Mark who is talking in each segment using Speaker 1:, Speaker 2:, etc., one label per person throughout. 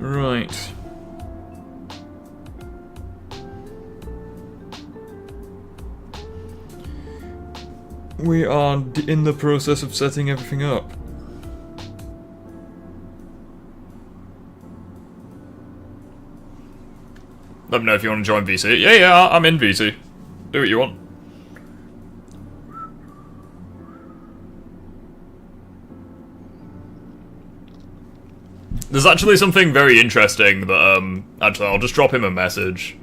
Speaker 1: Right. We are in the process of setting everything up. Let me know if you want to join VC. Yeah, I'm in VC. Do what you want. There's actually something very interesting that, actually, I'll just drop him a message.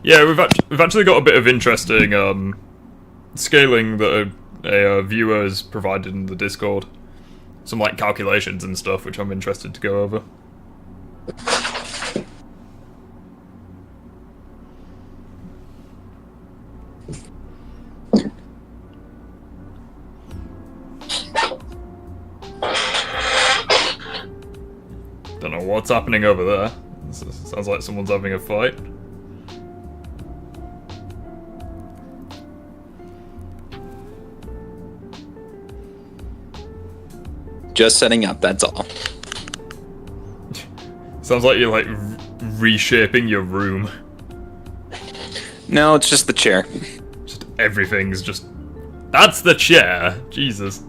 Speaker 1: Yeah, we've actually got a bit of interesting scaling that a viewer has provided in the Discord. Some like calculations and stuff, which I'm interested to go over. Don't know what's happening over there. Sounds like someone's having a fight.
Speaker 2: Just setting up, that's all.
Speaker 1: Sounds like you're like reshaping your room.
Speaker 2: No, it's just the chair.
Speaker 1: Just everything's just... That's the chair! Jesus.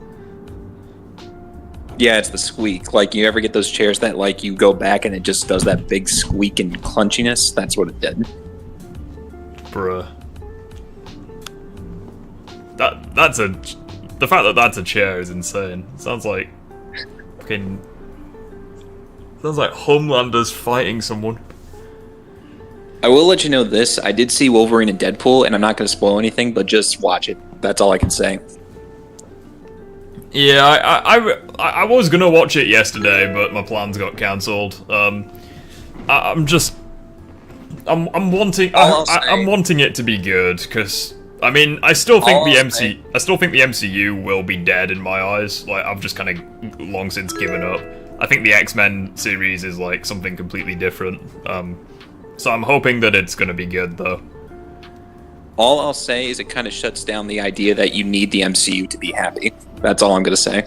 Speaker 2: Yeah, it's the squeak. Like, you ever get those chairs that, like, you go back and it just does that big squeak and crunchiness? That's what it did.
Speaker 1: Bruh. That's a... The fact that that's a chair is insane. Sounds like... fucking... Sounds like Homelander's fighting someone.
Speaker 2: I will let you know this. I did see Wolverine and Deadpool, and I'm not going to spoil anything, but just watch it. That's all I can say.
Speaker 1: Yeah, I was gonna watch it yesterday, but my plans got cancelled. I'm wanting it to be good, because I mean, I still think the MCU will be dead in my eyes. Like, I've just kind of long since given up. I think the X-Men series is like something completely different. So I'm hoping that it's gonna be good, though.
Speaker 2: All I'll say is it kind of shuts down the idea that you need the MCU to be happy. That's all I'm going to say.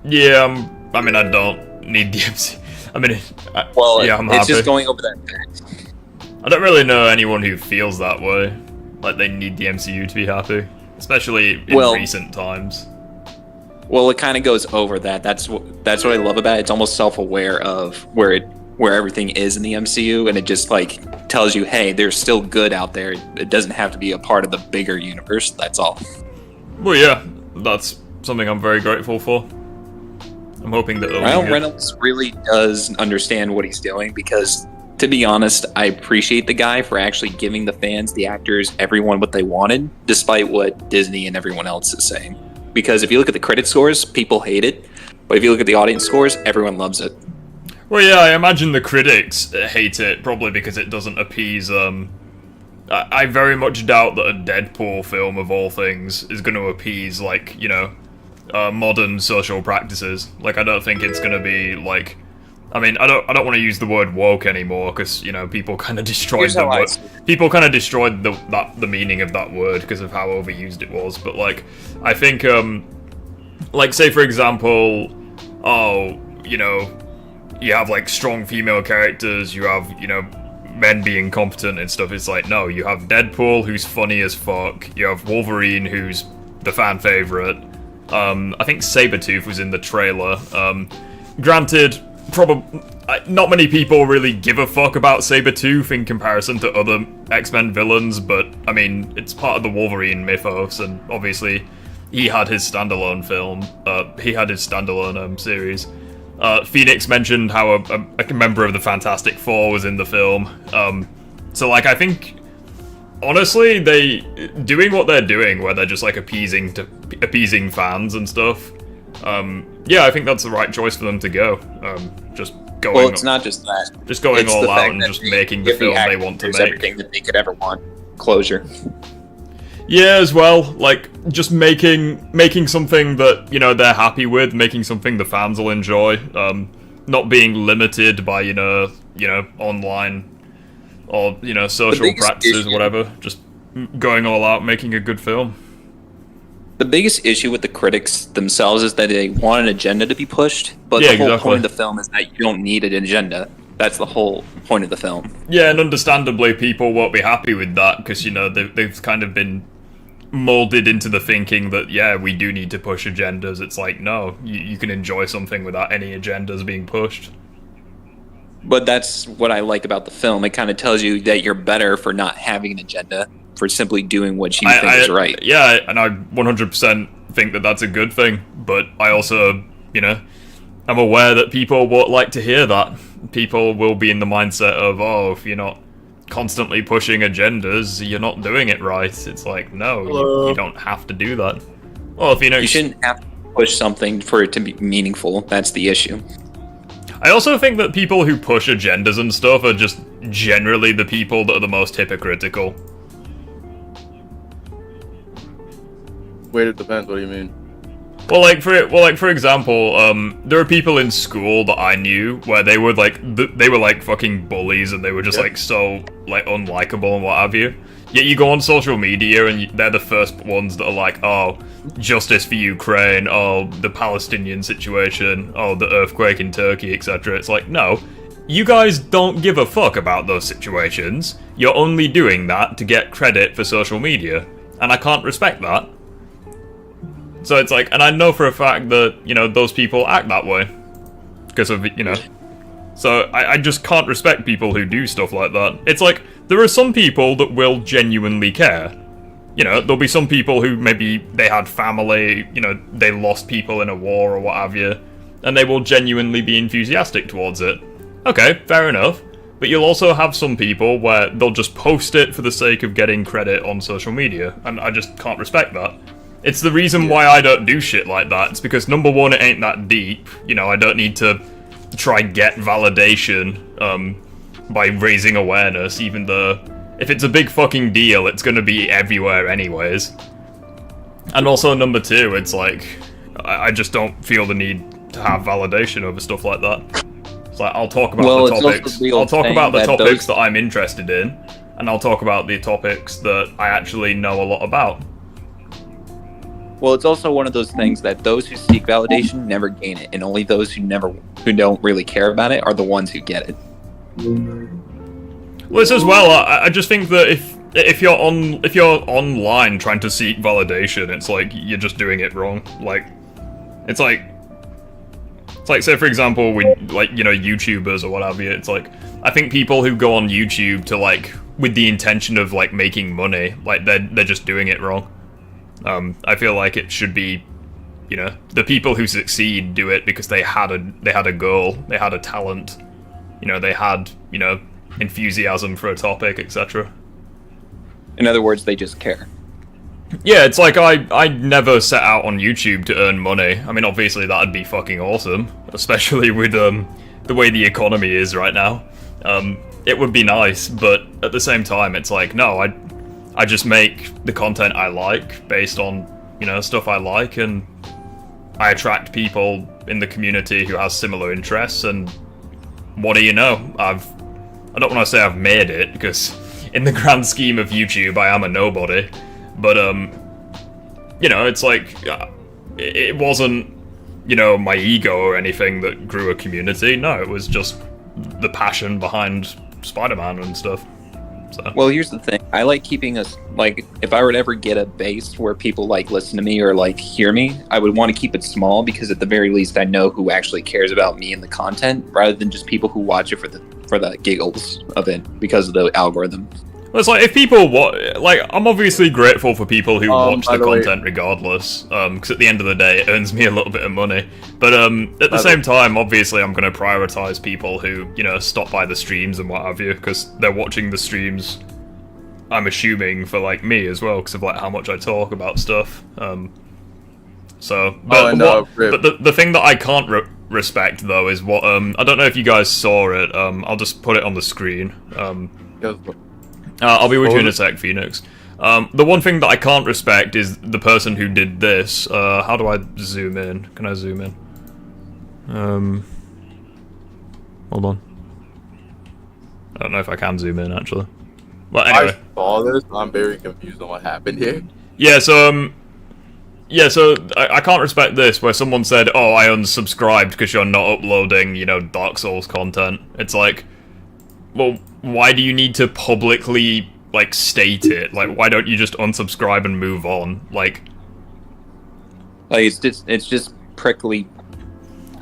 Speaker 1: Yeah, I mean, I don't need the MCU. I mean, I'm happy.
Speaker 2: It's just going over that fact.
Speaker 1: I don't really know anyone who feels that way. Like, they need the MCU to be happy. Especially in recent times.
Speaker 2: Well, it kind of goes over that. That's what I love about it. It's almost self-aware of where everything is in the MCU, and it just like tells you, hey, there's still good out there. It doesn't have to be a part of the bigger universe. That's all.
Speaker 1: Well, yeah, that's something I'm very grateful for. I'm hoping that
Speaker 2: Ryan Reynolds really does understand what he's doing, because, to be honest, I appreciate the guy for actually giving the fans, the actors, everyone what they wanted, despite what Disney and everyone else is saying. Because if you look at the credit scores, people hate it, but if you look at the audience scores, everyone loves it.
Speaker 1: Well, yeah, I imagine the critics hate it, probably because it doesn't appease, I very much doubt that a Deadpool film, of all things, is going to appease, like, you know, modern social practices. Like, I don't think it's going to be, like... I mean, I don't want to use the word woke anymore, because, you know, people kind of destroyed the word. People kind of destroyed the meaning of that word because of how overused it was. But, like, I think, like, say, for example, you know... You have, like, strong female characters, you have, you know, men being competent and stuff. It's like, no, you have Deadpool, who's funny as fuck. You have Wolverine, who's the fan favorite. I think Sabretooth was in the trailer. Granted, not many people really give a fuck about Sabretooth in comparison to other X-Men villains, but, I mean, it's part of the Wolverine mythos, and obviously he had his standalone film. He had his standalone series. Phoenix mentioned how a member of the Fantastic Four was in the film. So, like, I think, honestly, they doing what they're doing, where they're just, like, appeasing fans and stuff. Yeah, I think that's the right choice for them to go. Just going.
Speaker 2: Well, it's not just that.
Speaker 1: Just going all out and just making the film they want to make.
Speaker 2: Everything that they could ever want. Closure.
Speaker 1: Yeah, as well, like, just making something that, you know, they're happy with, making something the fans will enjoy, not being limited by, you know, online or social practices, whatever. Just going all out, making a good film.
Speaker 2: The biggest issue with the critics themselves is that they want an agenda to be pushed, but
Speaker 1: Yeah,
Speaker 2: the whole
Speaker 1: exactly.
Speaker 2: point of the film is that you don't need an agenda. That's the whole point of the film.
Speaker 1: Yeah, and understandably, people won't be happy with that because they've kind of been molded into the thinking that we do need to push agendas. It's like, no, you can enjoy something without any agendas being pushed.
Speaker 2: But that's what I like about the film. It kind of tells you that you're better for not having an agenda, for simply doing what you think is right.
Speaker 1: Yeah, and I 100% think that that's a good thing. But I also, I'm aware that people won't like to hear that. People will be in the mindset of, oh, if you're not constantly pushing agendas, you're not doing it right. It's like, no, you don't have to do that. Well, if
Speaker 2: you shouldn't have to push something for it to be meaningful. That's the issue.
Speaker 1: I also think that people who push agendas and stuff are just generally the people that are the most hypocritical.
Speaker 3: Wait, it depends. What do you mean?
Speaker 1: Well, for example, there are people in school that I knew where they were they were fucking bullies and they were just so unlikable and what have you. Yet you go on social media and they're the first ones that are like, oh, justice for Ukraine, oh, the Palestinian situation, oh, the earthquake in Turkey, etc. It's like, no, you guys don't give a fuck about those situations. You're only doing that to get credit for social media, and I can't respect that. So it's like, and I know for a fact that, those people act that way. Because of, So I just can't respect people who do stuff like that. It's like, there are some people that will genuinely care. There'll be some people who maybe they had family, they lost people in a war or what have you, and they will genuinely be enthusiastic towards it. Okay, fair enough. But you'll also have some people where they'll just post it for the sake of getting credit on social media, and I just can't respect that. It's the reason why I don't do shit like that. It's because, number one, it ain't that deep. I don't need to try get validation by raising awareness, even though if it's a big fucking deal, it's gonna be everywhere anyways. And also, number two, it's like, I just don't feel the need to have validation over stuff like that. It's like, I'll talk about the topics. I'll talk about the topics that I'm interested in, and I'll talk about the topics that I actually know a lot about.
Speaker 2: Well, it's also one of those things that those who seek validation never gain it, and only those who don't really care about it are the ones who get it.
Speaker 1: Well, it's as well. I just think that if you're online trying to seek validation, it's like you're just doing it wrong. It's like say for example with YouTubers or what have you. It's like, I think people who go on YouTube to with the intention of making money, they're just doing it wrong. I feel like it should be, the people who succeed do it because they had a goal, they had a talent, they had, enthusiasm for a topic, etc.
Speaker 2: In other words, they just care.
Speaker 1: Yeah, it's like I never set out on YouTube to earn money. I mean, obviously that'd be fucking awesome, especially with the way the economy is right now. It would be nice, but at the same time, it's like, no, I just make the content I like based on, stuff I like, and I attract people in the community who has similar interests, and what do you know? I don't want to say I've made it, because in the grand scheme of YouTube, I am a nobody, but, it's like, it wasn't, my ego or anything that grew a community. No, it was just the passion behind Spider-Man and stuff. So.
Speaker 2: Well, here's the thing. I like keeping us, if I were to ever get a base where people listen to me or hear me, I would want to keep it small, because at the very least I know who actually cares about me and the content, rather than just people who watch it for the giggles of it because of the algorithm.
Speaker 1: Well, it's like, if people I'm obviously grateful for people who watch the content regardless, because at the end of the day it earns me a little bit of money. But at the same time, obviously I'm going to prioritize people who, stop by the streams and what have you, because they're watching the streams, I'm assuming, for me as well, because of how much I talk about stuff. But the thing that I can't respect though is what I don't know if you guys saw it. I'll just put it on the screen. I'll be with you in a sec, Phoenix. The one thing that I can't respect is the person who did this. How do I zoom in? Can I zoom in? Hold on. I don't know if I can zoom in, actually. Well, anyway.
Speaker 3: I saw this. I'm very confused on what happened here.
Speaker 1: Yeah, so, I can't respect this, where someone said, oh, I unsubscribed because you're not uploading, Dark Souls content. It's like, well, why do you need to publicly, state it? Why don't you just unsubscribe and move on?
Speaker 2: It's just prickly.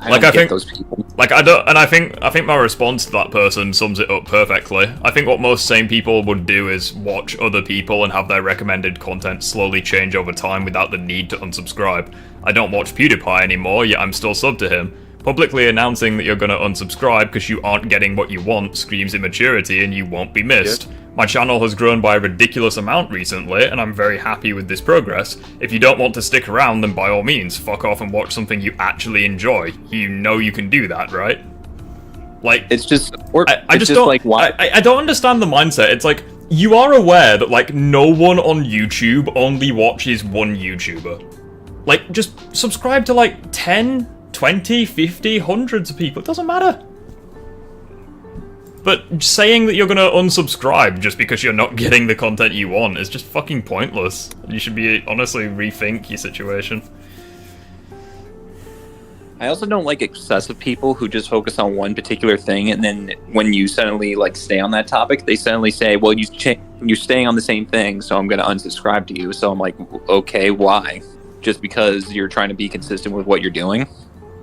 Speaker 1: I
Speaker 2: don't get
Speaker 1: think
Speaker 2: those people.
Speaker 1: I think my response to that person sums it up perfectly. I think what most sane people would do is watch other people and have their recommended content slowly change over time without the need to unsubscribe. I don't watch PewDiePie anymore, yet I'm still subbed to him. Publicly announcing that you're gonna unsubscribe because you aren't getting what you want screams immaturity and you won't be missed. Yeah. My channel has grown by a ridiculous amount recently, and I'm very happy with this progress. If you don't want to stick around, then by all means, fuck off and watch something you actually enjoy. You know you can do that, right?
Speaker 2: It's just...
Speaker 1: I just don't... Why? I don't understand the mindset. It's like, you are aware that, no one on YouTube only watches one YouTuber. Just subscribe to, 10... 20, 50, hundreds of people. It doesn't matter. But saying that you're gonna unsubscribe just because you're not getting the content you want is just fucking pointless. You should honestly rethink your situation.
Speaker 2: I also don't like excessive people who just focus on one particular thing, and then when you suddenly stay on that topic, they suddenly say, well, you're staying on the same thing, so I'm gonna unsubscribe to you. So I'm like, okay, why? Just because you're trying to be consistent with what you're doing?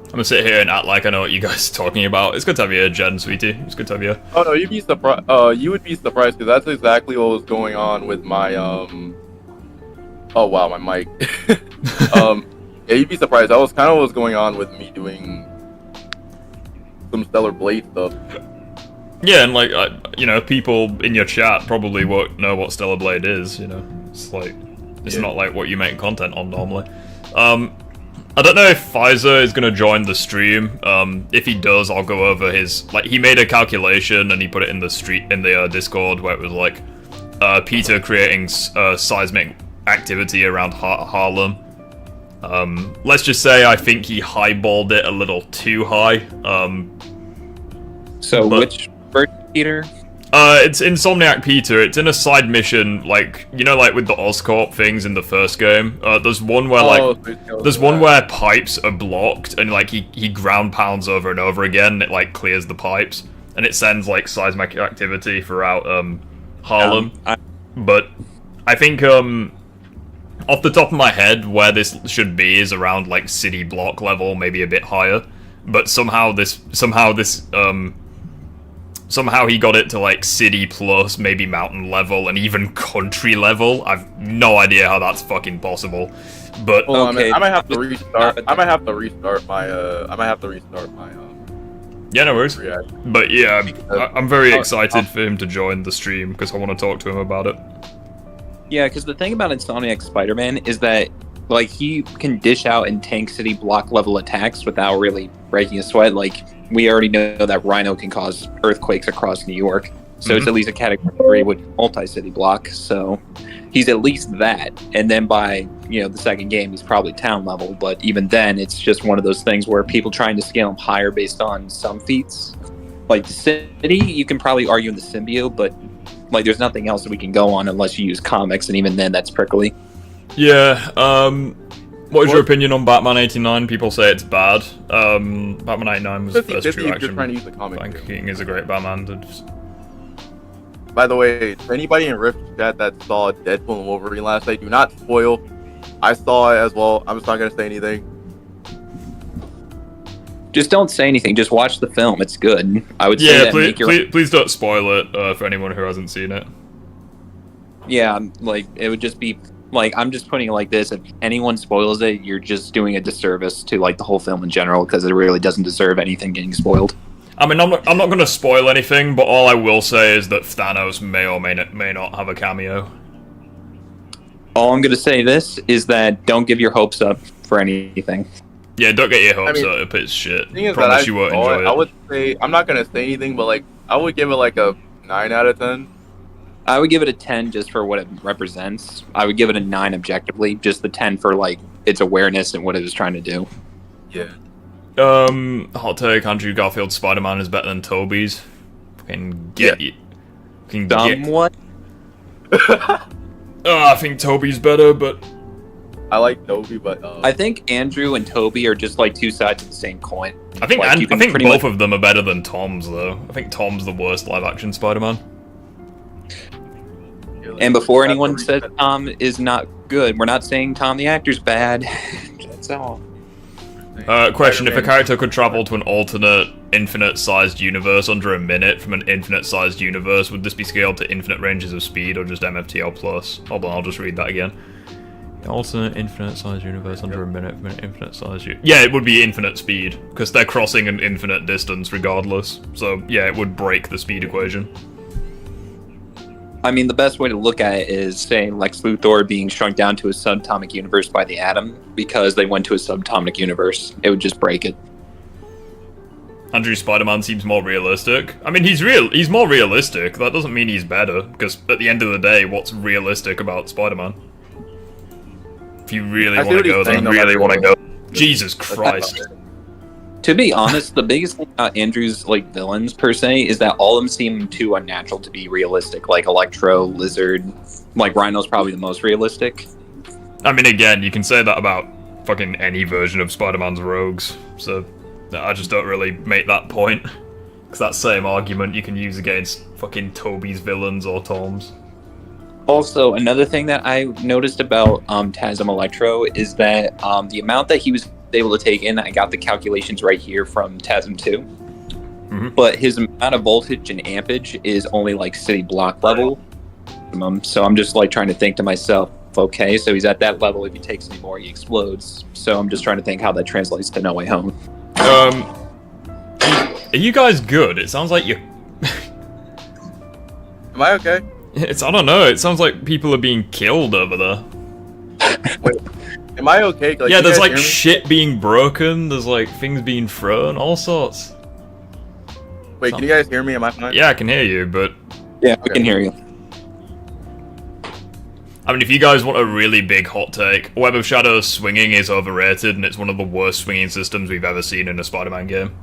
Speaker 1: I'm gonna sit here and act like I know what you guys are talking about. It's good to have you here, Jen, sweetie. It's good to have you here.
Speaker 3: Oh no, you'd be surprised. You would be surprised because that's exactly what was going on with my Oh wow, my mic. Yeah, you'd be surprised. That was kind of what was going on with me doing some Stellar Blade stuff.
Speaker 1: Yeah, and people in your chat probably won't know what Stellar Blade is. It's not like what you make content on normally. I don't know if Pfizer is going to join the stream. If he does, I'll go over his... he made a calculation and he put it in the Discord where it was Peter creating seismic activity around Harlem. Let's just say I think he highballed it a little too high.
Speaker 2: Which version, Peter?
Speaker 1: It's Insomniac Peter. It's in a side mission, with the Oscorp things in the first game. There's one where where pipes are blocked, and he ground pounds over and over again. And it clears the pipes, and it sends seismic activity throughout Harlem. But I think off the top of my head, where this should be is around city block level, maybe a bit higher. But somehow he got it to city plus, maybe mountain level, and even country level. I've no idea how that's fucking possible. But
Speaker 2: okay.
Speaker 3: I might have to restart. I might have to restart my.
Speaker 1: Yeah, no worries.
Speaker 3: Reaction.
Speaker 1: But yeah, I'm very excited for him to join the stream because I want to talk to him about it.
Speaker 2: Yeah, because the thing about Insomniac Spider-Man is that he can dish out and tank city block level attacks without really breaking a sweat. We already know that Rhino can cause earthquakes across New York, so it's at least a category 3 with multi-city block. So he's at least that, and then by the second game he's probably town level. But even then, it's just one of those things where people trying to scale him higher based on some feats. The city, you can probably argue in the symbiote, but there's nothing else that we can go on unless you use comics, and even then that's prickly.
Speaker 1: Yeah, what is your opinion on Batman 89? People say it's bad. Batman 89 was the first true action. King is a great Batman.
Speaker 3: By the way, for anybody in Rift chat that saw Deadpool and Wolverine last night, do not spoil. I saw it as well. I'm just not going to say anything.
Speaker 2: Just don't say anything. Just watch the film. It's good. I would say that.
Speaker 1: Please don't spoil it for anyone who hasn't seen it.
Speaker 2: Yeah, it would just be... I'm just putting it like this: if anyone spoils it, you're just doing a disservice to the whole film in general, because it really doesn't deserve anything getting spoiled.
Speaker 1: I mean, I'm not going to spoil anything, but all I will say is that Thanos may or may not have a cameo.
Speaker 2: All I'm going to say is that don't give your hopes up for anything.
Speaker 1: Yeah, don't get your hopes up. It's shit.
Speaker 3: Promise
Speaker 1: you won't enjoy it.
Speaker 3: I would say I'm not going to say anything, but I would give it a 9 out of 10.
Speaker 2: I would give it a 10 just for what it represents. I would give it a 9 objectively, just the 10 for its awareness and what it was trying to do.
Speaker 3: Yeah.
Speaker 1: Hot take: Andrew Garfield's Spider-Man is better than Tobey's. Fucking get Fucking
Speaker 2: Somewhat.
Speaker 1: I think Toby's better, but
Speaker 3: I like Toby, but
Speaker 2: I think Andrew and Toby are just like two sides of the same coin.
Speaker 1: I think
Speaker 2: Like, you can pretty
Speaker 1: both
Speaker 2: much-
Speaker 1: of them are better than Tom's though. I think Tom's the worst live-action Spider-Man.
Speaker 2: And before anyone says Tom is not good, we're not saying Tom the actor's bad. That's all.
Speaker 1: Question: if a character could travel to an alternate, infinite-sized universe under a minute from an infinite-sized universe, would this be scaled to infinite ranges of speed or just MFTL plus? Hold on, I'll just read that again. Alternate infinite-sized universe under a minute from an infinite-sized yeah, it would be infinite speed, because they're crossing an infinite distance regardless. So, yeah, it would break the speed equation.
Speaker 2: I mean, the best way to look at it is saying Lex Luthor being shrunk down to a subatomic universe by the atom, because they went to a subatomic universe. It would just break it.
Speaker 1: Andrew Spider-Man seems more realistic. I mean, he's more realistic. That doesn't mean he's better, because at the end of the day, what's realistic about Spider-Man? If you really want to go, then really want to go. Jesus Christ.
Speaker 2: To be honest, the biggest thing about Andrew's like villains per se is that all of them seem too unnatural to be realistic. Like Electro, Lizard, like Rhino's probably the most realistic.
Speaker 1: I mean, again, you can say that about fucking any version of Spider-Man's rogues, so I just don't really make that point. Because that same argument you can use against fucking Toby's villains or Tom's.
Speaker 2: Also, another thing that I noticed about TASM Electro is that the amount that he was able to take in, I got the calculations right here from TASM 2.
Speaker 1: Mm-hmm.
Speaker 2: But his amount of voltage and ampage is only like city block level. So I'm just like trying to think to myself, okay, so he's at that level. If he takes any more, he explodes. So I'm just trying to think how that translates to No Way Home.
Speaker 1: Are you guys good? It sounds like you.
Speaker 3: Am I okay?
Speaker 1: I don't know. It sounds like people are being killed over there.
Speaker 3: Wait, am I okay? Like,
Speaker 1: yeah,
Speaker 3: you
Speaker 1: there's
Speaker 3: guys
Speaker 1: like
Speaker 3: hear me?
Speaker 1: shit being broken. There's like things being thrown, all sorts.
Speaker 3: Wait, can you guys hear me? Am I fine?
Speaker 1: Yeah, I can hear you, but
Speaker 2: Yeah, we can hear you.
Speaker 1: I mean, if you guys want a really big hot take, Web of Shadows swinging is overrated, and it's one of the worst swinging systems we've ever seen in a Spider-Man game.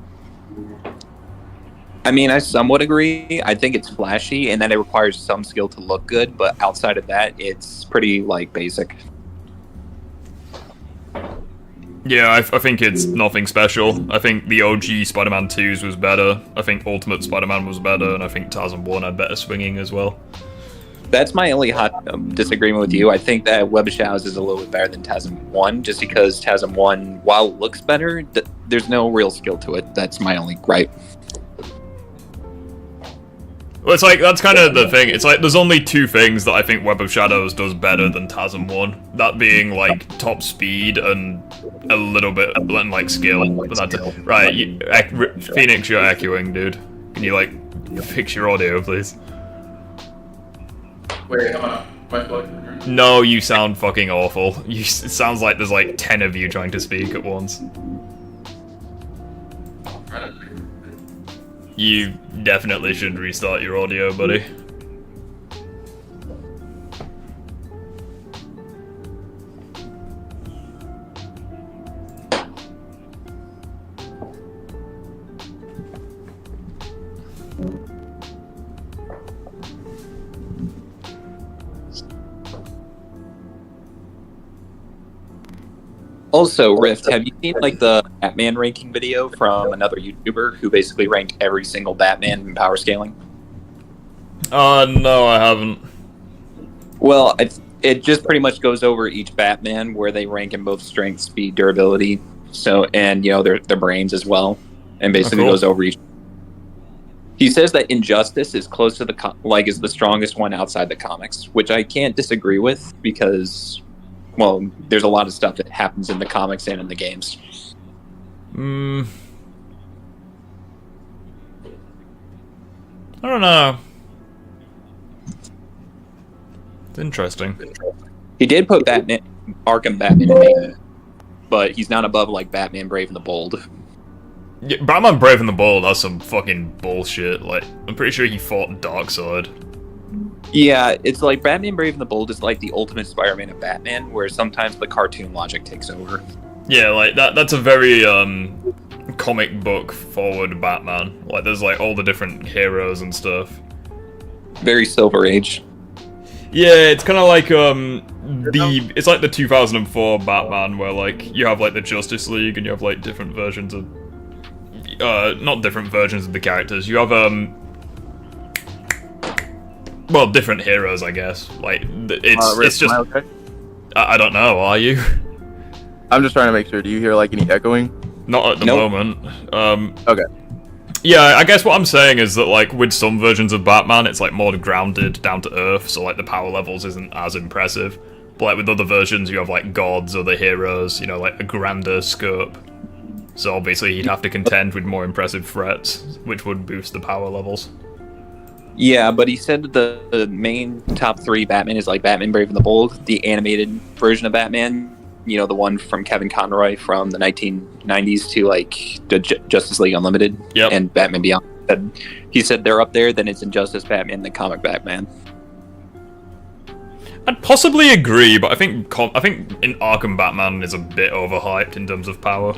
Speaker 2: I mean, I somewhat agree. I think it's flashy and that it requires some skill to look good, but outside of that, it's pretty, like, basic.
Speaker 1: Yeah, I think it's nothing special. I think the OG Spider-Man 2's was better. I think Ultimate Spider-Man was better, and I think TASM 1 had better swinging as well.
Speaker 2: That's my only hot disagreement with you. I think that Web of Shadows is a little bit better than TASM 1, just because TASM 1, while it looks better, there's no real skill to it. That's my only gripe.
Speaker 1: Well, it's like, that's kind of the thing. It's like, there's only two things that I think Web of Shadows does better than TASM 1. That being, like, top speed and a little bit, like, skill. But that's it. Right, Phoenix, you're echoing, dude. Can you, like, fix your audio, please?
Speaker 3: Wait, hold on. My phone.
Speaker 1: No, you sound fucking awful. It sounds like there's, like, 10 of you trying to speak at once. You definitely should restart your audio, buddy.
Speaker 2: Also, Rift, have you seen like the Batman ranking video from another YouTuber who basically ranked every single Batman in power scaling?
Speaker 1: No, I haven't.
Speaker 2: Well, it just pretty much goes over each Batman where they rank in both strength, speed, durability, so and you know their brains as well, and basically
Speaker 1: cool.
Speaker 2: goes over each. He says that Injustice is close to the is the strongest one outside the comics, which I can't disagree with because, well, there's a lot of stuff that happens in the comics and in the games.
Speaker 1: I don't know. It's interesting.
Speaker 2: He did put Batman, Arkham Batman in main, but he's not above like Batman Brave and the Bold.
Speaker 1: Yeah, Batman Brave and the Bold has some fucking bullshit. Like, I'm pretty sure he fought Darkseid.
Speaker 2: Yeah, it's like Batman Brave and the Bold is like the ultimate Spider-Man of Batman, where sometimes the cartoon logic takes over.
Speaker 1: Yeah, like that's a very comic book forward Batman. Like, there's like all the different heroes and stuff.
Speaker 2: Very Silver Age.
Speaker 1: Yeah, it's kind of like it's like the 2004 Batman where like you have like the Justice League and you have like different versions of not different versions of the characters. You have well, different heroes, I guess. Like it's just
Speaker 3: okay?
Speaker 1: I don't know. Are you?
Speaker 3: I'm just trying to make sure. Do you hear like any echoing?
Speaker 1: Not at the moment.
Speaker 3: Okay.
Speaker 1: Yeah, I guess what I'm saying is that, like, with some versions of Batman, it's, like, more grounded, down to earth, so, like, the power levels isn't as impressive. But, like, with other versions, you have, like, gods, other heroes, you know, like, a grander scope. So, obviously, he'd have to contend with more impressive threats, which would boost the power levels.
Speaker 2: Yeah, but he said that the main top 3 Batman is, like, Batman Brave and the Bold, the animated version of Batman, you know, the one from Kevin Conroy from the 1990s to, like, the Justice League Unlimited and Batman Beyond. He said they're up there, then it's Injustice Batman, the comic Batman.
Speaker 1: I'd possibly agree, but I think in Arkham Batman is a bit overhyped in terms of power.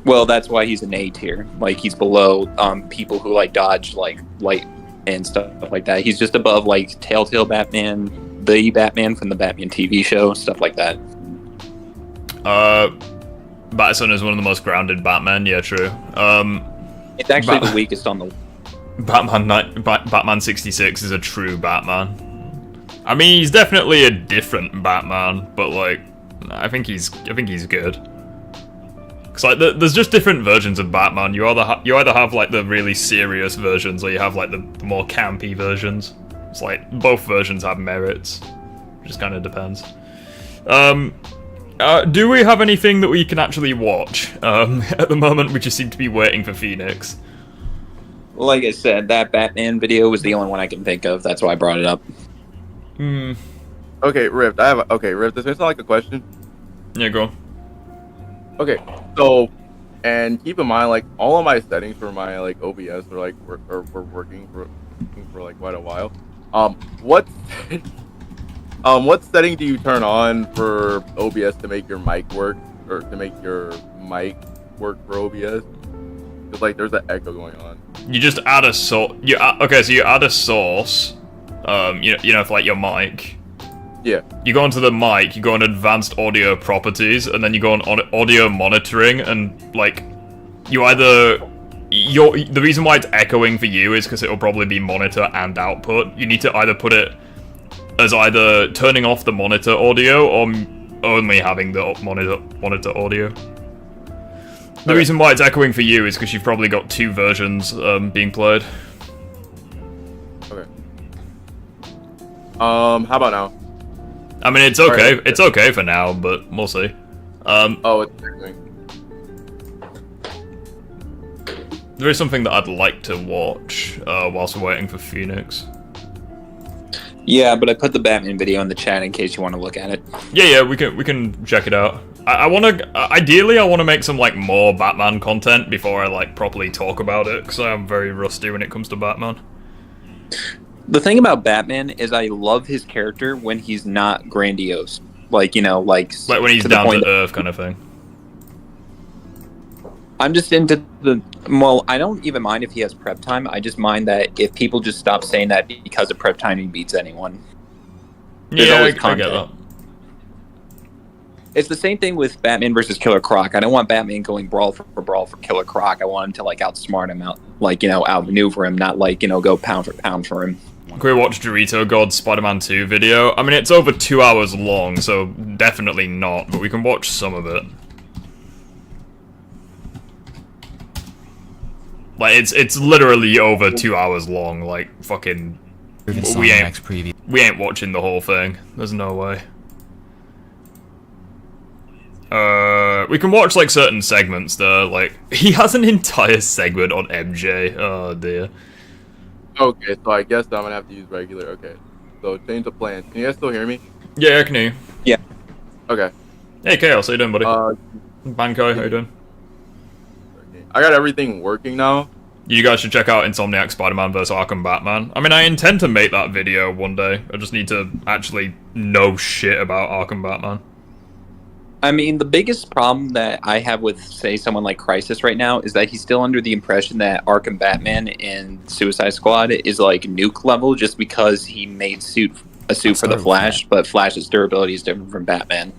Speaker 2: Well, that's why he's an A tier. Like, he's below people who, like, dodge, like, light and stuff like that. He's just above, like, Telltale Batman, the Batman from the Batman TV show, stuff like that.
Speaker 1: Batson is one of the most grounded Batman, yeah, true.
Speaker 2: It's actually the weakest on the...
Speaker 1: Batman 66 is a true Batman. I mean, he's definitely a different Batman, but, like, I think he's good. Cause, like, there's just different versions of Batman. You either have, like, the really serious versions, or you have, like, the more campy versions. It's like, both versions have merits. It just kind of depends. Do we have anything that we can actually watch? At the moment, we just seem to be waiting for Phoenix.
Speaker 2: Like I said, that Batman video was the only one I can think of. That's why I brought it up.
Speaker 3: Okay, Rift. Rift. This may sound like a question.
Speaker 1: Yeah, go on.
Speaker 3: Okay, so, and keep in mind, like, all of my settings for my, like, OBS are, like, were working for, like, quite a while. What setting do you turn on for OBS to make your mic work, or to make your mic work for OBS? Because, like, there's an echo going on.
Speaker 1: You just add a source. Okay, so you add a source. You know, for, like, your mic.
Speaker 3: Yeah.
Speaker 1: You go onto the mic, you go on advanced audio properties, and then you go on audio monitoring, and, like, the reason why it's echoing for you is because it'll probably be monitor and output. You need to either put it as either turning off the monitor audio or only having the monitor audio. The reason why it's echoing for you is because you've probably got 2 versions being played.
Speaker 3: Okay. How about now?
Speaker 1: I mean, it's okay. Right. It's okay for now, but we'll see.
Speaker 3: Oh, it's echoing.
Speaker 1: There is something that I'd like to watch whilst we're waiting for Phoenix.
Speaker 2: Yeah, but I put the Batman video in the chat in case you want to look at it.
Speaker 1: Yeah, we can check it out. Ideally, I want to make some, like, more Batman content before I, like, properly talk about it, because I am very rusty when it comes to Batman.
Speaker 2: The thing about Batman is I love his character when he's not grandiose. Like, you know, like
Speaker 1: when he's down to earth kind of thing.
Speaker 2: I'm just into well, I don't even mind if he has prep time. I just mind that if people just stop saying that because of prep time, he beats anyone. There's always content. I get that. It's the same thing with Batman versus Killer Croc. I don't want Batman going brawl for Killer Croc. I want him to, like, outsmart him, outmaneuver him, not, like, you know, go pound for pound for him.
Speaker 1: Can we watch Dorito God's Spider-Man 2 video? I mean, it's over 2 hours long, so definitely not, but we can watch some of it. Like, it's literally over 2 hours long, like, fucking... We ain't watching the whole thing. There's no way. We can watch, like, certain segments, though. Like, he has an entire segment on MJ. Oh, dear.
Speaker 3: Okay, so I guess I'm gonna have to use regular. Okay, so change the plan. Can you guys still hear me?
Speaker 1: Yeah, I can hear you.
Speaker 2: Yeah.
Speaker 3: Okay.
Speaker 1: Hey, Chaos, how you doing, buddy? Bankai, how you doing?
Speaker 3: I got everything working now.
Speaker 1: You guys should check out Insomniac Spider-Man vs. Arkham Batman. I mean, I intend to make that video one day. I just need to actually know shit about Arkham Batman.
Speaker 2: I mean, the biggest problem that I have with, say, someone like Crisis right now is that he's still under the impression that Arkham Batman and Suicide Squad is like nuke level just because he made a suit for the Flash, but Flash's durability is different from Batman.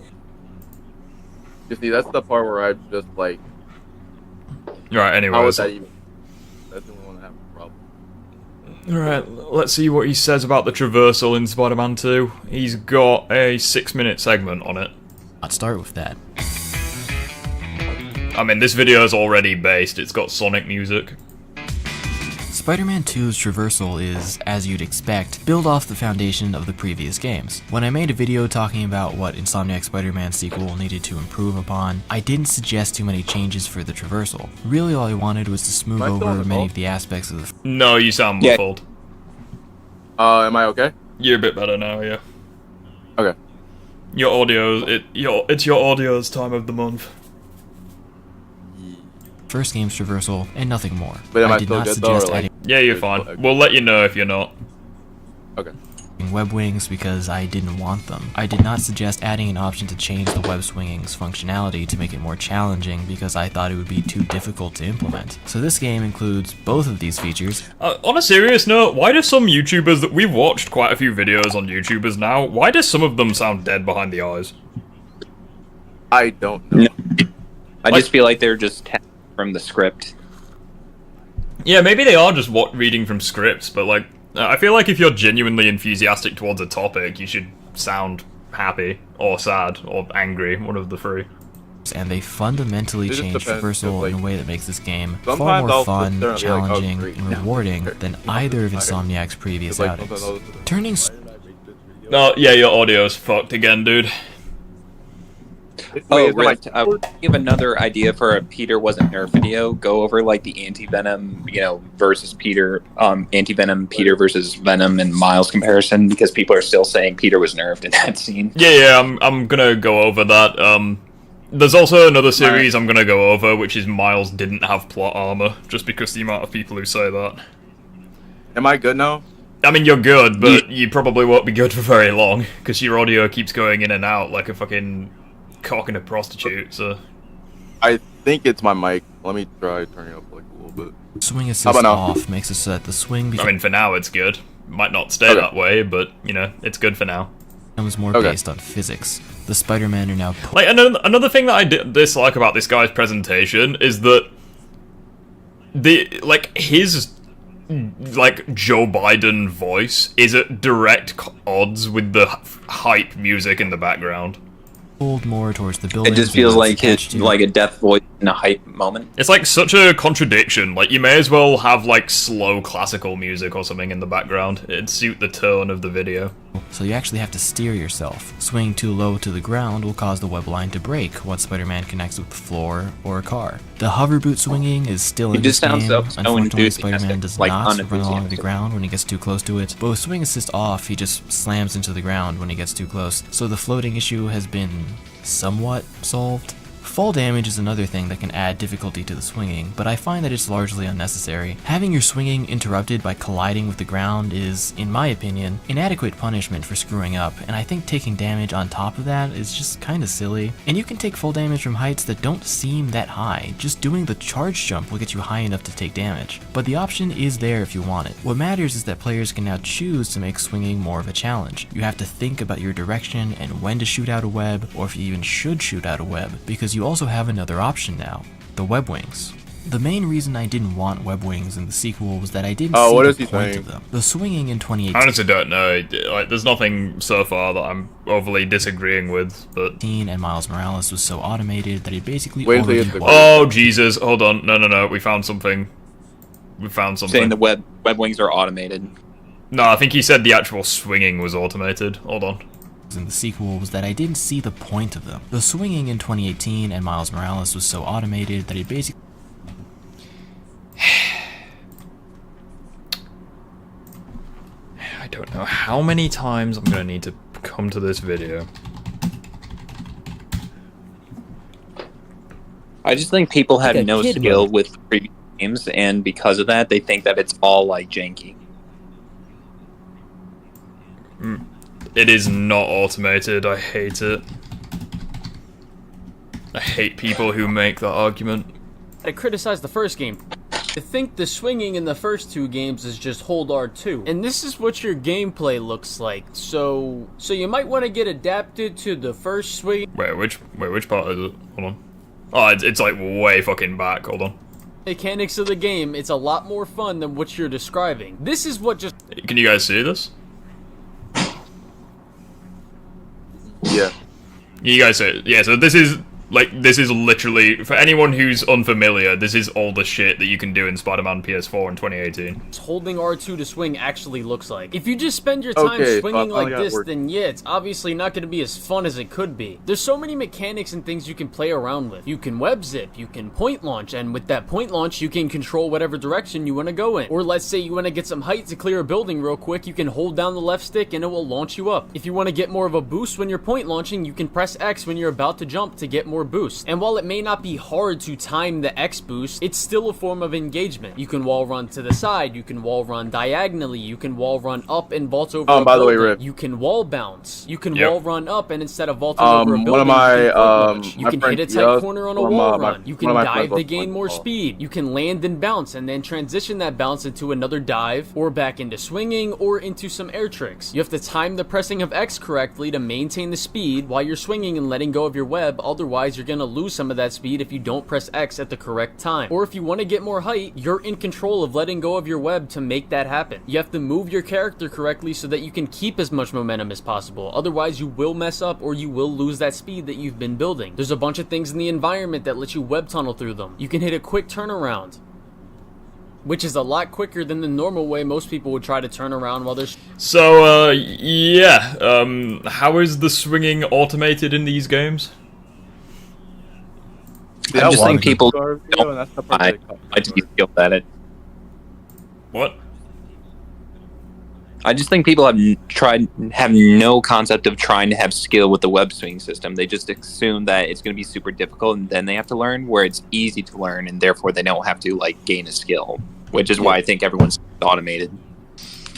Speaker 3: You see, that's the part where I just like.
Speaker 1: Right.
Speaker 3: How would
Speaker 1: Anyways.
Speaker 3: that even? That's the only one that have a problem.
Speaker 1: Alright, let's see what he says about the traversal in Spider-Man 2. He's got a 6-minute segment on it.
Speaker 4: Let's start with that.
Speaker 1: I mean, this video is already based, it's got Sonic music.
Speaker 4: Spider-Man 2's traversal is, as you'd expect, built off the foundation of the previous games. When I made a video talking about what Insomniac Spider-Man sequel needed to improve upon, I didn't suggest too many changes for the traversal. Really all I wanted was to smooth over many of the aspects of the...
Speaker 1: No, you sound muffled.
Speaker 3: Am I okay?
Speaker 1: You're a bit better now, yeah.
Speaker 3: Okay.
Speaker 1: Your audio, it's your audio's time of the month.
Speaker 4: first game's traversal, and nothing more.
Speaker 3: But am I
Speaker 4: did
Speaker 3: still
Speaker 4: not
Speaker 3: good though,
Speaker 4: suggest
Speaker 3: or, like-
Speaker 4: adding
Speaker 1: Yeah, you're fine. We'll let you know if you're not.
Speaker 3: Okay.
Speaker 4: web wings because I didn't want them. I did not suggest adding an option to change the web swinging's functionality to make it more challenging because I thought it would be too difficult to implement. So this game includes both of these features.
Speaker 1: On a serious note, why do some YouTubers that we've watched quite a few videos on YouTubers now, why do some of them sound dead behind the eyes?
Speaker 3: I don't know.
Speaker 2: I just feel like they're just from the script.
Speaker 1: Yeah, maybe they are just reading from scripts, but like, I feel like if you're genuinely enthusiastic towards a topic, you should sound happy, or sad, or angry, one of the three.
Speaker 4: And they fundamentally
Speaker 3: It just
Speaker 4: changed
Speaker 3: depends,
Speaker 4: traversal
Speaker 3: like,
Speaker 4: in a way that makes this game far
Speaker 3: sometimes
Speaker 4: more
Speaker 3: I'll
Speaker 4: fun,
Speaker 3: sit there and be like, oh,
Speaker 4: challenging,
Speaker 3: great.
Speaker 4: and rewarding than either of Insomniac's previous
Speaker 3: Like,
Speaker 4: outings.
Speaker 3: sometimes I'll-
Speaker 4: Turning
Speaker 1: Oh, yeah, your audio's fucked again, dude.
Speaker 2: Oh,
Speaker 3: Wait, is it
Speaker 2: right.
Speaker 3: like-
Speaker 2: Give another idea for a Peter wasn't nerfed video. Go over like the anti-venom, versus Peter, anti-venom, Peter versus Venom and Miles comparison because people are still saying Peter was nerfed in that scene.
Speaker 1: Yeah, I'm gonna go over that. There's also another series I'm gonna go over, which is Miles didn't have plot armor, just because the amount of people who say that.
Speaker 3: Am I good now?
Speaker 1: I mean, you're good, but you probably won't be good for very long, because your audio keeps going in and out like a fucking cock and a prostitute, so...
Speaker 3: I think it's my mic. Let me try turning it up like a little bit.
Speaker 4: swing
Speaker 3: How
Speaker 4: assist
Speaker 3: about now?
Speaker 4: off makes it so that the swing
Speaker 1: I mean, for now it's good. Might not stay
Speaker 3: Okay.
Speaker 1: that way, but, it's good for now.
Speaker 4: becomes more
Speaker 3: Okay.
Speaker 4: based on physics. The Spider-Man are now
Speaker 1: Like, another thing that I dislike about this guy's presentation is that his Joe Biden voice is at direct odds with the hype music in the background.
Speaker 4: pulled more towards the
Speaker 2: It
Speaker 4: buildings.
Speaker 2: just
Speaker 4: than
Speaker 2: feels
Speaker 4: it's
Speaker 2: like
Speaker 4: attached to.
Speaker 2: like a death voice in a hype moment.
Speaker 1: It's like such a contradiction. Like, you may as well have like slow classical music or something in the background. It'd suit the tone of the video.
Speaker 4: So you actually have to steer yourself. Swinging too low to the ground will cause the web line to break once Spider-Man connects with the floor or a car. The hover boot swinging is still in
Speaker 2: just
Speaker 4: this
Speaker 2: sounds
Speaker 4: game.
Speaker 2: so
Speaker 4: Unfortunately,
Speaker 2: enthusiastic,
Speaker 4: Spider-Man does
Speaker 2: like
Speaker 4: not run along the
Speaker 2: unenthusiastic.
Speaker 4: ground when he gets too close to it, but with swing assist off, he just slams into the ground when he gets too close. So the floating issue has been somewhat solved. Fall damage is another thing that can add difficulty to the swinging, but I find that it's largely unnecessary. Having your swinging interrupted by colliding with the ground is, in my opinion, inadequate punishment for screwing up, and I think taking damage on top of that is just kinda silly. And you can take full damage from heights that don't seem that high. Just doing the charge jump will get you high enough to take damage, but the option is there if you want it. What matters is that players can now choose to make swinging more of a challenge. You have to think about your direction and when to shoot out a web, or if you even should shoot out a web, because you also have another option now, the web wings. The main reason I didn't want web wings in the sequel was that I didn't
Speaker 3: Oh, what
Speaker 4: see
Speaker 3: is
Speaker 4: the
Speaker 3: he
Speaker 4: point
Speaker 3: saying?
Speaker 4: of them. The swinging in
Speaker 1: I
Speaker 4: 2018
Speaker 1: honestly don't know. Like, there's nothing so far that I'm overly disagreeing with, but...
Speaker 4: and Miles Morales was so automated that it basically
Speaker 3: Wait till
Speaker 4: already
Speaker 3: you get the-
Speaker 4: worked.
Speaker 1: Oh, Jesus. Hold on. No. We found something. We found something.
Speaker 2: Saying the web wings are automated.
Speaker 1: No, I think he said the actual swinging was automated. Hold on.
Speaker 4: in the sequel was that I didn't see the point of them. The swinging in 2018 and Miles Morales was so automated that it basically
Speaker 1: I don't know how many times I'm gonna need to come to this video.
Speaker 2: I just think people had
Speaker 5: Like a
Speaker 2: no
Speaker 5: kid
Speaker 2: skill
Speaker 5: mode.
Speaker 2: with the previous games, and because of that, they think that it's all like janky.
Speaker 1: It is not automated. I hate it. hate people who make that argument.
Speaker 5: I criticize the first game. I think the swinging in the first 2 games is just hold R2. And this is what your gameplay looks like. So you might want to get adapted to the first swing.
Speaker 1: Wait, which part is it? Hold on. Oh, it's like way fucking back. Hold on.
Speaker 5: Mechanics of the game, it's a lot more fun than what you're describing. This is what just...
Speaker 1: Can you guys see this?
Speaker 3: Yeah.
Speaker 1: You guys see it? Yeah, so this is literally, for anyone who's unfamiliar, this is all the shit that you can do in Spider-Man PS4 in 2018.
Speaker 5: Holding R2 to swing actually looks like. If you just spend your time swinging like this, then yeah, it's obviously not going to be as fun as it could be. There's so many mechanics and things you can play around with. You can web zip, you can point launch, and with that point launch, you can control whatever direction you want to go in. Or let's say you want to get some height to clear a building real quick, you can hold down the left stick and it will launch you up. If you want to get more of a boost when you're point launching, you can press X when you're about to jump to get more boost. And while it may not be hard to time the X boost, it's still a form of engagement. You can wall run to the side, you can wall run diagonally, you can wall run up and vault over a
Speaker 3: by the way,
Speaker 5: building.
Speaker 3: Rip.
Speaker 5: You can wall bounce. You can wall run up and instead of vaulting over a building,
Speaker 3: one of my,
Speaker 5: you can hit a tight corner on a wall run. You can dive to gain more speed. You can land and bounce and then transition that bounce into another dive or back into swinging or into some air tricks. You have to time the pressing of X correctly to maintain the speed while you're swinging and letting go of your web, otherwise you're gonna lose some of that speed if you don't press X at the correct time. Or if you want to get more height, you're in control of letting go of your web to make that happen. You have to move your character correctly so that you can keep as much momentum as possible, otherwise you will mess up or you will lose that speed that you've been building. There's a bunch of things in the environment that let you web tunnel through them. You can hit a quick turnaround, which is a lot quicker than the normal way most people would try to turn around while they're...
Speaker 1: So, yeah, how is the swinging automated in these games?
Speaker 2: I just think people don't I to be skilled at it.
Speaker 1: What?
Speaker 2: I just think people have no concept of trying to have skill with the web swing system. They just assume that it's going to be super difficult and then they have to learn, where it's easy to learn and therefore they don't have to like gain a skill, which is why I think everyone's automated.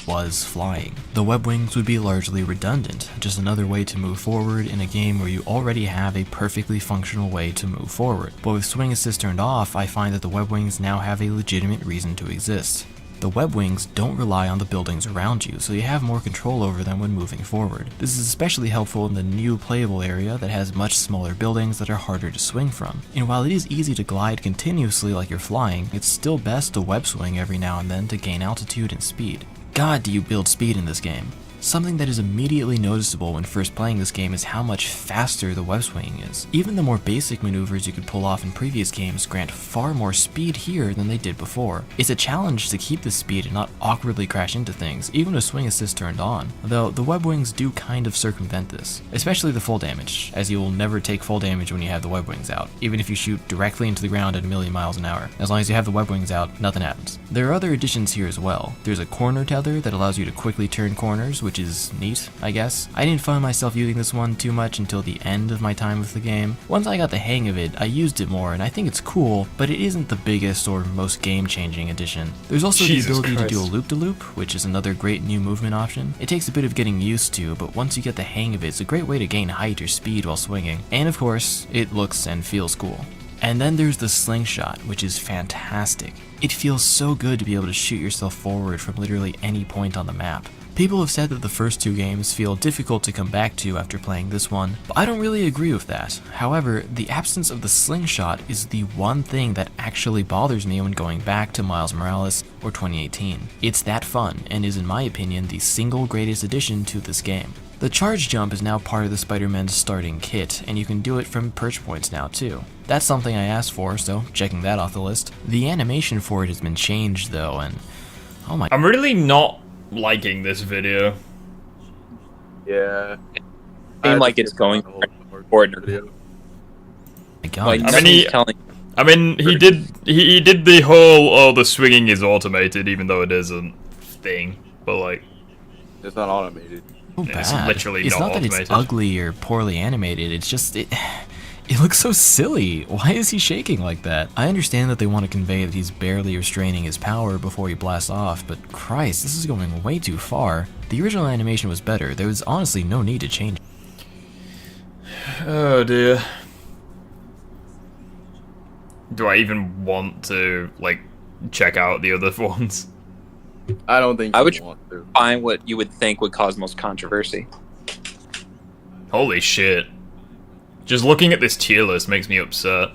Speaker 4: Was flying. The web wings would be largely redundant, just another way to move forward in a game where you already have a perfectly functional way to move forward. But with swing assist turned off, I find that the web wings now have a legitimate reason to exist. The web wings don't rely on the buildings around you, so you have more control over them when moving forward. This is especially helpful in the new playable area that has much smaller buildings that are harder to swing from. And while it is easy to glide continuously like you're flying, it's still best to web swing every now and then to gain altitude and speed. God, do you build speed in this game. Something that is immediately noticeable when first playing this game is how much faster the web swinging is. Even the more basic maneuvers you could pull off in previous games grant far more speed here than they did before. It's a challenge to keep this speed and not awkwardly crash into things, even with swing assist turned on, though the web wings do kind of circumvent this, especially the full damage, as you will never take full damage when you have the web wings out, even if you shoot directly into the ground at 1,000,000 miles an hour. As long as you have the web wings out, nothing happens. There are other additions here as well. There's a corner tether that allows you to quickly turn corners, which is neat, I guess. I didn't find myself using this one too much until the end of my time with the game. Once I got the hang of it, I used it more, and I think it's cool, but it isn't the biggest or most game-changing addition. There's also the ability to do a loop-de-loop, which is another great new movement option. It takes a bit of getting used to, but once you get the hang of it, it's a great way to gain height or speed while swinging. And of course, it looks and feels cool. And then there's the slingshot, which is fantastic. It feels so good to be able to shoot yourself forward from literally any point on the map. People have said that the first 2 games feel difficult to come back to after playing this one, but I don't really agree with that. However, the absence of the slingshot is the one thing that actually bothers me when going back to Miles Morales or 2018. It's that fun, and is in my opinion the single greatest addition to this game. The charge jump is now part of the Spider-Man's starting kit, and you can do it from perch points now too. That's something I asked for, so checking that off the list. The animation for it has been changed though, and oh my...
Speaker 1: I'm really not liking this video.
Speaker 3: Yeah.
Speaker 2: Seems like it's going for it.
Speaker 4: My God.
Speaker 2: Like,
Speaker 1: I mean, he did the whole the swinging is automated, even though it isn't thing. But like,
Speaker 3: it's not automated.
Speaker 4: So
Speaker 1: it's
Speaker 4: bad.
Speaker 1: literally
Speaker 4: It's not that
Speaker 1: automated.
Speaker 4: it's ugly or poorly animated. It's just it looks so silly. Why is he shaking like that? I understand that they want to convey that he's barely restraining his power before he blasts off, but Christ, this is going way too far. The original animation was better. There was honestly no need to change.
Speaker 1: Oh dear. Do I even want to, like, check out the other ones?
Speaker 3: I don't think
Speaker 2: I would
Speaker 3: want to.
Speaker 2: find what you would think would cause most controversy.
Speaker 1: Holy shit. Just looking at this tier list makes me upset.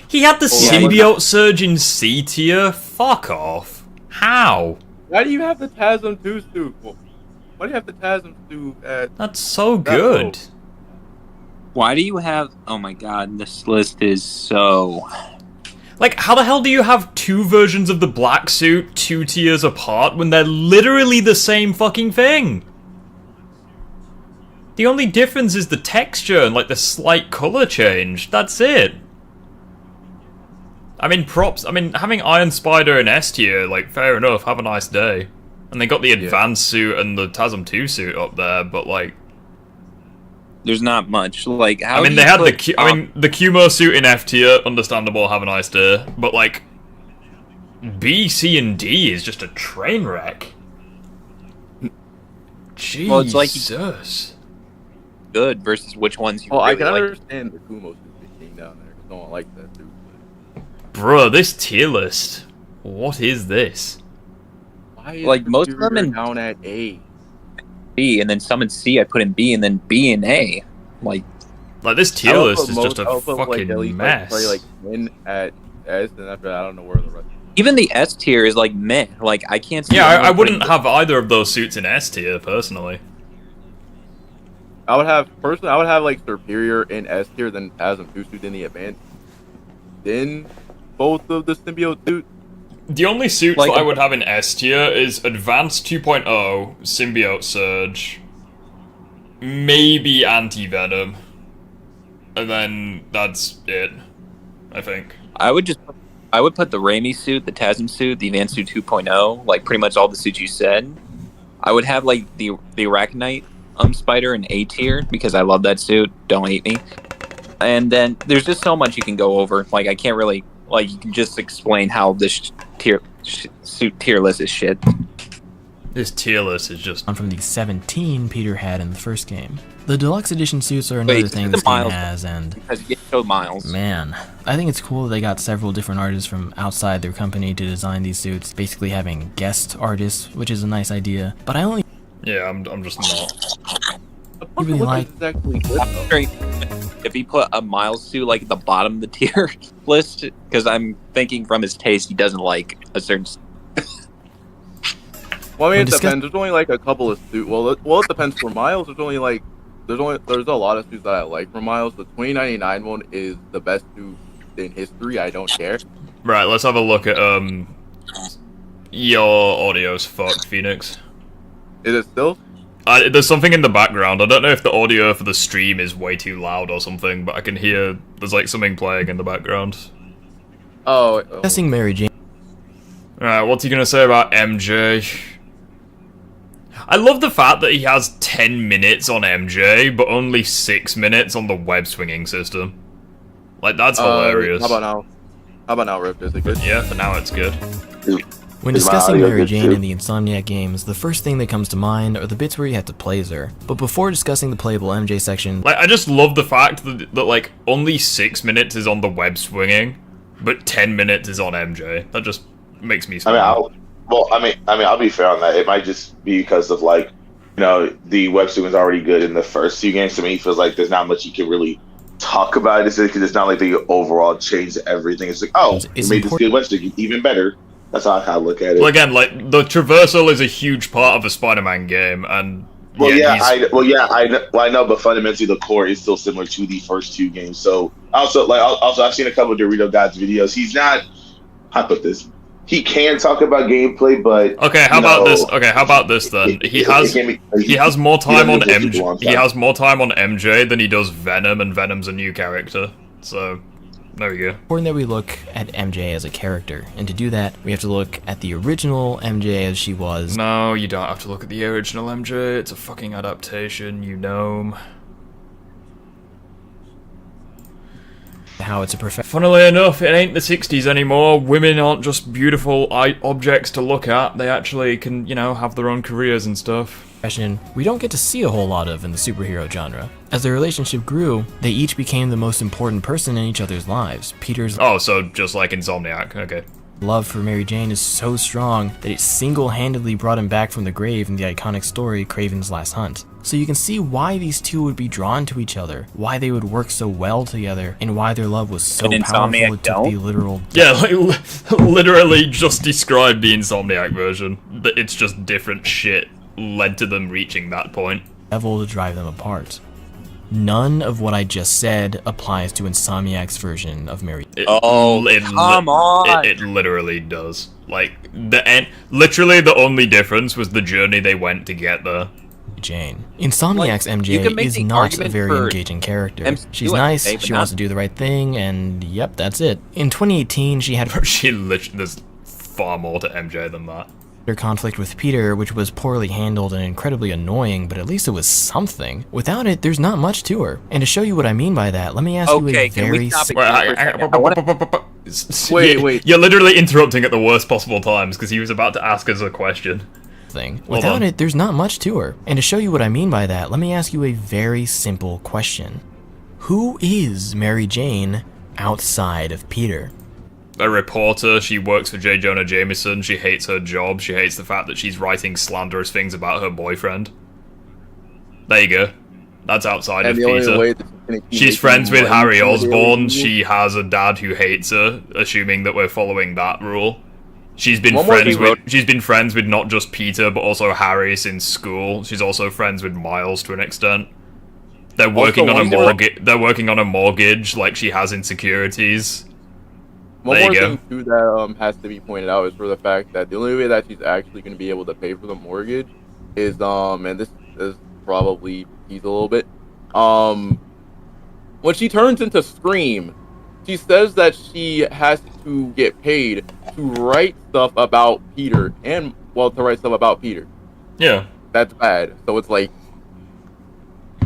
Speaker 1: He had the symbiote surge in C tier? Fuck off. How?
Speaker 3: Why do you have the TASM 2 suit? Why do you have the TASM suit at...
Speaker 1: That's so good.
Speaker 2: Why do you have... Oh my god, this list is so...
Speaker 1: Like, how the hell do you have two versions of the black suit 2 tiers apart when they're literally the same fucking thing? The only difference is the texture and, like, the slight color change. That's it. I mean, props. I mean, having Iron Spider in S tier, like, fair enough, have a nice day. And they got the advanced suit and the TASM 2 suit up there, but, like...
Speaker 2: There's not much. Like, how
Speaker 1: I mean, they had the Cumo suit in F tier, understandable, have a nice day. But, like, B, C, and D is just a train wreck. Jesus.
Speaker 2: Well, it's like good versus which ones you really
Speaker 3: I can
Speaker 2: like.
Speaker 3: understand the Kumo suit being down there, because no one likes that suit.
Speaker 1: Bruh, this tier list. What is this?
Speaker 3: Why is
Speaker 2: Like, most of them
Speaker 3: Superior
Speaker 2: in-
Speaker 3: down at A?
Speaker 2: B, and then some in C I put in B, and then B and A. Like
Speaker 1: This tier list is just a fucking
Speaker 3: like,
Speaker 1: mess.
Speaker 3: Probably like N at S, and after that, I don't know where the rest.
Speaker 2: even the S tier is like meh. Like I can't see.
Speaker 1: Yeah, I
Speaker 2: anyone
Speaker 1: wouldn't
Speaker 2: putting-
Speaker 1: have either of those suits in S tier, personally.
Speaker 3: I would have like Superior in S tier, then TASM 2 suit in the advanced, then both of the symbiote suits.
Speaker 1: The only suits
Speaker 2: Like-
Speaker 1: that I would have in S tier is Advanced 2.0, Symbiote Surge, maybe Anti-Venom, and then that's it, I think.
Speaker 2: I would put the Raimi suit, the TASM suit, the Advanced suit 2.0, like pretty much all the suits you said. I would have like the Arachnite Spider in A tier because I love that suit. Don't hate me. And then there's just so much you can go over. Like I can't really like you can just explain how this suit tier list is shit.
Speaker 1: This tier list is just...
Speaker 4: From the 17 Peter had in the first game. The deluxe edition suits are another
Speaker 2: Wait,
Speaker 4: thing
Speaker 2: the
Speaker 4: this game
Speaker 2: Miles
Speaker 4: has, and
Speaker 2: because you get showed Miles.
Speaker 4: man, I think it's cool that they got several different artists from outside their company to design these suits, basically having guest artists, which is a nice idea. But I only
Speaker 1: Yeah, I'm just not.
Speaker 4: really like
Speaker 3: It's actually good,
Speaker 2: I'm
Speaker 3: though.
Speaker 2: wondering if he put a Miles suit like at the bottom of the tier list, because I'm thinking from his taste he doesn't like a certain.
Speaker 3: Well, I mean,
Speaker 4: When
Speaker 3: it depends. There's only like a couple of suits. Well, it depends. For Miles, there's a lot of suits that I like from Miles. The 2099 one is the best suit in history. I don't care.
Speaker 1: Right, let's have a look at, your audio's fucked, Phoenix.
Speaker 3: Is it still?
Speaker 1: There's something in the background. I don't know if the audio for the stream is way too loud or something, but I can hear there's like something playing in the background.
Speaker 3: Oh.
Speaker 4: guessing Mary Jane.
Speaker 1: Alright, what's he gonna say about MJ? I love the fact that he has 10 minutes on MJ, but only 6 minutes on the web swinging system. Like, that's hilarious.
Speaker 3: How about now, Rift? Is it good?
Speaker 1: Yeah, for now it's good.
Speaker 4: When
Speaker 6: Is my
Speaker 4: discussing
Speaker 6: audio
Speaker 4: Mary
Speaker 6: good
Speaker 4: Jane
Speaker 6: too?
Speaker 4: in the Insomniac games, the first thing that comes to mind are the bits where you have to play as her. But before discussing the playable MJ section,
Speaker 1: Like, I just love the fact that like, only 6 minutes is on the web swinging, but 10 minutes is on MJ. That just makes me smile.
Speaker 6: I'll be fair on that. It might just be because of like, the web swing is already good in the first few games. To me, it feels like there's not much you can really talk about it because it's not like the overall change to everything. It's like, oh,
Speaker 4: It's
Speaker 6: we made this good web swing even better. That's how I kind of look at it.
Speaker 1: Well, again, like, the traversal is a huge part of a Spider-Man game, and...
Speaker 6: I know, but fundamentally the core is still similar to the first two games. So also I've seen a couple of Dorito God's videos. He's not. How put this? He can talk about gameplay, but
Speaker 1: Okay, how about this? Okay, how about this then? He has more time on MJ. He has more time on MJ than he does Venom, and Venom's a new character. So, there we go.
Speaker 4: important that we look at MJ as a character. And to do that, we have to look at the original MJ as she was.
Speaker 1: No, you don't have to look at the original MJ. It's a fucking adaptation, you gnome.
Speaker 4: How how it's a perfect.
Speaker 1: Funnily enough, it ain't the 60s anymore. Women aren't just beautiful objects to look at. They actually can, have their own careers and stuff.
Speaker 4: We don't get to see a whole lot of in the superhero genre. As their relationship grew, they each became the most important person in each other's lives. Peter's
Speaker 1: so just like Insomniac, okay.
Speaker 4: love for Mary Jane is so strong that it single-handedly brought him back from the grave in the iconic story Kraven's Last Hunt. So you can see why these two would be drawn to each other, why they would work so well together, and why their love was so powerful it took the literal...
Speaker 1: Yeah, literally just describe the Insomniac version. It's just different shit led to them reaching that point.
Speaker 4: ...level to drive them apart. None of what I just said applies to Insomniac's version of Mary.
Speaker 2: Come on!
Speaker 1: It literally does. Literally the only difference was the journey they went to get there.
Speaker 4: Jane. Insomniac's MJ is not a very engaging character. She's nice, she wants to do the right thing, and yep, that's it. In 2018, she had...
Speaker 1: There's far more to MJ than that.
Speaker 4: Her conflict with Peter, which was poorly handled and incredibly annoying, but at least it was something. Without it, there's not much to her. And to show you what I mean by that, let me ask you a very...
Speaker 3: Wait.
Speaker 1: You're literally interrupting at the worst possible times, because he was about to ask us a question.
Speaker 4: Without it, there's not much to her. And to show you what I mean by that, let me ask you a very simple question. Who is Mary Jane outside of Peter?
Speaker 1: A reporter, she works for J. Jonah Jameson, she hates her job, she hates the fact that she's writing slanderous things about her boyfriend. There you go. That's outside of Peter. She's friends with Harry Osborn, she has a dad who hates her, assuming that we're following that rule. She's been friends with not just Peter, but also Harry since school. She's also friends with Miles to an extent. They're working on a mortgage, like she has insecurities.
Speaker 3: One more thing too that has to be pointed out is for the fact that the only way that she's actually going to be able to pay for the mortgage is and this is probably teased a little bit. When she turns into Scream, she says that she has to get paid to write stuff about Peter to write stuff about Peter.
Speaker 1: Yeah,
Speaker 3: that's bad. So it's like.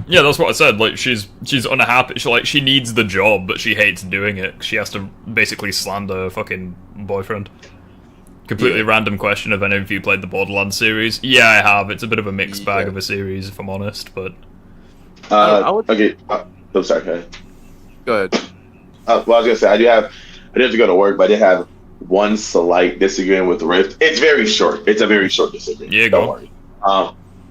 Speaker 1: Yeah, that's what I said. Like, she's unhappy. She needs the job, but she hates doing it. She has to basically slander her fucking boyfriend. Completely random question of any of you played the Borderlands series. Yeah, I have. It's a bit of a mixed bag of a series, if I'm honest, but...
Speaker 6: Okay. I'm sorry,
Speaker 3: go ahead.
Speaker 6: Well, I was gonna say, I did have to go to work, but I did have one slight disagreement with Rift. It's very short. It's a very short disagreement.
Speaker 1: Yeah,
Speaker 6: Don't worry.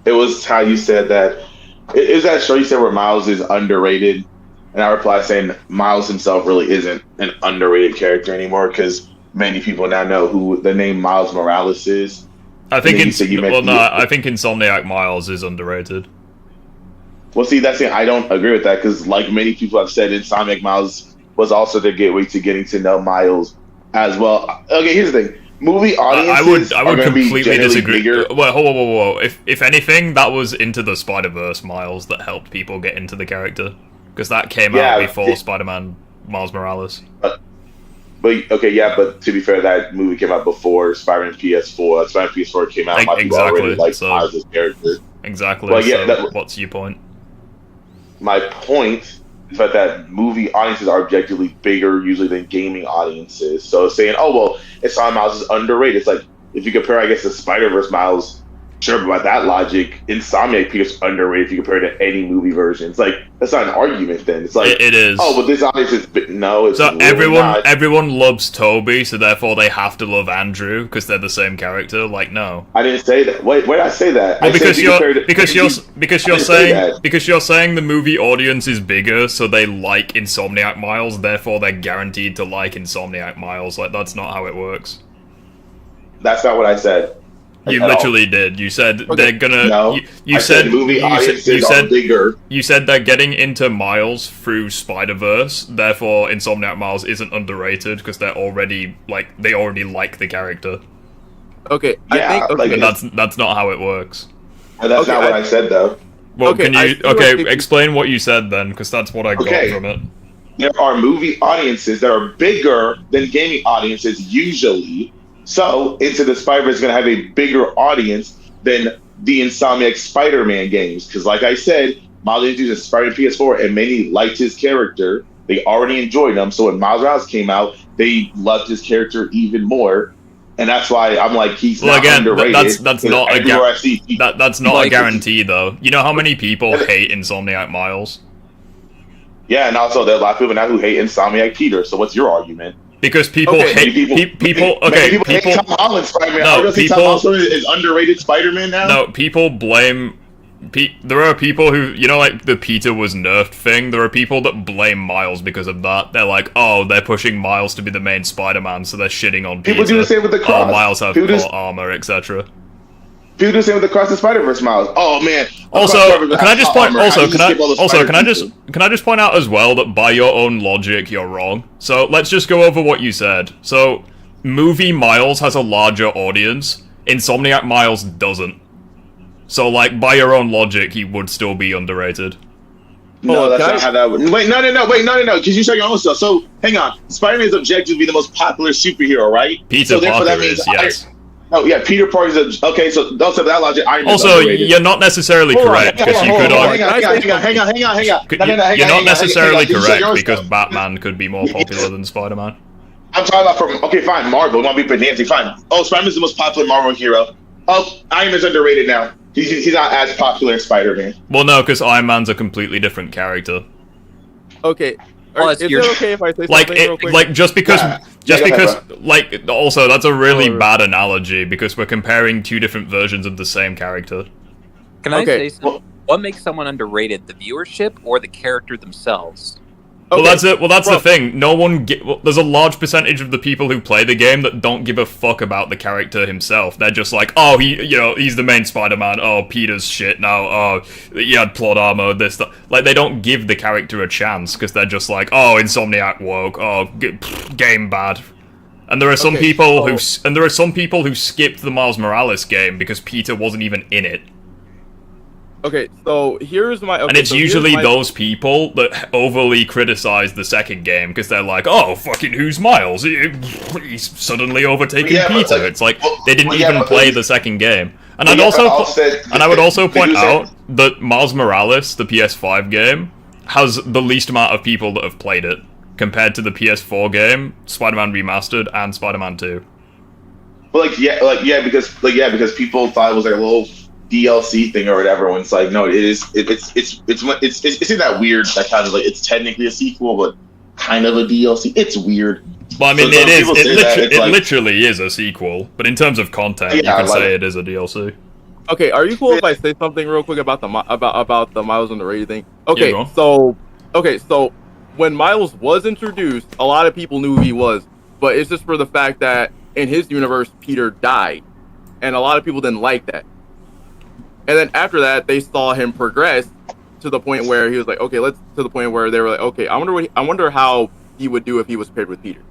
Speaker 6: It was how you said that... Is that show you said where Miles is underrated? And I replied saying Miles himself really isn't an underrated character anymore because many people now know who the name Miles Morales is.
Speaker 1: I think I think Insomniac Miles is underrated.
Speaker 6: Well, see, that's it. I don't agree with that because, like many people have said, Insomniac Miles was also the gateway to getting to know Miles as well. Okay, here's the thing. Movie audiences
Speaker 1: I would completely disagree.
Speaker 6: Bigger.
Speaker 1: Well, whoa. If anything, that was Into the Spider-Verse Miles that helped people get into the character. Because that came out before Spider-Man Miles Morales.
Speaker 6: But to be fair, that movie came out before Spider-Man PS4. Spider-Man PS4 came out.
Speaker 1: Exactly.
Speaker 6: Miles' character.
Speaker 1: Exactly.
Speaker 6: But yeah,
Speaker 1: what's your point?
Speaker 6: My point is that movie audiences are objectively bigger usually than gaming audiences. So saying, Insomniac Miles is underrated. It's like, if you compare, I guess, the Spider-Verse Miles, sure, but by that logic, Insomniac Peter's underrated if you compare it to any movie version. It's like, that's not an argument then. It's like,
Speaker 1: it is.
Speaker 6: Oh, but this audience is, no, it's
Speaker 1: so
Speaker 6: really not.
Speaker 1: everyone loves Toby, so therefore they have to love Andrew because they're the same character. Like, no.
Speaker 6: I didn't say that. Wait, where did I say that?
Speaker 1: Well, because you're saying the movie audience is bigger, so they like Insomniac Miles, therefore they're guaranteed to like Insomniac Miles. Like, that's not how it works.
Speaker 6: That's not what I said.
Speaker 1: You literally did. You said they're gonna.
Speaker 6: No,
Speaker 1: you said
Speaker 6: movie audiences are bigger.
Speaker 1: You said they're getting into Miles through Spider-Verse. Therefore, Insomniac Miles isn't underrated because they already like the character.
Speaker 3: Okay,
Speaker 6: yeah,
Speaker 3: I think
Speaker 1: that's not how it works.
Speaker 6: That's not what I said though.
Speaker 1: Well, can you explain what you said then? Because that's what I got from it.
Speaker 6: There are movie audiences that are bigger than gaming audiences usually. So, Into the Spider-Verse is going to have a bigger audience than the Insomniac Spider-Man games. Because, like I said, Miles introduced a Spider-Man PS4, and many liked his character. They already enjoyed him. So when Miles Morales came out, they loved his character even more. And that's why I'm like, he's not underrated.
Speaker 1: That's not that's not a guarantee, though. You know how many people hate Insomniac Miles?
Speaker 6: Yeah, and also there are a lot of people now who hate Insomniac Peter. So what's your argument?
Speaker 1: Because people hate people. People
Speaker 6: hate Tom Holland Spider-Man.
Speaker 1: No,
Speaker 6: Tom Holland is underrated Spider-Man now.
Speaker 1: No, people blame. There are people who, you know, like the Peter was nerfed thing. There are people that blame Miles because of that. They're like, oh, they're pushing Miles to be the main Spider-Man, so they're shitting on Peter.
Speaker 6: People do the same with the Cross.
Speaker 1: Oh, Miles have full armor, etc.
Speaker 6: People do the same with the Cross the Spider-Verse Miles. Oh man.
Speaker 1: Also, can I just point? Can I just point out as well that by your own logic, you're wrong. So let's just go over what you said. So, movie Miles has a larger audience. Insomniac Miles doesn't. So, like, by your own logic, he would still be underrated.
Speaker 6: No, that's not how that would... Wait, no, because you said your own stuff. So, hang on. Spider-Man's objective to be the most popular superhero, right?
Speaker 1: Peter Parker is, yes.
Speaker 6: Peter Parker's... Okay, so don't say that logic.
Speaker 1: Also, you're not necessarily correct, because you could argue...
Speaker 6: Hang on.
Speaker 1: You're not necessarily correct, because Batman could be more popular than Spider-Man.
Speaker 6: I'm talking about from... Okay, fine, Marvel. You want to be pedantic, fine. Oh, Spider-Man's the most popular Marvel hero. Oh, Iron Man's underrated now. He's not as popular as Spider-Man.
Speaker 1: Well, no, because Iron Man's a completely different character.
Speaker 3: Okay. Is it okay if I say something real quick?
Speaker 1: Like, just because, like, also, that's a really bad analogy, because we're comparing two different versions of the same character.
Speaker 2: Can I say something? What makes someone underrated, the viewership or the character themselves?
Speaker 1: Well, that's it. Well, that's the thing. No one. There's a large percentage of the people who play the game that don't give a fuck about the character himself. They're just like, oh, he's the main Spider-Man. Oh, Peter's shit now. Oh, he had plot armor. This, that. Like, they don't give the character a chance because they're just like, oh, Insomniac woke. Oh, game bad. And there are some people who skipped the Miles Morales game because Peter wasn't even in it.
Speaker 3: Okay, so here's my...
Speaker 1: and it's usually those people that overly criticize the second game, because they're like, oh, fucking who's Miles? He's suddenly overtaking Peter. It's like, they didn't even play the second game. And I would also point out that Miles Morales, the PS5 game, has the least amount of people that have played it, compared to the PS4 game, Spider-Man Remastered, and Spider-Man 2.
Speaker 6: Well, because people thought it was like a little DLC thing or whatever, when it's like, no, it's in that weird, that kind of like, it's technically a sequel but kind of a DLC. It's weird.
Speaker 1: Well, I mean, it literally is a sequel, but in terms of content, you could say it is a DLC.
Speaker 3: Okay, are you cool if I say something real quick about the Miles underrated thing? Okay, so when Miles was introduced, a lot of people knew who he was, but it's just for the fact that in his universe, Peter died, and a lot of people didn't like that. And then after that, they saw him progress to the point where he was like, okay, to the point where they were like, okay, I wonder how he would do if he was paired with Peter.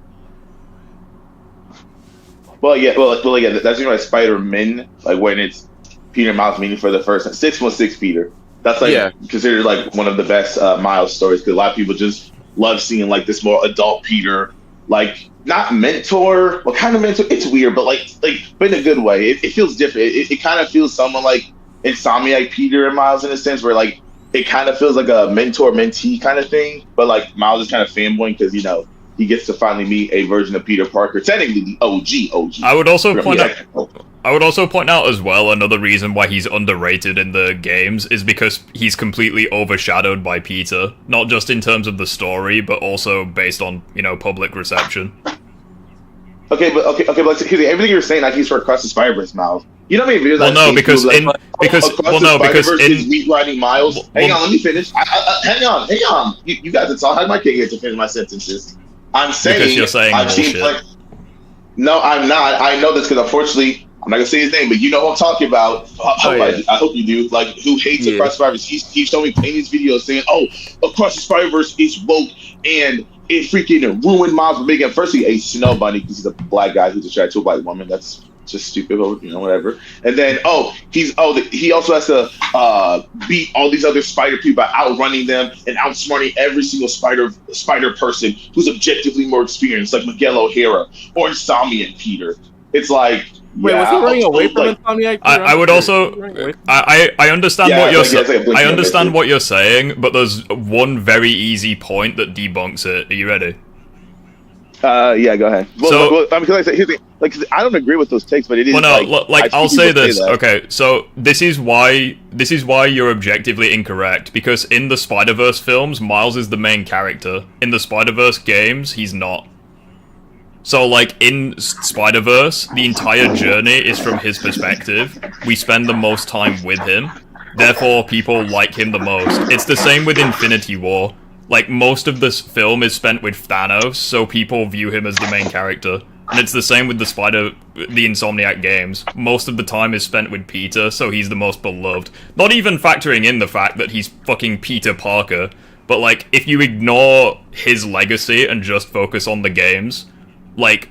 Speaker 6: Well, that's why Spider-Man, like when it's Peter and Miles meeting for the first time, 616 Peter. That's considered like one of the best Miles stories, because a lot of people just love seeing like this more adult Peter, like not mentor, well, kind of mentor. It's weird, but but in a good way. It feels different. It kind of feels somewhat like Insomniac Peter and Miles in a sense, where like it kind of feels like a mentor-mentee kind of thing, but like Miles is kind of fanboying because he gets to finally meet a version of Peter Parker, technically the OG.
Speaker 1: I would also point out as well, another reason why he's underrated in the games is because he's completely overshadowed by Peter, not just in terms of the story, but also based on public reception.
Speaker 6: Okay, but everything you're saying, like he's for Across the Spider-Verse, Miles. You know what I mean?
Speaker 1: Because
Speaker 6: in meat riding Miles. Hang on, let me finish. Hang on. You guys, it's all how my kid gets to finish my sentences. I'm saying
Speaker 1: because you're saying bullshit.
Speaker 6: No, I'm not. I know this because unfortunately, I'm not gonna say his name, but you know what I'm talking about. I hope you do. Like, who hates Across the Spider-Verse? He's showing me playing these videos saying, "Oh, Across the Spider-Verse is woke and it freaking ruined Miles for making firstly a snow bunny because he's a black guy who's attracted to a black woman. That's just stupid, whatever. And then he also has to beat all these other spider people by outrunning them and outsmarting every single spider person who's objectively more experienced, like Miguel O'Hara or Insomniac Peter. It's like
Speaker 3: Wait, was he running away from Insomniac?
Speaker 1: I would also. I understand what you're saying. I understand what you're saying, but there's one very easy point that debunks it. Are you ready?
Speaker 6: Yeah, go ahead. Well, because I say, I don't agree with those takes, but it is.
Speaker 1: Well, no, I'll say this. Okay, so this is why you're objectively incorrect. Because in the Spider-Verse films, Miles is the main character. In the Spider-Verse games, he's not. So, like, in Spider-Verse, the entire journey is from his perspective. We spend the most time with him. Therefore, people like him the most. It's the same with Infinity War. Like, most of this film is spent with Thanos, so people view him as the main character. And it's the same with the Insomniac games. Most of the time is spent with Peter, so he's the most beloved. Not even factoring in the fact that he's fucking Peter Parker. But, like, if you ignore his legacy and just focus on the games, like,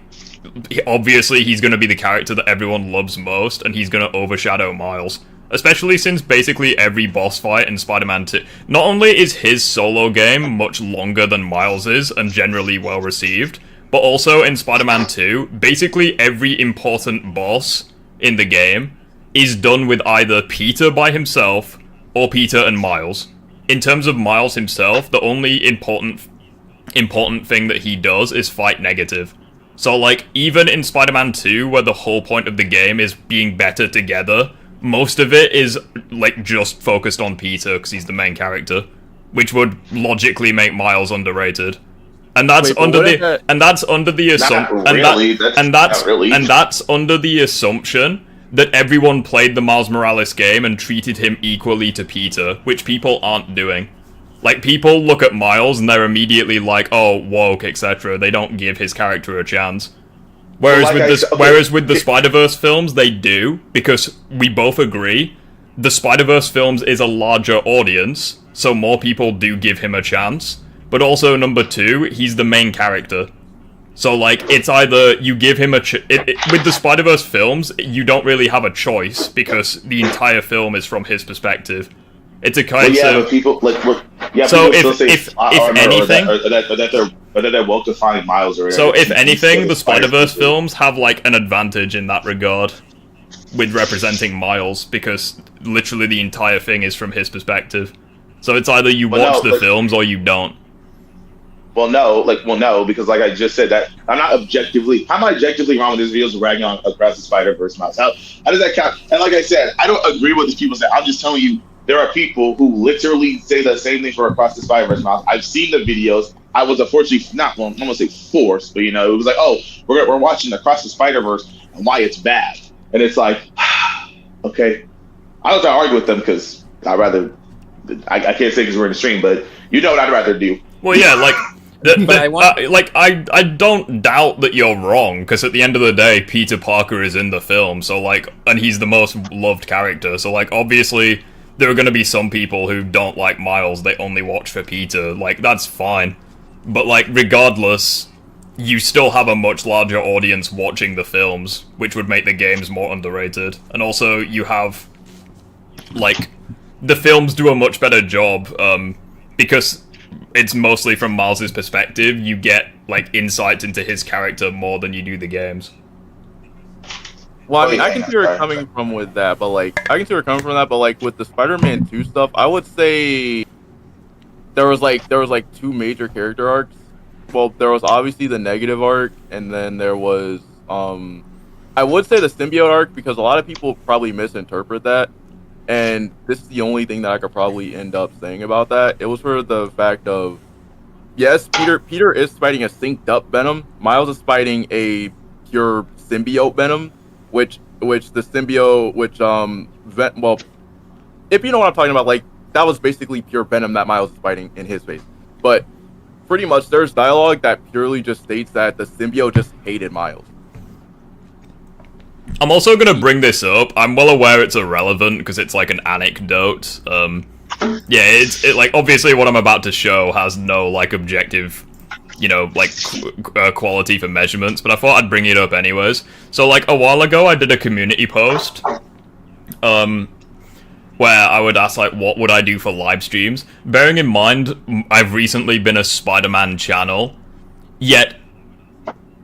Speaker 1: obviously he's gonna be the character that everyone loves most, and he's gonna overshadow Miles. Especially since basically every boss fight in Spider-Man 2... Not only is his solo game much longer than Miles's and generally well received, but also in Spider-Man 2, basically every important boss in the game is done with either Peter by himself or Peter and Miles. In terms of Miles himself, the only important thing that he does is fight negative. So, like, even in Spider-Man 2, where the whole point of the game is being better together, most of it is, like, just focused on Peter, because he's the main character, which would logically make Miles underrated. And that's under the assumption that everyone played the Miles Morales game and treated him equally to Peter, which people aren't doing. Like, people look at Miles and they're immediately like, oh, woke, etc. They don't give his character a chance. Whereas with the Spider-Verse films, they do, because we both agree, the Spider-Verse films is a larger audience, so more people do give him a chance. But also, number two, he's the main character. So, like, it's either you give him with the Spider-Verse films, you don't really have a choice, because the entire film is from his perspective. It's a case of...
Speaker 6: But people,
Speaker 1: so if anything...
Speaker 6: Or that they're woke to find Miles already.
Speaker 1: So if anything, the Spider-Verse films have, like, an advantage in that regard with representing Miles, because literally the entire thing is from his perspective. So it's either you watch the films or you don't.
Speaker 6: Well, no, because like I just said, that I'm not objectively wrong with this videos ragging on Across the Spider-Verse Miles. How does that count? And like I said, I don't agree with these people say. I'm just telling you, there are people who literally say the same thing for Across the Spider-Verse Miles. I've seen the videos. I was unfortunately I'm gonna say forced, but it was like, oh, we're watching Across the Spider-Verse and why it's bad, and it's like, okay, I don't try to argue with them because I can't say because we're in the stream, but what I'd rather do.
Speaker 1: Well, yeah, like. I don't doubt that you're wrong, because at the end of the day, Peter Parker is in the film, so, like, and he's the most loved character, so, like, obviously, there are gonna be some people who don't like Miles, they only watch for Peter, like, that's fine. But, like, regardless, you still have a much larger audience watching the films, which would make the games more underrated. And also, you have, like, the films do a much better job, because it's mostly from Miles' perspective, you get, like, insight into his character more than you do the games.
Speaker 3: Well, I mean, I can see where you're coming from with that, but, like, with the Spider-Man 2 stuff, I would say there was two major character arcs. Well, there was obviously the negative arc, and then there was, I would say the symbiote arc, because a lot of people probably misinterpret that. And this is the only thing that I could probably end up saying about that. It was for the fact of, yes, Peter is fighting a synced up Venom. Miles is fighting a pure symbiote Venom, which the symbiote, if you know what I'm talking about, like, that was basically pure Venom that Miles is fighting in his face. But pretty much there's dialogue that purely just states that the symbiote just hated Miles.
Speaker 1: I'm also gonna bring this up. I'm well aware it's irrelevant because it's like an anecdote. Like, obviously what I'm about to show has no, like, objective, quality for measurements, but I thought I'd bring it up anyways. So, like, a while ago I did a community post, where I would ask, like, what would I do for live streams? Bearing in mind, I've recently been a Spider-Man channel, yet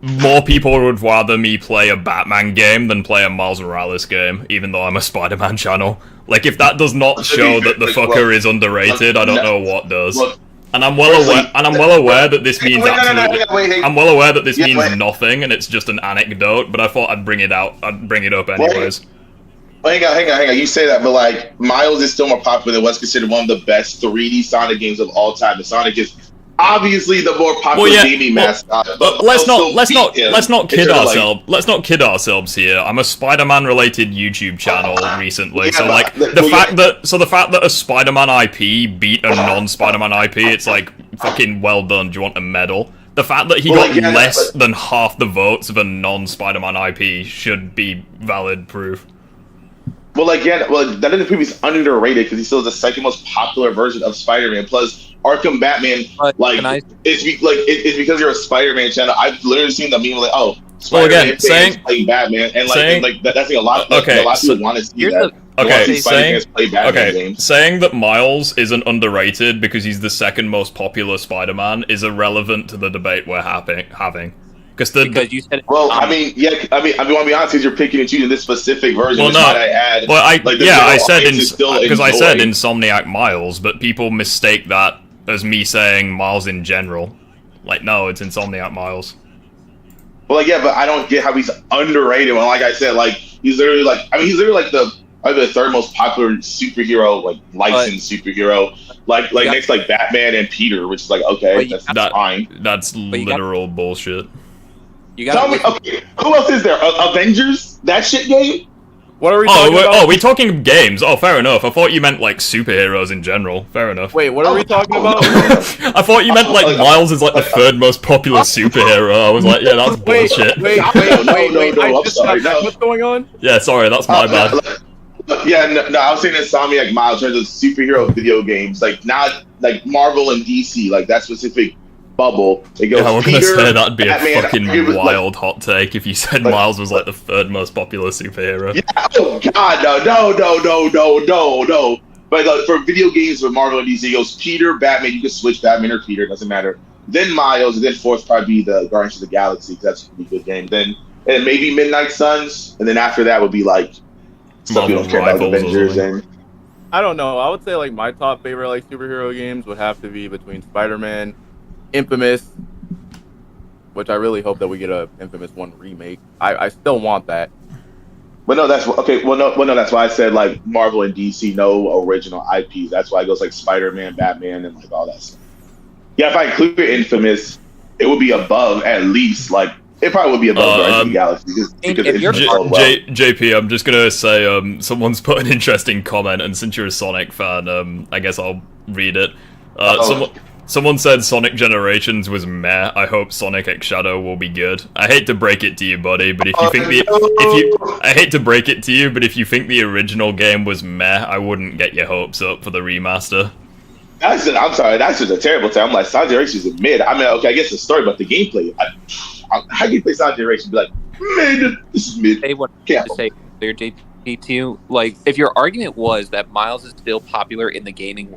Speaker 1: more people would rather me play a Batman game than play a Miles Morales game, even though I'm a Spider-Man channel. Like, if that does not show that the fucker is underrated, I don't know what does. And I'm well aware that this means absolutely. I'm well aware that this means nothing, and it's just an anecdote. But I thought I'd bring it up anyways.
Speaker 6: Hang on. You say that, but like Miles is still more popular than what's considered one of the best 3D Sonic games of all time. The Sonic is obviously the more popular gaming mascot.
Speaker 1: But let's not kid ourselves here. I'm a Spider-Man related YouTube channel recently, so like the fact that a Spider-Man IP beat a non-Spider-Man IP, it's like fucking well done. Do you want a medal? The fact that he got less than half the votes of a non-Spider-Man IP should be valid proof.
Speaker 6: Well, that doesn't prove he's underrated because he's still the second most popular version of Spider-Man. Plus, Arkham Batman, it's because you're a Spider-Man channel. I've literally seen the meme like, oh, Spider-Man playing Batman, and that's like a lot. A lot of people want to see that.
Speaker 1: Saying that Miles isn't underrated because he's the second most popular Spider-Man is irrelevant to the debate we're having. Because you said
Speaker 6: I mean, want to be honest, you're picking and choosing this specific version. Well, no,
Speaker 1: I said Insomniac Miles, but people mistake that as me saying Miles in general. Like, no, it's Insomniac Miles.
Speaker 6: Well, but I don't get how he's underrated. When, like I said, he's literally the third most popular superhero, licensed superhero, next to Batman and Peter, which is that's fine.
Speaker 1: That's literal bullshit.
Speaker 6: Tell me, okay, who else is there? Avengers? That shit game?
Speaker 3: What are we talking about?
Speaker 1: Oh, we talking games. Oh, fair enough. I thought you meant superheroes in general. Fair enough.
Speaker 3: Wait, what are we talking about?
Speaker 1: I thought you meant Miles is the third most popular superhero. I was like, yeah, that's bullshit.
Speaker 3: Wait. What's going on?
Speaker 1: Yeah, sorry, that's my bad.
Speaker 6: No, I was saying Insomniac Miles in terms of superhero video games, not Marvel and DC, that specific bubble. It goes
Speaker 1: I'm gonna say that'd be
Speaker 6: Batman,
Speaker 1: a fucking wild hot take if you said Miles was the third most popular superhero.
Speaker 6: Yeah, oh god, no. But for video games with Marvel and DC, it goes Peter, Batman. You can switch Batman or Peter, doesn't matter. Then Miles, and then fourth probably be the Guardians of the Galaxy, because that's a pretty good game. Then and maybe Midnight Suns, and then after that would be stuff you don't care about, Avengers and.
Speaker 3: I don't know. I would say my top favorite superhero games would have to be between Spider-Man, Infamous, which I really hope that we get a Infamous 1 remake. I still want that.
Speaker 6: But no, that's okay. Well, no, that's why I said Marvel and DC, no original IPs. That's why it goes Spider-Man, Batman, and all that stuff. Yeah, if I included Infamous, it would be above at least. It probably would be above Guardians of the Galaxy because
Speaker 1: JP, I'm just gonna say someone's put an interesting comment, and since you're a Sonic fan, I guess I'll read it. Someone said Sonic Generations was meh. I hope Sonic X Shadow will be good. I hate to break it to you, buddy, but if you think the original game was meh, I wouldn't get your hopes up for the remaster.
Speaker 6: I'm sorry, that's just a terrible time. I'm Sonic Generations is mid. I mean, okay, I guess the story, but the gameplay. How do you play Sonic Generations? Be mid. This is mid.
Speaker 2: Say what to say there, JP. To if your argument was that Miles is still popular in the gaming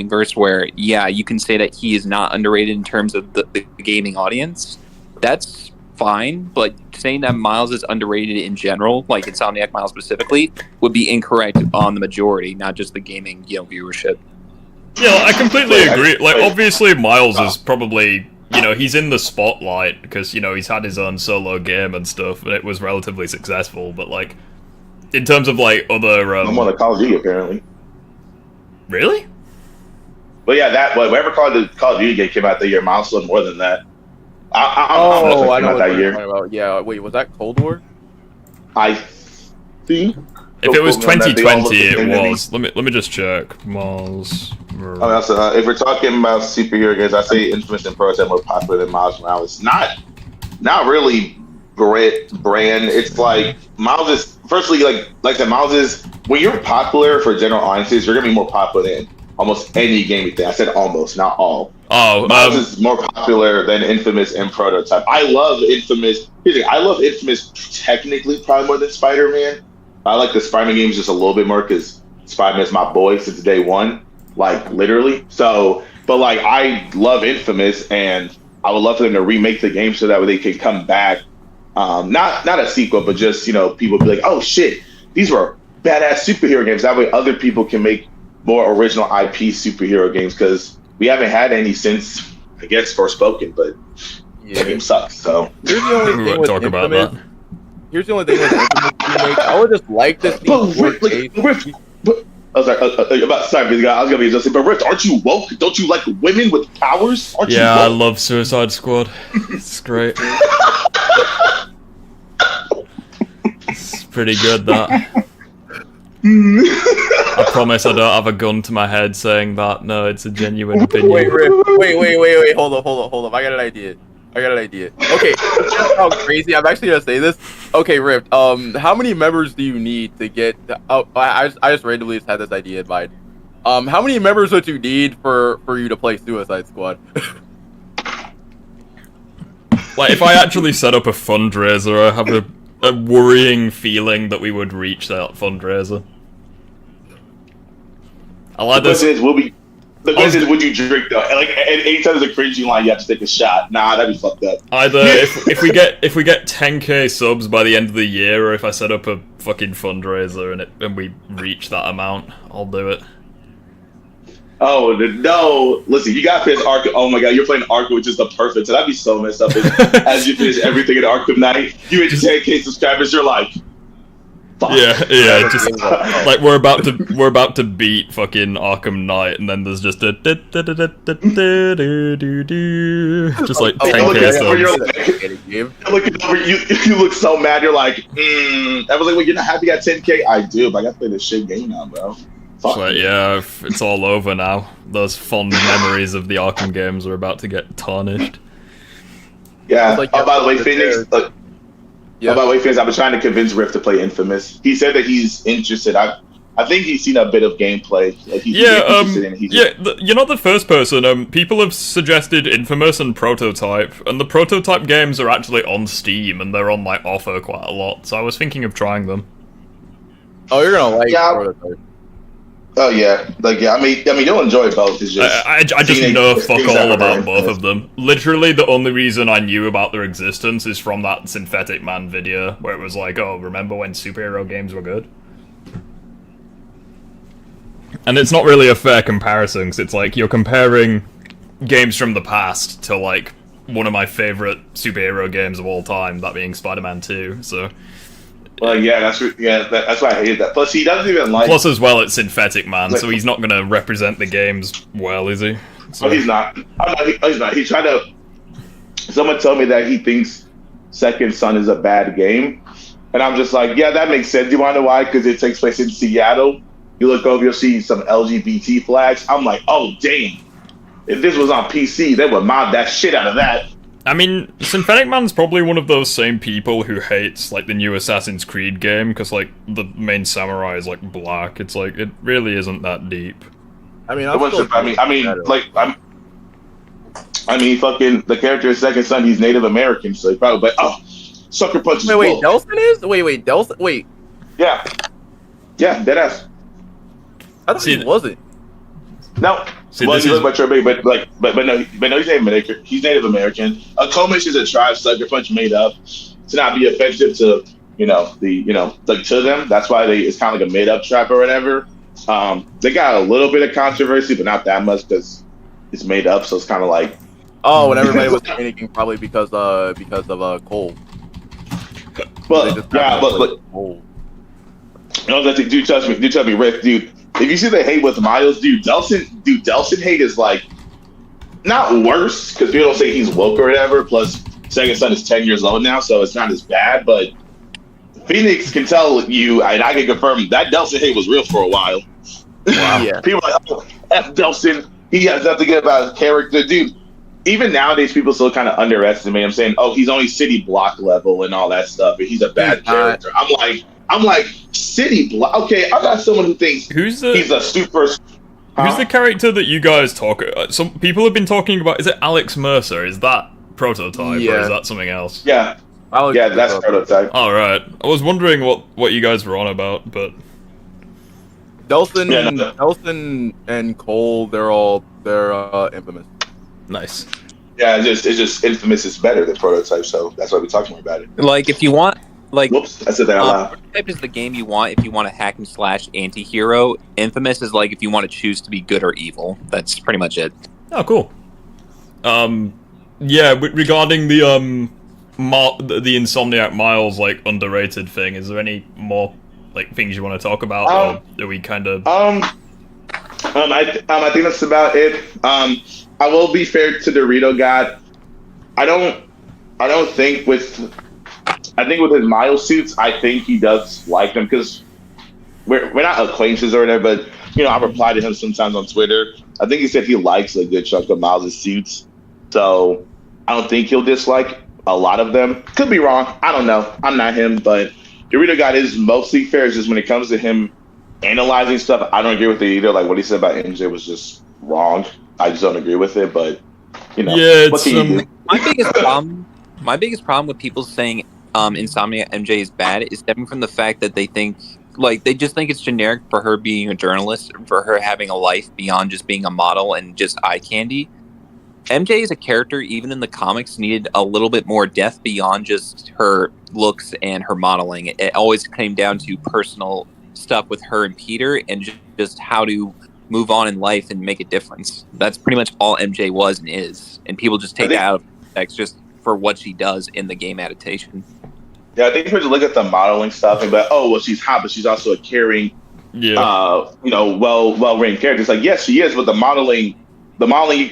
Speaker 2: verse, where you can say that he is not underrated in terms of the gaming audience, that's fine. But saying that Miles is underrated in general, Insomniac Miles specifically, would be incorrect on the majority, not just the gaming viewership.
Speaker 1: Yeah, I completely agree. Obviously Miles is probably he's in the spotlight because he's had his own solo game and stuff, and it was relatively successful. But in terms of other,
Speaker 6: I'm on a Call of Duty apparently.
Speaker 1: Really?
Speaker 6: But yeah, whatever Call of Duty game came out that year, Miles sold more than that.
Speaker 3: I know what you're talking about. Yeah, wait, was that Cold War?
Speaker 6: I think.
Speaker 1: If it was 2020, it was. Let me just check. Miles.
Speaker 6: If we're talking about superhero games, I say Infamous and Prototype more popular than Miles Morales. Not really great brand. It's Miles is firstly I said, Miles is when you're popular for general audiences, you're gonna be more popular than almost any gaming thing. I said almost, not all. Miles is more popular than Infamous and Prototype. I love Infamous. I love Infamous technically probably more than Spider-Man. I like the Spider-Man games just a little bit more because Spider-Man is my boy since day one, literally. So, but I love Infamous, and I would love for them to remake the game so that way they can come back. Not a sequel, but just, people be like, oh shit, these were badass superhero games. That way other people can make more original IP superhero games, because we haven't had any since, I guess, Forspoken, but the game sucks. So
Speaker 3: here's the only thing with
Speaker 1: talk about that.
Speaker 3: Here's the only thing with Infamous remake. I would just like to see.
Speaker 6: I was like, sorry, I was gonna be just, but Rift, aren't you woke? Don't you like women with powers? Aren't you woke?
Speaker 1: I love Suicide Squad. It's great. It's pretty good, that. I promise I don't have a gun to my head saying that. No, it's a genuine opinion.
Speaker 3: Wait, hold up. I got an idea. Okay, just how crazy. I'm actually gonna say this. Okay, Rift. How many members do you need to get? I just randomly just had this idea in mind. How many members would you need for you to play Suicide Squad?
Speaker 1: Like, if I actually set up a fundraiser, I have a worrying feeling that we would reach that fundraiser. I like this.
Speaker 6: The question is, would you drink though? Like, anytime there's a cringing line, you have to take a shot. Nah, that'd be fucked up.
Speaker 1: Either if we get 10k subs by the end of the year, or if I set up a fucking fundraiser and we reach that amount, I'll do it.
Speaker 6: Oh no! Listen, you gotta finish Arkham. Oh my god, you're playing Arkham, which is the perfect. So that'd be so messed up. As you finish everything in Arkham Knight, you hit 10k subscribers. You're like, fuck.
Speaker 1: Yeah. Just like we're about to beat fucking Arkham Knight, and then there's just a just like 10k subs.
Speaker 6: You look so mad. You're like, I was like, well, you're not happy you got 10k? I do, but I gotta play this shit game now, bro.
Speaker 1: But yeah, it's all over now. Those fond memories of the Arkham games are about to get tarnished.
Speaker 6: Yeah. By the way, Phoenix. By the way, Phoenix, I've been trying to convince Riff to play Infamous. He said that he's interested. I think he's seen a bit of gameplay. Like
Speaker 1: you're not the first person. People have suggested Infamous and Prototype, and the Prototype games are actually on Steam, and they're on my offer quite a lot. So I was thinking of trying them.
Speaker 3: Oh, you're gonna like Prototype.
Speaker 6: Oh yeah, I mean you'll enjoy both. It's just
Speaker 1: I just know fuck all about both of them. Literally, the only reason I knew about their existence is from that Synthetic Man video where it was like, oh, remember when superhero games were good? And it's not really a fair comparison, because it's like you're comparing games from the past to like one of my favorite superhero games of all time, that being Spider-Man 2. So.
Speaker 6: Well, yeah, that's why I hated that. Plus, he doesn't even like.
Speaker 1: Plus, as well, it's Synthetic Man, so he's not going to represent the games well, is he? So...
Speaker 6: Oh, he's not. He's not. He tried to. Someone told me that he thinks Second Son is a bad game, and I'm just like, yeah, that makes sense. Do you want to know why? Because it takes place in Seattle. You look over, you'll see some LGBT flags. I'm like, oh dang! If this was on PC, they would mod that shit out of that.
Speaker 1: I mean, Synthetic Man's probably one of those same people who hates, like, the new Assassin's Creed game, because, like, the main samurai is, like, black. It's like, it really isn't that deep.
Speaker 3: I mean,
Speaker 6: fucking, the character in Second Son, he's Native American, so he probably, Sucker Punch is
Speaker 3: Wait, Delson is? Wait.
Speaker 6: Yeah, deadass.
Speaker 3: I thought he wasn't.
Speaker 6: No.
Speaker 1: See,
Speaker 6: well, you look like Trey, but no, he's Native American. He's Native American. A Komish is a tribe Sucker Punch made up to not be offensive to to them. That's why it's kind of like a made up tribe or whatever. They got a little bit of controversy, but not that much because it's made up. So it's kind of like
Speaker 3: when everybody was panicking, probably because of Cole.
Speaker 6: But
Speaker 3: Cole.
Speaker 6: Do trust me, Rick, dude. If you see the hate with Miles, Delson hate is like not worse because people don't say he's woke or whatever. Plus, Second Son is 10 years old now, so it's not as bad. But Phoenix can tell you, and I can confirm that Delson hate was real for a while.
Speaker 3: Wow. Yeah.
Speaker 6: People are like, F Delson, he has nothing good about his character, dude. Even nowadays, people still kind of underestimate him, saying, "Oh, he's only city block level and all that stuff, and he's a bad character." I'm like, city block. Okay, I got someone who thinks he's a super.
Speaker 1: Who's the character that you guys talk? Some people have been talking about. Is it Alex Mercer? Is that Prototype, or is that something else?
Speaker 6: Yeah, that's Prototype.
Speaker 1: All right, I was wondering what you guys were on about, but
Speaker 3: Delson and Cole, they're infamous.
Speaker 1: Nice.
Speaker 6: Yeah, it's just Infamous is better than Prototype, so that's why we're talking more about it.
Speaker 2: Like, if you want, like,
Speaker 6: Whoops, I said that out loud.
Speaker 2: Prototype is the game you want if you want a hack and slash anti-hero. Infamous is like if you want to choose to be good or evil. That's pretty much it.
Speaker 1: Oh, cool. Yeah, regarding the Insomniac Miles like underrated thing, is there any more like things you want to talk about, or are we kind of?
Speaker 6: I think that's about it. I will be fair to Dorito God. I don't think with. I think with his Miles suits, I think he does like them because we're not acquaintances or whatever, but you know, I reply to him sometimes on Twitter. I think he said he likes a good chunk of Miles' suits, so I don't think he'll dislike a lot of them. Could be wrong. I don't know. I'm not him, but Dorito God is mostly fair. It's just when it comes to him analyzing stuff, I don't agree with it either. Like what he said about MJ was just wrong. I just don't agree with it, but you know,
Speaker 1: yeah,
Speaker 6: what can you do?
Speaker 2: My biggest problem with people saying Insomniac MJ is bad is stemming from the fact that they just think it's generic for her being a journalist, for her having a life beyond just being a model and just eye candy. MJ as a character, even in the comics, needed a little bit more depth beyond just her looks and her modeling. It always came down to personal stuff with her and Peter and just how to move on in life and make a difference. That's pretty much all MJ was and is. And people just take that out of context just for what she does in the game adaptation.
Speaker 6: Yeah, I think if you look at the modeling stuff and be like, oh, well, she's hot, but she's also a caring, well-written character. It's like, yes, she is, but the modeling,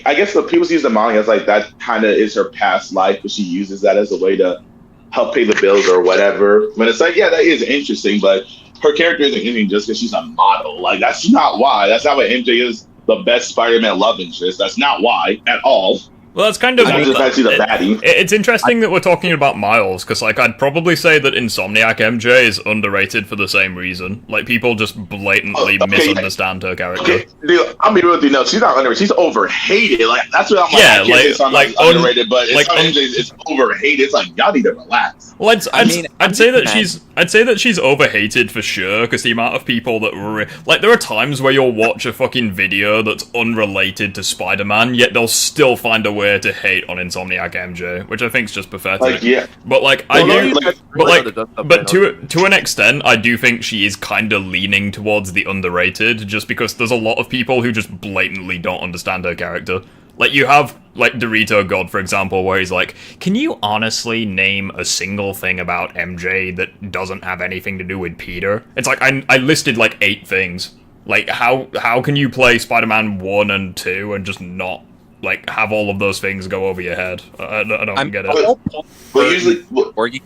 Speaker 6: I guess the people use the modeling as like that kind of is her past life, but she uses that as a way to help pay the bills or whatever. When it's like, yeah, that is interesting, but her character isn't interesting just because she's a model. Like, that's not why. That's not why MJ is the best Spider-Man love interest. That's not why at all.
Speaker 1: Well, that's kind of.
Speaker 6: It's
Speaker 1: interesting that we're talking about Miles, because like I'd probably say that Insomniac MJ is underrated for the same reason. Like people just blatantly misunderstand her character.
Speaker 6: Okay, dude, I'll be real with you. No, she's not underrated. She's overhated. Like that's what I'm like.
Speaker 1: Yeah,
Speaker 6: I can't say underrated, but it's overhated. It's like y'all need to relax.
Speaker 1: Well, I'd say that she's overhated for sure, because the amount of people that like there are times where you'll watch a fucking video that's unrelated to Spider-Man, yet they'll still find a way to hate on Insomniac MJ, which I think is just pathetic.
Speaker 6: Like, yeah.
Speaker 1: But like to an extent, I do think she is kind of leaning towards the underrated, just because there's a lot of people who just blatantly don't understand her character. Like you have like Dorito God, for example, where he's like, "Can you honestly name a single thing about MJ that doesn't have anything to do with Peter?" It's like I listed like 8 things. Like how can you play Spider-Man 1 and 2 and just not like have all of those things go over your head? I don't get it.
Speaker 6: Well, usually,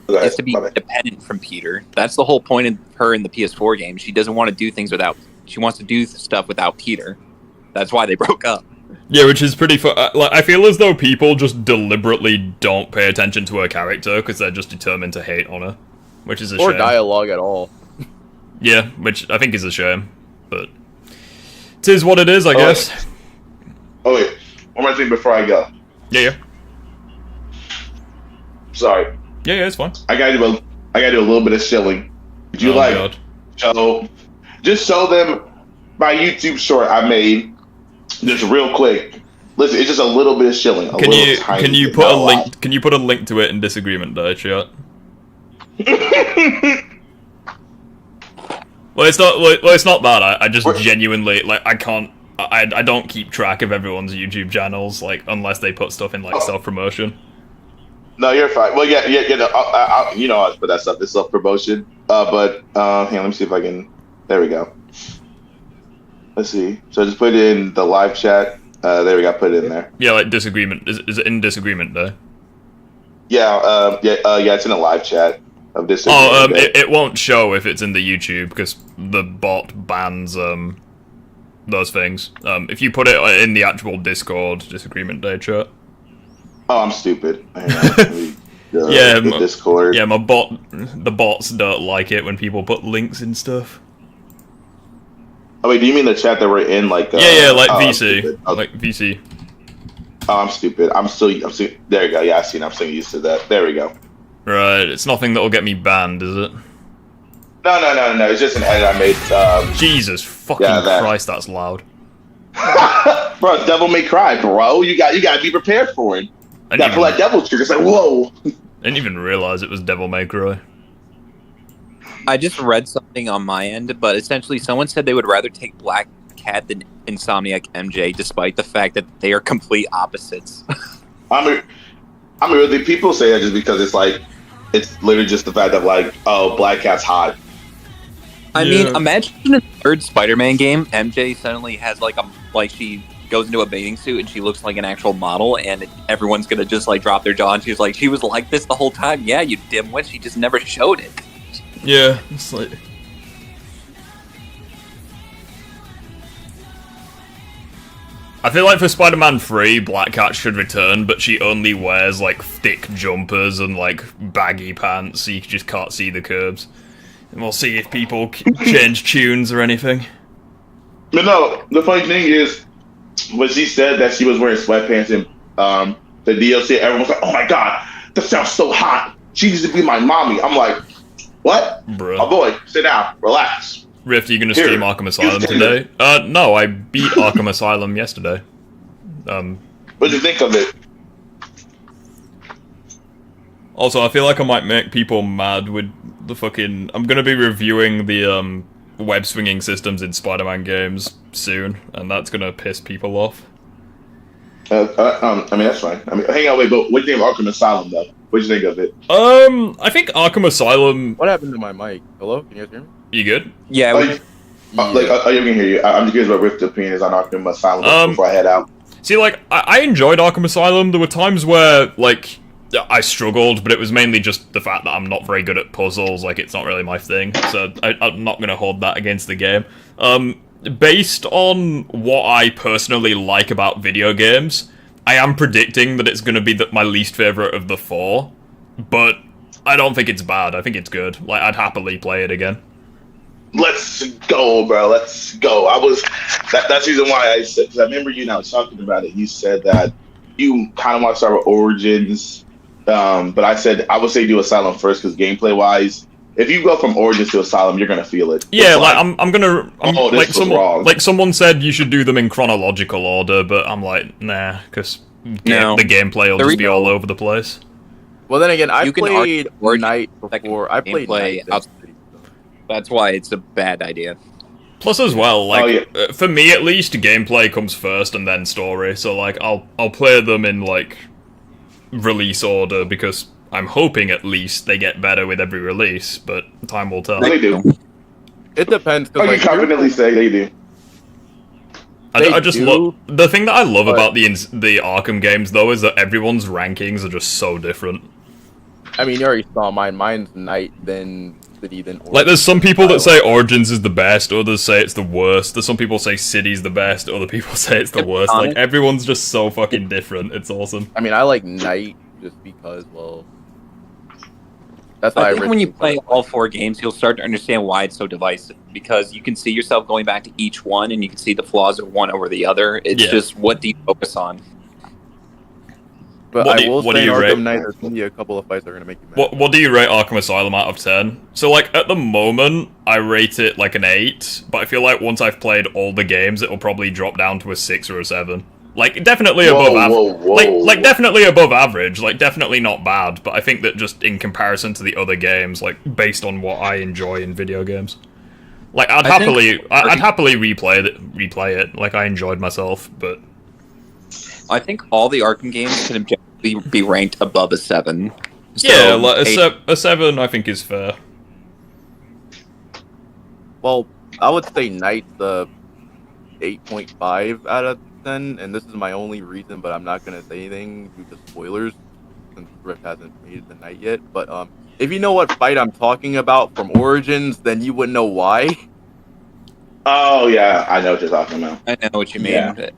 Speaker 2: is to be dependent from Peter. That's the whole point of her in the PS4 game. She doesn't want to do things without. She wants to do stuff without Peter. That's why they broke up.
Speaker 1: Yeah, which is pretty fun. Like, I feel as though people just deliberately don't pay attention to her character because they're just determined to hate on her, which is a shame.
Speaker 3: Or dialogue at all.
Speaker 1: Yeah, which I think is a shame, but it is what it is, I guess.
Speaker 6: Wait. One more thing before I go.
Speaker 1: Yeah.
Speaker 6: Sorry.
Speaker 1: Yeah, it's fine.
Speaker 6: I gotta do a little bit of shilling. Would you God. Just show them my YouTube short I made. Just real quick. Listen, it's just a little bit of shilling. Can you put a link to it in Disagreement though, chat? Well, it's not that. I just genuinely like I can't. I don't keep track of everyone's YouTube channels, like, unless they put stuff in, like, self-promotion. No, you're fine. Well, yeah, I'll put that stuff in self-promotion. Hang on, let me see if I can... There we go. Let's see. So I just put it in the live chat. There we go, put it in there. Yeah, like, Disagreement. Is it in Disagreement, though? Yeah, it's in a live chat of Disagreement. It won't show if it's in the YouTube, because the bot bans, those things. If you put it in the actual Discord Disagreement Day chat. Oh, I'm stupid. Discord. Yeah, the bots don't like it when people put links in stuff. Oh wait, do you mean the chat that we're in, like? Like VC, like VC. Oh, I'm stupid. I'm still. There you go. Yeah, I see. I'm still used to that. There we go. Right. It's nothing that will get me banned, is it? No. It's just an edit I made. Jesus fucking Christ, that's loud. Bro, Devil May Cry, bro. You got to be prepared for it. That Black Devil trick. It's like, whoa.
Speaker 1: I didn't even realize it was Devil May Cry.
Speaker 2: I just read something on my end, but essentially someone said they would rather take Black Cat than Insomniac MJ, despite the fact that they are complete opposites.
Speaker 6: I mean, the people say that just because it's like, it's literally just the fact that like, oh, Black Cat's hot.
Speaker 2: I mean, imagine in the third Spider-Man game, MJ suddenly has she goes into a bathing suit and she looks like an actual model, and everyone's gonna just like drop their jaw, and she's like, she was like this the whole time. Yeah, you dimwit. She just never showed it.
Speaker 1: Yeah, it's like. I feel like for Spider-Man 3, Black Cat should return, but she only wears like thick jumpers and like baggy pants, so you just can't see the curves. And we'll see if people change tunes or anything.
Speaker 6: But no, the funny thing is, when she said that she was wearing sweatpants in the DLC, everyone was like, "Oh my god, that sounds so hot. She needs to be my mommy." I'm like, "What,
Speaker 1: Bruh.
Speaker 6: Oh boy, sit down, relax."
Speaker 1: Rift, you gonna stream Arkham Asylum today? No, I beat Arkham Asylum yesterday.
Speaker 6: What'd you think of it?
Speaker 1: Also, I feel like I might make people mad with the fucking... I'm gonna be reviewing the web swinging systems in Spider-Man games soon, and that's gonna piss people off.
Speaker 6: I mean, that's fine. I mean, hang on, wait, but what do you think of Arkham Asylum, though? What'd you think of it?
Speaker 1: I think Arkham Asylum...
Speaker 3: What happened to my mic? Hello? Can you guys hear me?
Speaker 1: You good?
Speaker 2: Yeah.
Speaker 6: I can hear you. I'm just curious what Rift's opinion is on Arkham Asylum before I head out.
Speaker 1: See, like, I enjoyed Arkham Asylum. There were times where, like, I struggled, but it was mainly just the fact that I'm not very good at puzzles. Like, it's not really my thing, so I'm not going to hold that against the game. Based on what I personally like about video games, I am predicting that it's going to be my least favourite of the four, but I don't think it's bad. I think it's good. Like, I'd happily play it again.
Speaker 6: Let's go, bro. Let's go. That's the reason why I said, because I remember you now talking about it. You said that you kind of want to start with Origins, but I said I would say do Asylum first because gameplay wise, if you go from Origins to Asylum, you're gonna feel it.
Speaker 1: Yeah, like
Speaker 6: wrong.
Speaker 1: Like someone said you should do them in chronological order, but I'm like, nah, because the gameplay will just be all over the place.
Speaker 3: Well, then again, I
Speaker 2: You can
Speaker 3: played
Speaker 2: argue
Speaker 3: Night before. I played
Speaker 2: gameplay
Speaker 3: Night.
Speaker 2: That's why it's a bad idea.
Speaker 1: Plus, as well, like for me at least, gameplay comes first and then story. So like, I'll play them in like release order because I'm hoping at least they get better with every release. But time will tell.
Speaker 6: They do.
Speaker 3: It depends.
Speaker 6: I can confidently say they do.
Speaker 1: I just love the thing that I love about the Arkham games though is that everyone's rankings are just so different.
Speaker 3: I mean, you already saw mine. Mine's Night, then City, then Origins.
Speaker 1: Like, there's some people that say Origins is the best, others say it's the worst. There's some people say City's the best, other people say it's the worst. Like, everyone's just so fucking different. It's awesome.
Speaker 3: I mean, I like Night just because, well, that's why
Speaker 2: I think when you play all four games, you'll start to understand why it's so divisive. Because you can see yourself going back to each one, and you can see the flaws of one over the other. It's just what do you focus on?
Speaker 3: But I will say Arkham Knight, there's going to be a couple of fights that are going to make you mad.
Speaker 1: What do you rate Arkham Asylum out of 10? So, like, at the moment, I rate it like an 8, but I feel like once I've played all the games, it'll probably drop down to a 6 or a 7. Like, definitely above average. Like, definitely above average. Like, definitely not bad, but I think that just in comparison to the other games, like, based on what I enjoy in video games. Like, I'd happily replay it. Like, I enjoyed myself, but...
Speaker 2: I think all the Arkham games can objectively be ranked above a 7. So
Speaker 1: yeah, like a 7 I think is fair.
Speaker 3: Well, I would say Knight's the 8.5 out of 10, and this is my only reason, but I'm not going to say anything due to spoilers, since Rift hasn't made it to Night yet. But if you know what fight I'm talking about from Origins, then you would know why.
Speaker 6: Oh, yeah, I know what you're talking about.
Speaker 2: I know what you mean.
Speaker 6: Yeah.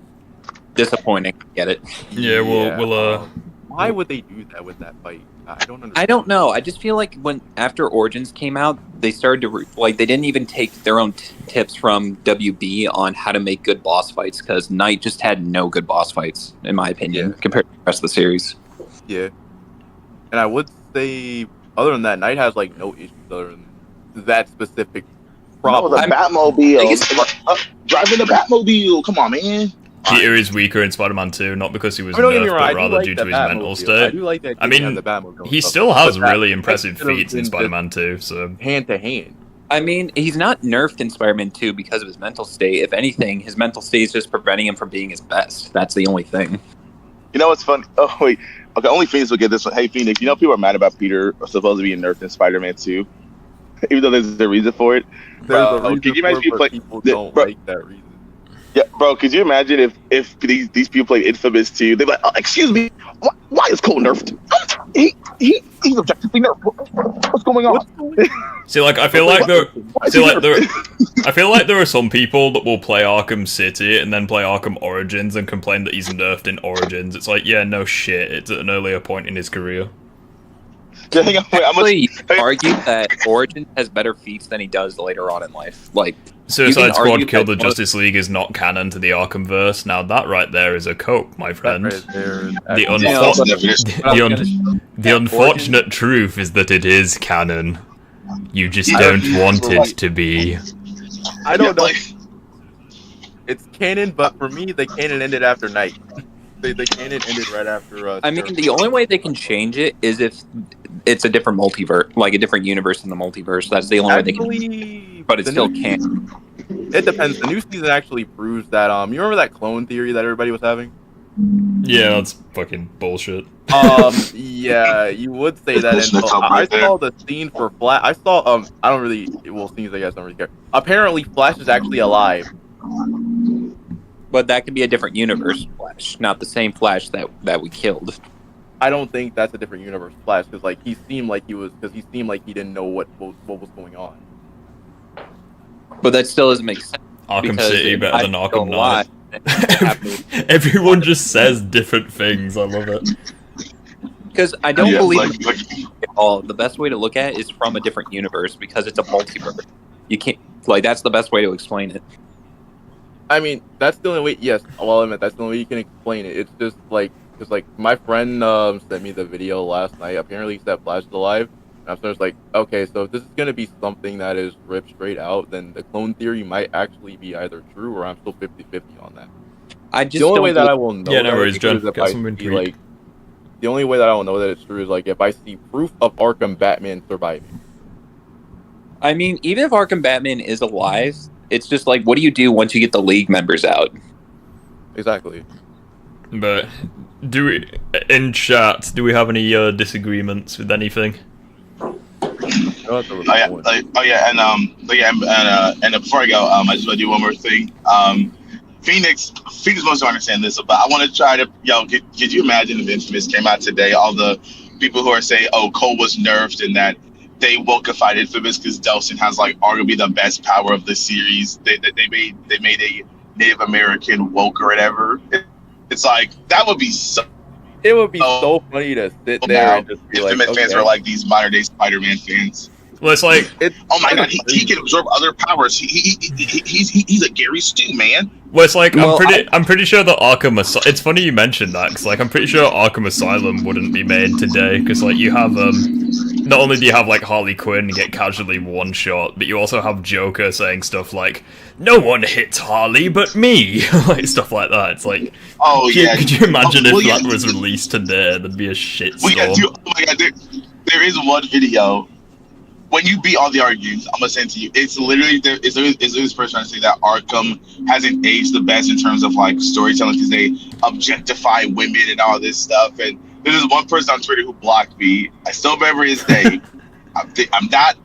Speaker 2: Disappointing. Get it?
Speaker 1: Yeah, we'll
Speaker 3: why would they do that with that fight? I don't understand.
Speaker 2: I don't know. I just feel like after Origins came out, they started to they didn't even take their own tips from WB on how to make good boss fights, because Knight just had no good boss fights, in my opinion, compared to the rest of the series.
Speaker 3: Yeah, and I would say, other than that, Knight has like no issues other than that specific problem.
Speaker 6: No, the Batmobile. Driving the Batmobile. Come on, man.
Speaker 1: Peter is weaker in Spider-Man 2, not because he was
Speaker 3: don't get me
Speaker 1: nerfed,
Speaker 3: wrong,
Speaker 1: but
Speaker 3: I do
Speaker 1: rather
Speaker 3: like
Speaker 1: due
Speaker 3: the
Speaker 1: to his mental
Speaker 3: Batmobile.
Speaker 1: state.
Speaker 3: I do like that.
Speaker 1: I mean,
Speaker 3: the Batmobile
Speaker 1: he
Speaker 3: stuff.
Speaker 1: still has
Speaker 3: But
Speaker 1: really
Speaker 3: that
Speaker 1: impressive
Speaker 3: could have
Speaker 1: feats in
Speaker 3: been
Speaker 1: Spider-Man 2, so...
Speaker 3: hand to hand.
Speaker 2: I mean, he's not nerfed in Spider-Man 2 because of his mental state. If anything, his mental state is just preventing him from being his best. That's the only thing.
Speaker 6: You know what's funny? Oh wait, okay. Only Phoenix will get this one. Hey Phoenix, you know people are mad about Peter supposed to be nerfed in Spider-Man 2, even though there's a reason for it.
Speaker 3: There's a
Speaker 6: Bro,
Speaker 3: reason
Speaker 6: could you imagine
Speaker 3: for it, but people don't like that reason.
Speaker 6: Yeah, bro. Could you imagine if these people played Infamous 2? They're like, oh, excuse me, why is Cole nerfed? He's objectively nerfed. What's going on?
Speaker 1: See, like, I feel like there are some people that will play Arkham City and then play Arkham Origins and complain that he's nerfed in Origins. It's like, yeah, no shit. It's at an earlier point in his career.
Speaker 6: Hang on, wait,
Speaker 2: Actually, argue that Origin has better feats than he does later on in life. Like,
Speaker 1: Suicide Squad
Speaker 2: argue
Speaker 1: Kill
Speaker 2: that
Speaker 1: the Justice League is not canon to the Arkhamverse. Now that right there is a cope, my friend. The unfortunate truth is that it is canon. You just don't want it to be.
Speaker 3: I don't know. It's canon, but for me, the canon ended after Night. The canon ended right after.
Speaker 2: I mean, the only way they can change it is if it's a different multiverse, like a different universe in the multiverse. That's the only way they can. But it still can't.
Speaker 3: It depends. The new season actually proves that. You remember that clone theory that everybody was having?
Speaker 1: Yeah, that's fucking bullshit.
Speaker 3: Yeah, you would say that. And I saw the scene for Flash. I saw. I don't really. Well, scenes I guess don't really care. Apparently, Flash is actually alive.
Speaker 2: But that could be a different universe Flash, not the same Flash that we killed.
Speaker 3: I don't think that's a different universe Flash because like he seemed like he didn't know what was going on.
Speaker 2: But that still doesn't make sense.
Speaker 1: Arkham City better than Arkham Knight.
Speaker 2: Knight.
Speaker 1: Everyone just says different things. I love it.
Speaker 2: Because I don't believe at all. The best way to look at it is from a different universe because it's a multiverse. You can't that's the best way to explain it.
Speaker 3: I mean, that's the only way. Yes, well, I mean, that's the only way you can explain it. It's just like, because like my friend sent me the video last night. Apparently, he said Flash is alive, and I'm just like, okay, so if this is gonna be something that is ripped straight out, then the clone theory might actually be either true or I'm still 50-50 on that.
Speaker 2: The
Speaker 3: only way that I will know.
Speaker 1: Yeah, no worries, John. The
Speaker 3: only way that I will know that it's true is like if I see proof of Arkham Batman surviving.
Speaker 2: I mean, even if Arkham Batman is alive. It's just like, what do you do once you get the League members out?
Speaker 3: Exactly.
Speaker 1: But in chat, do we have any disagreements with anything?
Speaker 6: And before I go, I just want to do one more thing. Phoenix wants to understand this, but I want to try to, could you imagine if Infamous came out today? All the people who are saying, "Oh, Cole was nerfed," and that they wokeified Infamous because Delsin has like arguably the best power of the series. They made a Native American woke or whatever. It's like that would be so.
Speaker 3: It would be so funny to sit there and just be like,
Speaker 6: Infamous fans are like these modern day Spider-Man fans.
Speaker 1: Well, it's like,
Speaker 6: oh my god, he can absorb other powers. He's a Gary Stu, man.
Speaker 1: Well, it's like I'm pretty sure that Arkham Asylum. It's funny you mentioned that because like I'm pretty sure Arkham Asylum wouldn't be made today because like you have not only do you have like Harley Quinn get casually one shot, but you also have Joker saying stuff like "No one hits Harley but me," like stuff like that. It's like, could you imagine if that was released today? There'd be a shitstorm.
Speaker 6: Oh my god, there is one video. When you beat all the arguments, I'm gonna send to you. It's literally this person trying to say that Arkham hasn't aged the best in terms of like storytelling because they objectify women and all this stuff. And there's this one person on Twitter who blocked me. I still remember his name. I'm not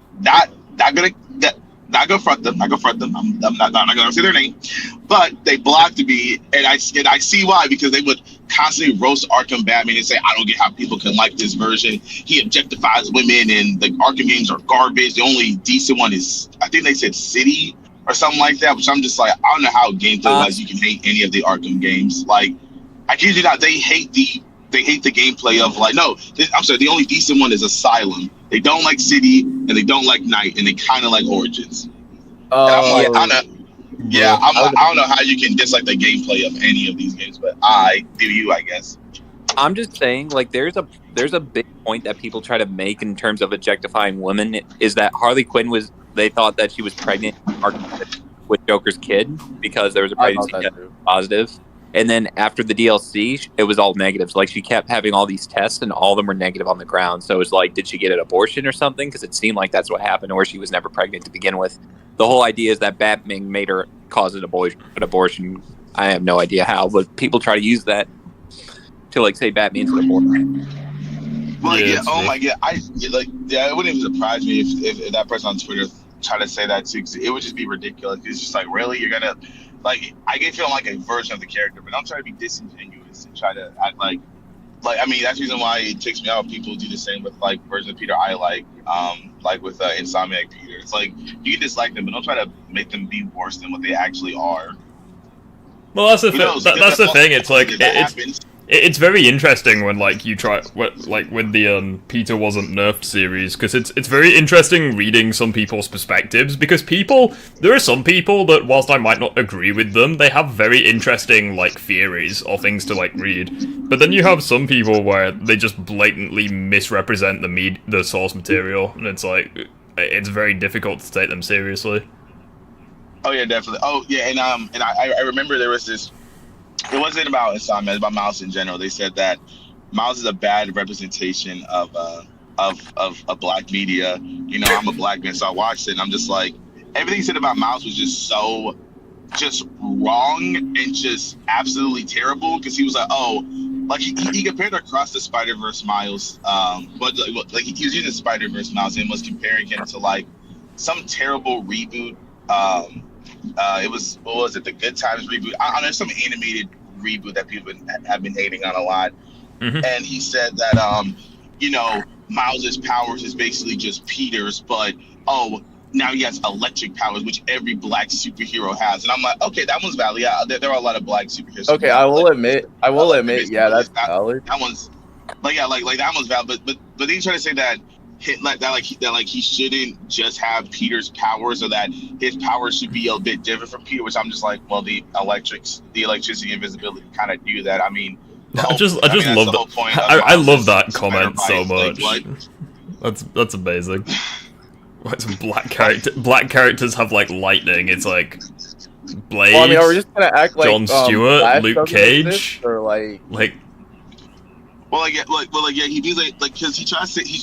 Speaker 6: gonna front them. I'm not gonna say their name, but they blocked me, and I see why, because they would constantly roast Arkham Batman and say, I don't get how people can like this version. He objectifies women, and the Arkham games are garbage. The only decent one is, I think they said City or something like that, which I'm just like, I don't know how gameplay-wise you can hate any of the Arkham games. Like, I kid you not, they hate the gameplay of like, I'm sorry, the only decent one is Asylum. They don't like City, and they don't like Night, and they kind of like Origins. I don't know how you can dislike the gameplay of any of these games, but I guess.
Speaker 2: I'm just saying, like, there's a big point that people try to make in terms of objectifying women is that Harley Quinn they thought that she was pregnant with Joker's kid because there was a pregnancy test positive. And then after the DLC, it was all negatives. Like, she kept having all these tests, and all of them were negative on the ground. So it was like, did she get an abortion or something? Because it seemed like that's what happened, or she was never pregnant to begin with. The whole idea is that Batman made her cause an abortion. I have no idea how, but people try to use that to, like, say Batman's an abortion.
Speaker 6: Well, yeah, oh my god, it wouldn't even surprise me if that person on Twitter tried to say that too, 'cause it would just be ridiculous. It's just like, really, you're gonna, like, I get feeling like a version of the character, but I'm trying to be disingenuous and try to act like I mean, that's the reason why it takes me out. People do the same with like versions of Peter I like with Insomniac Peter. It's like, you can dislike them, but don't try to make them be worse than what they actually are.
Speaker 1: Well, that's the thing. That's the thing. It's like it's very interesting when like you try when the Peter wasn't nerfed series, because it's very interesting reading some people's perspectives, because there are some people that, whilst I might not agree with them, they have very interesting like theories or things to like read. But then you have some people where they just blatantly misrepresent the source material, and it's like it's very difficult to take them seriously.
Speaker 6: Oh yeah, definitely. Oh yeah, and I remember there was this. It wasn't about Insomniac, it was about Miles in general. They said that Miles is a bad representation of black media. You know, I'm a black man, so I watched it, and I'm just like, everything he said about Miles was just so wrong and just absolutely terrible. Because he was like, oh, like he compared across the Spider-Verse Miles, but like he was using Spider-Verse Miles and was comparing him to like some terrible reboot. It was, what was it, the Good Times reboot? I don't know, some animated reboot that people have been hating on a lot.
Speaker 1: Mm-hmm.
Speaker 6: And he said that, you know, Miles' powers is basically just Peter's, but now he has electric powers, which every black superhero has. And I'm like, okay, that one's valid. Yeah, there are a lot of black superheroes.
Speaker 3: Okay, I will admit, yeah, that's valid.
Speaker 6: That one's like, yeah, like that one's valid. But then he's trying to say that he shouldn't just have Peter's powers, or that his powers should be a bit different from Peter, which I'm just like, well, the electricity and invisibility kind of do that. I mean,
Speaker 1: I just love that. I love that comment so much. Like, that's amazing. Black characters have like lightning. It's like Blade.
Speaker 3: Well, I mean, are we just gonna act like
Speaker 1: John Stewart, Luke Cage,
Speaker 3: or like?
Speaker 6: Well, he feels like because he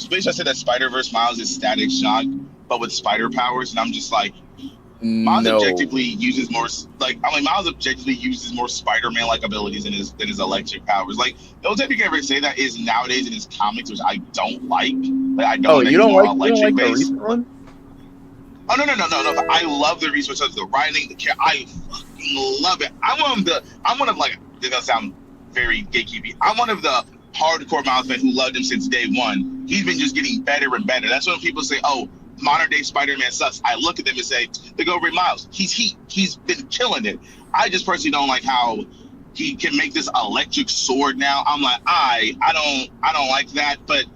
Speaker 6: basically said that Spider-Verse Miles is Static Shock, but with spider powers, and I'm just like, Miles objectively uses more Spider-Man like abilities than his electric powers. Like, the only time you can ever say that is nowadays in his comics, which I don't like. Like, I don't.
Speaker 3: Oh, you don't like the recent one?
Speaker 6: Oh no! I love the research of the writing, the character. I fucking love it. I'm one of like, this gonna sound very gatekeepy. I'm one of the hardcore Miles fans who loved him since day one. He's been just getting better and better. That's when people say, oh, modern day Spider-Man sucks. I look at them and say, they go read Miles. He's been killing it. I just personally don't like how he can make this electric sword now. I'm like, I don't like that, but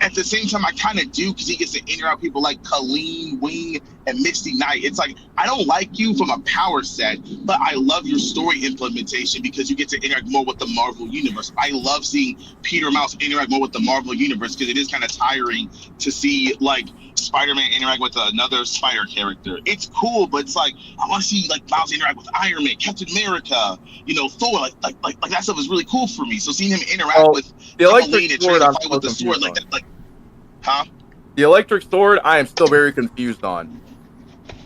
Speaker 6: at the same time, I kind of do, because he gets to interact with people like Colleen, Wing, and Misty Knight. It's like, I don't like you from a power set, but I love your story implementation because you get to interact more with the Marvel Universe. I love seeing Peter Mouse interact more with the Marvel Universe, because it is kind of tiring to see, like, Spider-Man interact with another Spider character. It's cool, but it's like, I want to see like Miles interact with Iron Man, Captain America, you know, Thor. Like that stuff is really cool for me. So seeing him interact with
Speaker 3: the electric sword, I'm still confused on.
Speaker 6: The
Speaker 3: electric sword, I am still very confused on.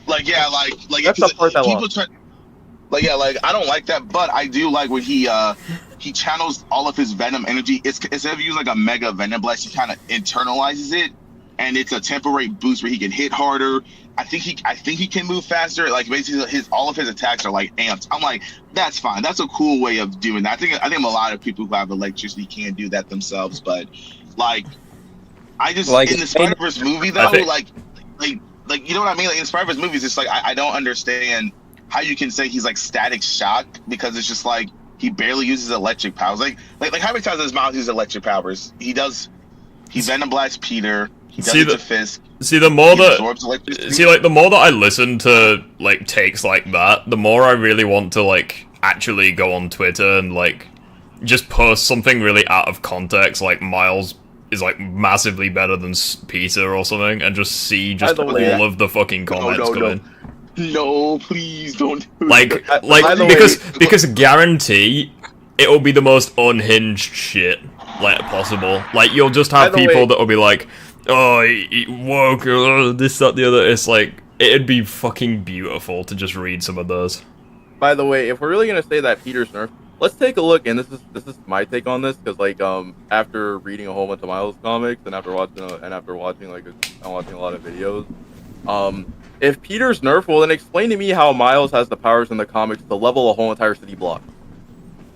Speaker 6: Like, yeah, like
Speaker 3: that's the part that lost.
Speaker 6: I don't like that, but I do like when he channels all of his Venom energy. It's instead of using like a Mega Venom Blast, he kind of internalizes it. And it's a temporary boost where he can hit harder. I think he can move faster. Like, basically, all of his attacks are like amped. I'm like, that's fine. That's a cool way of doing that. I think a lot of people who have electricity can do that themselves. But like, I just in the Spider-Verse movie though, like you know what I mean? Like, in Spider-Verse movies, it's like I don't understand how you can say he's like Static Shock, because it's just like he barely uses electric powers. Like how many times does Miles use electric powers? He Venom Blasts Peter.
Speaker 1: The more that I listen to like takes like that, the more I really want to like actually go on Twitter and like just post something really out of context, like Miles is like massively better than Peter or something, and just see all of the fucking comments come in.
Speaker 6: No, please don't do
Speaker 1: Like,
Speaker 6: that.
Speaker 3: By the
Speaker 1: because guarantee it'll be the most unhinged shit like possible. Like, you'll just have
Speaker 3: By the
Speaker 1: people
Speaker 3: way-
Speaker 1: that will be like, oh, he woke, this, that, the other. It's like, it'd be fucking beautiful to just read some of those.
Speaker 3: By the way, if we're really gonna say that Peter's nerfed, let's take a look. And this is my take on this, because like after reading a whole bunch of Miles comics and after watching I'm watching a lot of videos. If Peter's nerfed, well then explain to me how Miles has the powers in the comics to level a whole entire city block.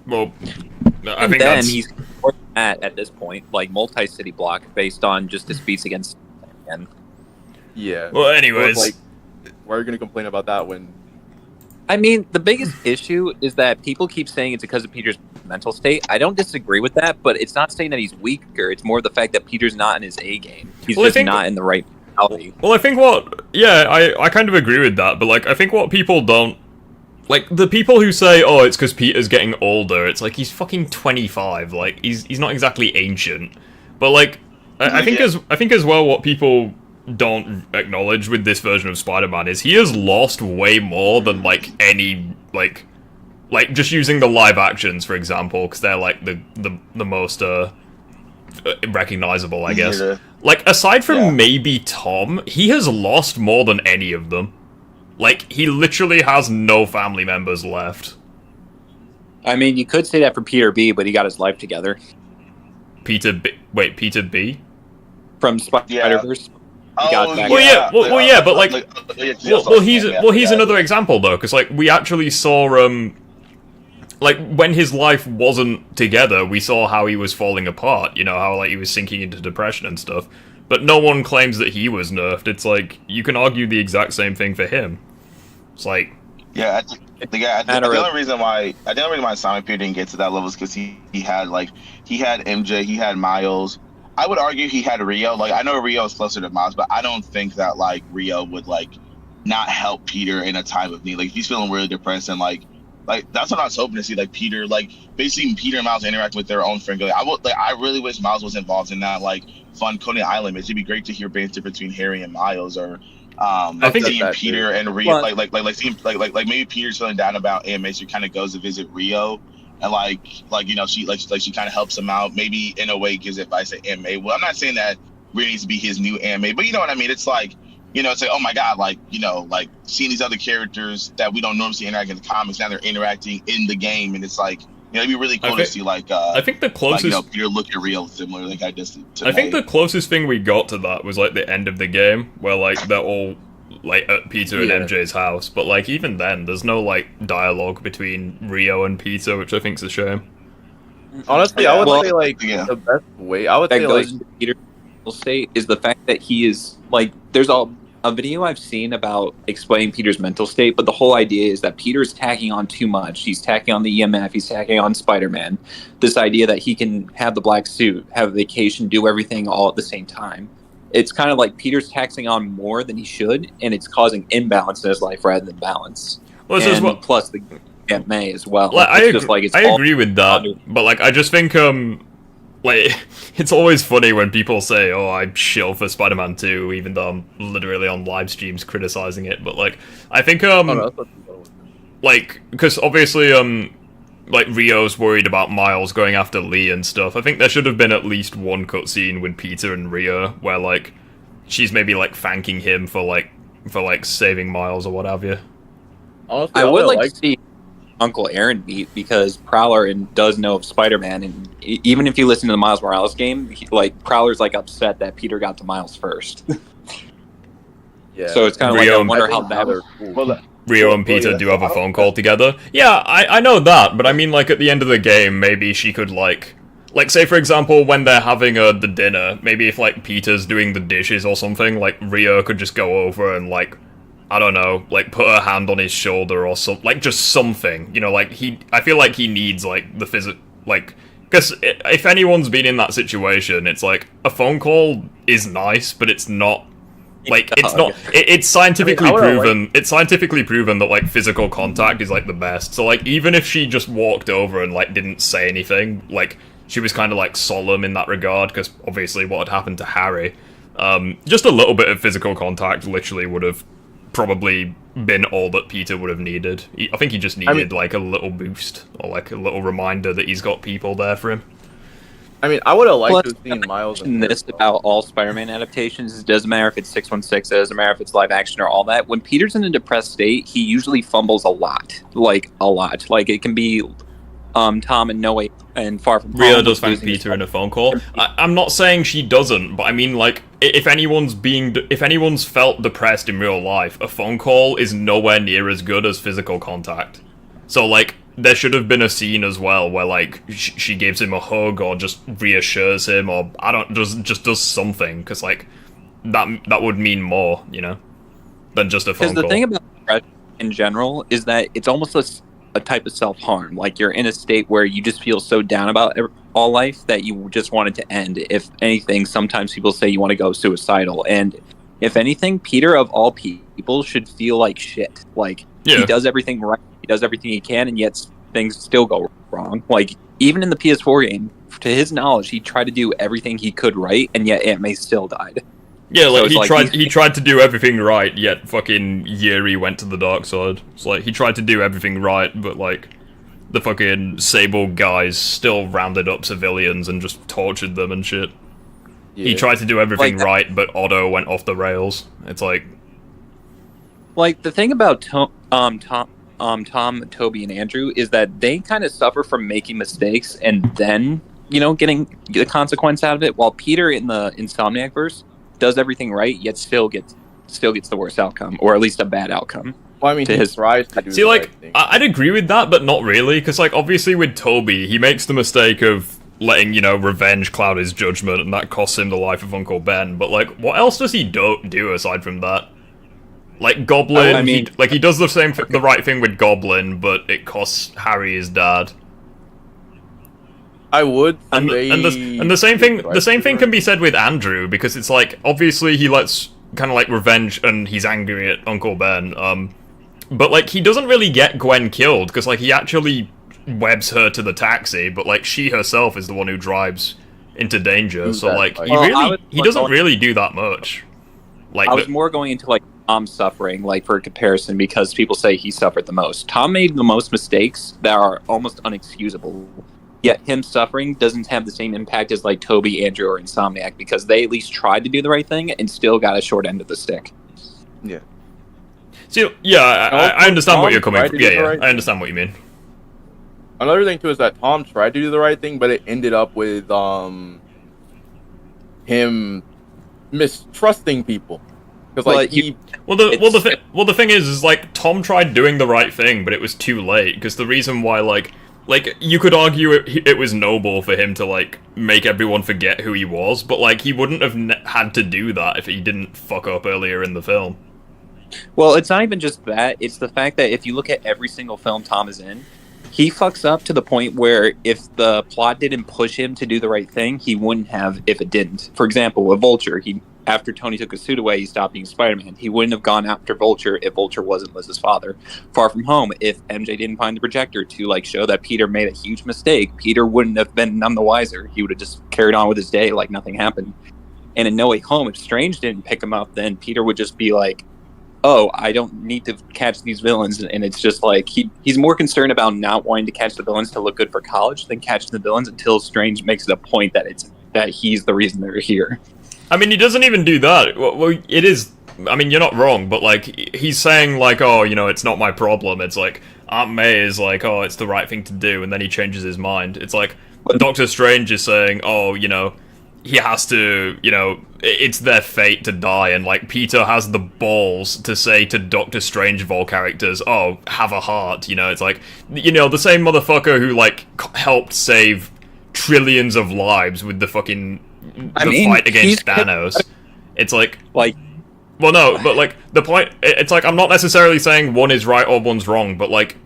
Speaker 1: Well, I
Speaker 2: And
Speaker 1: think
Speaker 2: then
Speaker 1: that's...
Speaker 2: he's more than that at this point, like multi-city block based on just his feats against. And
Speaker 3: Yeah.
Speaker 1: Well,
Speaker 3: So
Speaker 1: anyways...
Speaker 3: it's like, why are you gonna complain about that when?
Speaker 2: I mean, the biggest issue is that people keep saying it's because of Peter's mental state. I don't disagree with that, but it's not saying that he's weaker. It's more the fact that Peter's not in his A game. He's
Speaker 1: Well, I
Speaker 2: just
Speaker 1: think-
Speaker 2: not in the right mentality.
Speaker 1: Well, I think what... Yeah, I kind of agree with that, but, like, I think what people don't... Like, the people who say, oh, it's because Peter's getting older, it's like, he's fucking 25, like, he's not exactly ancient. But, like, I think as well what people don't acknowledge with this version of Spider-Man is he has lost way more than, like, any, like, just using the live actions, for example, because they're, like, the most, recognizable, I guess.
Speaker 6: Yeah.
Speaker 1: Like, aside from
Speaker 6: Yeah.
Speaker 1: maybe Tom, he has lost more than any of them. Like, he literally has no family members left.
Speaker 2: I mean, you could say that for Peter B, but he got his life together
Speaker 1: Peter B... Wait, Peter B?
Speaker 2: from Spider-Verse. He got back.
Speaker 1: Well, yeah, well, yeah, but, like... Well, he's
Speaker 6: yeah.
Speaker 1: another example, though, because, like, we actually saw, like, when his life wasn't together, we saw how he was falling apart, you know, how, like, he was sinking into depression and stuff. But no one claims that he was nerfed. It's like, you can argue the exact same thing for him. It's like...
Speaker 6: Yeah, the only reason why Sonic Peter didn't get to that level is because he had MJ, he had Miles. I would argue he had Rio. Like, I know Rio is closer to Miles, but I don't think that, like, Rio would, like, not help Peter in a time of need. Like, if he's feeling really depressed and, like, that's what I was hoping to see. Like, Peter, like, basically Peter and Miles interact with their own friend. Like, I really wish Miles was involved in that, like, fun Coney Island. It'd be great to hear banter between Harry and Miles, or
Speaker 1: I think
Speaker 6: seeing
Speaker 3: that
Speaker 6: Peter
Speaker 3: too.
Speaker 6: and Rio, like maybe Peter's feeling down about AMA, so he kind of goes to visit Rio, and like you know, she kind of helps him out. Maybe in a way gives advice to AMA. Well, I'm not saying that Rio needs to be his new AMA, but you know what I mean. It's like, you know, it's like, oh my god, like, you know, like seeing these other characters that we don't normally see interact in the comics, now they're interacting in the game, and it's like, you know, it'd be really cool to see, like,
Speaker 1: I think the closest...
Speaker 6: like, you know, Peter look at Rio similar, like I just to
Speaker 1: I think
Speaker 6: May.
Speaker 1: the closest thing we got to that was, like, the end of the game, where, like, they're all, like, at Peter and MJ's house. But, like, even then, there's no, like, dialogue between Rio and Peter, which I think's a shame.
Speaker 3: Honestly, I would
Speaker 2: Well,
Speaker 3: say like
Speaker 6: yeah.
Speaker 3: the best way. I would
Speaker 2: That
Speaker 3: say like
Speaker 2: goes into Peter's mental state is the fact that he is, like, there's a video I've seen about explaining Peter's mental state, but the whole idea is that Peter's tacking on too much. He's tacking on the EMF, he's tacking on Spider-Man. This idea that he can have the black suit, have a vacation, do everything all at the same time. It's kind of like Peter's taxing on more than he should, and it's causing imbalance in his life rather than balance.
Speaker 1: Well, this is
Speaker 2: And
Speaker 1: what...
Speaker 2: plus the Aunt May as well.
Speaker 1: Like, I
Speaker 2: It's
Speaker 1: agree,
Speaker 2: just like it's
Speaker 1: I
Speaker 2: all
Speaker 1: agree with that,
Speaker 2: under-
Speaker 1: but, like, I just think, like, it's always funny when people say, oh, I shill for Spider-Man 2, even though I'm literally on live streams criticizing it, but, like, I think,
Speaker 3: oh, no, that's what
Speaker 1: like, because obviously, like, Rio's worried about Miles going after Lee and stuff. I think there should have been at least one cutscene with Peter and Rio where, like, she's maybe, like, thanking him for saving Miles or what have you.
Speaker 3: honestly,
Speaker 2: I would
Speaker 3: would've
Speaker 2: like
Speaker 3: liked-
Speaker 2: to see Uncle Aaron beat, because Prowler does know of Spider-Man, and even if you listen to the Miles Morales game, like, Prowler's like upset that Peter got to Miles first.
Speaker 3: Yeah.
Speaker 2: So it's kind of like,
Speaker 1: Rio-
Speaker 2: I wonder
Speaker 3: I
Speaker 2: how
Speaker 3: think
Speaker 2: that
Speaker 3: they're
Speaker 2: would.
Speaker 3: cool.
Speaker 6: Well,
Speaker 1: Rio and
Speaker 6: Well,
Speaker 1: Peter
Speaker 6: yeah,
Speaker 1: do have a
Speaker 6: I don't-
Speaker 1: phone call together. Yeah, I know that, but I mean, like, at the end of the game, maybe she could, like, say, for example, when they're having the dinner, maybe if, like, Peter's doing the dishes or something, like, Rio could just go over and, like, I don't know, like, put her hand on his shoulder or something, like, just something, you know, like, I feel like he needs, like, the like, because if anyone's been in that situation, it's like, a phone call is nice, but it's not, like, it's not, it's scientifically
Speaker 3: I mean, I would've
Speaker 1: proven, it's scientifically proven that, like, physical contact is, like, the best, so, like, even if she just walked over and, like, didn't say anything, like, she was kind of, like, solemn in that regard, because obviously what had happened to Harry, just a little bit of physical contact literally would have probably been all that Peter would have needed. I think he just needed like a little boost or like a little reminder that he's got people there for him.
Speaker 3: I mean, I would have liked to have seen Miles.
Speaker 2: And this about all Spider-Man adaptations. It doesn't matter if it's 616, it doesn't matter if it's live action or all that. When Peter's in a depressed state, he usually fumbles a lot. Like, a lot. Like, it can be Tom and Noe and Far From Home.
Speaker 1: Rhea does thank Peter in a phone call. I'm not saying she doesn't, but I mean, like, if anyone's felt depressed in real life, a phone call is nowhere near as good as physical contact. So, like, there should have been a scene as well where, like, she gives him a hug or just reassures him or, just does something, because, like, that would mean more, you know, than just a phone call.
Speaker 2: Because the thing about depression in general is that it's almost a type of self-harm. Like, you're in a state where you just feel so down about all life that you just want it to end. If anything, sometimes people say you want to go suicidal. And if anything, Peter, of all people, should feel like shit. Like, he does everything right. He does everything he can, and yet things still go wrong. Like, even in the PS4 game, to his knowledge, he tried to do everything he could right, and yet Aunt May still died.
Speaker 1: Yeah, like, he tried to do everything right, yet fucking Yuri went to the dark side. It's like, he tried to do everything right, but, like, the fucking Sable guys still rounded up civilians and just tortured them and shit. Yeah. He tried to do everything right, but Otto went off the rails. It's like...
Speaker 2: Like, the thing about Tom, Toby, and Andrew is that they kind of suffer from making mistakes and then, you know, getting the consequence out of it, while Peter in the Insomniac verse does everything right, yet still gets the worst outcome, or at least a bad outcome.
Speaker 3: Well, I mean, he tries to do
Speaker 1: See, like, right, I'd agree with that, but not really, because, like, obviously with Toby, he makes the mistake of letting, you know, revenge cloud his judgment, and that costs him the life of Uncle Ben, but, like, what else does he do aside from that? Like, Goblin, he does the right thing with Goblin, but it costs Harry his dad.
Speaker 3: I would
Speaker 1: and the same thing can be said with Andrew, because it's like, obviously he lets kind of like revenge and he's angry at Uncle Ben, but like he doesn't really get Gwen killed, because like he actually webs her to the taxi, but like she herself is the one who drives into danger, so like he doesn't really do that much. Like,
Speaker 2: I was more going into like Tom suffering, like, for comparison, because people say he suffered the most. Tom made the most mistakes that are almost unexcusable. Yet him suffering doesn't have the same impact as like Toby, Andrew, or Insomniac, because they at least tried to do the right thing and still got a short end of the stick.
Speaker 3: Yeah.
Speaker 1: So I understand what you're coming from. I understand what you mean.
Speaker 3: Another thing too is that Tom tried to do the right thing, but it ended up with him mistrusting people. Because like
Speaker 1: the thing is like Tom tried doing the right thing, but it was too late, because the reason why like you could argue it was noble for him to like make everyone forget who he was, but like he wouldn't have had to do that if he didn't fuck up earlier in the film.
Speaker 2: Well, it's not even just that, it's the fact that if you look at every single film Tom is in, he fucks up to the point where if the plot didn't push him to do the right thing, he wouldn't have if it didn't. For example, with Vulture, after Tony took his suit away, he stopped being Spider-Man. He wouldn't have gone after Vulture if Vulture wasn't Liz's father. Far From Home, if MJ didn't find the projector to like show that Peter made a huge mistake, Peter wouldn't have been none the wiser. He would have just carried on with his day like nothing happened. And in No Way Home, if Strange didn't pick him up, then Peter would just be like, oh, I don't need to catch these villains. And it's just like, he's more concerned about not wanting to catch the villains to look good for college than catching the villains until Strange makes it a point that he's the reason they're here.
Speaker 1: I mean, he doesn't even do that. Well, it is... I mean, you're not wrong, but, like, he's saying, like, oh, you know, it's not my problem. It's like, Aunt May is like, oh, it's the right thing to do, and then he changes his mind. It's like, Doctor Strange is saying, oh, you know, he has to, you know, it's their fate to die, and, like, Peter has the balls to say to Doctor Strange Vol characters, oh, have a heart, you know, it's like, you know, the same motherfucker who, like, helped save trillions of lives with the fucking... fight against Thanos. It's like, well, no, but like the point, it's like I'm not necessarily saying one is right or one's wrong, but like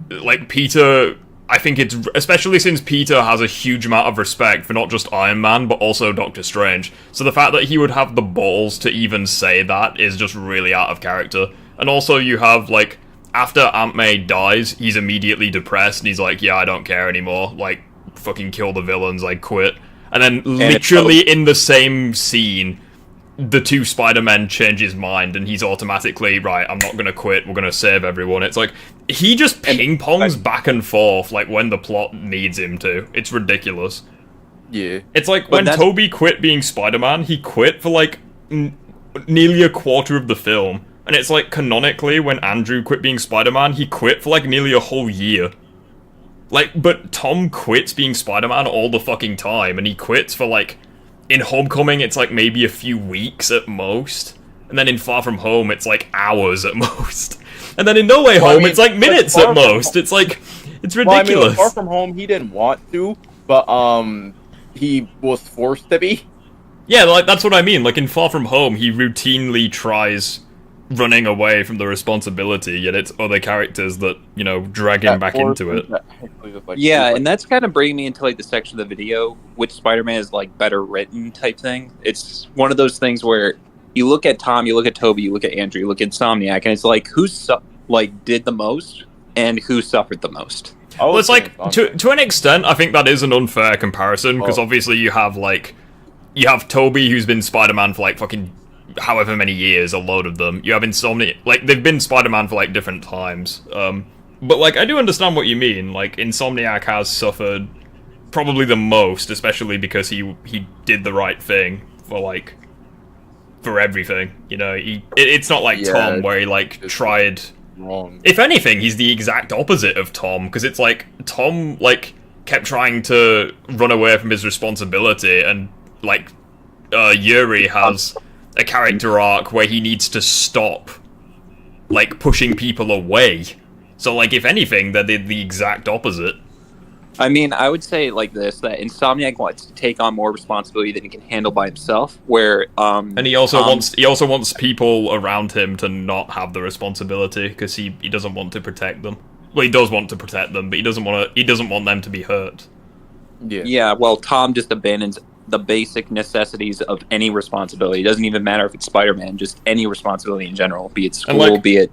Speaker 1: Peter, I think it's especially since Peter has a huge amount of respect for not just Iron Man but also Doctor Strange. So the fact that he would have the balls to even say that is just really out of character. And also you have like after Aunt May dies, he's immediately depressed and he's like, yeah, I don't care anymore. Like fucking kill the villains, I quit. And then literally in the same scene, the two Spider-Men change his mind and he's automatically, right, I'm not gonna quit, we're gonna save everyone. It's like, he just ping-pongs back and forth, like, when the plot needs him to. It's ridiculous.
Speaker 3: Yeah.
Speaker 1: It's like, when Tobey quit being Spider-Man, he quit for, like, nearly a quarter of the film. And it's like, canonically, when Andrew quit being Spider-Man, he quit for, like, nearly a whole year. Like, but Tom quits being Spider-Man all the fucking time, and he quits for, like, in Homecoming, it's like maybe a few weeks at most. And then in Far From Home, it's like hours at most. And then in No Way Home, it's like minutes at most. It's like, it's ridiculous.
Speaker 3: Well, Far From Home, he didn't want to, but he was forced to be.
Speaker 1: Yeah, like, that's what I mean. Like, in Far From Home, he routinely tries running away from the responsibility, yet it's other characters that, you know, drag him back into it.
Speaker 2: Yeah, and that's kind of bringing me into, like, the section of the video, which Spider-Man is, like, better written type thing. It's one of those things where you look at Tom, you look at Tobey, you look at Andrew, you look at Insomniac, and it's like, who, did the most, and who suffered the most?
Speaker 1: Well, it's like, to an extent, I think that is an unfair comparison, because obviously you have Tobey, who's been Spider-Man for, like, fucking however many years, a load of them. You have Insomniac, like, they've been Spider-Man for, like, different times. But, like, I do understand what you mean. Like, Insomniac has suffered probably the most, especially because he did the right thing for everything. You know, it's not like Tom, where he, like, tried...
Speaker 3: Wrong.
Speaker 1: If anything, he's the exact opposite of Tom, because it's like, Tom, like, kept trying to run away from his responsibility, and, like, Yuri has a character arc where he needs to stop, like, pushing people away. So, like, if anything, they're the exact opposite.
Speaker 2: I mean, I would say like this, that Insomniac wants to take on more responsibility than he can handle by himself, where
Speaker 1: and he also wants people around him to not have the responsibility, because he doesn't want to protect them. Well, he does want to protect them, but he doesn't want them to be hurt.
Speaker 2: Yeah, well, Tom just abandons the basic necessities of any responsibility. It doesn't even matter if it's Spider-Man, just any responsibility in general, be it school, like, be it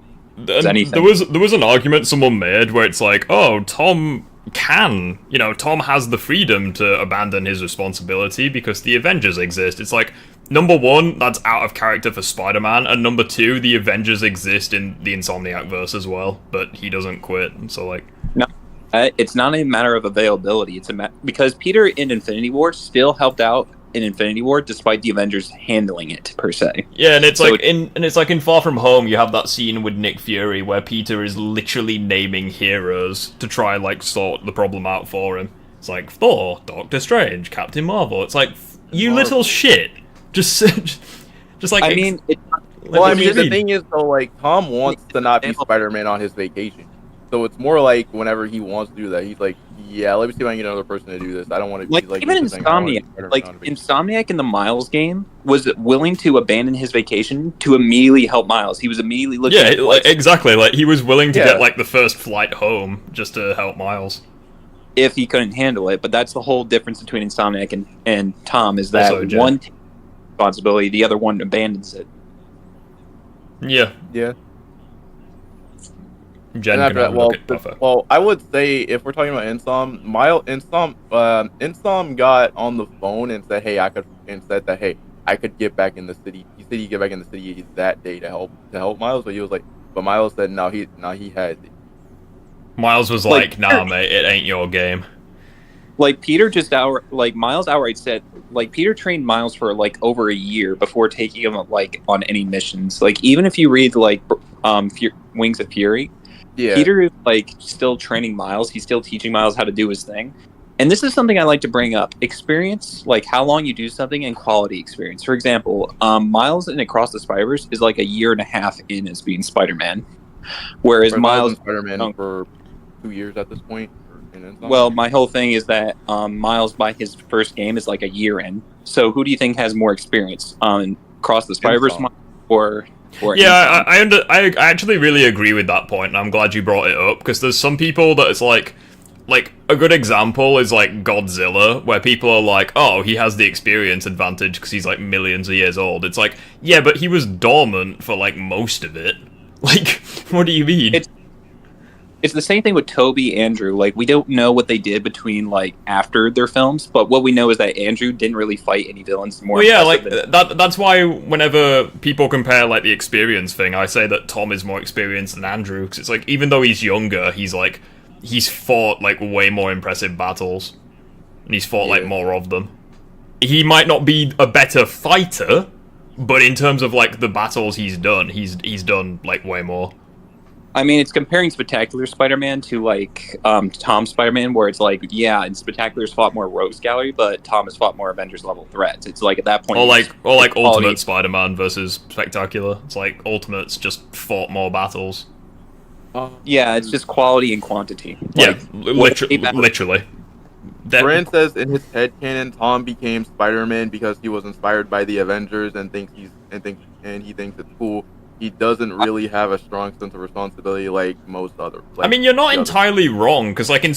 Speaker 2: anything.
Speaker 1: There was an argument someone made where it's like, oh, Tom has the freedom to abandon his responsibility because the Avengers exist. It's like, number one, that's out of character for Spider-Man, and number two, the Avengers exist in the Insomniac verse as well, but he doesn't quit, so like...
Speaker 2: No, it's not a matter of availability, it's because Peter in Infinity War still helped out in Infinity War despite the Avengers handling it, per se.
Speaker 1: Yeah, and it's like in Far From Home, you have that scene with Nick Fury where Peter is literally naming heroes to try and, like, sort the problem out for him. It's like, Thor, Doctor Strange, Captain Marvel. It's like, you little shit. Just like...
Speaker 2: I mean...
Speaker 3: the thing is, though, like, Tom wants to not be Spider-Man on his vacation. So it's more like whenever he wants to do that, he's like, yeah, let me see if I can get another person to do this. I don't want to be like...
Speaker 2: Even Insomniac in the Miles game was willing to abandon his vacation to immediately help Miles. He was immediately looking at...
Speaker 1: Yeah, exactly. Like, he was willing to get, like, the first flight home just to help Miles.
Speaker 2: If he couldn't handle it. But that's the whole difference between Insomniac and Tom, is that one takes responsibility, the other one abandons it.
Speaker 1: Yeah.
Speaker 3: Yeah.
Speaker 1: Jen,
Speaker 3: well, I would say if we're talking about Insom got on the phone and said, "Hey, I could get back in the city." He said he'd get back in the city that day to help Miles, but he was like, but Miles said no, he had it.
Speaker 1: Miles was like, nah, mate, it ain't your game.
Speaker 2: Like, Peter Miles outright said, like, Peter trained Miles for, like, over a year before taking him, like, on any missions. Like, even if you read, like, Wings of Fury, Peter is, like, still training Miles. He's still teaching Miles how to do his thing. And this is something I like to bring up. Experience, like, how long you do something, and quality experience. For example, Miles in Across the Spider-Verse is, like, a year and a half in as being Spider-Man. Whereas Miles...
Speaker 3: Spider-Man for 2 years at this point.
Speaker 2: Well, my whole thing is that Miles, by his first game, is like a year in. So who do you think has more experience? Across the Spider-Verse or
Speaker 1: yeah, I actually really agree with that point, and I'm glad you brought it up, because there's some people that it's like a good example is like Godzilla, where people are like, oh, he has the experience advantage because he's like millions of years old. It's like, yeah, but he was dormant for like most of it. Like, what do you mean?
Speaker 2: it's the same thing with Toby, Andrew. Like, we don't know what they did between, like, after their films, but what we know is that Andrew didn't really fight any villains more.
Speaker 1: Well, yeah, like, that's why whenever people compare, like, the experience thing, I say that Tom is more experienced than Andrew, because it's like, even though he's younger, he's fought, like, way more impressive battles, and he's fought, like, more of them. He might not be a better fighter, but in terms of, like, the battles he's done, he's done, like, way more.
Speaker 2: I mean, it's comparing Spectacular Spider-Man to, like, Tom Spider-Man, where it's like, yeah, and Spectacular's fought more Rogues Gallery, but Tom has fought more Avengers-level threats. It's like, at that point...
Speaker 1: Or like Ultimate Spider-Man versus Spectacular. It's like, Ultimate's just fought more battles.
Speaker 2: Yeah, it's just quality and quantity.
Speaker 1: Yeah, literally.
Speaker 3: Brand says in his headcanon, Tom became Spider-Man because he was inspired by the Avengers and he thinks it's cool. He doesn't really have a strong sense of responsibility like most other.
Speaker 1: I mean, you're not entirely wrong, because like in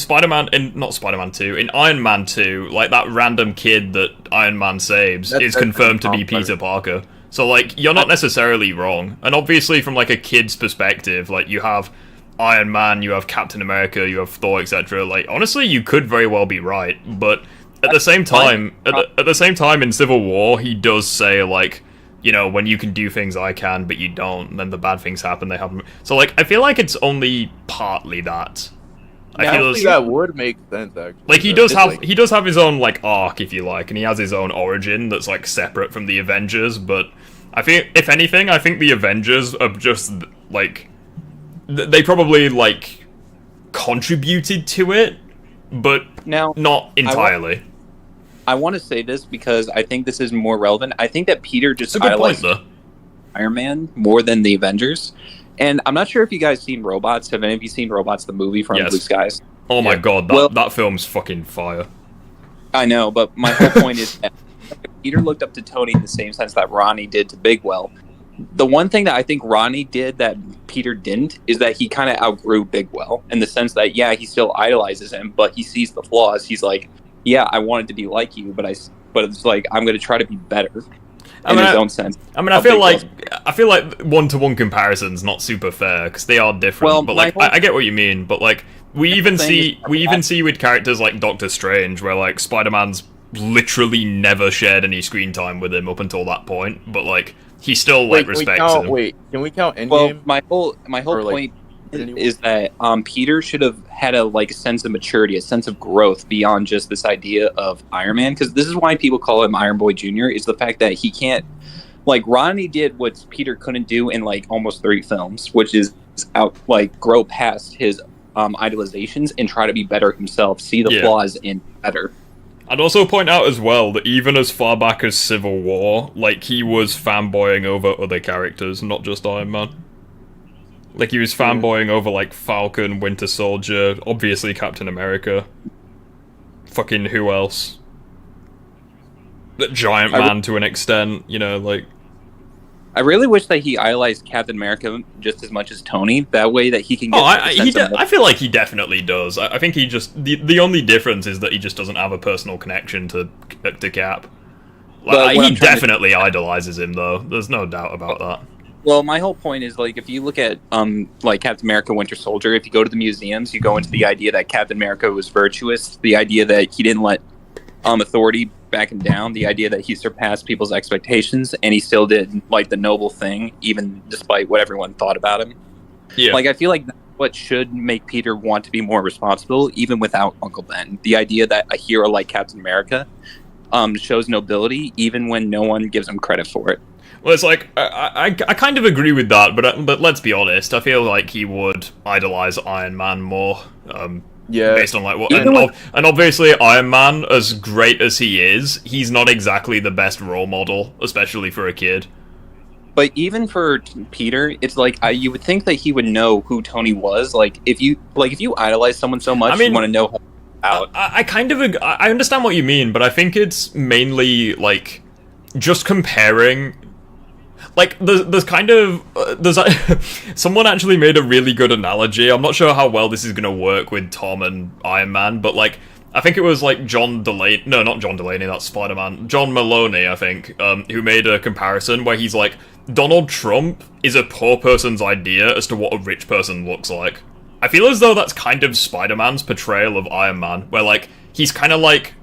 Speaker 1: not Spider-Man 2, in Iron Man 2, like that random kid that Iron Man saves is confirmed to be Peter Parker. So like, you're not necessarily wrong. And obviously from like a kid's perspective, like you have Iron Man, you have Captain America, you have Thor, etc. Like, honestly, you could very well be right, but at the same time, at the same time in Civil War, he does say like, you know, when you can do things I can, but you don't, then the bad things happen, they happen. So, like, I feel like it's only partly that.
Speaker 3: I feel that would make sense, actually.
Speaker 1: Like, he does have his own, like, arc, if you like, and he has his own origin that's, like, separate from the Avengers, but I think, if anything, I think the Avengers are just, like, they probably, like, contributed to it, but not entirely.
Speaker 2: I want to say this because I think this is more relevant. I think that Peter just idolized Iron Man more than the Avengers. And I'm not sure if you guys seen Robots. Have any of you seen Robots, the movie from Blue Skies?
Speaker 1: Oh my god, that film's fucking fire.
Speaker 2: I know, but my whole point is that Peter looked up to Tony in the same sense that Ronnie did to Bigwell. The one thing that I think Ronnie did that Peter didn't is that he kind of outgrew Bigwell in the sense that, yeah, he still idolizes him, but he sees the flaws. He's like, yeah, I wanted to be like you, but it's like I'm going to try to be better in his own sense.
Speaker 1: I mean, I feel like one-to-one comparison's not super fair because they are different. Well, but like, I get what you mean. But like, we even see with characters like Doctor Strange, where like Spider-Man's literally never shared any screen time with him up until that point, but like he still respects him.
Speaker 3: Wait, can we count Endgame?
Speaker 2: Well, my whole point is that Peter should have had a sense of maturity, a sense of growth beyond just this idea of Iron Man, because this is why people call him Iron Boy Jr. is the fact that he can't, like, Ronnie did what Peter couldn't do in like almost 30 films, which is grow past his idolizations and try to be better himself, see the flaws in better.
Speaker 1: I'd also point out as well that even as far back as Civil War, like, he was fanboying over other characters, not just Iron Man. Like, he was fanboying over, like, Falcon, Winter Soldier, obviously Captain America. Fucking who else? The Giant Man to an extent, you know, like...
Speaker 2: I really wish that he idolized Captain America just as much as Tony. That way that he can get...
Speaker 1: I feel like he definitely does. I think he just... The only difference is that he just doesn't have a personal connection to Cap. Like, he definitely idolizes him, though. There's no doubt about that.
Speaker 2: Well, my whole point is, like, if you look at, like, Captain America, Winter Soldier, if you go to the museums, you go into the idea that Captain America was virtuous, the idea that he didn't let authority back him down, the idea that he surpassed people's expectations, and he still did, like, the noble thing, even despite what everyone thought about him. Yeah. Like, I feel like that's what should make Peter want to be more responsible, even without Uncle Ben. The idea that a hero like Captain America shows nobility, even when no one gives him credit for it.
Speaker 1: Well, it's like, I kind of agree with that, but let's be honest, I feel like he would idolize Iron Man more, based on, like, what... And obviously, Iron Man, as great as he is, he's not exactly the best role model, especially for a kid.
Speaker 2: But even for Peter, it's like, you would think that he would know who Tony was. Like, if you idolize someone so much, you want to know how out.
Speaker 1: I understand what you mean, but I think it's mainly, like, just comparing... Like, there's someone actually made a really good analogy. I'm not sure how well this is going to work with Tom and Iron Man, but, like, I think it was, like, John Delaney... No, not John Delaney, that's Spider-Man. John Maloney, I think, who made a comparison where he's like, Donald Trump is a poor person's idea as to what a rich person looks like. I feel as though that's kind of Spider-Man's portrayal of Iron Man, where, like, he's kind of like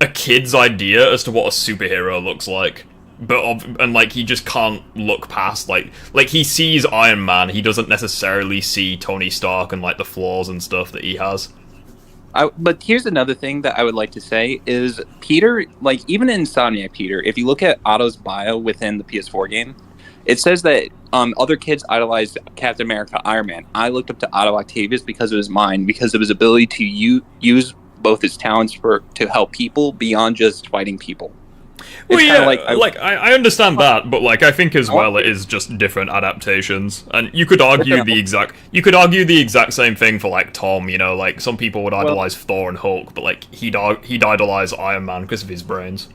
Speaker 1: a kid's idea as to what a superhero looks like. And like he just can't look past like he sees Iron Man, he doesn't necessarily see Tony Stark and like the flaws and stuff that he has.
Speaker 2: But here's another thing that I would like to say is Peter, like even in Insomniac Peter, if you look at Otto's bio within the PS4 game, it says that other kids idolized Captain America, Iron Man. I looked up to Otto Octavius because of his mind, because of his ability to use both his talents to help people beyond just fighting people.
Speaker 1: Well, yeah, I understand that, but like I think as well it is just different adaptations, and you could argue the exact same thing for like Tom. You know, like some people would idolize Thor and Hulk, but like he'd idolize Iron Man because of his brains.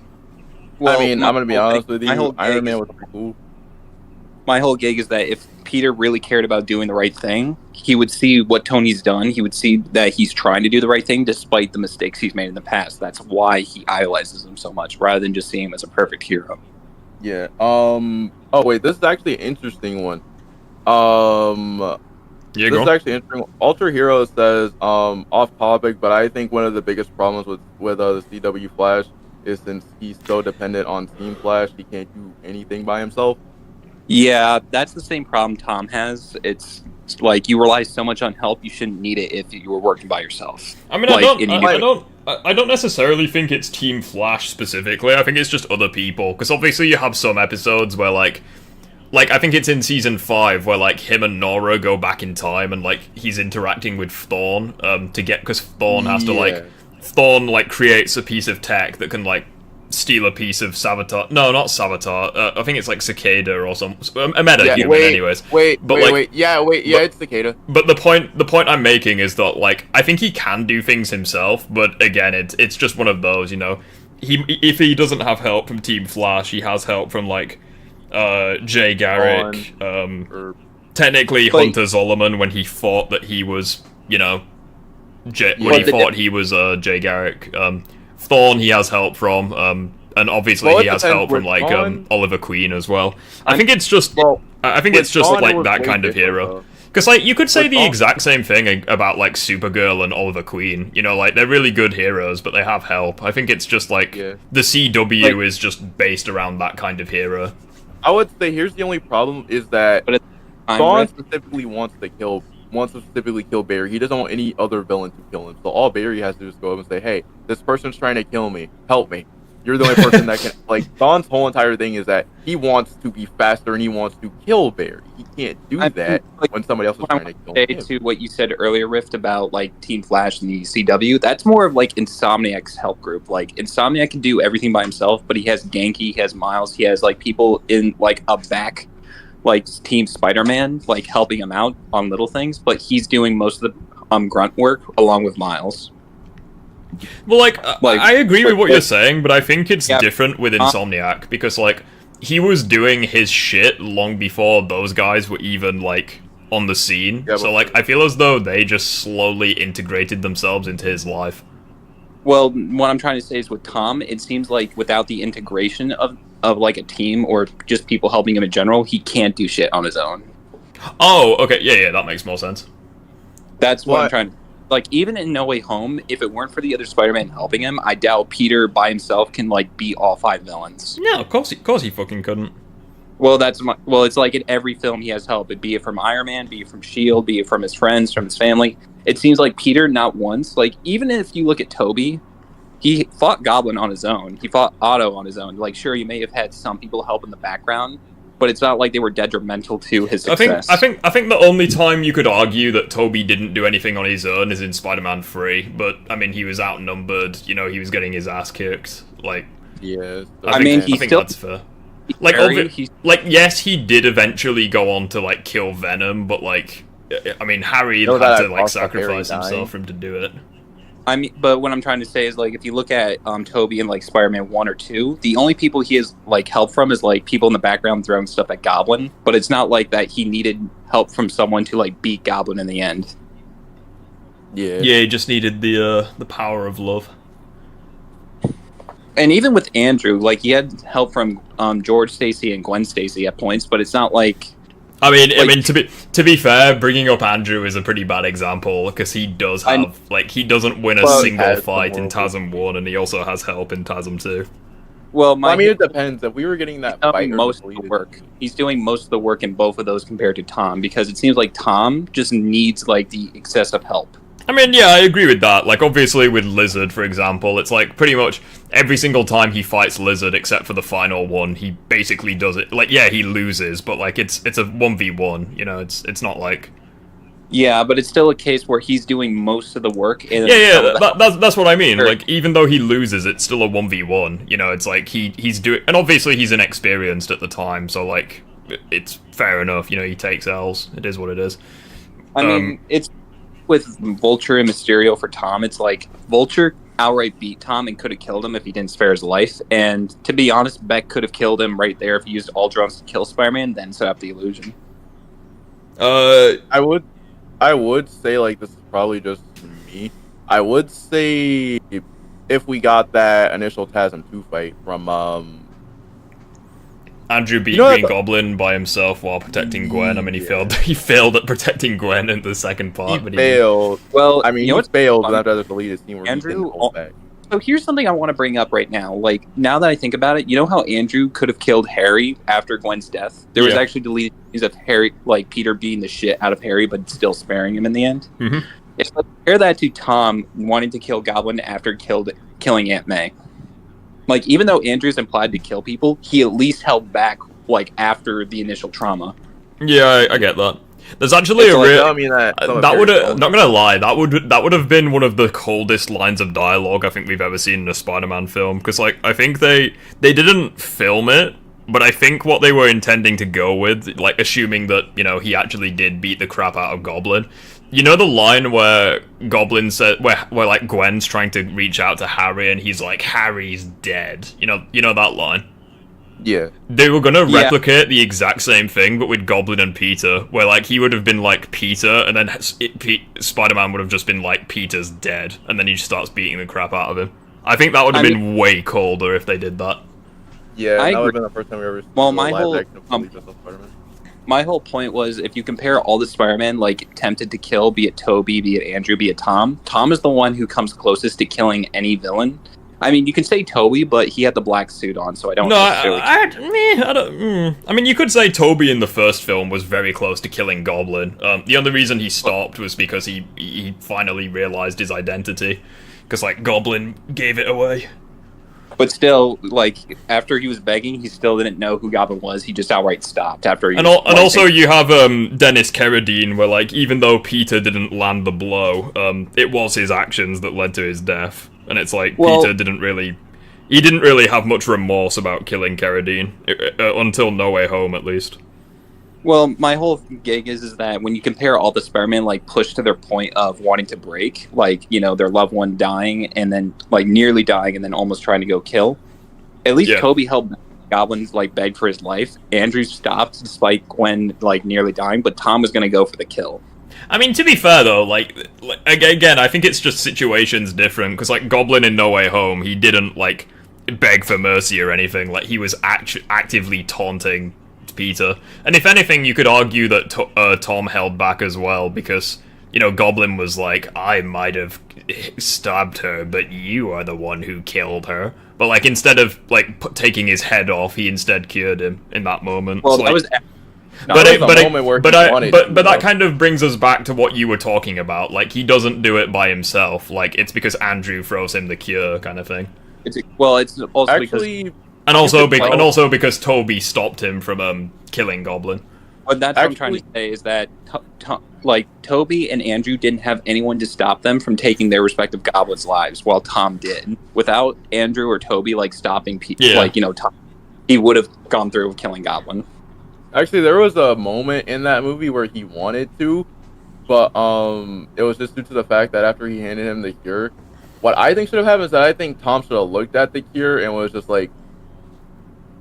Speaker 3: Well, I mean, I'm gonna be honest with you. Iron Man was pretty cool.
Speaker 2: My whole gig is that if Peter really cared about doing the right thing, he would see what Tony's done. He would see that he's trying to do the right thing despite the mistakes he's made in the past. That's why he idolizes him so much, rather than just seeing him as a perfect hero.
Speaker 3: Yeah. Oh wait, this is actually an interesting one. This is actually interesting. Ultra Hero says, off topic, but I think one of the biggest problems with the CW Flash is since he's so dependent on Team Flash, he can't do anything by himself.
Speaker 2: Yeah, that's the same problem Tom has. It's like you rely so much on help, you shouldn't need it if you were working by yourself.
Speaker 1: I mean, I don't necessarily think it's Team Flash specifically. I think it's just other people, because obviously you have some episodes where like I think it's in season 5 where like him and Nora go back in time and like he's interacting with Thorn because Thorn has to Thorn like creates a piece of tech that can like steal a piece of Savitar. No, not Savitar. I think it's like Cicada or some a meta-human, anyways.
Speaker 3: Wait. Yeah, it's Cicada.
Speaker 1: But the point I'm making is that like I think he can do things himself, but again, it's just one of those, you know. If he doesn't have help from Team Flash, he has help from like Jay Garrick, technically Hunter Zolomon when he thought that he was, you know, he was Jay Garrick. Thorn he has help from, and obviously he has help from like Oliver Queen as well. I think it's just like that kind of hero. Because like you could say the exact same thing about like Supergirl and Oliver Queen. You know, like they're really good heroes, but they have help. I think it's just like the CW is just based around that kind of hero.
Speaker 3: I would say here's the only problem is that Dawn specifically wants to specifically kill Barry. He doesn't want any other villain to kill him. So all Barry has to do is go up and say, hey, this person's trying to kill me. Help me. You're the only person that can... Like, Dawn's whole entire thing is that he wants to be faster and he wants to kill Barry. He can't do that when somebody else is trying to kill him.
Speaker 2: To what you said earlier, Rift, about, like, Team Flash and the CW, that's more of, like, Insomniac's help group. Like, Insomniac can do everything by himself, but he has Genki, he has Miles, he has, like, people in, like, a back... like Team Spider-Man, like helping him out on little things, but he's doing most of the grunt work along with Miles.
Speaker 1: Well, like I agree with what you're saying, but I think it's different with Insomniac because like he was doing his shit long before those guys were even like on the scene. So like I feel as though they just slowly integrated themselves into his life.
Speaker 2: Well, what I'm trying to say is with Tom, it seems like without the integration of like a team or just people helping him in general, he can't do shit on his own.
Speaker 1: Oh, okay. Yeah, that makes more sense.
Speaker 2: That's what I'm trying to... Like, even in No Way Home, if it weren't for the other Spider-Man helping him, I doubt Peter by himself can, like, beat all 5 villains.
Speaker 1: Yeah, of course he fucking couldn't.
Speaker 2: Well, it's like in every film he has help. Be it from Iron Man, be it from S.H.I.E.L.D., be it from his friends, from his family. It seems like Peter, not once, like, even if you look at Toby, he fought Goblin on his own. He fought Otto on his own. Like, sure, you may have had some people help in the background, but it's not like they were detrimental to his success.
Speaker 1: I think the only time you could argue that Toby didn't do anything on his own is in Spider-Man 3, but, I mean, he was outnumbered, you know, he was getting his ass kicked, like...
Speaker 3: Yeah.
Speaker 1: I think that's fair. Like, yes, he did eventually go on to, like, kill Venom, but, like, I mean, Harry had to, like, sacrifice himself for him to do it.
Speaker 2: I mean, but what I'm trying to say is, like, if you look at Toby in, like, Spider-Man 1 or 2, the only people he has, like, help from is, like, people in the background throwing stuff at Goblin, but it's not like that he needed help from someone to, like, beat Goblin in the end.
Speaker 1: Yeah, he just needed the power of love.
Speaker 2: And even with Andrew, like, he had help from George Stacy and Gwen Stacy at points, but it's not like...
Speaker 1: I mean, to be fair, bringing up Andrew is a pretty bad example because he does have he doesn't win a single fight in TASM 1, and he also has help in TASM 2.
Speaker 2: Well,
Speaker 3: it depends. If we were getting that fight,
Speaker 2: most of the work. He's doing most of the work in both of those compared to Tom, because it seems like Tom just needs like the excessive help.
Speaker 1: I mean, yeah, I agree with that. Like, obviously, with Lizard, for example, it's like pretty much every single time he fights Lizard, except for the final one, he basically does it. Like, yeah, he loses, but like it's a 1v1. You know, it's not like.
Speaker 2: Yeah, but it's still a case where he's doing most of the work. And
Speaker 1: that's what I mean. Like, even though he loses, it's still a 1v1. You know, it's like he's doing, and obviously he's inexperienced at the time, so like it's fair enough. You know, he takes L's. It is what it is.
Speaker 2: I mean, it's with Vulture and Mysterio for Tom. It's like Vulture outright beat Tom and could have killed him if he didn't spare his life. And to be honest, Beck could have killed him right there if he used all drones to kill Spider-Man, then set up the illusion.
Speaker 3: I would say, like, this is probably just me. I would say if we got that initial TASM 2 fight from
Speaker 1: Andrew beat Green Goblin by himself while protecting Gwen. I mean, he failed at protecting Gwen in the second part.
Speaker 3: He failed.
Speaker 2: Well,
Speaker 3: I mean, he failed after the deleted scene where
Speaker 2: Andrew,
Speaker 3: he didn't hold back.
Speaker 2: So here's something I want to bring up right now. Like, now that I think about it, you know how Andrew could have killed Harry after Gwen's death? There was actually deleted scenes of Harry, like Peter beating the shit out of Harry, but still sparing him in the end.
Speaker 1: Mm-hmm.
Speaker 2: If I compare that to Tom wanting to kill Goblin after killing Aunt May. Like, even though Andrew's implied to kill people, he at least held back, like, after the initial trauma.
Speaker 1: Yeah, I get that. There's actually a real. That would not gonna lie. That would have been one of the coldest lines of dialogue I think we've ever seen in a Spider-Man film. Because like I think they didn't film it, but I think what they were intending to go with, like assuming that he actually did beat the crap out of Goblin. You know the line where Goblin said where like Gwen's trying to reach out to Harry and he's like, Harry's dead. You know that line.
Speaker 3: Yeah.
Speaker 1: They were gonna replicate the exact same thing, but with Goblin and Peter, where like he would have been like Peter, and then Spider-Man would have just been like, Peter's dead, and then he just starts beating the crap out of him. I think that would have been way colder if they did that.
Speaker 3: Yeah, that would have been the first time we ever seen
Speaker 2: my whole point was, if you compare all the Spider-Man like tempted to kill, be it Toby, be it Andrew, be it Tom is the one who comes closest to killing any villain. I mean, you can say Toby, but he had the black suit on, so I don't.
Speaker 1: No, I mean, you could say Toby in the first film was very close to killing Goblin. The only reason he stopped was because he finally realized his identity, because like Goblin gave it away.
Speaker 2: But still, like after he was begging, he still didn't know who Goblin was. He just outright stopped after he.
Speaker 1: Also, you have Dennis Carradine, where like even though Peter didn't land the blow, it was his actions that led to his death. And it's like, Peter didn't really have much remorse about killing Carradine, until No Way Home, at least.
Speaker 2: Well, my whole gig is that when you compare all the Spider-Man, like, pushed to their point of wanting to break, like, their loved one dying, and then, like, nearly dying, and then almost trying to go kill, at least Toby held Goblin's, like, begged for his life. Andrew stopped, despite Gwen, like, nearly dying, but Tom was going to go for the kill.
Speaker 1: I mean, to be fair, though, like again, I think it's just situations different, because, like, Goblin in No Way Home, he didn't, like, beg for mercy or anything. Like, he was actively taunting Peter. And if anything, you could argue that Tom held back as well, because, Goblin was like, I might have stabbed her, but you are the one who killed her. But, like, instead of, like, taking his head off, he instead cured him in that moment.
Speaker 2: Well,
Speaker 1: so,
Speaker 2: that
Speaker 1: like,
Speaker 2: was...
Speaker 1: But that kind of brings us back to what you were talking about. Like, he doesn't do it by himself. Like, it's because Andrew throws him the cure, kind of thing.
Speaker 2: It's also
Speaker 3: actually,
Speaker 1: because Toby stopped him from killing Goblin.
Speaker 2: What that's what I'm trying to say is that like Toby and Andrew didn't have anyone to stop them from taking their respective goblins' lives, while Tom did. Without Andrew or Toby like stopping people, Tom, he would have gone through with killing Goblin.
Speaker 3: Actually, there was a moment in that movie where he wanted to, but it was just due to the fact that after he handed him the cure, what I think should have happened is that I think Tom should have looked at the cure and was just like,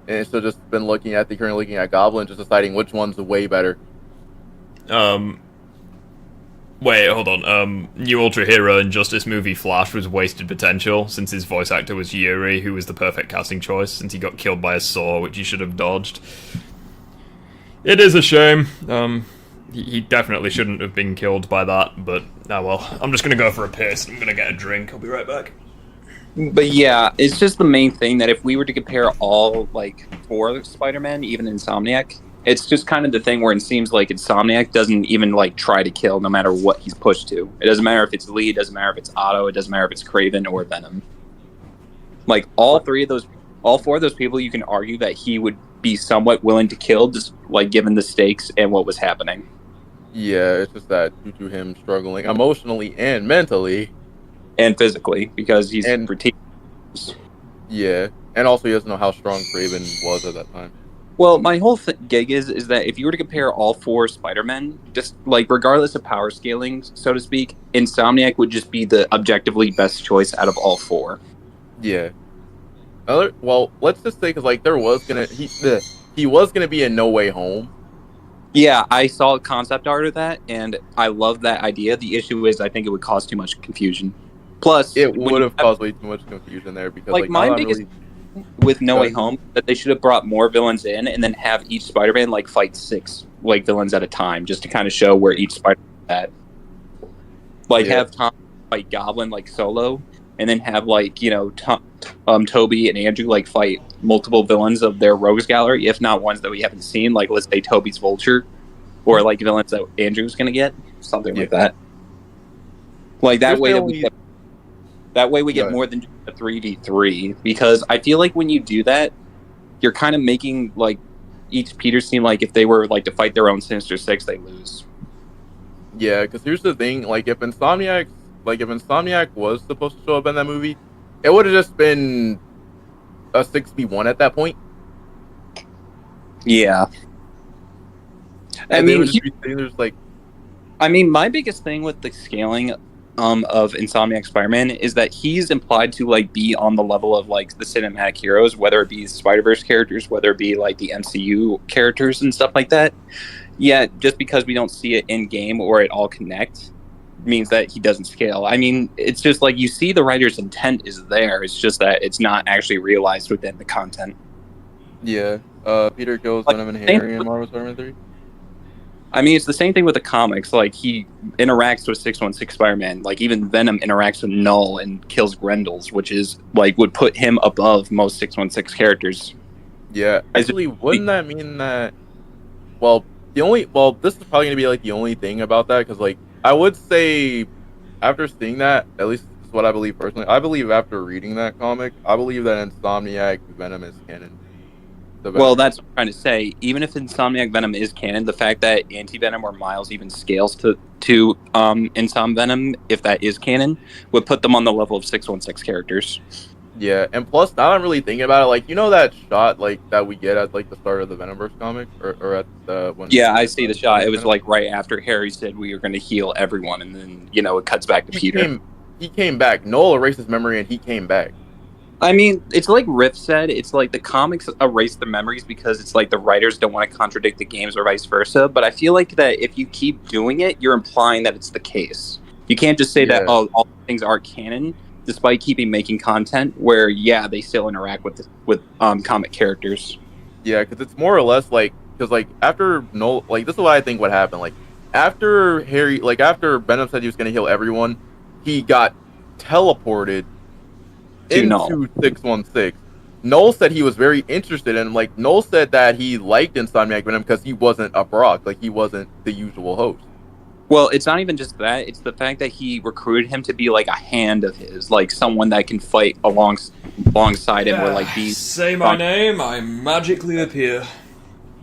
Speaker 3: and should have just been looking at the cure and looking at Goblin, just deciding which one's way better.
Speaker 1: Wait, hold on. New Ultra Hero and Justice movie Flash was wasted potential, since his voice actor was Yuri, who was the perfect casting choice, since he got killed by a saw, which he should have dodged. It is a shame. He definitely shouldn't have been killed by that, but oh well. I'm just gonna go for a piss. I'm gonna get a drink. I'll be right back.
Speaker 2: But yeah, it's just the main thing that if we were to compare all, like, 4 Spider-Man, even Insomniac, it's just kind of the thing where it seems like Insomniac doesn't even, like, try to kill no matter what he's pushed to. It doesn't matter if it's Lee, it doesn't matter if it's Otto, it doesn't matter if it's Kraven or Venom. Like, all 4 of those people, you can argue that he would be somewhat willing to kill, just, like, given the stakes and what was happening.
Speaker 3: Yeah, it's just that due to him struggling emotionally and mentally.
Speaker 2: And physically, because he's pretty.
Speaker 3: Yeah, and also he doesn't know how strong Kraven was at that time.
Speaker 2: Well, my whole gig is that if you were to compare all 4 Spider-Men, just, like, regardless of power scaling, so to speak, Insomniac would just be the objectively best choice out of all 4.
Speaker 3: Yeah. Well, let's just say, because, like, he was gonna be in No Way Home.
Speaker 2: Yeah, I saw a concept art of that, and I love that idea. The issue is I think it would cause too much confusion. Plus,
Speaker 3: it would have caused way too much confusion there, because, like
Speaker 2: my biggest with No Way Home, that they should have brought more villains in and then have each Spider-Man, like, fight 6, like, villains at a time, just to kind of show where each Spider-Man is at. Like, have Tom fight Goblin, like, solo, and then have, like, you know, Toby and Andrew, like, fight multiple villains of their rogues gallery, if not ones that we haven't seen, like, let's say Toby's Vulture, or, like, villains that Andrew's gonna get, something like that. Like, that way we get more than just a 3v3, because I feel like when you do that, you're kind of making, like, each Peter seem like if they were, like, to fight their own Sinister Six, they lose.
Speaker 3: Yeah, because here's the thing, like, if Insomniac was supposed to show up in that movie, it would have just been a 6v1 at that point.
Speaker 2: Yeah.
Speaker 3: I
Speaker 2: mean, my biggest thing with the scaling of Insomniac Spider-Man is that he's implied to, like, be on the level of, like, the cinematic heroes, whether it be Spider-Verse characters, whether it be, like, the MCU characters and stuff like that. Yeah, just because we don't see it in game or it all connect means that he doesn't scale. I mean, it's just like you see the writer's intent is there. It's just that it's not actually realized within the content.
Speaker 3: Yeah. Peter kills Venom and Harry in Marvel Spider-Man 3.
Speaker 2: I mean, it's the same thing with the comics. Like, he interacts with 616 Spider-Man. Like, even Venom interacts with Null and kills Grendels, which is, like, would put him above most 616 characters.
Speaker 3: Yeah. Actually, wouldn't that mean that... Well, this is probably going to be, like, the only thing about that, because, like, I would say, after seeing that, at least this is what I believe personally, I believe after reading that comic, I believe that Insomniac Venom is canon.
Speaker 2: Well, that's what I'm trying to say. Even if Insomniac Venom is canon, the fact that Anti-Venom or Miles even scales to Insom Venom, if that is canon, would put them on the level of 616 characters.
Speaker 3: Yeah, and plus, now I'm really thinking about it, like, you know that shot, like, that we get at, like, the start of the Venomverse comic? Or at the...
Speaker 2: Yeah, I see the shot. It was, like, right after Harry said we were going to heal everyone, and then, you know, it cuts back to Peter.
Speaker 3: He came back. Noel erased his memory, and he came back.
Speaker 2: I mean, it's like Riff said, it's like the comics erase the memories because it's like the writers don't want to contradict the games or vice versa, but I feel like that if you keep doing it, you're implying that it's the case. You can't just say that, oh, all things are canon, despite making content where, yeah, they still interact with comic characters.
Speaker 3: Yeah, because it's more or less like, because, like, after Noel, like, this is what I think would happen, like, after Venom said he was going to heal everyone, he got teleported into 616. Noel said he was very interested in, like, Noel said that he liked Insomniac Venom because he wasn't a Brock, like, he wasn't the usual host.
Speaker 2: Well, it's not even just that, it's the fact that he recruited him to be, like, a hand of his, like, someone that can fight alongside him, or, like, be...
Speaker 1: Say my name, I magically appear.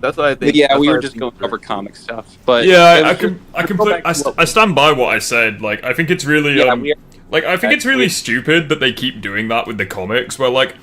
Speaker 3: That's what I think.
Speaker 2: Yeah, we were just going over comic stuff, but...
Speaker 1: Yeah, I stand by what I said, like, I think it's really, I think it's really stupid that they keep doing that with the comics, where, like,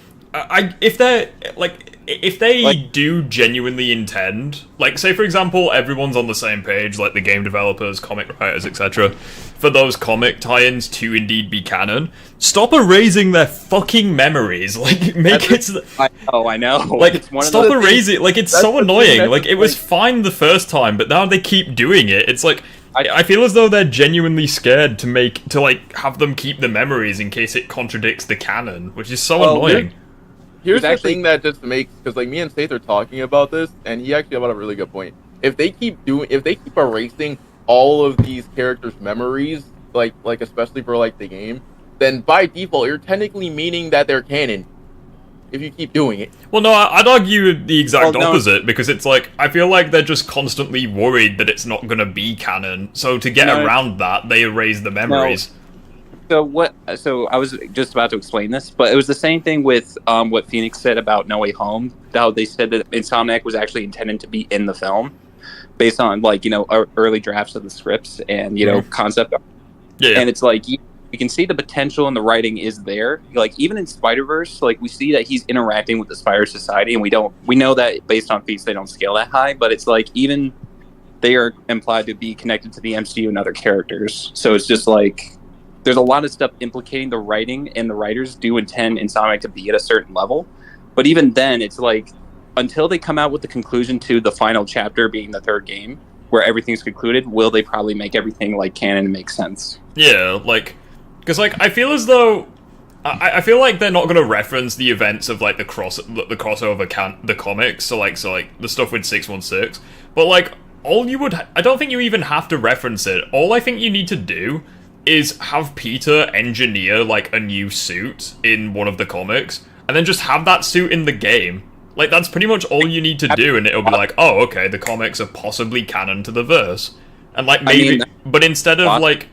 Speaker 1: if they do genuinely intend, like, say, for example, everyone's on the same page, like the game developers, comic writers, etc., for those comic tie-ins to indeed be canon, stop erasing their fucking memories, like, make it...
Speaker 2: I know.
Speaker 1: Like, stop erasing, like, it's so annoying, like, it was fine the first time, but now they keep doing it, it's like... I feel as though they're genuinely scared to have them keep the memories in case it contradicts the canon, which is so annoying.
Speaker 3: Here's the thing that just makes, because, like, me and Seth are talking about this, and he actually brought up a really good point. if they keep erasing all of these characters' memories, like especially for like the game, then by default you're technically meaning that they're canon. If you keep doing it.
Speaker 1: Well, no, I'd argue the exact opposite, because it's like, I feel like they're just constantly worried that it's not gonna be canon, so to get around that, they erase the memories.
Speaker 2: So I was just about to explain this, but it was the same thing with what Phoenix said about No Way Home, how they said that Insomniac was actually intended to be in the film, based on, like, you know, early drafts of the scripts and, you know, concept.
Speaker 1: Yeah.
Speaker 2: And it's like, you can see the potential and the writing is there. Like, even in Spider-Verse, like, we see that he's interacting with the Spider Society, and we know that based on feats they don't scale that high, but it's like, even they are implied to be connected to the MCU and other characters. So it's just like, there's a lot of stuff implicating the writing, and the writers do intend Insomniac to be at a certain level. But even then, it's like, until they come out with the conclusion to the final chapter being the third game, where everything's concluded, will they probably make everything like canon and make sense?
Speaker 1: Yeah, like, because, like, I feel as though... I feel like they're not going to reference the events of, like, the crossover the comics, so the stuff with 616. But, like, I don't think you even have to reference it. All I think you need to do is have Peter engineer, like, a new suit in one of the comics, and then just have that suit in the game. Like, that's pretty much all you need to do, and it'll be like, oh, okay, the comics are possibly canon to the verse. And, like, maybe... but instead of, like...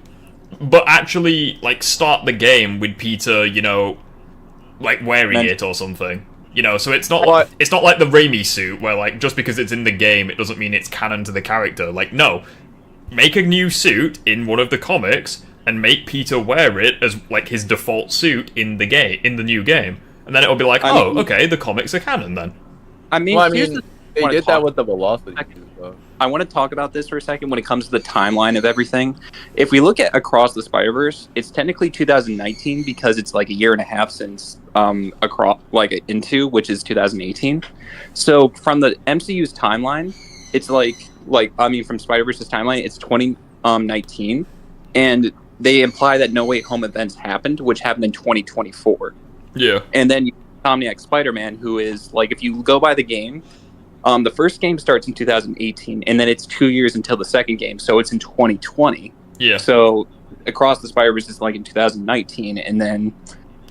Speaker 1: But actually, like, start the game with Peter, you know, like, wearing it or something. You know, so it's not like the Raimi suit, where, like, just because it's in the game, it doesn't mean it's canon to the character. Like, no. Make a new suit in one of the comics, and make Peter wear it as, like, his default suit in the new game. And then it'll be like, okay, the comics are canon then.
Speaker 3: They did that with the Velocity suit, though.
Speaker 2: I want to talk about this for a second when it comes to the timeline of everything. If we look at Across the Spider-Verse, it's technically 2019 because it's like a year and a half since Into, which is 2018. So from the MCU's timeline, it's from Spider-Verse's timeline, it's 2019, and they imply that No Way Home events happened, which happened in 2024.
Speaker 1: Yeah.
Speaker 2: And then you have Insomniac Spider-Man, who is, like, if you go by the game, the first game starts in 2018, and then it's 2 years until the second game, so it's in 2020.
Speaker 1: Yeah.
Speaker 2: So Across the Spider-Verse is like in 2019, and then,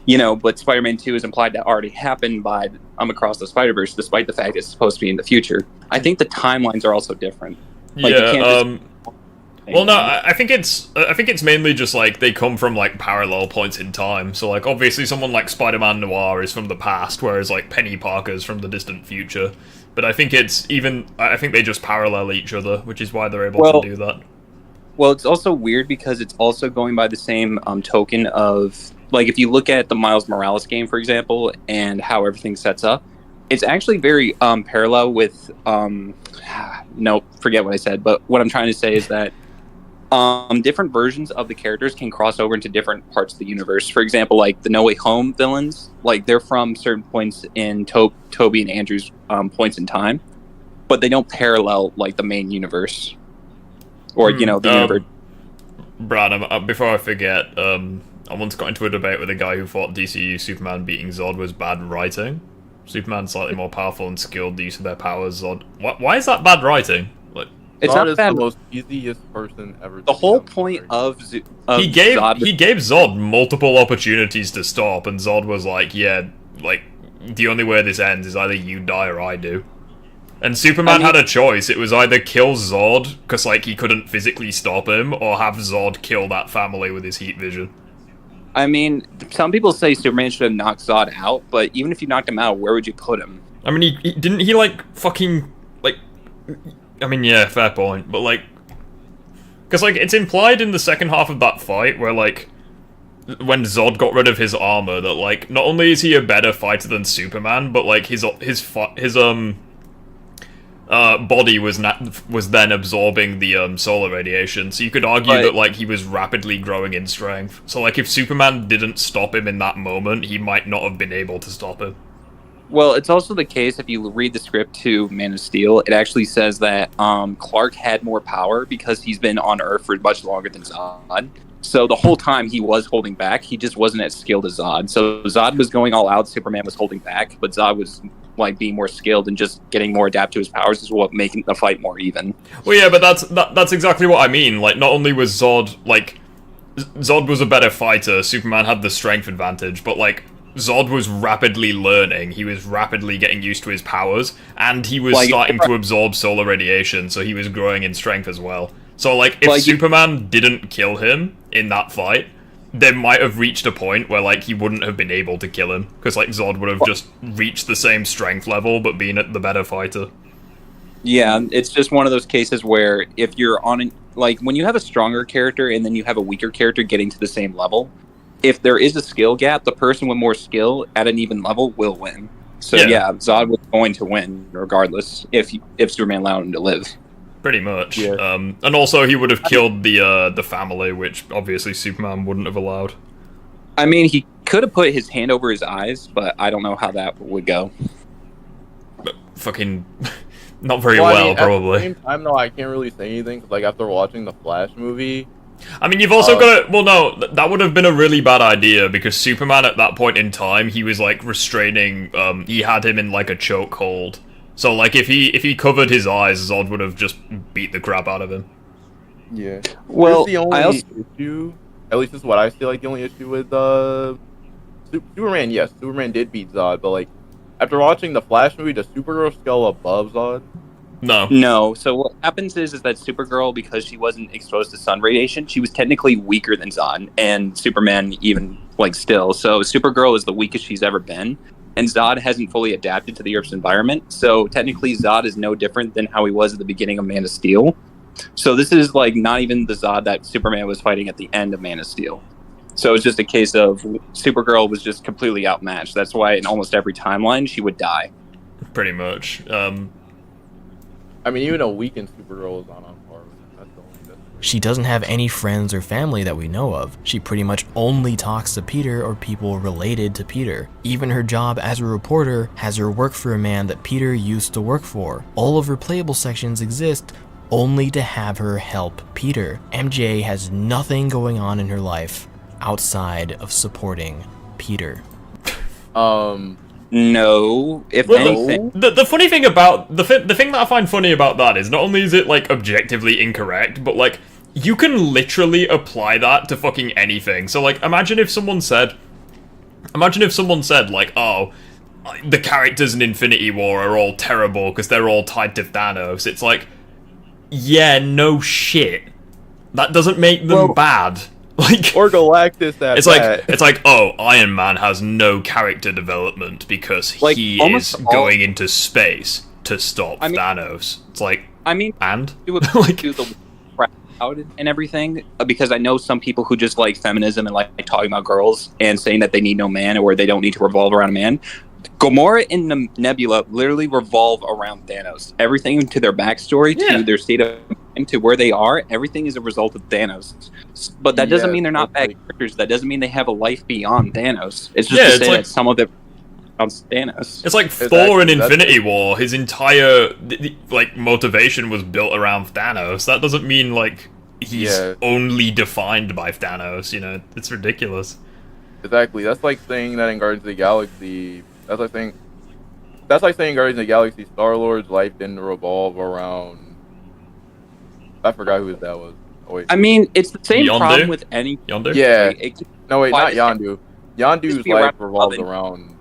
Speaker 2: you know, but Spider-Man 2 is implied to already happen by Across the Spider-Verse, despite the fact it's supposed to be in the future. I think the timelines are also different. Like,
Speaker 1: well, no, I think it's mainly just, like, they come from, like, parallel points in time. So, like, obviously someone like Spider-Man Noir is from the past, whereas, like, Penny Parker's from the distant future. But I think I think they just parallel each other, which is why they're able to do that.
Speaker 2: Well, it's also weird because it's also going by the same token of, like, if you look at the Miles Morales game, for example, and how everything sets up, it's actually very parallel with, no, forget what I said, but what I'm trying to say is that different versions of the characters can cross over into different parts of the universe. For example, like the No Way Home villains, like they're from certain points in Toby and Andrew's points in time, but they don't parallel like the main universe or the universe.
Speaker 1: Brad, before I forget, I once got into a debate with a guy who thought DCU Superman beating Zod was bad writing. Superman's slightly more powerful and skilled use of their powers. Zod, why is that bad writing? Like,
Speaker 2: it's not bad.
Speaker 3: The most easiest person ever.
Speaker 2: The whole point of
Speaker 1: he gave Zod multiple opportunities to stop, and Zod was like, "Yeah, like the only way this ends is either you die or I do." And Superman had a choice. It was either kill Zod because like he couldn't physically stop him, or have Zod kill that family with his heat vision.
Speaker 2: I mean, some people say Superman should have knocked Zod out, but even if you knocked him out, where would you put him?
Speaker 1: I mean, he didn't he like fucking like. I mean, yeah, fair point, but, like... Because, like, it's implied in the second half of that fight where, like, when Zod got rid of his armor, that, like, not only is he a better fighter than Superman, but, like, his body was then absorbing the, solar radiation, so you could argue that, like, he was rapidly growing in strength. So, like, if Superman didn't stop him in that moment, he might not have been able to stop him.
Speaker 2: Well, it's also the case, if you read the script to Man of Steel, it actually says that Clark had more power because he's been on Earth for much longer than Zod. So the whole time he was holding back, he just wasn't as skilled as Zod. So Zod was going all out, Superman was holding back, but Zod was like being more skilled and just getting more adapt to his powers is what making the fight more even.
Speaker 1: Well, yeah, but that's exactly what I mean. Like, not only was Zod, like, Zod was a better fighter, Superman had the strength advantage, but, like, Zod was rapidly learning, he was rapidly getting used to his powers, and he was starting to absorb solar radiation, so he was growing in strength as well. So, like, if Superman didn't kill him in that fight, they might have reached a point where, like, he wouldn't have been able to kill him, because, like, Zod would have just reached the same strength level, but been the better fighter.
Speaker 2: Yeah, it's just one of those cases where if you're on, like, when you have a stronger character and then you have a weaker character getting to the same level, if there is a skill gap, the person with more skill at an even level will win. So yeah Zod was going to win regardless if Superman allowed him to live.
Speaker 1: Pretty much. Yeah. And also he would have killed the family, which obviously Superman wouldn't have allowed.
Speaker 2: I mean, he could have put his hand over his eyes, but I don't know how that would go.
Speaker 1: But fucking not very well, probably.
Speaker 3: At the same time, though, I can't really say anything, 'cause, like, after watching the Flash movie...
Speaker 1: I mean, you've also got to... Well, no, that would have been a really bad idea, because Superman at that point in time, he was, like, restraining... he had him in, like, a chokehold. So, like, if he covered his eyes, Zod would have just beat the crap out of him.
Speaker 3: Yeah.
Speaker 2: Well,
Speaker 3: the only issue... At least this is what I see, like, the only issue with, Superman, yes, Superman did beat Zod, but, like, after watching the Flash movie, does Supergirl scale above Zod?
Speaker 2: No. So what happens is that Supergirl, because she wasn't exposed to sun radiation, she was technically weaker than Zod, and Superman even, like, still. So Supergirl is the weakest she's ever been, and Zod hasn't fully adapted to the Earth's environment. So technically Zod is no different than how he was at the beginning of Man of Steel. So this is, like, not even the Zod that Superman was fighting at the end of Man of Steel. So it's just a case of Supergirl was just completely outmatched. That's why in almost every timeline she would die.
Speaker 1: Pretty much.
Speaker 3: I mean, even a weakened Supergirl is on par with it. That's the only difference.
Speaker 4: She doesn't have any friends or family that we know of. She pretty much only talks to Peter or people related to Peter. Even her job as a reporter has her work for a man that Peter used to work for. All of her playable sections exist only to have her help Peter. MJ has nothing going on in her life outside of supporting Peter.
Speaker 2: No, if anything.
Speaker 1: The funny thing about the thing that I find funny about that is not only is it, like, objectively incorrect, but, like, you can literally apply that to fucking anything. So, like, imagine if someone said like, oh, the characters in Infinity War are all terrible because they're all tied to Thanos. It's like, yeah, no shit. That doesn't make them bad. Like,
Speaker 3: or Galactus.
Speaker 1: It's like, oh, Iron Man has no character development because, like, he is going into space to stop Thanos. It's like, and
Speaker 2: do the crowd and everything, because I know some people who just like feminism and like talking about girls and saying that they need no man or they don't need to revolve around a man. Gamora and the Nebula literally revolve around Thanos. Everything to their backstory, to their state of mind, to where they are, everything is a result of Thanos. But that doesn't mean they're not bad characters. That doesn't mean they have a life beyond Thanos. It's just to say that some of it on Thanos.
Speaker 1: It's like Thor in Infinity War. His entire like motivation was built around Thanos. That doesn't mean, like, he's only defined by Thanos. You know, it's ridiculous.
Speaker 3: Exactly. That's like saying that in Guardians of the Galaxy. That's like saying Guardians of the Galaxy, Star-Lord's life didn't revolve around... I forgot who his dad was. Oh, wait.
Speaker 2: I mean, it's the same problem with any...
Speaker 1: Yondu?
Speaker 3: Yeah. No, wait, not Yondu. Yondu's life revolved around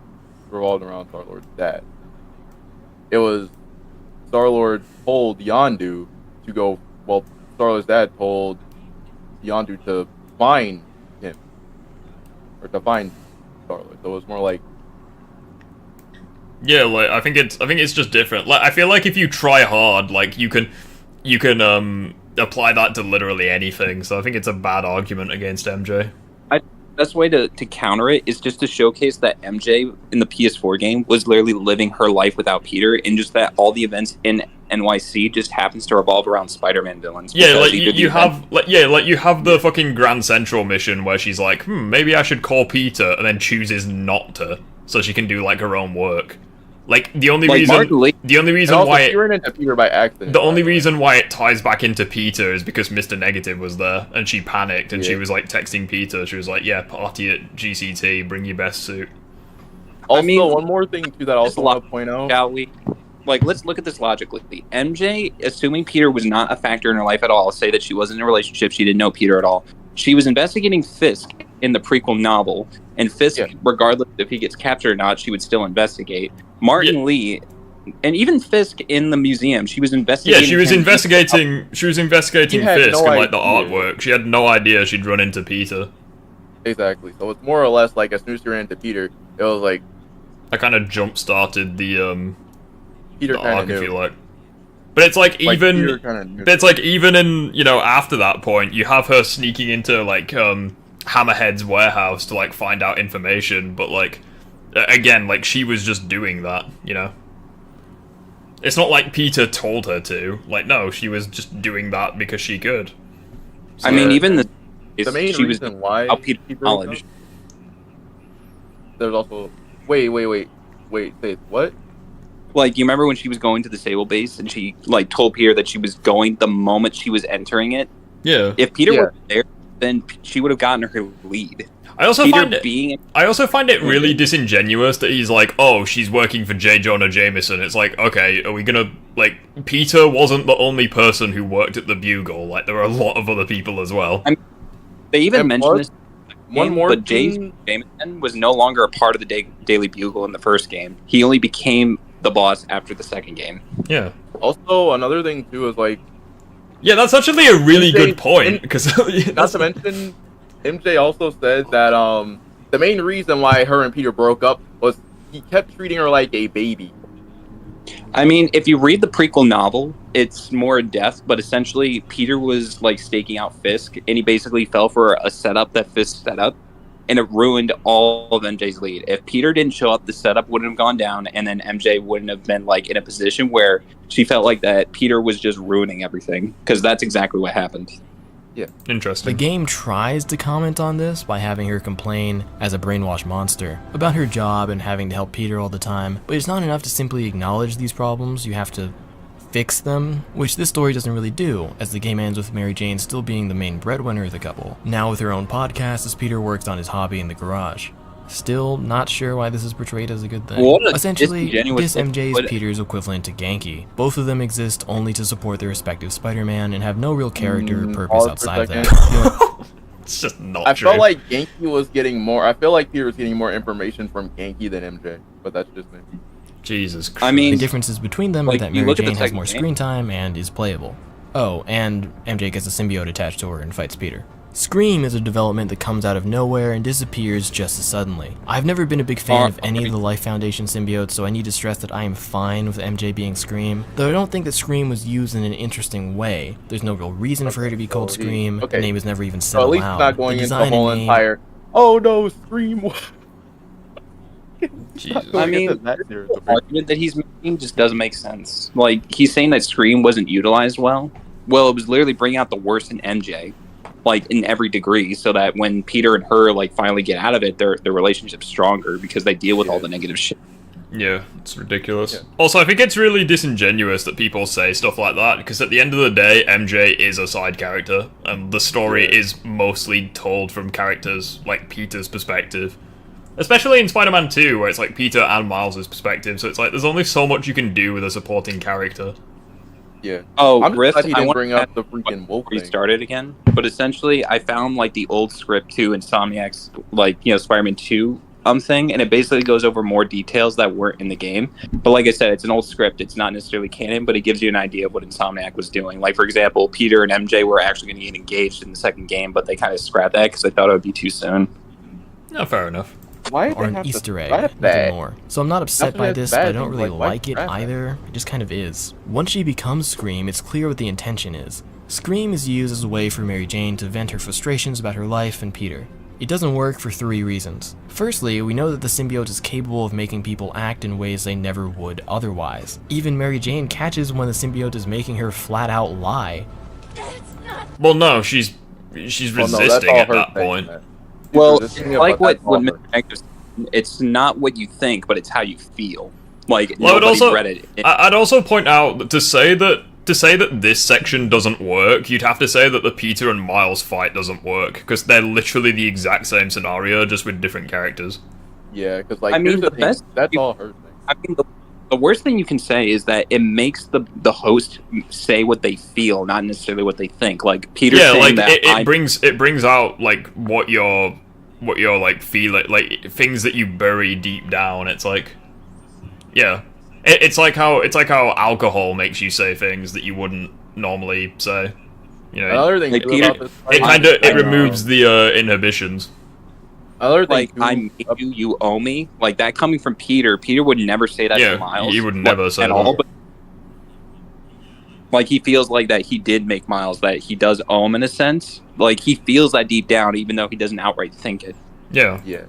Speaker 3: Star-Lord's dad. It was Star-Lord told Yondu to go... Well, Star-Lord's dad told Yondu to find him. Or to find Star-Lord. So it was more like...
Speaker 1: Yeah, like, I think it's just different. Like, I feel like if you try hard, like, you can apply that to literally anything. So I think it's a bad argument against MJ.
Speaker 2: The best way to counter it is just to showcase that MJ in the PS4 game was literally living her life without Peter, and just that all the events in NYC just happens to revolve around Spider-Man villains.
Speaker 1: Yeah, like you have the fucking Grand Central mission where she's like, maybe I should call Peter, and then chooses not to, so she can do, like, her own work. Like, the only reason why
Speaker 3: she ran into Peter by accident.
Speaker 1: The only reason why it ties back into Peter is because Mr. Negative was there, and she panicked, and she was, like, texting Peter. She was like, yeah, party at GCT, bring your best suit.
Speaker 3: Also, one more thing too that I also want to point out.
Speaker 2: Shall we? Like, let's look at this logically. MJ, assuming Peter was not a factor in her life at all, say that she wasn't in a relationship, she didn't know Peter at all. She was investigating Fisk in the prequel novel, and Fisk, regardless if he gets captured or not, she would still investigate. Martin Lee, and even Fisk in the museum, she was investigating.
Speaker 1: Yeah, she was investigating. She was investigating Fisk and like the artwork. She had no idea she'd run into Peter.
Speaker 3: Exactly. So it's more or less like as soon as she ran into Peter, it was like
Speaker 1: that kind of jump started the
Speaker 3: Peter
Speaker 1: the
Speaker 3: kind
Speaker 1: arc,
Speaker 3: of
Speaker 1: if you like. But it's like even, but it's like even in, you know, after that point, you have her sneaking into like Hammerhead's warehouse to like find out information. But like again, like she was just doing that, you know. It's not like Peter told her to. Like, no, she was just doing that because she could.
Speaker 2: So, I mean, even the
Speaker 3: main reason why
Speaker 2: Peter knowledge.
Speaker 3: There's also wait, say what?
Speaker 2: Like, you remember when she was going to the Sable base and she like told Peter that she was going the moment she was entering it?
Speaker 1: Yeah.
Speaker 2: If Peter were there, then she would have gotten her lead.
Speaker 1: I also find it really disingenuous that he's like, oh, she's working for J. Jonah Jameson. It's like, okay, are we gonna, like, Peter wasn't the only person who worked at the Bugle. Like, there are a lot of other people as well.
Speaker 2: I mean, they even mentioned this
Speaker 3: one more
Speaker 2: but J. Jameson was no longer a part of the Daily Bugle in the first game. He only became the boss after the second game.
Speaker 1: Yeah.
Speaker 3: Also, another thing, too, is like...
Speaker 1: Yeah, that's actually a really good point, because...
Speaker 3: Not to mention... MJ also said that the main reason why her and Peter broke up was he kept treating her like a baby.
Speaker 2: I mean, if you read the prequel novel, it's more in depth, but essentially Peter was like staking out Fisk, and he basically fell for a setup that Fisk set up, and it ruined all of MJ's lead. If Peter didn't show up, the setup wouldn't have gone down, and then MJ wouldn't have been like in a position where she felt like that Peter was just ruining everything, because that's exactly what happened.
Speaker 3: Yeah.
Speaker 1: Interesting.
Speaker 4: The game tries to comment on this by having her complain as a brainwashed monster about her job and having to help Peter all the time, but it's not enough to simply acknowledge these problems. You have to fix them, which this story doesn't really do, as the game ends with Mary Jane still being the main breadwinner of the couple, now with her own podcast as Peter works on his hobby in the garage. Still not sure why this is portrayed as a good thing. Essentially, this MJ is Peter's equivalent to Genki. Both of them exist only to support their respective Spider-Man and have no real character or purpose outside of that.
Speaker 1: It's just not
Speaker 3: I
Speaker 1: true.
Speaker 3: felt like Genki was getting more... I feel like Peter was getting more information from Genki than MJ, but that's just me.
Speaker 1: Jesus Christ.
Speaker 2: I mean,
Speaker 4: the differences between them are that Mary Jane has more screen time and is playable. Oh, and MJ gets a symbiote attached to her and fights Peter. Scream is a development that comes out of nowhere and disappears just as suddenly. I've never been a big fan of any of the Life Foundation symbiotes, so I need to stress that I am fine with MJ being Scream, though I don't think that Scream was used in an interesting way. There's no real reason for her to be called Scream, the name is never even said aloud.
Speaker 3: At least it's not going into the whole entire, oh no, Scream.
Speaker 1: Jesus.
Speaker 2: I mean, the argument that he's making just doesn't make sense. Like, he's saying that Scream wasn't utilized well. Well, it was literally bringing out the worst in MJ. Like, in every degree, so that when Peter and her like finally get out of it, their relationship's stronger because they deal with all the negative shit.
Speaker 1: Yeah, it's ridiculous. Yeah. Also, I think it's really disingenuous that people say stuff like that, because at the end of the day, MJ is a side character, and the story is mostly told from characters like Peter's perspective. Especially in Spider-Man 2, where it's like Peter and Miles' perspective, so it's like there's only so much you can do with a supporting character.
Speaker 3: Yeah.
Speaker 2: Oh,
Speaker 3: I'm
Speaker 2: Rift,
Speaker 3: glad he
Speaker 2: I
Speaker 3: didn't
Speaker 2: want
Speaker 3: bring up the freaking wolf thing.
Speaker 2: Restarted again, but essentially, I found like the old script to Insomniac's like Spider-Man 2 thing, and it basically goes over more details that weren't in the game. But like I said, it's an old script; it's not necessarily canon, but it gives you an idea of what Insomniac was doing. Like for example, Peter and MJ were actually going to get engaged in the second game, but they kind of scrapped that because they thought it would be too soon.
Speaker 1: No, fair enough.
Speaker 3: Why
Speaker 4: or an Easter egg, nothing more. So I'm not upset by this, but I don't really like it either. It just kind of is. Once she becomes Scream, it's clear what the intention is. Scream is used as a way for Mary Jane to vent her frustrations about her life and Peter. It doesn't work for 3 reasons. Firstly, we know that the symbiote is capable of making people act in ways they never would otherwise. Even Mary Jane catches when the symbiote is making her flat out lie.
Speaker 1: Well, no, she's resisting at that point.
Speaker 2: Well, it's like what Mr. Active, it's not what you think, but it's how you feel. Like,
Speaker 1: well,
Speaker 2: read it.
Speaker 1: I'd also point out that to say that this section doesn't work, you'd have to say that the Peter and Miles fight doesn't work, because they're literally the exact same scenario, just with different characters.
Speaker 3: Yeah, because like
Speaker 2: I mean,
Speaker 3: here's the
Speaker 2: the
Speaker 3: thing,
Speaker 2: best
Speaker 3: that's
Speaker 2: you-
Speaker 3: all her thing.
Speaker 2: I mean, the worst thing you can say is that it makes the host say what they feel, not necessarily what they think. Like Peter
Speaker 1: Yeah,
Speaker 2: saying
Speaker 1: like
Speaker 2: that
Speaker 1: it brings out like what you're like feeling, like things that you bury deep down. It's like, yeah, it's like how alcohol makes you say things that you wouldn't normally say. You know,
Speaker 3: Another thing
Speaker 2: Like,
Speaker 3: too
Speaker 2: Peter-
Speaker 3: about this
Speaker 1: it
Speaker 3: fight
Speaker 1: kind of
Speaker 3: is,
Speaker 1: removes the inhibitions.
Speaker 3: another thing
Speaker 2: like
Speaker 3: too,
Speaker 2: I made you, you owe me. Like that coming from Peter. Peter would never say that
Speaker 1: Yeah,
Speaker 2: to Miles.
Speaker 1: he would
Speaker 2: like,
Speaker 1: never say
Speaker 2: at
Speaker 1: that.
Speaker 2: all. But like he feels like that he did make Miles, that he does owe him in a sense. Like he feels that deep down, even though he doesn't outright think it.
Speaker 1: Yeah.
Speaker 3: yeah.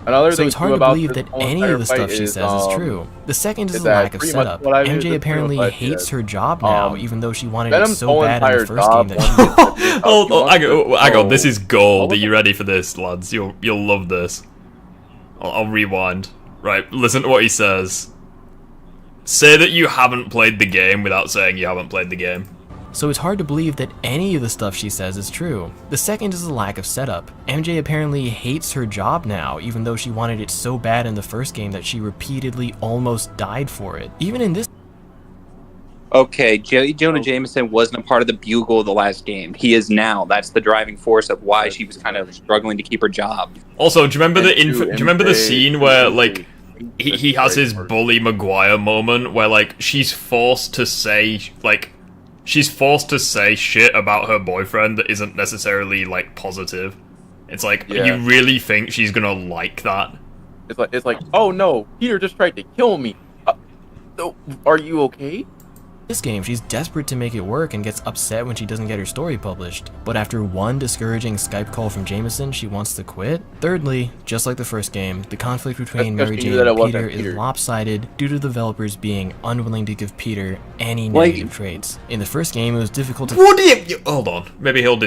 Speaker 3: Another
Speaker 4: So
Speaker 3: thing
Speaker 4: it's hard
Speaker 3: too
Speaker 4: to
Speaker 3: about
Speaker 4: believe
Speaker 3: this
Speaker 4: that
Speaker 3: whole
Speaker 4: any
Speaker 3: entire
Speaker 4: of the stuff
Speaker 3: fight
Speaker 4: she says is true. The second is
Speaker 3: is
Speaker 4: the
Speaker 3: that
Speaker 4: lack of
Speaker 3: pretty much
Speaker 4: setup.
Speaker 3: what I did,
Speaker 4: MJ
Speaker 3: that's
Speaker 4: apparently
Speaker 3: pretty much what I
Speaker 4: hates
Speaker 3: did.
Speaker 4: her job now, even though she wanted it
Speaker 3: Venom's
Speaker 4: so
Speaker 3: whole
Speaker 4: bad in the
Speaker 3: entire
Speaker 4: first game
Speaker 3: job
Speaker 4: that she...
Speaker 1: Oh, hang on, this is
Speaker 3: Oh,
Speaker 1: gold. Are
Speaker 3: what
Speaker 1: you
Speaker 3: the-
Speaker 1: ready for this, lads? You'll love this. I'll rewind. Right, listen to what he says. Say that you haven't played the game without saying you haven't played the game.
Speaker 4: So it's hard to believe that any of the stuff she says is true. The second is the lack of setup. MJ apparently hates her job now, even though she wanted it so bad in the first game that she repeatedly almost died for it. Even in this
Speaker 2: Okay, Jonah Jameson wasn't a part of the bugle of the last game. He is now. That's the driving force of why she was kind of struggling to keep her job.
Speaker 1: Also, do you remember
Speaker 3: And
Speaker 1: do
Speaker 3: to
Speaker 1: you remember the
Speaker 3: MJ,
Speaker 1: scene where
Speaker 3: MJ,
Speaker 1: like he has his
Speaker 3: very
Speaker 1: bully Maguire moment where like she's forced to say shit about her boyfriend that isn't necessarily like positive. It's like,
Speaker 3: Yeah.
Speaker 1: you really think she's gonna like that?
Speaker 3: It's like, oh no, Peter just tried to kill me. So, are you okay?
Speaker 4: game, she's desperate to make it work and gets upset when she doesn't get her story published. But after one discouraging Skype call from Jameson, she wants to quit. Thirdly, just like the first game, the conflict between
Speaker 3: That's
Speaker 4: Mary
Speaker 3: 'cause she
Speaker 4: Jane
Speaker 3: knew that
Speaker 4: and
Speaker 3: it wasn't
Speaker 4: Peter is
Speaker 3: Peter.
Speaker 4: lopsided due to the developers being unwilling to give Peter any
Speaker 2: Like-
Speaker 4: negative traits. In the first game, it was difficult to
Speaker 1: What do you hold on? Maybe he'll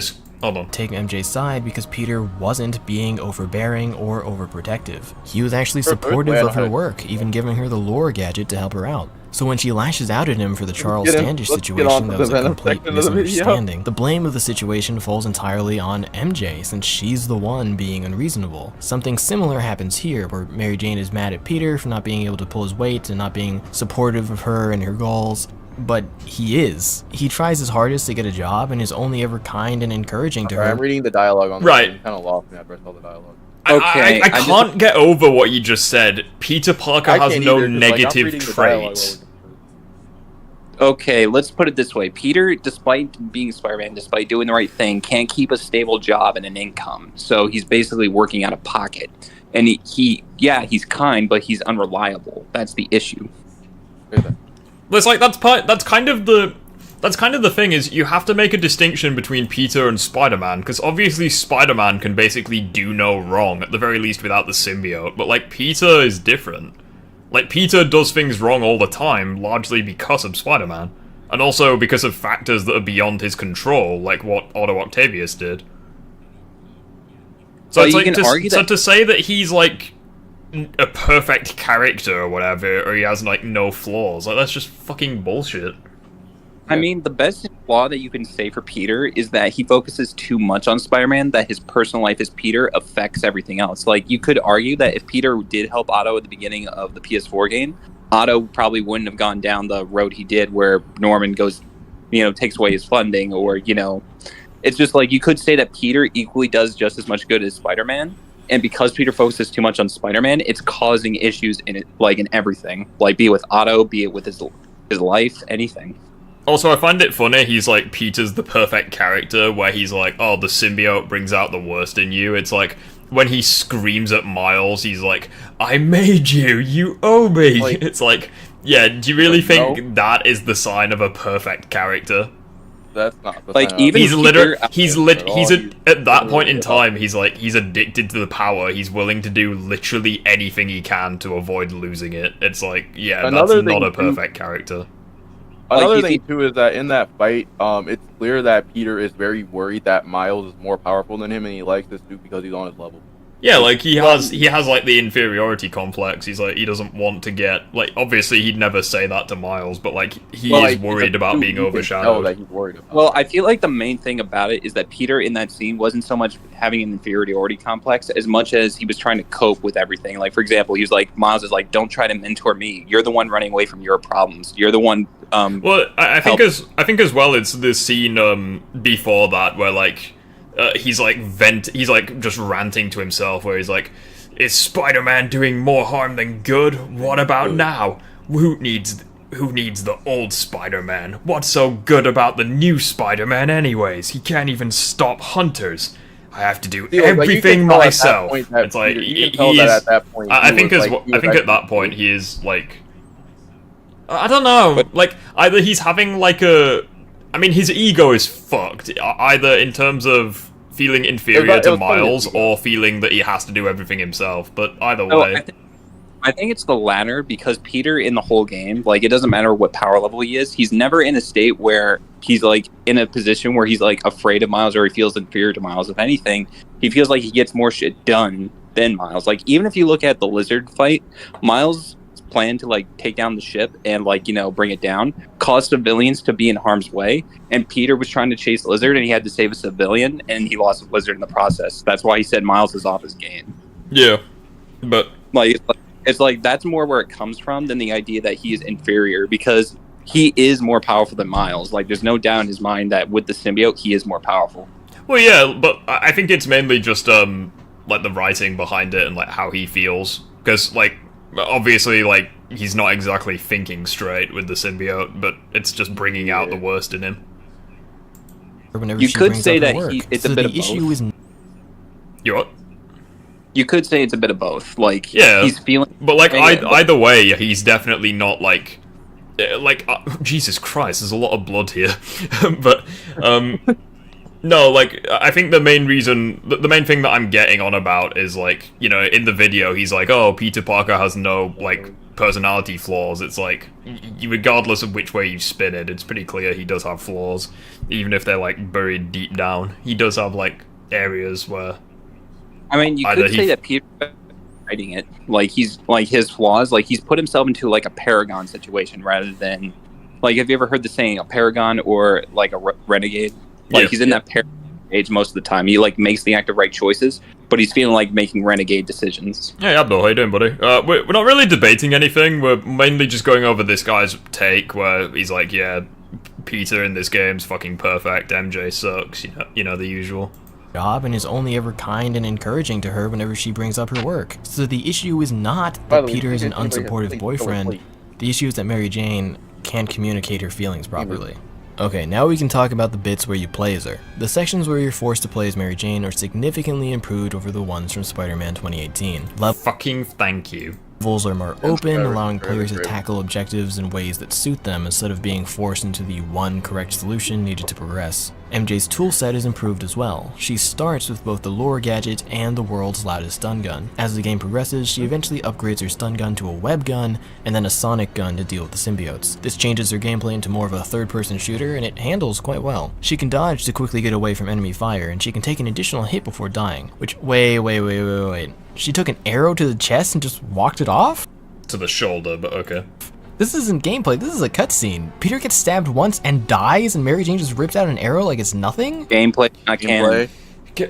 Speaker 1: hold on.
Speaker 4: take MJ's side because Peter wasn't being overbearing or overprotective. He was actually
Speaker 3: For a good
Speaker 4: supportive
Speaker 3: way, I
Speaker 4: of
Speaker 3: know
Speaker 4: her
Speaker 3: how to-
Speaker 4: work, even giving her the lore gadget to help her out. So when she lashes out at him for the Charles
Speaker 3: get in-
Speaker 4: Standish
Speaker 3: let's get on
Speaker 4: situation,
Speaker 3: to
Speaker 4: that
Speaker 3: the
Speaker 4: was a
Speaker 3: Venom
Speaker 4: complete
Speaker 3: section of the video.
Speaker 4: misunderstanding. The blame of the situation falls entirely on MJ, since she's the one being unreasonable. Something similar happens here, where Mary Jane is mad at Peter for not being able to pull his weight and not being supportive of her and her goals. But he is. He tries his hardest to get a job and is only ever kind and encouraging to
Speaker 3: Sorry,
Speaker 4: her.
Speaker 3: I'm reading the dialogue on this.
Speaker 1: Right.
Speaker 3: You kind of lost me after I saw the dialogue.
Speaker 2: Okay,
Speaker 1: I can't get over what you just said. Peter Parker
Speaker 3: I
Speaker 1: has
Speaker 3: can't
Speaker 1: no
Speaker 3: either, 'cause, like, I'm
Speaker 1: negative
Speaker 3: reading the dialogue
Speaker 1: traits.
Speaker 2: Okay, let's put it this way. Peter, despite being Spider-Man, despite doing the right thing, can't keep a stable job and an income. So he's basically working out of pocket. And he's kind, but he's unreliable. That's the issue.
Speaker 1: It's like that's kind of the thing is you have to make a distinction between Peter and Spider-Man, because obviously Spider-Man can basically do no wrong, at the very least without the symbiote, but like Peter is different. Like Peter does things wrong all the time, largely because of Spider-Man, and also because of factors that are beyond his control, like what Otto Octavius did. So
Speaker 2: Well,
Speaker 1: it's
Speaker 2: you
Speaker 1: like
Speaker 2: can argue that-
Speaker 1: to say that he's like a perfect character or whatever, or he has like no flaws, like that's just fucking bullshit.
Speaker 2: I mean, the best flaw that you can say for Peter is that he focuses too much on Spider-Man, that his personal life as Peter affects everything else. Like, you could argue that if Peter did help Otto at the beginning of the PS4 game, Otto probably wouldn't have gone down the road he did where Norman goes, takes away his funding, or, it's just like, you could say that Peter equally does just as much good as Spider-Man. And because Peter focuses too much on Spider-Man, it's causing issues in it, like in everything. Like, be it with Otto, be it with his life, anything.
Speaker 1: Also, I find it funny, he's like, Peter's the perfect character, where he's like, oh, the symbiote brings out the worst in you. It's like, when he screams at Miles, he's like, I made you, you owe me.
Speaker 3: Like-
Speaker 1: It's like, yeah, do you really
Speaker 3: Like,
Speaker 1: think
Speaker 3: no.
Speaker 1: that is the sign of a perfect character?
Speaker 3: That's not the
Speaker 2: Like,
Speaker 3: sign of-
Speaker 2: even
Speaker 1: He's
Speaker 2: Peter-
Speaker 1: literally, he's at that point in
Speaker 3: Yeah.
Speaker 1: time, he's like, he's addicted to the power, he's willing to do literally anything he can to avoid losing it. It's like, yeah,
Speaker 3: Another
Speaker 1: that's not a
Speaker 3: thing, too-
Speaker 1: perfect character.
Speaker 3: Another
Speaker 2: you
Speaker 3: thing
Speaker 2: see-
Speaker 3: too is that in that fight, it's clear that Peter is very worried that Miles is more powerful than him, and he likes this dude because he's on his level.
Speaker 1: Yeah, like he has like the inferiority complex. He's like he doesn't want to get like obviously he'd never say that to Miles, but like he is worried about being overshadowed.
Speaker 3: That he's worried about.
Speaker 2: Well, I feel like the main thing about it is that Peter in that scene wasn't so much having an inferiority complex as much as he was trying to cope with everything. Like for example, he was like Miles is like, "Don't try to mentor me. You're the one running away from your problems. You're the one."
Speaker 1: Well, I think as well it's the scene before that where like. He's like just ranting to himself where he's like, is Spider-Man doing more harm than good? What about now? Who needs the old Spider-Man? What's so good about the new Spider-Man anyways? He can't even stop hunters. I have to do everything myself. It's like he is, at that point. I think at that point he is like, I don't know, like either he's having like I mean, his ego is fucked, either in terms of feeling inferior to Miles or feeling that he has to do everything himself, but either way.
Speaker 2: I think it's the latter, because Peter in the whole game, like, it doesn't matter what power level he is, he's never in a state where he's, like, in a position where he's, like, afraid of Miles or he feels inferior to Miles. If anything, he feels like he gets more shit done than Miles. Like, even if you look at the Lizard fight, Miles' plan to like take down the ship and like, you know, bring it down caused civilians to be in harm's way, and Peter was trying to chase Lizard and he had to save a civilian and he lost Lizard in the process. That's why he said Miles is off his game.
Speaker 1: Yeah, but
Speaker 2: like it's like that's more where it comes from than the idea that he is inferior, because he is more powerful than Miles. Like there's no doubt in his mind that with the symbiote he is more powerful.
Speaker 1: Well, yeah, but I think it's mainly just like the writing behind it and like how he feels, because like obviously, like, he's not exactly thinking straight with the symbiote, but it's just bringing out the worst in him.
Speaker 2: You could say that it's a bit of both.
Speaker 1: You what?
Speaker 2: You could say it's a bit of both. Like,
Speaker 1: yeah,
Speaker 2: he's feeling...
Speaker 1: But, like, either way, he's definitely not, like... Jesus Christ, there's a lot of blood here. But, no, like, I think the main reason, the main thing that I'm getting on about is, like, you know, in the video, he's like, oh, Peter Parker has no, like, personality flaws. It's like, regardless of which way you spin it, it's pretty clear he does have flaws, even if they're, like, buried deep down. He does have, like, areas where...
Speaker 2: I mean, you could say that Peter hiding it. Like, he's, like, his flaws, like, he's put himself into, like, a Paragon situation rather than, like, have you ever heard the saying, a Paragon or, like, a renegade? Like, he's in that age most of the time. He, like, makes the active right choices, but he's feeling like making renegade decisions.
Speaker 1: Hey, Abdul, how you doing, buddy? We're not really debating anything. We're mainly just going over this guy's take where he's like, yeah, Peter in this game's fucking perfect, MJ sucks, you know, the usual.
Speaker 4: Job and is only ever kind and encouraging to her whenever she brings up her work. So the issue is not that Peter is an unsupportive boyfriend. The issue is that Mary Jane can't communicate her feelings properly. Okay, now we can talk about the bits where you play as her. The sections where you're forced to play as Mary Jane are significantly improved over the ones from Spider-Man 2018.
Speaker 1: Fucking thank you.
Speaker 4: Levels are more open, allowing players to tackle objectives in ways that suit them instead of being forced into the one correct solution needed to progress. MJ's toolset is improved as well. She starts with both the lore gadget and the world's loudest stun gun. As the game progresses, she eventually upgrades her stun gun to a web gun and then a sonic gun to deal with the symbiotes. This changes her gameplay into more of a third-person shooter, and it handles quite well. She can dodge to quickly get away from enemy fire, and she can take an additional hit before dying, which, wait. She took an arrow to the chest and just walked it off?
Speaker 1: To the shoulder, but okay.
Speaker 4: This isn't gameplay, this is a cutscene. Peter gets stabbed once and dies, and Mary Jane just rips out an arrow like it's nothing?
Speaker 2: Gameplay, not canon.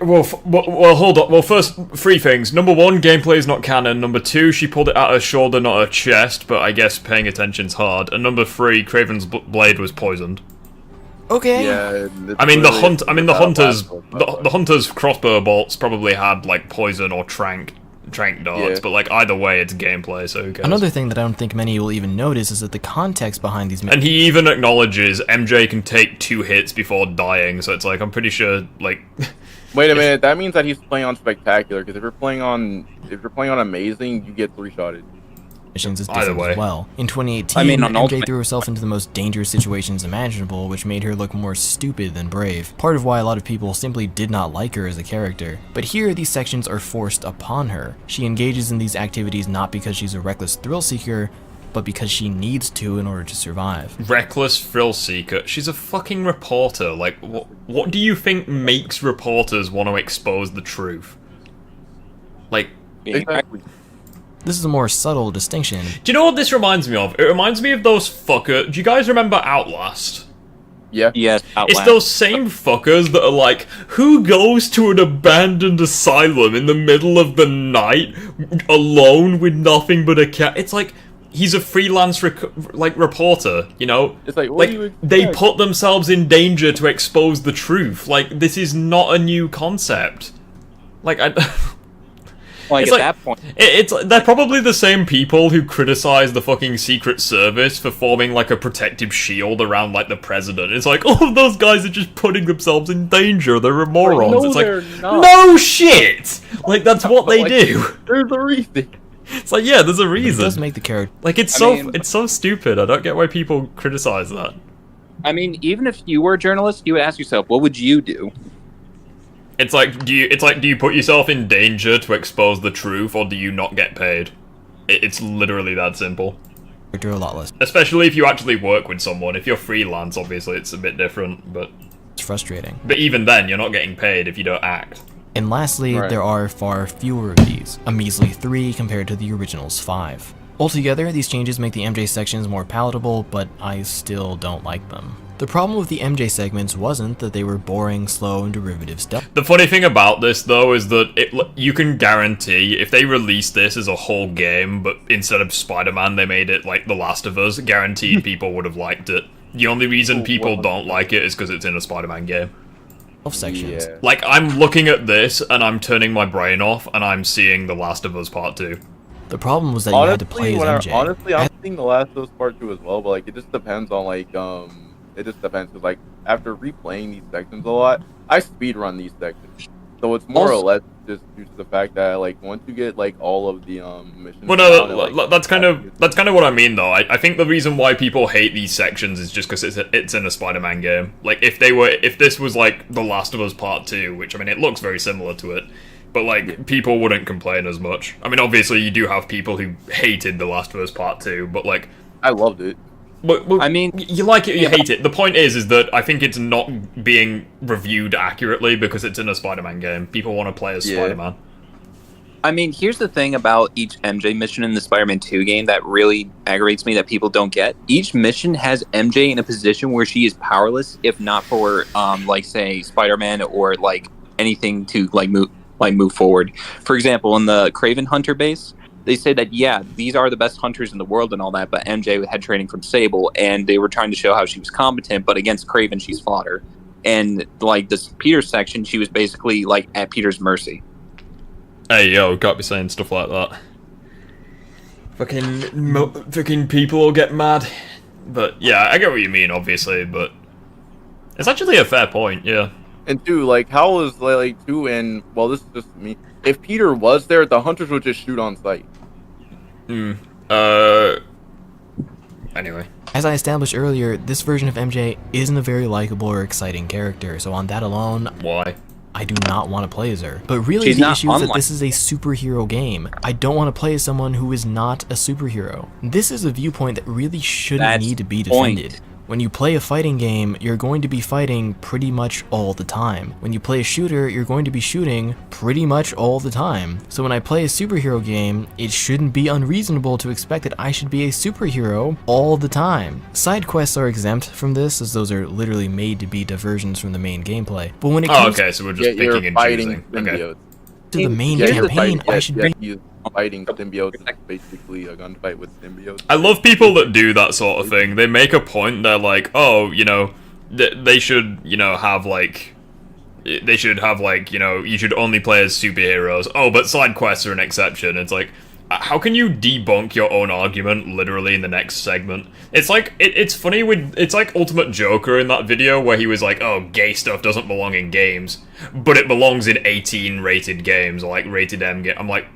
Speaker 1: Well, hold on. Well, first, three things. Number one, gameplay is not canon. Number two, she pulled it out her shoulder, not her chest, but I guess paying attention's hard. And number three, Craven's blade was poisoned.
Speaker 4: Okay.
Speaker 3: Yeah.
Speaker 1: The hunter's crossbow bolts probably had like poison or trank darts, but like either way, it's gameplay, so who cares?
Speaker 4: Another thing that I don't think many will even notice is that the context behind these.
Speaker 1: And he even acknowledges MJ can take 2 hits before dying, so it's like I'm pretty sure like.
Speaker 3: Wait a minute, that means that he's playing on spectacular. Because if you're playing on amazing, you get 3-shotted.
Speaker 4: Missions is different as well. In 2018, MJ threw herself into the most dangerous situations imaginable, which made her look more stupid than brave. Part of why a lot of people simply did not like her as a character. But here, these sections are forced upon her. She engages in these activities not because she's a reckless thrill seeker, but because she needs to in order to survive.
Speaker 1: Reckless thrill seeker? She's a fucking reporter. Like, what do you think makes reporters want to expose the truth? Like,
Speaker 3: Exactly.
Speaker 4: This is a more subtle distinction.
Speaker 1: do you know what this reminds me of? It reminds me of those fuckers. Do you guys remember Outlast?
Speaker 3: Yeah.
Speaker 2: Yes,
Speaker 1: It's
Speaker 2: Outlast.
Speaker 1: those same fuckers that are like, who goes to an abandoned asylum in the middle of the night alone with nothing but a cat? It's like, he's a freelance reporter, you know?
Speaker 3: It's like, what do you expect?
Speaker 1: they put themselves in danger to expose the truth. Like, this is not a new concept. Like,
Speaker 2: Like,
Speaker 1: it's
Speaker 2: at
Speaker 1: like-
Speaker 2: that point,
Speaker 1: they're probably the same people who criticize the fucking Secret Service for forming like a protective shield around like the president. It's like, oh, those guys are just putting themselves in danger. They're morons.
Speaker 3: no,
Speaker 1: It's
Speaker 3: they're
Speaker 1: like,
Speaker 3: not.
Speaker 1: no shit. Like that's what they
Speaker 3: Like,
Speaker 1: do.
Speaker 3: There's a reason.
Speaker 1: It's like, yeah, there's a
Speaker 4: It does
Speaker 1: reason.
Speaker 4: make the character.
Speaker 1: Like it's
Speaker 2: mean-
Speaker 1: so stupid. I don't get why people criticize that.
Speaker 2: I mean, even if you were a journalist, you would ask yourself, what would you do?
Speaker 1: It's like, do you put yourself in danger to expose the truth, or do you not get paid? It's literally that simple.
Speaker 4: A lot less.
Speaker 1: Especially if you actually work with someone. If you're freelance, obviously it's a bit different, but
Speaker 4: It's frustrating.
Speaker 1: even then, you're not getting paid if you don't act.
Speaker 4: And lastly,
Speaker 3: Right.
Speaker 4: there are far fewer of these, a measly 3 compared to the original's 5. Altogether, these changes make the MJ sections more palatable, but I still don't like them. The problem with the MJ segments wasn't that they were boring, slow, and derivative stuff.
Speaker 1: The funny thing about this, though, is that you can guarantee if they released this as a whole game, but instead of Spider-Man, they made it like The Last of Us, guaranteed people would have liked it. The only reason people don't like it is because it's in a Spider-Man game.
Speaker 4: Sections.
Speaker 3: Yeah.
Speaker 1: Like, I'm looking at this, and I'm turning my brain off, and I'm seeing The Last of Us Part 2.
Speaker 4: The problem was that you had to play as MJ.
Speaker 3: Honestly, I'm seeing The Last of Us Part 2 as well, but like it just depends on like it just depends because like after replaying these sections a lot, I speedrun these sections, so it's more or less just due to the fact that like once you get like all of the missions.
Speaker 1: Well,
Speaker 3: down,
Speaker 1: no,
Speaker 3: and, like,
Speaker 1: that's kind of what I mean, though. I think the reason why people hate these sections is just because it's in a Spider-Man game. Like, if this was like The Last of Us Part 2, which, I mean, it looks very similar to it, but like, people wouldn't complain as much. I mean, obviously, you do have people who hated The Last of Us Part 2, but like,
Speaker 3: I loved it.
Speaker 1: well,
Speaker 2: I mean,
Speaker 1: you like it, you hate it. The point is that I think it's not being reviewed accurately because it's in a Spider-Man game. People want to play as
Speaker 3: Yeah.
Speaker 1: Spider-Man.
Speaker 2: I mean, here's the thing about each MJ mission in the Spider-Man 2 game that really aggravates me that people don't get. Each mission has MJ in a position where she is powerless, if not for, like, say, Spider-Man or, like, anything to, like, move forward. For example, in the Kraven Hunter base, they say that, yeah, these are the best hunters in the world and all that, but MJ had training from Sable, and they were trying to show how she was competent, but against Kraven, she's fodder. And, like, this Peter section, she was basically, like, at Peter's mercy.
Speaker 1: Hey, yo, can't be saying stuff like that. Fucking people will get mad. But, yeah, I get what you mean, obviously, but it's actually a fair point, yeah.
Speaker 3: And two, like how is like two and well, this is just me. If Peter was there, the hunters would just shoot on sight.
Speaker 1: Anyway.
Speaker 4: As I established earlier, this version of MJ isn't a very likable or exciting character, so on that alone,
Speaker 1: Why?
Speaker 4: I do not want to play as her. But really,
Speaker 2: She's
Speaker 4: the
Speaker 2: not
Speaker 4: issue is that
Speaker 2: unlike-
Speaker 4: this is a superhero game. I don't want to play as someone who is not a superhero. This is a viewpoint that really shouldn't
Speaker 2: That's
Speaker 4: need to be
Speaker 2: the point.
Speaker 4: defended. When you play a fighting game, you're going to be fighting pretty much all the time. When you play a shooter, you're going to be shooting pretty much all the time. So when I play a superhero game, it shouldn't be unreasonable to expect that I should be a superhero all the time. Side quests are exempt from this, as those are literally made to be diversions from the main gameplay. But when it
Speaker 1: Oh,
Speaker 4: comes
Speaker 1: okay, so we're just
Speaker 3: You're
Speaker 1: picking and
Speaker 3: fighting
Speaker 1: choosing. Okay.
Speaker 3: symbiotes.
Speaker 4: to the main
Speaker 3: Yeah, you're
Speaker 4: campaign,
Speaker 3: fighting-
Speaker 4: I should be...
Speaker 3: he's fighting symbiotes. It's basically a gunfight with symbiotes.
Speaker 1: I love people that do that sort of thing. They make a point, they're like, oh, you know, they should, you know, have like... They should have, like, you know, you should only play as superheroes. Oh, but side quests are an exception. It's like, how can you debunk your own argument literally in the next segment? It's like, it's funny with, it's like Ultimate Joker in that video where he was like, oh, gay stuff doesn't belong in games, but it belongs in 18 rated games, or like rated M game. I'm like,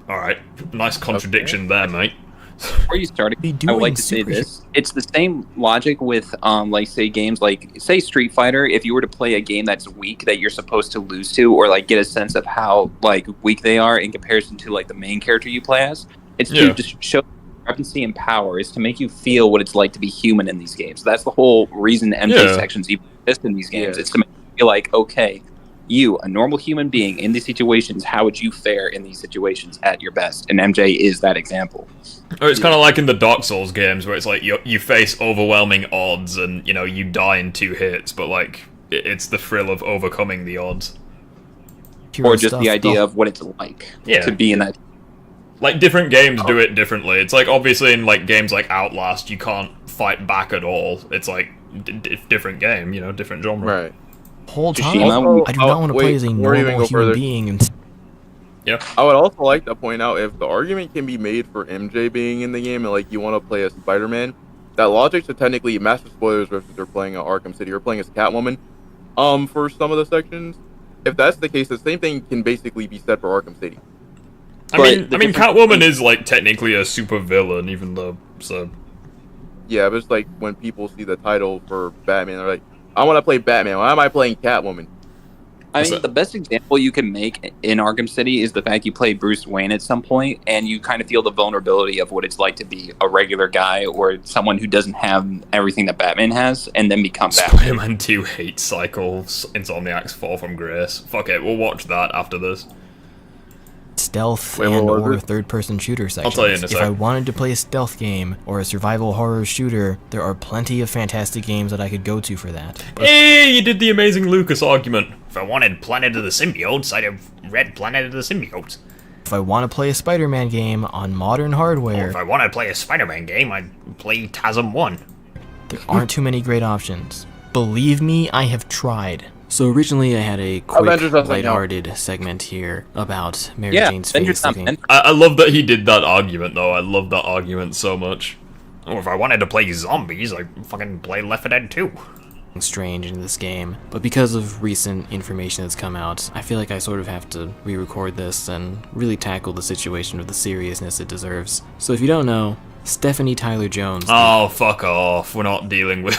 Speaker 1: alright, nice contradiction there, mate.
Speaker 2: Before you start,
Speaker 4: Be
Speaker 2: I would
Speaker 4: doing
Speaker 2: like to say
Speaker 4: superhero-
Speaker 2: this. It's the same logic with, like, say, games like, say, Street Fighter. If you were to play a game that's weak that you're supposed to lose to, or, like, get a sense of how, like, weak they are in comparison to, like, the main character you play as, it's
Speaker 1: Yeah.
Speaker 2: to just show discrepancy in power, is to make you feel what it's like to be human in these games. That's the whole reason MJ
Speaker 1: Yeah.
Speaker 2: sections even exist in these games.
Speaker 3: Yeah.
Speaker 2: It's to make you feel like, okay, you, a normal human being in these situations, how would you fare in these situations at your best? And MJ is that example.
Speaker 1: Or it's kind of like in the Dark Souls games where it's like you face overwhelming odds and, you know, you die in 2 hits, but like it's the thrill of overcoming the odds.
Speaker 2: Or just the idea of what it's like to be in that.
Speaker 1: Like, different games do it differently. It's like, obviously in like games like Outlast, you can't fight back at all. It's like different game, you know, different genre.
Speaker 3: Right.
Speaker 4: Whole time,
Speaker 2: Also,
Speaker 4: I do not want to play as a normal human being. And
Speaker 1: Yeah.
Speaker 3: I would also like to point out, if the argument can be made for MJ being in the game and like you want to play as Spider-Man, that logic to technically, massive spoilers if they're playing at Arkham City or playing as Catwoman, for some of the sections. If that's the case, the same thing can basically be said for Arkham City.
Speaker 1: I mean, Catwoman is like technically a super villain, even though
Speaker 3: Yeah, but it's like when people see the title for Batman, they're like, I want to play Batman. Why am I playing Catwoman?
Speaker 2: I mean, the best example you can make in Arkham City is the fact you play Bruce Wayne at some point, and you kind of feel the vulnerability of what it's like to be a regular guy or someone who doesn't have everything that Batman has, and then become Batman.
Speaker 1: Spider-Man 2 hate cycles, Insomniac's Fall from Grace. Fuck it, we'll watch that after this.
Speaker 4: stealth
Speaker 3: Wait,
Speaker 4: and
Speaker 3: what was
Speaker 4: or
Speaker 3: it?
Speaker 4: third-person shooter sections.
Speaker 1: tell you in a
Speaker 4: If
Speaker 1: sec.
Speaker 4: I wanted to play a stealth game or a survival horror shooter, there are plenty of fantastic games that I could go to for that. But
Speaker 1: Hey, you did the amazing Lucas argument. If I wanted Planet of the Symbiotes, I'd have read Planet of the Symbiotes.
Speaker 4: if I want to play a Spider-Man game on modern
Speaker 1: Or
Speaker 4: hardware,
Speaker 1: if I want to play a Spider-Man game, I'd play TASM 1.
Speaker 4: there aren't too many great options. Believe me, I have tried. So originally I had a quick,
Speaker 3: Avengers doesn't
Speaker 4: lighthearted segment here about Mary
Speaker 2: Yeah,
Speaker 4: Jane's
Speaker 2: Avengers
Speaker 4: face
Speaker 2: not
Speaker 4: looking
Speaker 2: meant
Speaker 1: I love that he did that argument, though. I love that argument so much. Or if I wanted to play zombies, I'd fucking play Left 4 Dead 2.
Speaker 4: strange in this game, but because of recent information that's come out, I feel like I sort of have to re-record this and really tackle the situation with the seriousness it deserves. So if you don't know, Stephanie Tyler Jones.
Speaker 1: Oh, fuck off. We're not dealing with...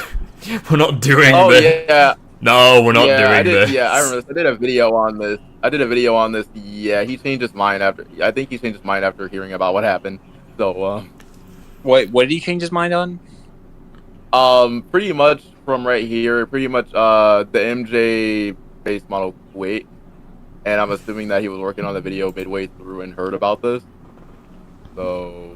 Speaker 1: We're not doing
Speaker 3: Oh
Speaker 1: this.
Speaker 3: yeah,
Speaker 1: No, we're not doing this.
Speaker 3: Yeah, I remember this. I did a video on this. Yeah, he changed his mind after. I think he changed his mind after hearing about what happened. So,
Speaker 2: What did he change his mind on?
Speaker 3: pretty much from right here, the MJ base model quit, and I'm assuming that he was working on the video midway through and heard about this. So,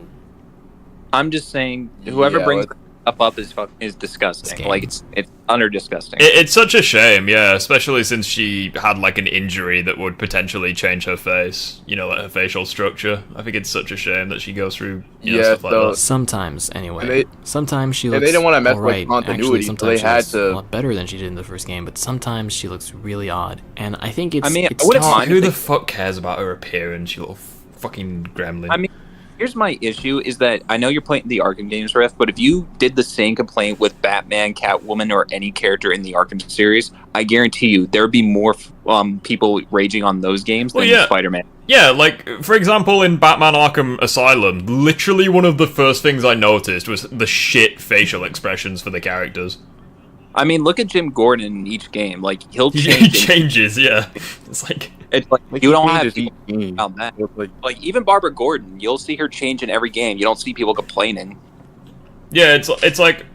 Speaker 2: I'm just saying, whoever
Speaker 3: Yeah,
Speaker 2: brings
Speaker 3: let's-
Speaker 2: stuff up is disgusting.
Speaker 4: Scam.
Speaker 2: Like it's under disgusting.
Speaker 1: It's such a shame, yeah, especially since she had like an injury that would potentially change her face, you know, like her facial structure. I think it's such a shame that she goes through stuff like
Speaker 3: so-
Speaker 1: that.
Speaker 4: Sometimes, anyway.
Speaker 3: And they-
Speaker 4: sometimes she
Speaker 3: and
Speaker 4: looks
Speaker 3: they didn't wanna mess with
Speaker 4: alright.
Speaker 3: continuity,
Speaker 4: Actually,
Speaker 3: so
Speaker 4: sometimes
Speaker 3: they
Speaker 4: she
Speaker 3: had
Speaker 4: looks
Speaker 3: to-
Speaker 4: a lot better than she did in the first game, but sometimes she looks really odd. And I think it's...
Speaker 2: I mean,
Speaker 4: it's
Speaker 2: I wouldn't
Speaker 4: not-
Speaker 2: mind
Speaker 1: Who
Speaker 2: if
Speaker 1: the
Speaker 2: they-
Speaker 1: fuck cares about her appearance, you little fucking gremlin?
Speaker 2: I mean, here's my issue: is that I know you're playing the Arkham games, Riff, but if you did the same complaint with Batman, Catwoman, or any character in the Arkham series, I guarantee you there would be more people raging on those games
Speaker 1: Well,
Speaker 2: than
Speaker 1: yeah.
Speaker 2: Spider-Man.
Speaker 1: Yeah, like, for example, in Batman Arkham Asylum, literally one of the first things I noticed was the shit facial expressions for the characters.
Speaker 2: I mean, look at Jim Gordon in each game. Like he'll
Speaker 1: He
Speaker 2: change.
Speaker 1: changes, yeah. It's like...
Speaker 2: It's like
Speaker 3: like,
Speaker 2: you
Speaker 3: he
Speaker 2: don't have
Speaker 3: changes
Speaker 2: people
Speaker 3: each game.
Speaker 2: about that.
Speaker 3: It's like,
Speaker 2: Like even Barbara Gordon, you'll see her change in every game. You don't see people complaining.
Speaker 1: Yeah, it's like...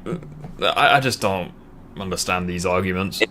Speaker 1: I just don't understand these arguments.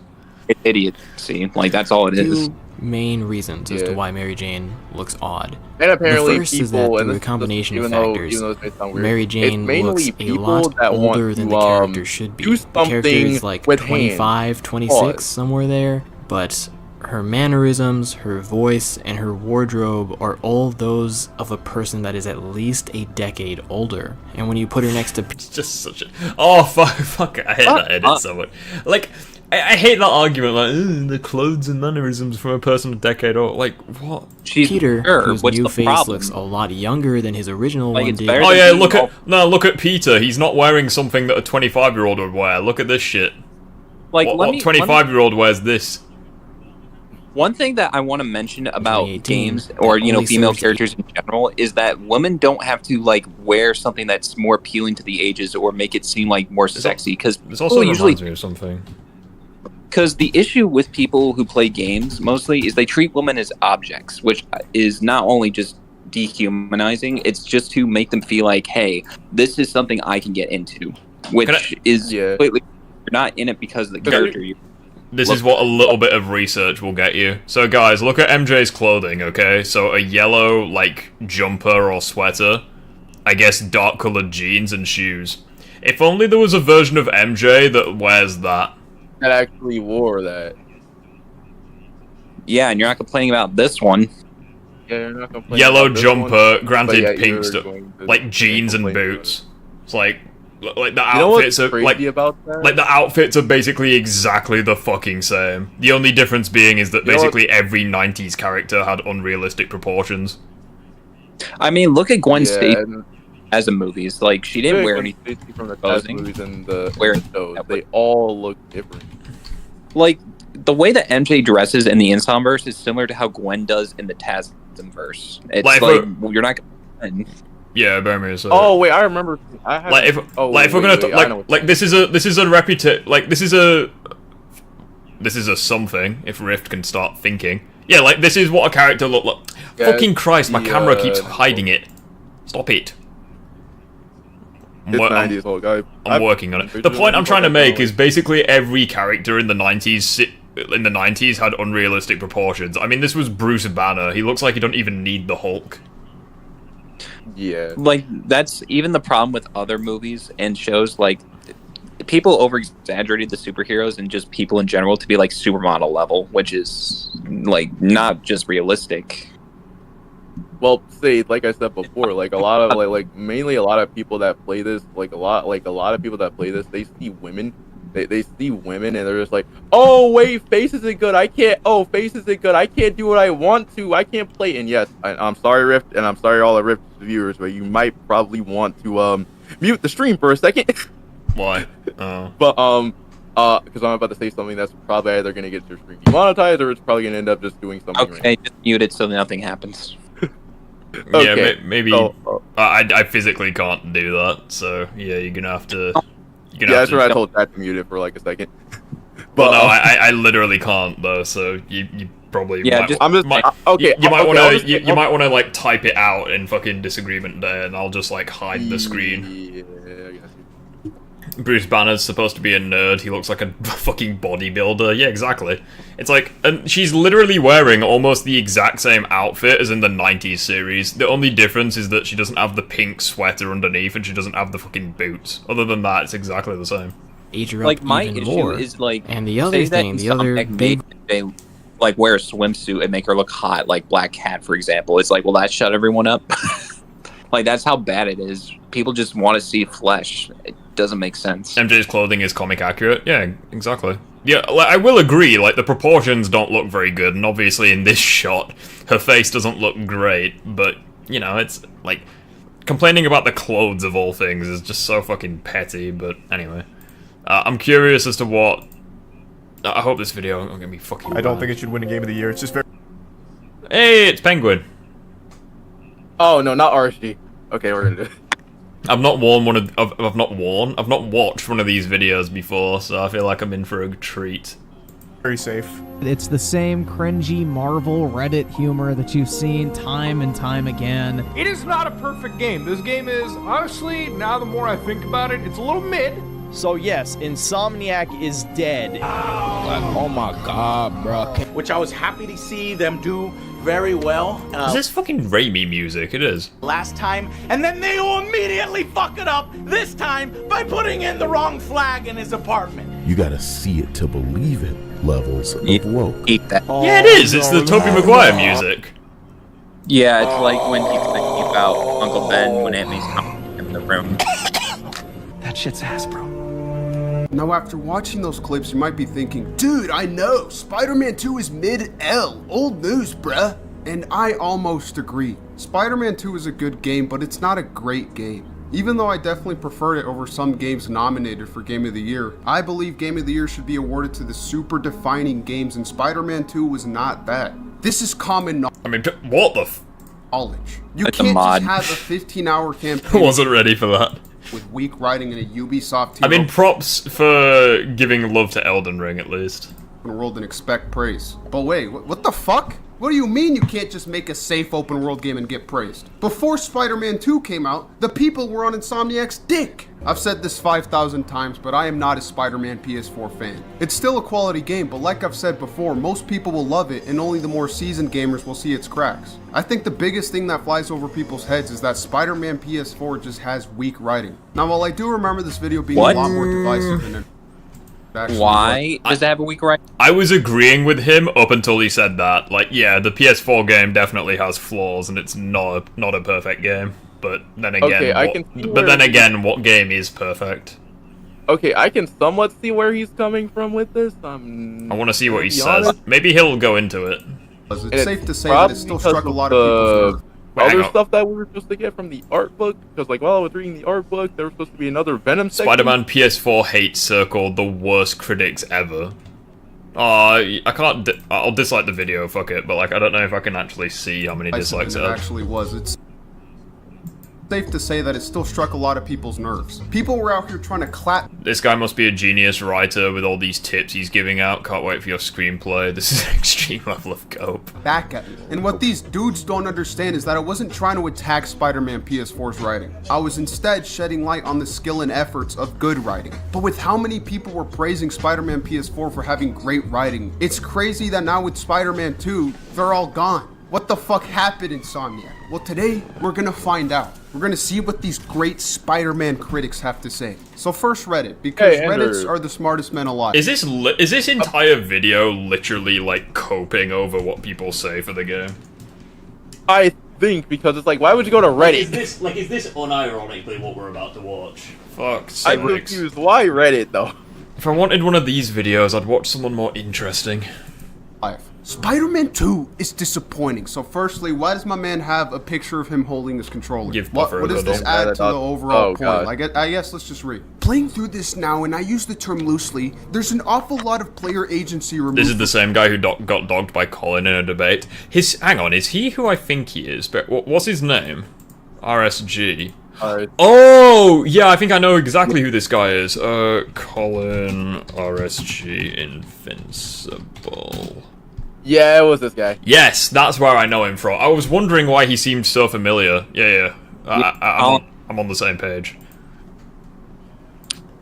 Speaker 2: It's idiocy. Like that's all it is.
Speaker 4: Two main reasons as to
Speaker 3: Yeah.
Speaker 4: why Mary Jane looks odd.
Speaker 3: and apparently
Speaker 4: The first is
Speaker 3: people,
Speaker 4: that
Speaker 3: and
Speaker 4: through
Speaker 3: this
Speaker 4: a combination
Speaker 3: even
Speaker 4: of
Speaker 3: though,
Speaker 4: factors,
Speaker 3: even though this may sound weird,
Speaker 4: Mary
Speaker 3: it's
Speaker 4: Jane
Speaker 3: mainly
Speaker 4: looks a
Speaker 3: people
Speaker 4: lot
Speaker 3: that want
Speaker 4: older than
Speaker 3: to,
Speaker 4: the character should be.
Speaker 3: do
Speaker 4: The character is
Speaker 3: something
Speaker 4: like
Speaker 3: with
Speaker 4: 25, 26,
Speaker 3: Pause.
Speaker 4: somewhere there, but her mannerisms, her voice, and her wardrobe are all those of a person that is at least a decade older. And when you put her next to...
Speaker 1: It's just such a... Oh, fuck, I hate that edit so much. Like, I hate that argument, like, the clothes and mannerisms from a person a decade old. Like, what?
Speaker 2: She's
Speaker 4: Peter,
Speaker 2: sure.
Speaker 4: whose
Speaker 2: What's
Speaker 4: new
Speaker 2: the
Speaker 4: face
Speaker 2: problem?
Speaker 4: looks a lot younger than his original
Speaker 2: Like,
Speaker 4: one
Speaker 2: it's
Speaker 4: did.
Speaker 2: better
Speaker 1: Oh
Speaker 2: than
Speaker 1: yeah,
Speaker 2: being
Speaker 1: look at Peter. He's not wearing something that a 25-year-old would wear. Look at this shit.
Speaker 2: Like
Speaker 1: What 25-year-old wears this?
Speaker 2: One thing that I want to mention about
Speaker 4: 2018,
Speaker 2: games or
Speaker 4: only
Speaker 2: female
Speaker 4: serves-
Speaker 2: characters in general is that women don't have to like wear something that's more appealing to the ages or make it seem like more sexy because
Speaker 1: This also
Speaker 2: usually
Speaker 1: reminds me of something.
Speaker 2: because the issue with people who play games mostly is they treat women as objects, which is not only just dehumanizing, it's just to make them feel like, hey, this is something I can get into, which is
Speaker 3: Yeah.
Speaker 2: completely, you're not in it because of the character.
Speaker 1: This is what a little bit of research will get you. So guys, look at MJ's clothing, okay? So a yellow, like, jumper or sweater. I guess dark-colored jeans and shoes. If only there was a version of MJ that wears that.
Speaker 3: That actually wore that.
Speaker 2: Yeah, and you're not complaining about this one.
Speaker 3: Yeah, you're not complaining
Speaker 1: Yellow
Speaker 3: about this
Speaker 1: jumper,
Speaker 3: one,
Speaker 1: granted
Speaker 3: but yeah,
Speaker 1: pink
Speaker 3: you're
Speaker 1: stuff,
Speaker 3: going to
Speaker 1: like jeans and
Speaker 3: complain about
Speaker 1: boots. It's like the
Speaker 3: You know
Speaker 1: outfits
Speaker 3: what's
Speaker 1: are
Speaker 3: crazy about that?
Speaker 1: like the outfits are basically exactly the fucking same. The only difference being is that
Speaker 3: You know what-
Speaker 1: basically every 90s character had unrealistic proportions.
Speaker 2: I mean, look at Gwen Stacy
Speaker 3: and-
Speaker 2: as the movies. Like, she didn't wear any.
Speaker 3: Stacy from the Cosby
Speaker 2: clothing.
Speaker 3: movies and the
Speaker 2: Wearing-
Speaker 3: shows. They all look different.
Speaker 2: Like, the way that MJ dresses in the Insomniverse is similar to how Gwen does in the TASMverse. It's
Speaker 1: Like,
Speaker 2: like, well, you're not gonna.
Speaker 1: Yeah, bear me a second.
Speaker 3: Oh wait, I remember. I had,
Speaker 1: like if
Speaker 3: oh,
Speaker 1: like if we're
Speaker 3: wait,
Speaker 1: gonna
Speaker 3: I know what-
Speaker 1: like this is a this is a something if Rift can start thinking. Yeah, like this is what a character look like.
Speaker 3: Yeah,
Speaker 1: Fucking Christ, my
Speaker 3: the,
Speaker 1: camera keeps hiding it. Stop it.
Speaker 3: It's 90s old guy.
Speaker 1: I'm working on it. The point I'm trying to make is basically every character in the 90s had unrealistic proportions. I mean, this was Bruce Banner. He looks like he don't even need the Hulk.
Speaker 3: Yeah.
Speaker 2: Like, that's even the problem with other movies and shows. Like, people over exaggerated the superheroes and just people in general to be like supermodel level, which is like not just realistic.
Speaker 3: Well, say like I said before, like a lot of like mainly a lot of people that play this, like a lot of people that play this, they see women. They see women and they're just like, oh wait, face isn't good. I can't. Oh, face isn't good. I can't do what I want to. I can't play. And yes, I'm sorry, Rift, and I'm sorry all the Rift viewers, but you might probably want to mute the stream for a second.
Speaker 1: Why? Oh.
Speaker 3: But because I'm about to say something that's probably either gonna get your stream demonetized or it's probably gonna end up just doing something.
Speaker 2: Okay, just mute it so nothing happens.
Speaker 1: Yeah, maybe.
Speaker 3: So,
Speaker 1: I physically can't do that, so yeah, you're gonna have to.
Speaker 3: yeah, that's what I told Pat to mute it for like a second.
Speaker 1: But no, I literally can't though. So you probably
Speaker 2: Yeah,
Speaker 1: might,
Speaker 2: just-
Speaker 3: I'm just
Speaker 1: might,
Speaker 3: okay.
Speaker 1: You might
Speaker 3: okay,
Speaker 1: want
Speaker 3: I'll
Speaker 1: to
Speaker 3: just-
Speaker 1: you might want to like type it out in fucking Disagreement Day, and I'll just like hide the screen.
Speaker 3: Yeah, I guess.
Speaker 1: Bruce Banner's supposed to be a nerd. He looks like a fucking bodybuilder. Yeah, exactly. It's like, and she's literally wearing almost the exact same outfit as in the 90s series. The only difference is that she doesn't have the pink sweater underneath, and she doesn't have the fucking boots. Other than that, it's exactly the same.
Speaker 4: Age her up
Speaker 2: Like, my
Speaker 4: even
Speaker 2: issue
Speaker 4: more.
Speaker 2: is like,
Speaker 4: And the other
Speaker 2: say that
Speaker 4: thing, the other
Speaker 2: Insomniac
Speaker 4: big
Speaker 2: made they like wear a swimsuit and make her look hot, like Black Cat, for example. It's like, well, that shut everyone up. Like, that's how bad it is. People just want to see flesh. It doesn't make sense.
Speaker 1: MJ's clothing is comic accurate. Yeah, exactly. Yeah, like, I will agree, like, the proportions don't look very good, and obviously in this shot, her face doesn't look great, but, you know, it's, like, complaining about the clothes of all things is just so fucking petty, but anyway. I'm curious as to what... I hope this video isn't gonna be fucking...
Speaker 7: I don't think it should win a Game of the Year. It's just very...
Speaker 1: Hey, it's Penguin.
Speaker 3: Oh no, not RSG. Okay, we're gonna do it.
Speaker 1: I've not watched one of these videos before, so I feel like I'm in for a treat.
Speaker 7: very safe.
Speaker 8: It's the same cringy Marvel Reddit humor that you've seen time and time again.
Speaker 9: It is not a perfect game. This game is, honestly, now the more I think about it, it's a little mid.
Speaker 10: So yes, Insomniac is dead.
Speaker 11: Oh my god, bro.
Speaker 12: Which I was happy to see them do very well.
Speaker 1: Is this fucking Raimi music? It is.
Speaker 12: Last time, and then they will immediately fuck it up this time by putting in the wrong flag in his apartment.
Speaker 11: You gotta see it to believe it. Levels of woke.
Speaker 2: Eat that.
Speaker 1: Yeah, it is. It's the Tobey Maguire music.
Speaker 2: Yeah, it's like when he's thinking about Uncle Ben when Aunt May's coming in the room.
Speaker 13: That shit's ass, bro.
Speaker 14: Now, after watching those clips, you might be thinking, dude, I know, Spider-Man 2 is mid-L, old news, bruh. And I almost agree. Spider-Man 2 is a good game, but it's not a great game. Even though I definitely preferred it over some games nominated for Game of the Year, I believe Game of the Year should be awarded to the super defining games, and Spider-Man 2 was not that. This is common knowledge.
Speaker 1: I mean, what the
Speaker 14: Knowledge. You
Speaker 2: It's a
Speaker 14: can't
Speaker 2: mod.
Speaker 14: just have a 15-hour
Speaker 1: I
Speaker 14: campaign
Speaker 1: wasn't ready for that.
Speaker 14: with weak writing in a Ubisoft team.
Speaker 1: I mean, props for giving love to Elden Ring, at least.
Speaker 14: World and expect praise. But wait, what the fuck? What do you mean you can't just make a safe open world game and get praised? Before Spider-Man 2 came out, the people were on Insomniac's dick. I've said this 5,000 times, but I am not a Spider-Man PS4 fan. It's still a quality game, but like I've said before, most people will love it and only the more seasoned gamers will see its cracks. I think the biggest thing that flies over people's heads is that Spider-Man PS4 just has weak writing. Now, while I do remember this video being a lot more divisive than it actually
Speaker 2: Why does it have a weak writing?
Speaker 1: I was agreeing with him up until he said that. Like, yeah, the PS4 game definitely has flaws, and it's not a perfect game. But then again, what game is perfect?
Speaker 3: Okay, I can somewhat see where he's coming from with this.
Speaker 1: I want to see what he says. Maybe he'll go into it.
Speaker 14: It's safe to say that it still struck a lot of people's nerves.
Speaker 3: Other stuff that we were supposed to get from the art book, because like while I was reading the art book, there was supposed to be another Venom section.
Speaker 1: Spider-Man PS4 hate circle, the worst critics ever. I can't. I'll dislike the video. Fuck it. But like, I don't know if I can actually see how many dislikes it
Speaker 14: actually was. It's safe to say that it still struck a lot of people's nerves. People were out here trying to clap.
Speaker 1: This guy must be a genius writer with all these tips he's giving out. Can't wait for your screenplay. This is an extreme level of cope.
Speaker 14: Back at me. And what these dudes don't understand is that I wasn't trying to attack Spider-Man PS4's writing. I was instead shedding light on the skill and efforts of good writing. But with how many people were praising Spider-Man PS4 for having great writing, it's crazy that now with Spider-Man 2, they're all gone. What the fuck happened, Insomniac? Well, today, we're gonna find out. We're gonna see what these great Spider-Man critics have to say. So first Reddit, because Reddits are the smartest men alive.
Speaker 1: Is this entire video literally like coping over what people say for the game?
Speaker 3: I think, because it's like, why would you go to Reddit?
Speaker 15: Is this unironically what we're about to watch?
Speaker 1: Fuck's sake.
Speaker 3: I'm confused. Why Reddit, though?
Speaker 1: If I wanted one of these videos, I'd watch someone more interesting.
Speaker 14: Spider-Man 2 is disappointing. So firstly, why does my man have a picture of him holding his controller? What does this add to the overall point? I guess let's just read. Playing through this now, and I use the term loosely, there's an awful lot of player agency removed.
Speaker 1: This is the same guy who got dogged by Colin in a debate. Hang on, is he who I think he is? But what's his name? RSG. Oh, yeah, I think I know exactly who this guy is. Colin RSG Invincible.
Speaker 3: Yeah, it was this guy.
Speaker 1: Yes, that's where I know him from. I was wondering why he seemed so familiar. Yeah. I'm on the same page.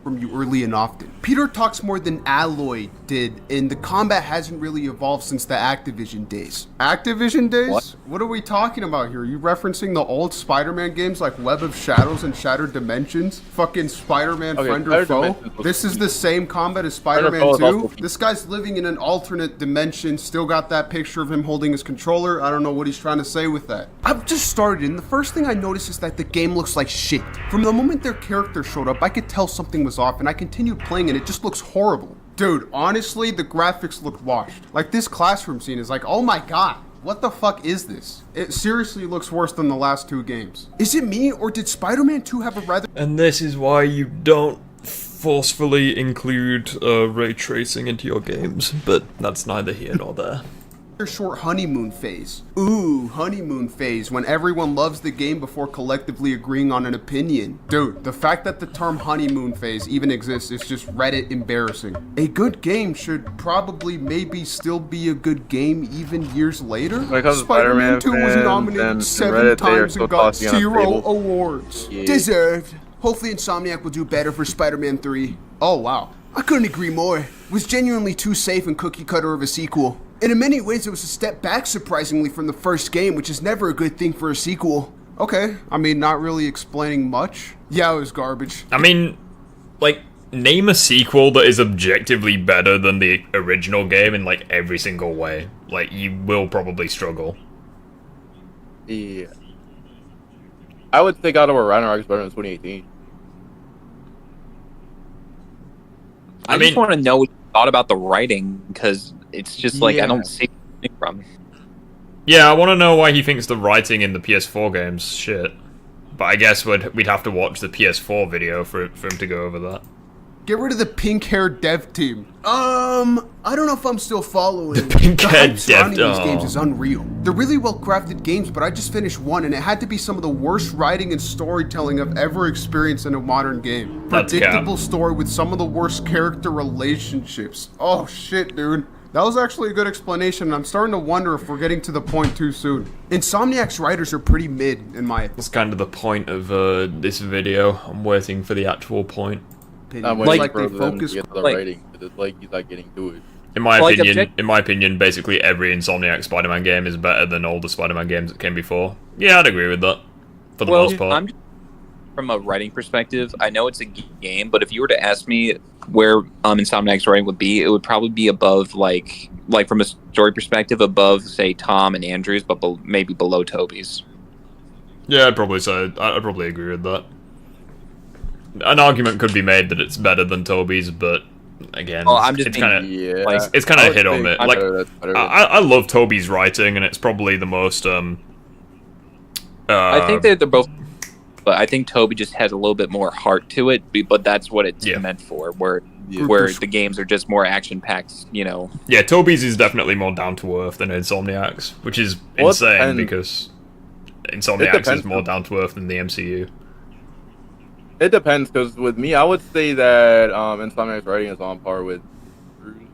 Speaker 14: From you early and often. Peter talks more than Alloy did, and the combat hasn't really evolved since the Activision days. Activision days? What are we talking about here? Are you referencing the old Spider-Man games like Web of Shadows and Shattered Dimensions? Fucking Spider-Man Friend or Foe? This is the same combat as Spider-Man 2? This guy's living in an alternate dimension, still got that picture of him holding his controller. I don't know what he's trying to say with that. I've just started, and the first thing I noticed is that the game looks like shit. From the moment their character showed up, I could tell something was off, and I continued playing and it just looks horrible. Dude, honestly, the graphics look washed. Like, this classroom scene is like, oh my god, what the fuck is this? It seriously looks worse than the last two games. Is it me, or did Spider-Man 2 have a rather—
Speaker 1: And this is why you don't forcefully include ray tracing into your games, but that's neither here nor there.
Speaker 14: Short honeymoon phase. Ooh, honeymoon phase, when everyone loves the game before collectively agreeing on an opinion. Dude, the fact that the term honeymoon phase even exists is just Reddit embarrassing. A good game should probably maybe still be a good game even years later. Spider-Man 2 was nominated 7 times and got 0 awards. Yeah. Deserved. Hopefully Insomniac will do better for Spider-Man 3. Oh wow, I couldn't agree more. It was genuinely too safe and cookie cutter of a sequel. And in many ways, it was a step back, surprisingly, from the first game, which is never a good thing for a sequel. Okay, I mean, not really explaining much. Yeah, it was garbage.
Speaker 1: I mean, like, name a sequel that is objectively better than the original game in, like, every single way. Like, you will probably struggle.
Speaker 3: Yeah. I would think God of War Ragnarok is better than 2018.
Speaker 2: I just want to know what you thought about the writing, because it's just like, I don't see anything from.
Speaker 1: Yeah, I want to know why he thinks the writing in the PS4 games shit. But I guess we'd have to watch the PS4 video for him to go over that.
Speaker 14: Get rid of the pink-haired dev team. I don't know if I'm still following.
Speaker 1: The pink-haired dev team.
Speaker 14: These games is unreal. They're really well-crafted games, but I just finished one, and it had to be some of the worst writing and storytelling I've ever experienced in a modern game. Predictable story with some of the worst character relationships. Oh shit, dude. That was actually a good explanation, and I'm starting to wonder if we're getting to the point too soon. Insomniac's writers are pretty mid, in my opinion.
Speaker 1: That's kind of the point of this video. I'm waiting for the actual point.
Speaker 3: I'm waiting for them to get to the writing, because it's like he's not getting to it.
Speaker 1: In my opinion, basically every Insomniac Spider-Man game is better than all the Spider-Man games that came before. Yeah, I'd agree with that, for the most part.
Speaker 2: From a writing perspective, I know it's a game, but if you were to ask me where Insomniac's writing would be, it would probably be above, like from a story perspective, above, say, Tom and Andrew's, but maybe below Toby's.
Speaker 1: Yeah, I'd probably agree with that. An argument could be made that it's better than Toby's, but again, it's kind of hit or miss. Like, I love Toby's writing, and it's probably the most.
Speaker 2: I think they're both. But I think Toby just has a little bit more heart to it, but that's what it's meant for, where the games are just more action-packed, you know.
Speaker 1: Yeah, Toby's is definitely more down-to-earth than Insomniac's, which is insane, because Insomniac's is more down-to-earth than the MCU.
Speaker 3: It depends, because with me, I would say that Insomniac's writing is on par with Drew's.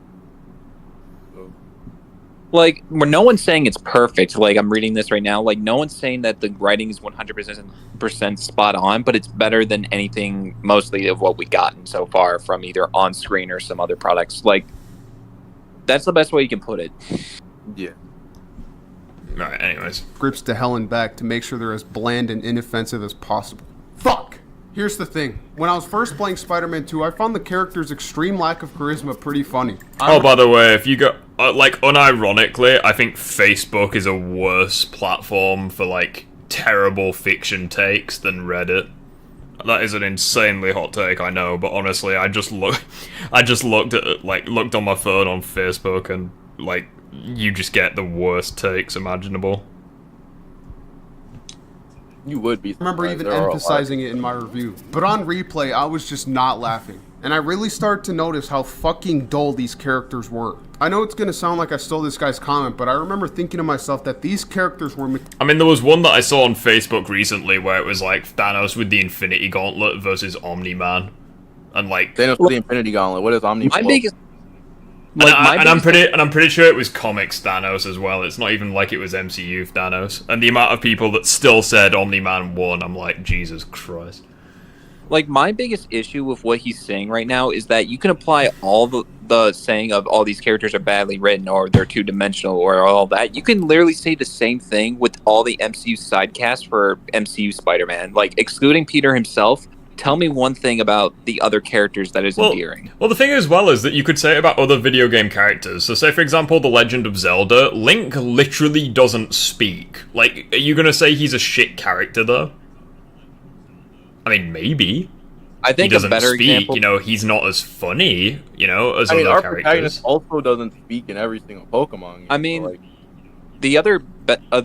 Speaker 2: Like, no one's saying it's perfect. Like, I'm reading this right now. Like, no one's saying that the writing is 100% spot on, but it's better than anything, mostly, of what we've gotten so far from either on screen or some other products. Like, that's the best way you can put it.
Speaker 3: Yeah.
Speaker 1: Alright, anyways.
Speaker 14: Grips to hell and back to make sure they're as bland and inoffensive as possible. Fuck! Here's the thing. When I was first playing Spider-Man 2, I found the character's extreme lack of charisma pretty funny.
Speaker 1: Oh, by the way, if you go... like, unironically, I think Facebook is a worse platform for, like, terrible fiction takes than Reddit. That is an insanely hot take, I know, but honestly, I just looked on my phone on Facebook, and, like, you just get the worst takes imaginable.
Speaker 3: You would be.
Speaker 14: I remember even emphasizing it in my review. But on replay, I was just not laughing. And I really started to notice how fucking dull these characters were. I know it's gonna sound like I stole this guy's comment, but I remember thinking to myself that these characters were...
Speaker 1: I mean, there was one that I saw on Facebook recently where it was like Thanos with the Infinity Gauntlet versus Omni-Man. And like...
Speaker 3: Thanos with the Infinity Gauntlet, what is Omni-Man?
Speaker 2: My biggest...
Speaker 1: I'm pretty sure it was comics Thanos as well. It's not even like it was MCU Thanos. And the amount of people that still said Omni-Man won, I'm like, Jesus Christ.
Speaker 2: Like, my biggest issue with what he's saying right now is that you can apply all the saying of all these characters are badly written or they're two-dimensional or all that. You can literally say the same thing with all the MCU sidecast for MCU Spider-Man. Like, excluding Peter himself, tell me one thing about the other characters that is endearing.
Speaker 1: Well, the thing as well is that you could say about other video game characters. So say, for example, The Legend of Zelda, Link literally doesn't speak. Like, are you gonna say he's a shit character, though? I mean, maybe.
Speaker 2: I think
Speaker 1: he doesn't
Speaker 2: a better
Speaker 1: speak,
Speaker 2: example...
Speaker 1: you know, he's not as funny, you know, as
Speaker 3: other
Speaker 1: other
Speaker 3: characters.
Speaker 1: characters.
Speaker 3: Also doesn't speak in every single Pokemon game.
Speaker 2: I mean, the other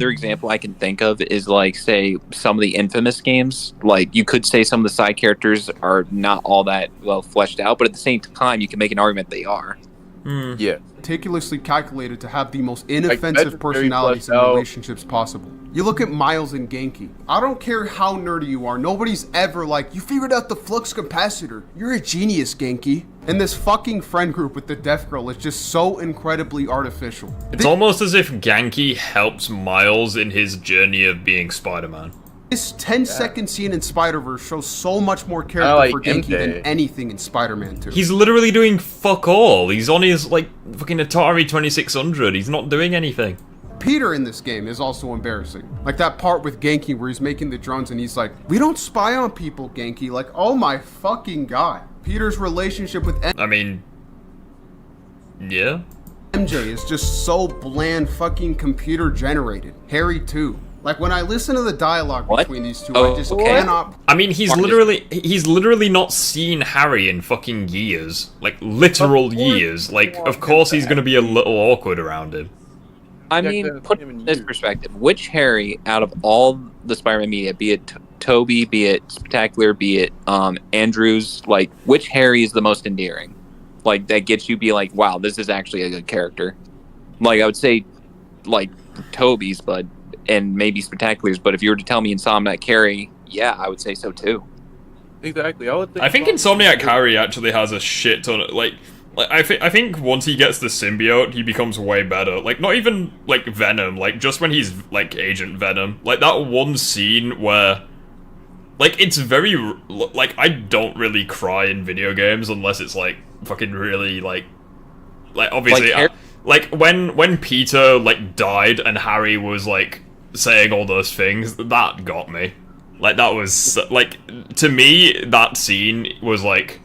Speaker 2: example I can think of is, like, say, some of the Infamous games. Like, you could say some of the side characters are not all that well fleshed out, but at the same time, you can make an argument they are.
Speaker 3: Yeah.
Speaker 14: Meticulously calculated to have the most inoffensive personalities and relationships possible. You look at Miles and Genki. I don't care how nerdy you are, nobody's ever like, you figured out the flux capacitor. You're a genius, Genki. And this fucking friend group with the deaf girl is just so incredibly artificial.
Speaker 1: It's almost as if Genki helps Miles in his journey of being Spider-Man.
Speaker 14: This 10-second scene in Spider-Verse shows so much more character for Genki than anything in Spider-Man 2.
Speaker 1: He's literally doing fuck all. He's on his, like, fucking Atari 2600. He's not doing anything.
Speaker 14: Peter in this game is also embarrassing. Like that part with Genki where he's making the drones and he's like, we don't spy on people, Genki. Like, oh my fucking god. Peter's relationship with
Speaker 1: I mean, yeah.
Speaker 14: MJ is just so bland, fucking computer generated. Harry too. Like, when I listen to the dialogue between these two, I just cannot...
Speaker 1: I mean, he's literally not seen Harry in fucking years. Like, literal years. Like, of course he's gonna be a little awkward around him.
Speaker 2: I mean, put it in this perspective. Which Harry, out of all the Spider-Man media, be it Toby, be it Spectacular, be it Andrews, like, which Harry is the most endearing? Like, that gets you be like, wow, this is actually a good character. Like, I would say, like, Toby's, but... and maybe Spectaculars, but if you were to tell me Insomniac Harry, yeah, I would say so too.
Speaker 3: Exactly,
Speaker 1: I think Insomniac Harry actually has a shit ton of, like Like, I think once he gets the symbiote, he becomes way better. Like, not even, like, Venom. Like, just when he's, like, Agent Venom. Like, that one scene where... Like, it's very... Like, I don't really cry in video games unless it's, like, fucking really, like... Like, obviously... Like, when Peter, like, died and Harry was, like, saying all those things, that got me. Like, that was... Like, to me, that scene was, like...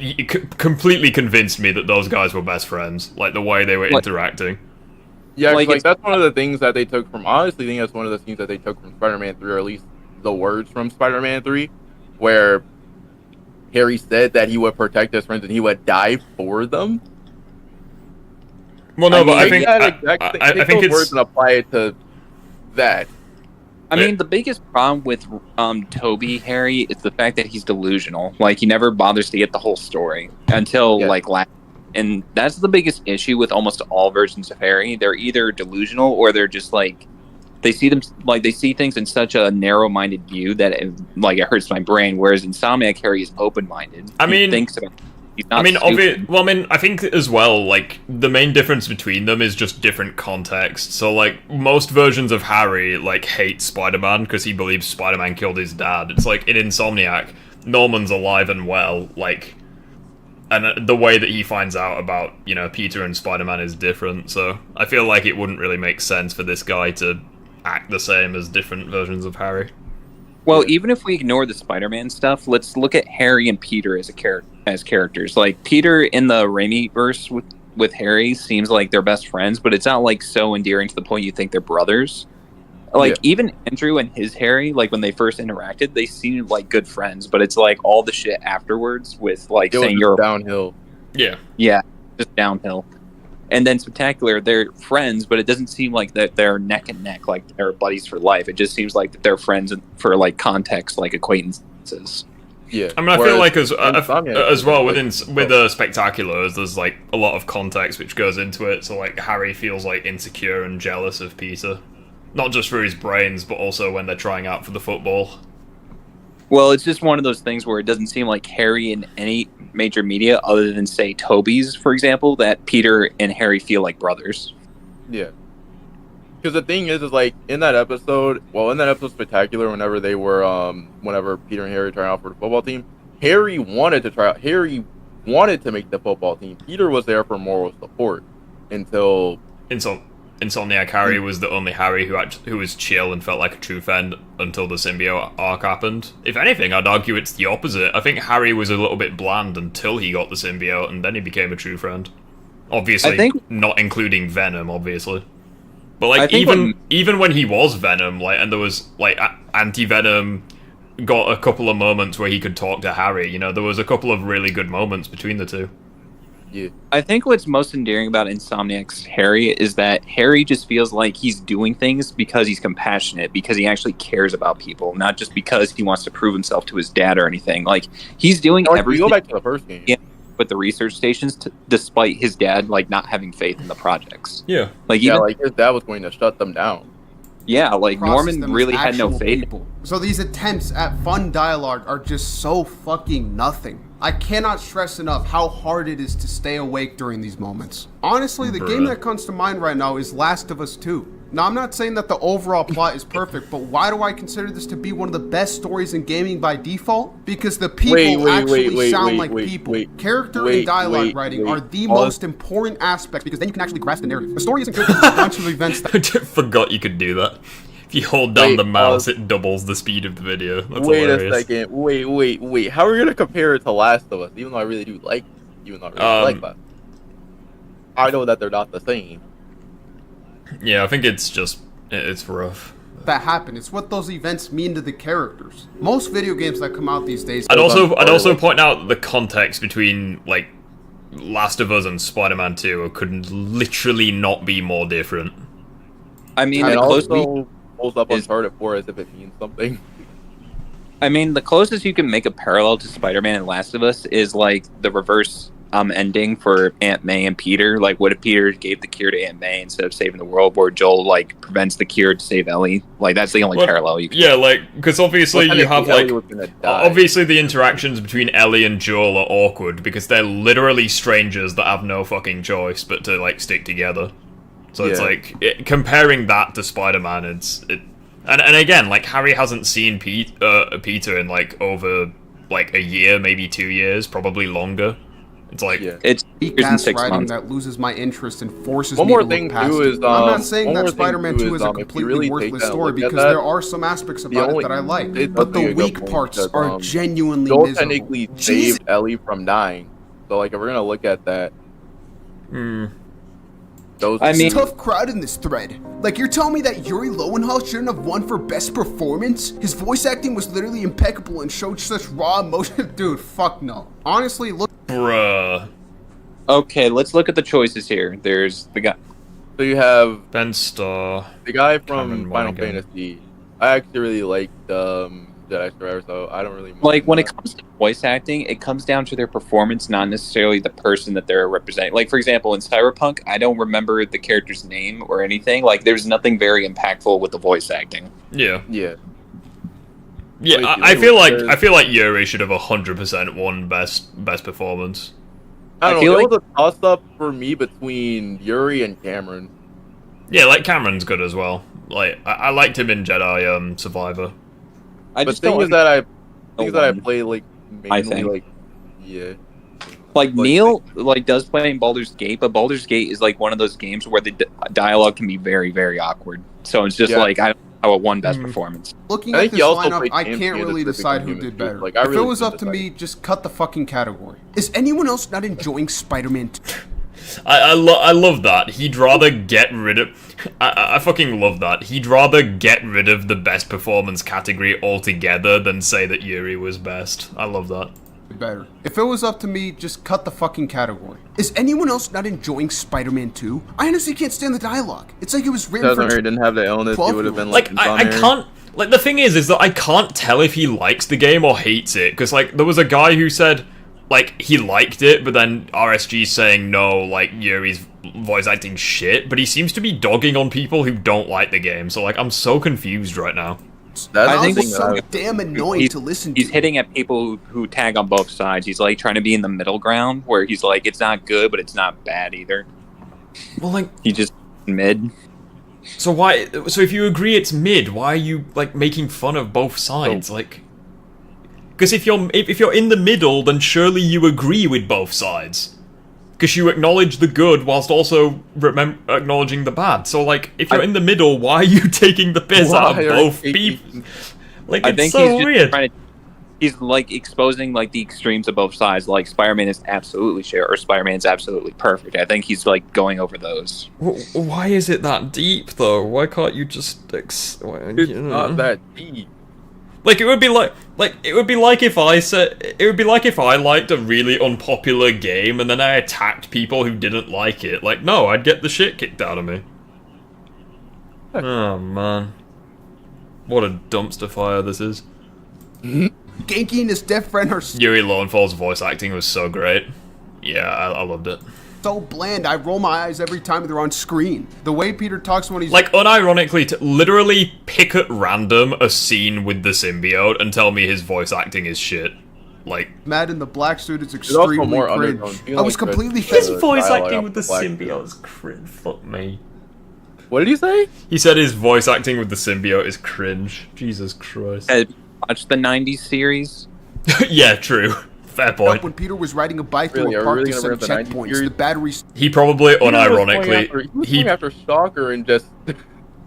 Speaker 1: It completely convinced me that those guys were best friends. Like, the way they were interacting.
Speaker 3: Yeah, like that's one of the things that they took from... Honestly, I think that's one of the scenes that they took from Spider-Man 3, or at least the words from Spider-Man 3, where Harry said that he would protect his friends and he would die for them.
Speaker 1: Well, no, but I think
Speaker 3: those words and apply it to that.
Speaker 2: I mean, the biggest problem with Toby Harry is the fact that he's delusional. Like, he never bothers to get the whole story until like last. And that's the biggest issue with almost all versions of Harry. They're either delusional or they're just like they see things in such a narrow-minded view that it hurts my brain. Whereas Insomniac Harry is open-minded.
Speaker 1: I mean,
Speaker 2: he thinks about.
Speaker 1: I think as well, like, the main difference between them is just different context. So, like, most versions of Harry, like, hate Spider-Man because he believes Spider-Man killed his dad. It's like, in Insomniac, Norman's alive and well, like, and the way that he finds out about, you know, Peter and Spider-Man is different. So, I feel like it wouldn't really make sense for this guy to act the same as different versions of Harry.
Speaker 2: Well, even if we ignore the Spider-Man stuff, let's look at Harry and Peter as characters. Like, Peter in the Raimi-verse with Harry seems like they're best friends, but it's not, like, so endearing to the point you think they're brothers. Like, even Andrew and his Harry, like, when they first interacted, they seemed like good friends, but it's, like, all the shit afterwards with, like, saying you're...
Speaker 3: downhill.
Speaker 1: Yeah.
Speaker 2: Yeah, just downhill. And then Spectacular, they're friends, but it doesn't seem like that they're neck and neck, like they're buddies for life. It just seems like that they're friends for, like, context, like acquaintances.
Speaker 3: Yeah.
Speaker 1: I mean, I feel like as well with Spectacular, there's, like, a lot of context which goes into it. So, like, Harry feels, like, insecure and jealous of Peter. Not just for his brains, but also when they're trying out for the football.
Speaker 2: Well, it's just one of those things where it doesn't seem like Harry in any major media, other than, say, Toby's, for example, that Peter and Harry feel like brothers.
Speaker 3: Yeah. Because the thing is like, in that episode Spectacular, whenever they were, whenever Peter and Harry tried out for the football team, Harry wanted to try out. Harry wanted to make the football team. Peter was there for moral support until...
Speaker 1: Insomniac Harry was the only Harry who was chill and felt like a true friend until the symbiote arc happened. If anything, I'd argue it's the opposite. I think Harry was a little bit bland until he got the symbiote, and then he became a true friend. Obviously, not including Venom, obviously. But like even when he was Venom, like, and there was like Anti-Venom got a couple of moments where he could talk to Harry. You know, there was a couple of really good moments between the two.
Speaker 3: Yeah.
Speaker 2: I think what's most endearing about Insomniac's Harry is that Harry just feels like he's doing things because he's compassionate, because he actually cares about people, not just because he wants to prove himself to his dad or anything. Like, he's doing everything.
Speaker 3: Go back to the first game.
Speaker 2: With the research stations, despite his dad like not having faith in the projects.
Speaker 1: Yeah.
Speaker 2: Like,
Speaker 3: his dad was going to shut them down.
Speaker 2: Yeah, like Norman really had no faith.
Speaker 14: So these attempts at fun dialogue are just so fucking nothing. I cannot stress enough how hard it is to stay awake during these moments. Honestly, the game that comes to mind right now is Last of Us 2. Now, I'm not saying that the overall plot is perfect, but why do I consider this to be one of the best stories in gaming by default? Because the people actually sound like people. Character and dialogue writing are the most important aspects, because then you can actually grasp the narrative. The story isn't just a bunch of events that...
Speaker 1: I just forgot you could do that. If you hold down the mouse, it doubles the speed of the video. That's hilarious.
Speaker 3: A second. Wait. How are we going to compare it to Last of Us? Even though I really do like that. I know that they're not the same.
Speaker 1: Yeah, I think it's rough.
Speaker 14: That happened. It's what those events mean to the characters. Most video games that come out these days...
Speaker 1: I'd also point out the context between, like, Last of Us and Spider-Man 2 could literally not be more different.
Speaker 2: I mean,
Speaker 3: and also holds up Uncharted 4 as if it means something.
Speaker 2: I mean, the closest you can make a parallel to Spider-Man and Last of Us is like the reverse ending for Aunt May and Peter. Like, what if Peter gave the cure to Aunt May instead of saving the world, where Joel like prevents the cure to save Ellie? Like, that's the only parallel you can.
Speaker 1: Yeah, like, because obviously you have like
Speaker 3: die.
Speaker 1: obviously the interactions between Ellie and Joel are awkward because they're literally strangers that have no fucking choice but to like stick together. So it's like comparing that to Spider-Man, and again, like, Harry hasn't seen Peter in like over like a year, maybe 2 years, probably longer. It's like
Speaker 2: it's
Speaker 14: gas
Speaker 2: in 6
Speaker 14: writing
Speaker 2: months.
Speaker 14: that loses my interest and forces
Speaker 3: One
Speaker 14: me
Speaker 3: more
Speaker 14: to look
Speaker 3: thing,
Speaker 14: past
Speaker 3: too,
Speaker 14: it.
Speaker 3: is,
Speaker 14: I'm not saying
Speaker 3: one
Speaker 14: that
Speaker 3: more thing,
Speaker 14: Spider-Man
Speaker 3: too,
Speaker 14: 2
Speaker 3: is,
Speaker 14: is a
Speaker 3: if you
Speaker 14: completely
Speaker 3: really take
Speaker 14: worthless
Speaker 3: that and
Speaker 14: story
Speaker 3: look at
Speaker 14: because
Speaker 3: that,
Speaker 14: there are some aspects about it that I like,
Speaker 3: it
Speaker 14: but the
Speaker 3: does be a good
Speaker 14: weak
Speaker 3: point
Speaker 14: parts
Speaker 3: because,
Speaker 14: are genuinely
Speaker 3: Joel
Speaker 14: miserable.
Speaker 3: technically saved Ellie from dying. So, like, if we're gonna look at that,
Speaker 14: It's a tough crowd in this thread. Like, you're telling me that Yuri Lowenthal shouldn't have won for best performance? His voice acting was literally impeccable and showed such raw emotion. Dude, fuck no. Honestly, look.
Speaker 1: Bruh.
Speaker 2: Okay, let's look at the choices here. There's the guy.
Speaker 3: So you have
Speaker 1: Ben Starr,
Speaker 3: the guy
Speaker 1: Cameron
Speaker 3: from Final
Speaker 1: Monaghan.
Speaker 3: Fantasy. I actually really liked Jedi Survivor, so I don't really mind
Speaker 2: Like, when
Speaker 3: that.
Speaker 2: it comes to voice acting, it comes down to their performance, not necessarily the person that they're representing. Like, for example, in Cyberpunk, I don't remember the character's name or anything. Like, there's nothing very impactful with the voice acting.
Speaker 1: Yeah.
Speaker 3: Yeah.
Speaker 1: Yeah, I feel like Yuri should have 100% won best performance.
Speaker 3: I don't
Speaker 2: I
Speaker 3: know.
Speaker 2: feel
Speaker 3: It was a toss-up for me between Yuri and Cameron.
Speaker 1: Yeah, like, Cameron's good as well. Like, I liked him in Jedi Survivor.
Speaker 2: I
Speaker 3: But
Speaker 2: just
Speaker 3: thing
Speaker 2: don't
Speaker 3: is that I
Speaker 2: one.
Speaker 3: play like
Speaker 2: I
Speaker 3: mainly
Speaker 2: think.
Speaker 3: like
Speaker 2: Like, Neil like does play in Baldur's Gate, but Baldur's Gate is like one of those games where the dialogue can be very, very awkward. So it's just like, I don't know how it won best performance.
Speaker 14: Looking
Speaker 3: I
Speaker 14: at
Speaker 3: think
Speaker 14: this
Speaker 3: he also
Speaker 14: lineup,
Speaker 3: played
Speaker 14: I
Speaker 3: James
Speaker 14: can't
Speaker 3: Gunn
Speaker 14: really
Speaker 3: as the
Speaker 14: decide who
Speaker 3: human
Speaker 14: did
Speaker 3: too.
Speaker 14: better.
Speaker 3: Like, I
Speaker 14: If
Speaker 3: really
Speaker 14: it was
Speaker 3: couldn't
Speaker 14: up to
Speaker 3: decide.
Speaker 14: me, just cut the fucking category. Is anyone else not enjoying Spider-Man 2?
Speaker 1: I love that. He'd rather get rid of... I fucking love that. He'd rather get rid of the best performance category altogether than say that Yuri was best. I love that.
Speaker 14: Better. If it was up to me, just cut the fucking category. Is anyone else not enjoying Spider-Man 2? I honestly can't stand the dialogue. It's like it was written for...
Speaker 3: He didn't have the illness, he would have been
Speaker 1: Like, I can't... Like, the thing is that I can't tell if he likes the game or hates it. Because, like, there was a guy who said, like, he liked it, but then RSG's saying, no, like, Yuri's voice acting shit. But he seems to be dogging on people who don't like the game. So, like, I'm so confused right now.
Speaker 2: I think
Speaker 14: it's so damn annoying to listen to.
Speaker 2: He's hitting at people who tag on both sides. He's like trying to be in the middle ground where he's like, it's not good, but it's not bad either.
Speaker 1: Well, like,
Speaker 2: he just mid.
Speaker 1: So why? So if you agree it's mid, why are you like making fun of both sides? Like, because if you're in the middle, then surely you agree with both sides. Because you acknowledge the good whilst also acknowledging the bad. So, like, if you're in the middle, why are you taking the piss out of both people? Like,
Speaker 2: I
Speaker 1: it's
Speaker 2: think
Speaker 1: so weird.
Speaker 2: He's, like, exposing, like, the extremes of both sides. Like, Spider-Man is absolutely shit, or Spider-Man's absolutely perfect. I think he's, like, going over those.
Speaker 1: Why is it that deep, though? Why can't you just...
Speaker 3: It's not that deep.
Speaker 1: Like, it would be like if I liked a really unpopular game and then I attacked people who didn't like it. Like, no, I'd get the shit kicked out of me. Oh, man. What a dumpster fire this is.
Speaker 14: Genki and his deaf friend are
Speaker 1: Yuri Lowenfall's voice acting was so great. Yeah, I loved it.
Speaker 14: so bland. I roll my eyes every time they're on screen. The way Peter talks when he's...
Speaker 1: Like, unironically, to literally pick at random a scene with the symbiote and tell me his voice acting is shit. Like...
Speaker 14: Mad in the black suit is
Speaker 3: also
Speaker 14: extremely
Speaker 3: more
Speaker 14: cringe.
Speaker 3: undertone.
Speaker 14: I was completely...
Speaker 1: His voice
Speaker 3: dialogue
Speaker 1: acting
Speaker 3: off
Speaker 1: with the
Speaker 3: the black
Speaker 1: symbiote is cringe. Fuck me.
Speaker 3: What did he say?
Speaker 1: He said his voice acting with the symbiote is cringe. Jesus Christ.
Speaker 2: Watch the 90s series?
Speaker 1: Yeah, true. Fair point.
Speaker 14: When Peter was riding a bike
Speaker 3: Really,
Speaker 14: through a
Speaker 3: are we
Speaker 14: park
Speaker 3: really
Speaker 14: to
Speaker 3: gonna
Speaker 14: set
Speaker 3: rip the 90s
Speaker 14: checkpoints,
Speaker 3: series?
Speaker 14: the batteries...
Speaker 1: He probably, unironically...
Speaker 3: He was going after Stalker and just...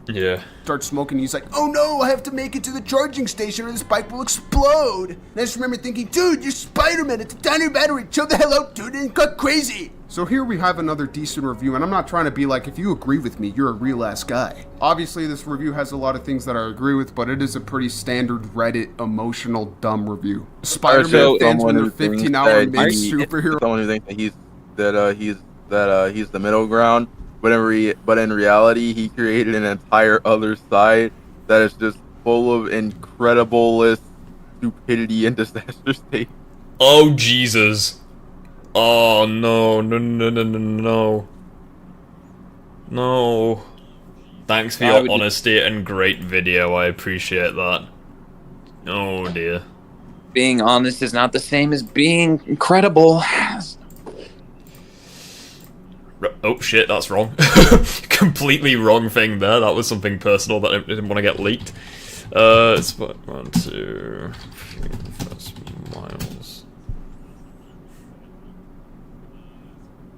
Speaker 1: Yeah.
Speaker 14: Starts smoking. He's like, oh no, I have to make it to the charging station or this bike will explode. And I just remember thinking, dude, you're Spider-Man. It's a tiny battery. Chill the hell out, dude, and got crazy. So here we have another decent review, and I'm not trying to be like, if you agree with me, you're a real ass guy. Obviously, this review has a lot of things that I agree with, but it is a pretty standard Reddit emotional dumb review. Spider-Man fans when they're 15-hour mid-superhero.
Speaker 3: Someone who thinks that he's the middle ground. But in reality, he created an entire other side that is just full of incredible stupidity and disaster state.
Speaker 1: Oh, Jesus. Oh no, no, no, no, no, no. No. Thanks for your honesty and great video, I appreciate that. Oh dear.
Speaker 2: Being honest is not the same as being incredible.
Speaker 1: Oh shit, that's wrong. Completely wrong thing there. That was something personal that I didn't want to get leaked. It's 1, 2, 3 miles.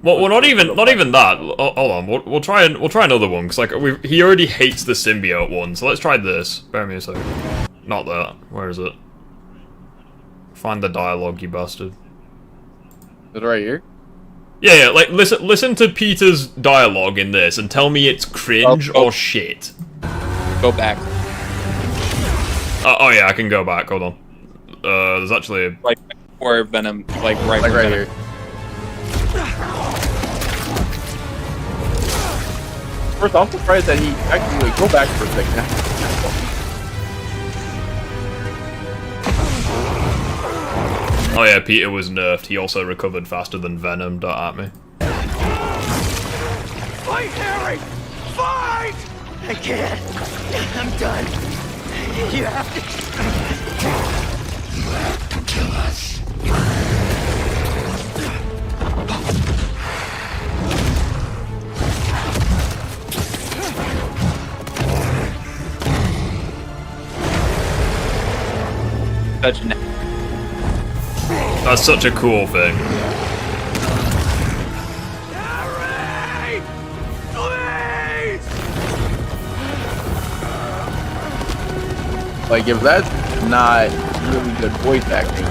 Speaker 1: Well, not even that. Hold on, we'll try another one because like he already hates the symbiote one. So let's try this. Bear me a second. Not that. Where is it? Find the dialogue, you bastard.
Speaker 3: Is it right here?
Speaker 1: Yeah, like listen to Peter's dialogue in this and tell me it's cringe or shit.
Speaker 2: Go back.
Speaker 1: Oh yeah, I can go back. Hold on. There's actually a...
Speaker 2: like before Venom, like right
Speaker 3: here. First, I'm surprised that he actually go back for a second.
Speaker 1: Oh yeah, Peter was nerfed. He also recovered faster than Venom. Don't at me.
Speaker 12: Fight, Harry! Fight! I can't. I'm done. You have to kill us.
Speaker 1: That's such a cool thing.
Speaker 12: Harry! Please!
Speaker 3: Like, if that's not really good voice acting.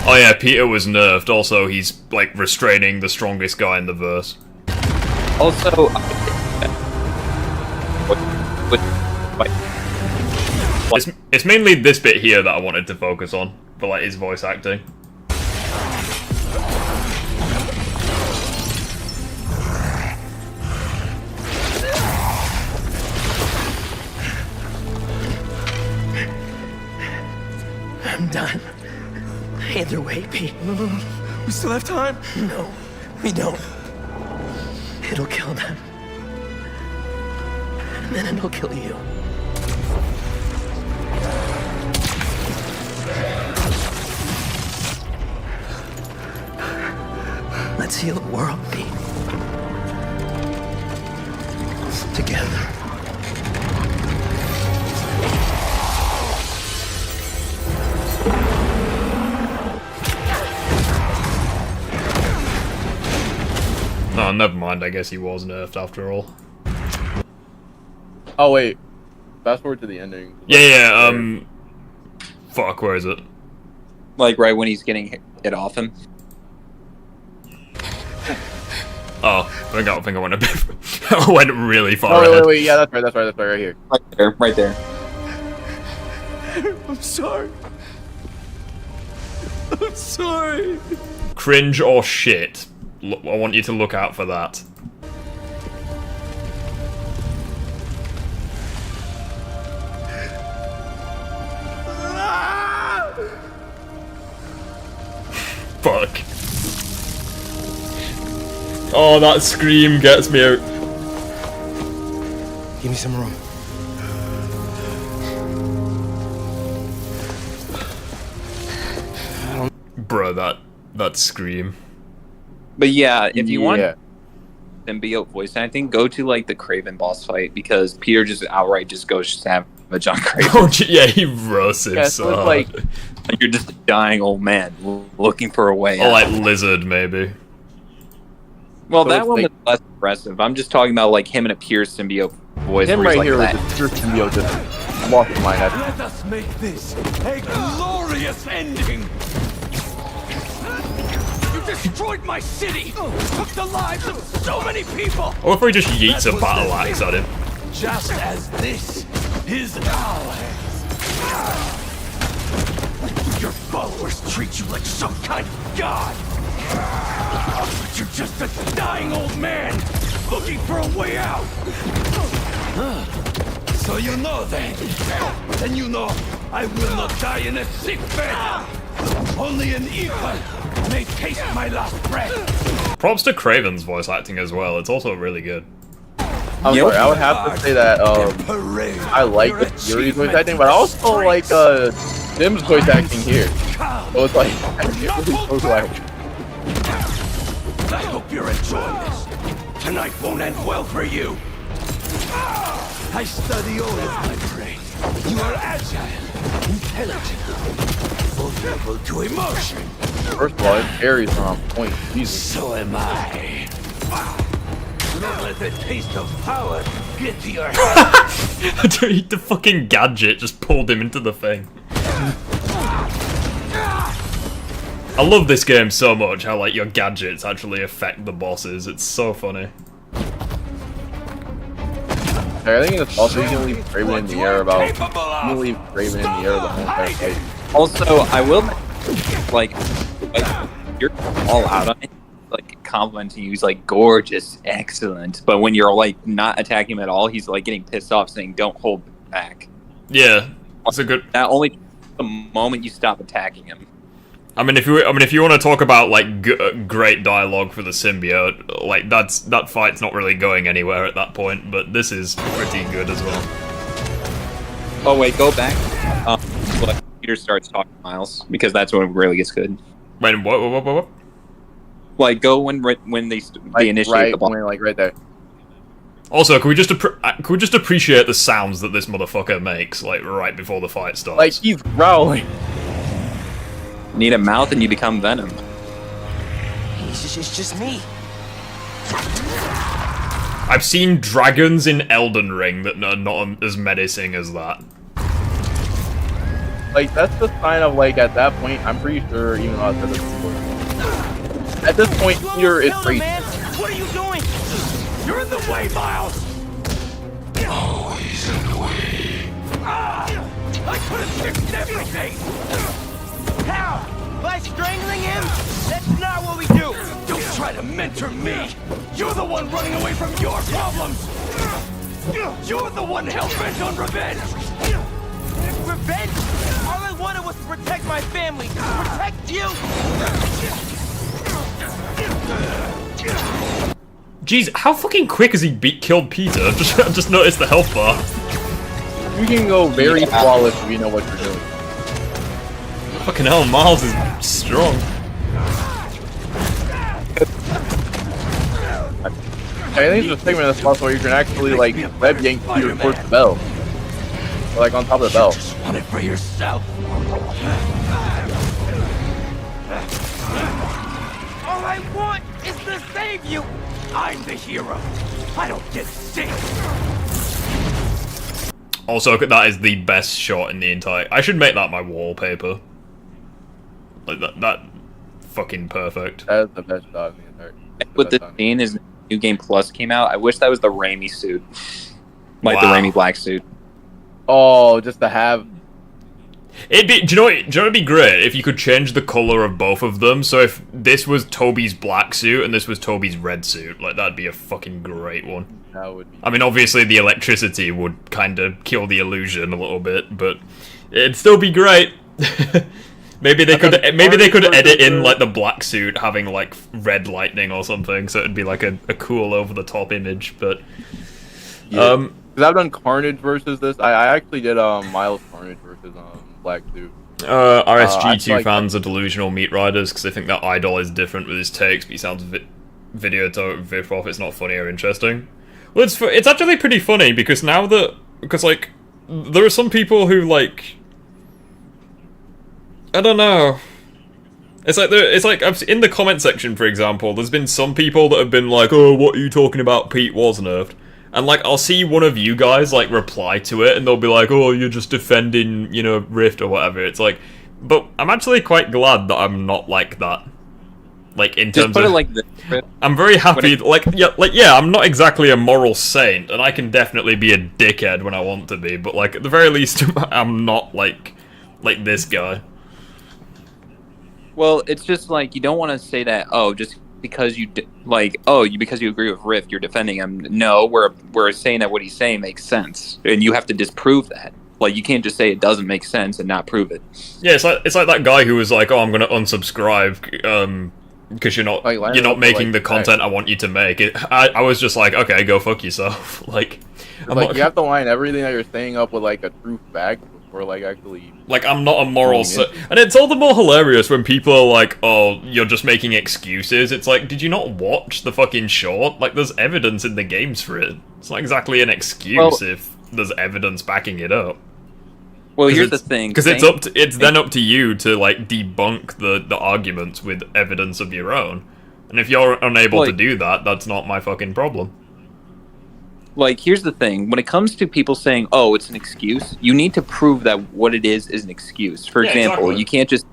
Speaker 1: Oh yeah, Peter was nerfed. Also, he's like restraining the strongest guy in the verse.
Speaker 2: Also,
Speaker 1: it's mainly this bit here that I wanted to focus on for like his voice acting.
Speaker 12: I'm done. Either way, Pete. No. We still have time? No, we don't. It'll kill them. And then it'll kill you. Let's heal the world, Pete. Together.
Speaker 1: Oh, never mind. I guess he was nerfed after all.
Speaker 3: Oh wait, fast forward to the ending.
Speaker 1: Yeah. Fuck. Where is it?
Speaker 2: Like right when he's getting it off him.
Speaker 1: Oh, I think I went a bit. I went really far ahead.
Speaker 3: Wait, yeah, that's right, right here.
Speaker 2: Right there.
Speaker 12: I'm sorry. I'm sorry.
Speaker 1: Cringe or shit. I want you to look out for that. Fuck. Oh, that scream gets me out.
Speaker 13: Give me some room.
Speaker 1: Bruh, that scream.
Speaker 2: But yeah, if you want symbiote voice acting, go to like the Kraven boss fight because Peter just outright just goes savage on Kraven.
Speaker 1: Oh yeah, he roasts him so hard.
Speaker 2: Like you're just a dying old man looking for a way out.
Speaker 1: Or like Lizard, maybe.
Speaker 2: Well, that one was less impressive. I'm just talking about like him in a pure symbiote voice.
Speaker 3: Him right
Speaker 2: like
Speaker 3: here
Speaker 2: that.
Speaker 3: with the pure symbiote just walking my head.
Speaker 12: Let us make this a glorious ending. You destroyed my city, took the lives of so many people.
Speaker 1: Or if he just yeets a battle axe at him.
Speaker 12: Just as this is ours. Your followers treat you like some kind of god. But you're just a dying old man looking for a way out. So you know then. And you know I will not die in a sick bed. Only an evil may taste my last breath.
Speaker 1: Props to Craven's voice acting as well. It's also really good.
Speaker 3: I'm sorry, I would have to say that I like the Fury's voice acting, but I also like Dim's voice acting here. So it's like it really goes well.
Speaker 12: I hope you're enjoying this. Tonight won't end well for you. I study all of my prey. You are agile, intelligent, vulnerable to emotion.
Speaker 3: First of all, his carries are on point. Jesus.
Speaker 12: So am I. Don't let the taste of power get to your head.
Speaker 1: Dude, the fucking gadget just pulled him into the thing. I love this game so much, how like your gadgets actually affect the bosses. It's so funny.
Speaker 3: I think it's also you can leave Raven in the air about you can leave Raven in the air the whole entire fight.
Speaker 2: Also, I will like you're all out on it. Like complimenting you, he's like gorgeous, excellent. But when you're like not attacking him at all, he's like getting pissed off, saying "Don't hold back."
Speaker 1: Yeah, that's a good.
Speaker 2: That only the moment you stop attacking him.
Speaker 1: I mean, if you want to talk about like great dialogue for the symbiote, like that fight's not really going anywhere at that point. But this is pretty good as well.
Speaker 2: Oh wait, go back. When Peter starts talking to Miles, because that's when it really gets good.
Speaker 1: Wait, what?
Speaker 2: Like go when they initiate the ball.
Speaker 3: Like right there.
Speaker 1: Also, can we just appreciate the sounds that this motherfucker makes, like right before the fight starts?
Speaker 3: Like he's growling.
Speaker 2: Need a mouth and you become Venom.
Speaker 12: It's just me.
Speaker 1: I've seen dragons in Elden Ring that are not as menacing as that.
Speaker 3: Like that's the sign of like at that point, I'm pretty sure even though I said this before. At this point, Peter is crazy.
Speaker 12: What are you doing? You're in the way, Miles. Always in the way. I could have fixed everything. How? By strangling him? That's not what we do. Don't try to mentor me. You're the one running away from your problems. You're the one hell-bent on revenge. Revenge? All I wanted was to protect my family. Protect you.
Speaker 1: Jeez, how fucking quick has he killed Peter? I've just noticed the health bar.
Speaker 3: You can go very flawless if you know what you're doing.
Speaker 1: Fucking hell, Miles is strong.
Speaker 3: I think there's a segment in this puzzle where you can actually like web yank Peter towards the bell. Or, like on top of the bell.
Speaker 12: Just want it for yourself. All I want is to save you. I'm the hero. I don't get saved.
Speaker 1: Also, that is the best shot in the entire... I should make that my wallpaper. Like, that fucking perfect.
Speaker 3: That is the best shot in the entire...
Speaker 2: With the scene is New Game Plus came out, I wish that was the Raimi suit. Like
Speaker 1: Wow.
Speaker 2: the Raimi black suit.
Speaker 3: Oh, just to have...
Speaker 1: Do you know it'd be great if you could change the color of both of them, so if this was Toby's black suit and this was Toby's red suit, like that'd be a fucking great one.
Speaker 3: That would be...
Speaker 1: I mean, obviously the electricity would kind of kill the illusion a little bit, but it'd still be great. Maybe they could edit in like the black suit having like red lightning or something, so it'd be like a cool over the top image. But
Speaker 3: yeah. Because I've done Carnage versus this. I actually did Miles Carnage versus Black Suit.
Speaker 1: RSG2 fans are delusional meat riders because they think that Idol is different with his takes, but he sounds video to Viproff. It's not funny or interesting. Well, it's actually pretty funny because like there are some people who like. I don't know. It's like I've in the comment section, for example, there's been some people that have been like, "Oh, what are you talking about? Pete was nerfed." And like I'll see one of you guys like reply to it, and they'll be like, "Oh, you're just defending, Rift or whatever." It's like, but I'm actually quite glad that I'm not like that. Like in terms of,
Speaker 2: like this.
Speaker 1: I'm very happy. Yeah, I'm not exactly a moral saint, and I can definitely be a dickhead when I want to be. But like at the very least, I'm not like this guy.
Speaker 2: Well, it's just like you don't want to say that. Oh, just because because you agree with Rift, you're defending him. No, we're saying that what he's saying makes sense, and you have to disprove that. Like, you can't just say it doesn't make sense and not prove it.
Speaker 1: Yeah, it's like that guy who was like, "Oh, I'm gonna unsubscribe because you're not making the content I want you to make." I was just like, "Okay, go fuck yourself." Like,
Speaker 3: you have to line everything that you're saying up with like a truth fact before like actually.
Speaker 1: Like, I'm not a moral and it's all the more hilarious when people are like, "Oh, you're just making excuses." It's like, did you not watch the fucking short? Like, there's evidence in the games for it. It's not exactly an excuse if there's evidence backing it up.
Speaker 2: Well, here's the thing.
Speaker 1: Because it's then up to you to like debunk the arguments with evidence of your own. And if you're unable to do that, that's not my fucking problem.
Speaker 2: Like, here's the thing. When it comes to people saying, "Oh, it's an excuse," you need to prove that what it is an excuse. For example, you can't just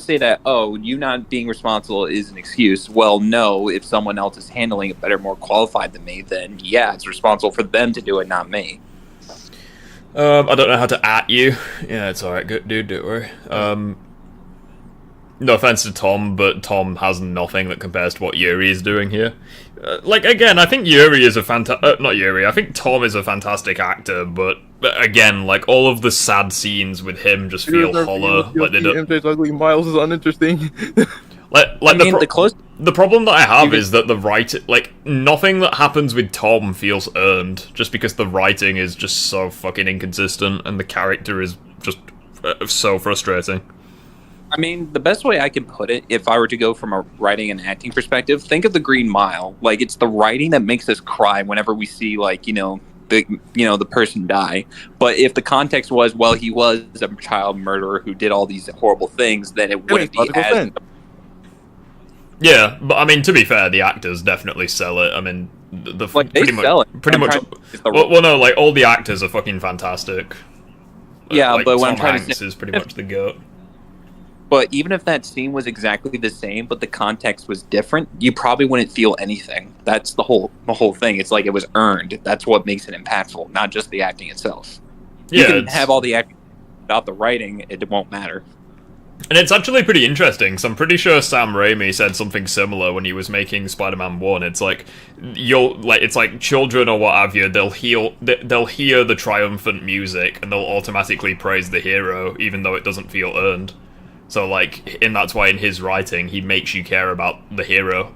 Speaker 2: say that, "Oh, you not being responsible is an excuse." Well, no, if someone else is handling it better, more qualified than me, then yeah, it's responsible for them to do it, not me.
Speaker 1: I don't know how to at you. Yeah, it's alright, good dude, don't worry. No offense to Tom, but Tom has nothing that compares to what Yuri is doing here. Like, again, I think Yuri is a not Yuri, I think Tom is a fantastic actor, but again, like, all of the sad scenes with him just feel hollow. Like, they don't...
Speaker 3: MJ's ugly Miles is uninteresting.
Speaker 1: The problem that I have is that the writing, like, nothing that happens with Tom feels earned, just because the writing is just so fucking inconsistent, and the character is just so frustrating.
Speaker 2: I mean, the best way I can put it, if I were to go from a writing and acting perspective, think of the Green Mile. Like, it's the writing that makes us cry whenever we see, like, the person die. But if the context was, well, he was a child murderer who did all these horrible things, then it wouldn't be as...
Speaker 1: Yeah, but I mean, to be fair, the actors definitely sell it. I mean, pretty much. Well, no, like, all the actors are fucking fantastic.
Speaker 2: Yeah,
Speaker 1: like,
Speaker 2: but when
Speaker 1: Tom
Speaker 2: I'm trying
Speaker 1: Hanks
Speaker 2: to say,
Speaker 1: is pretty much the goat.
Speaker 2: But even if that scene was exactly the same, but the context was different, you probably wouldn't feel anything. That's the whole thing. It's like it was earned. That's what makes it impactful, not just the acting itself. You can have all the acting without the writing; it won't matter.
Speaker 1: And it's actually pretty interesting, so I'm pretty sure Sam Raimi said something similar when he was making Spider-Man 1. It's like, it's like children or what have you, they'll hear the triumphant music, and they'll automatically praise the hero, even though it doesn't feel earned. So, like, and that's why in his writing, he makes you care about the hero.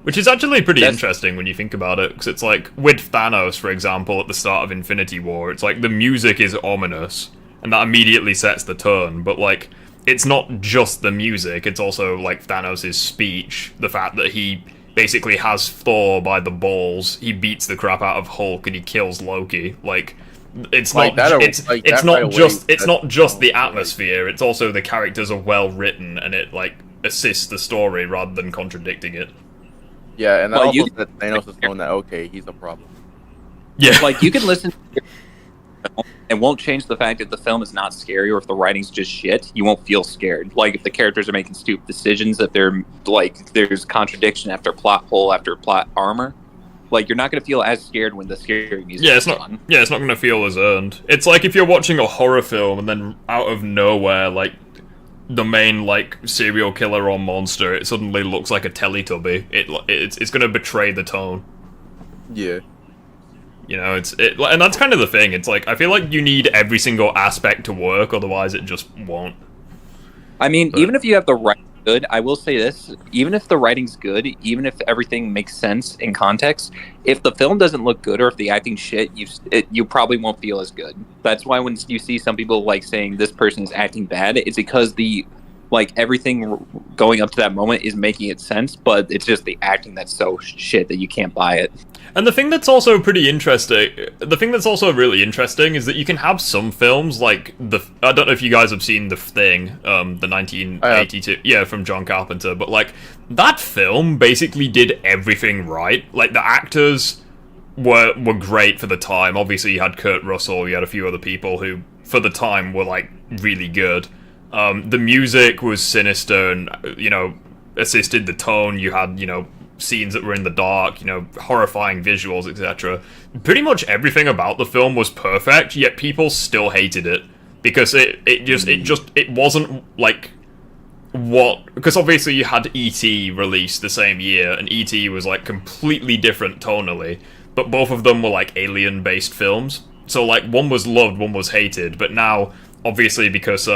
Speaker 1: Which is actually pretty interesting when you think about it, because it's like, with Thanos, for example, at the start of Infinity War, it's like, the music is ominous, and that immediately sets the tone, but, like, it's not just the music, it's also, like, Thanos' speech, the fact that he basically has Thor by the balls, he beats the crap out of Hulk, and he kills Loki, like... It's not just the atmosphere, it's also the characters are well written and it like assists the story rather than contradicting it.
Speaker 3: Yeah, and that also that Thanos is knowing that okay, he's a problem.
Speaker 1: Yeah.
Speaker 2: Like, you can listen to it won't change the fact that the film is not scary, or if the writing's just shit, you won't feel scared. Like, if the characters are making stupid decisions, if they're like there's contradiction after plot hole after plot armor. Like, you're not going to feel as scared when the scary music is on.
Speaker 1: Yeah, it's not going to feel as earned. It's like if you're watching a horror film and then out of nowhere, like, the main, like, serial killer or monster, it suddenly looks like a Teletubby. It's going to betray the tone.
Speaker 3: Yeah.
Speaker 1: You know, and that's kind of the thing. It's like, I feel like you need every single aspect to work, otherwise it just won't.
Speaker 2: I mean, even if you have the right good, I will say this, even if the writing's good, even if everything makes sense in context, if the film doesn't look good or if the acting's shit, you probably won't feel as good. That's why when you see some people like saying this person is acting bad, it's because everything going up to that moment is making it sense, but it's just the acting that's so shit that you can't buy it.
Speaker 1: And the thing that's also really interesting is that you can have some films like I don't know if you guys have seen The Thing, the 1982, from John Carpenter, but like that film basically did everything right. Like the actors were great for the time. Obviously you had Kurt Russell, you had a few other people who for the time were like really good. The music was sinister and, assisted the tone. You had, scenes that were in the dark, horrifying visuals, etc. Pretty much everything about the film was perfect, yet people still hated it. Because it wasn't like because obviously you had E.T. released the same year, and E.T. was like completely different tonally, but both of them were like alien-based films. So like one was loved, one was hated, but now obviously because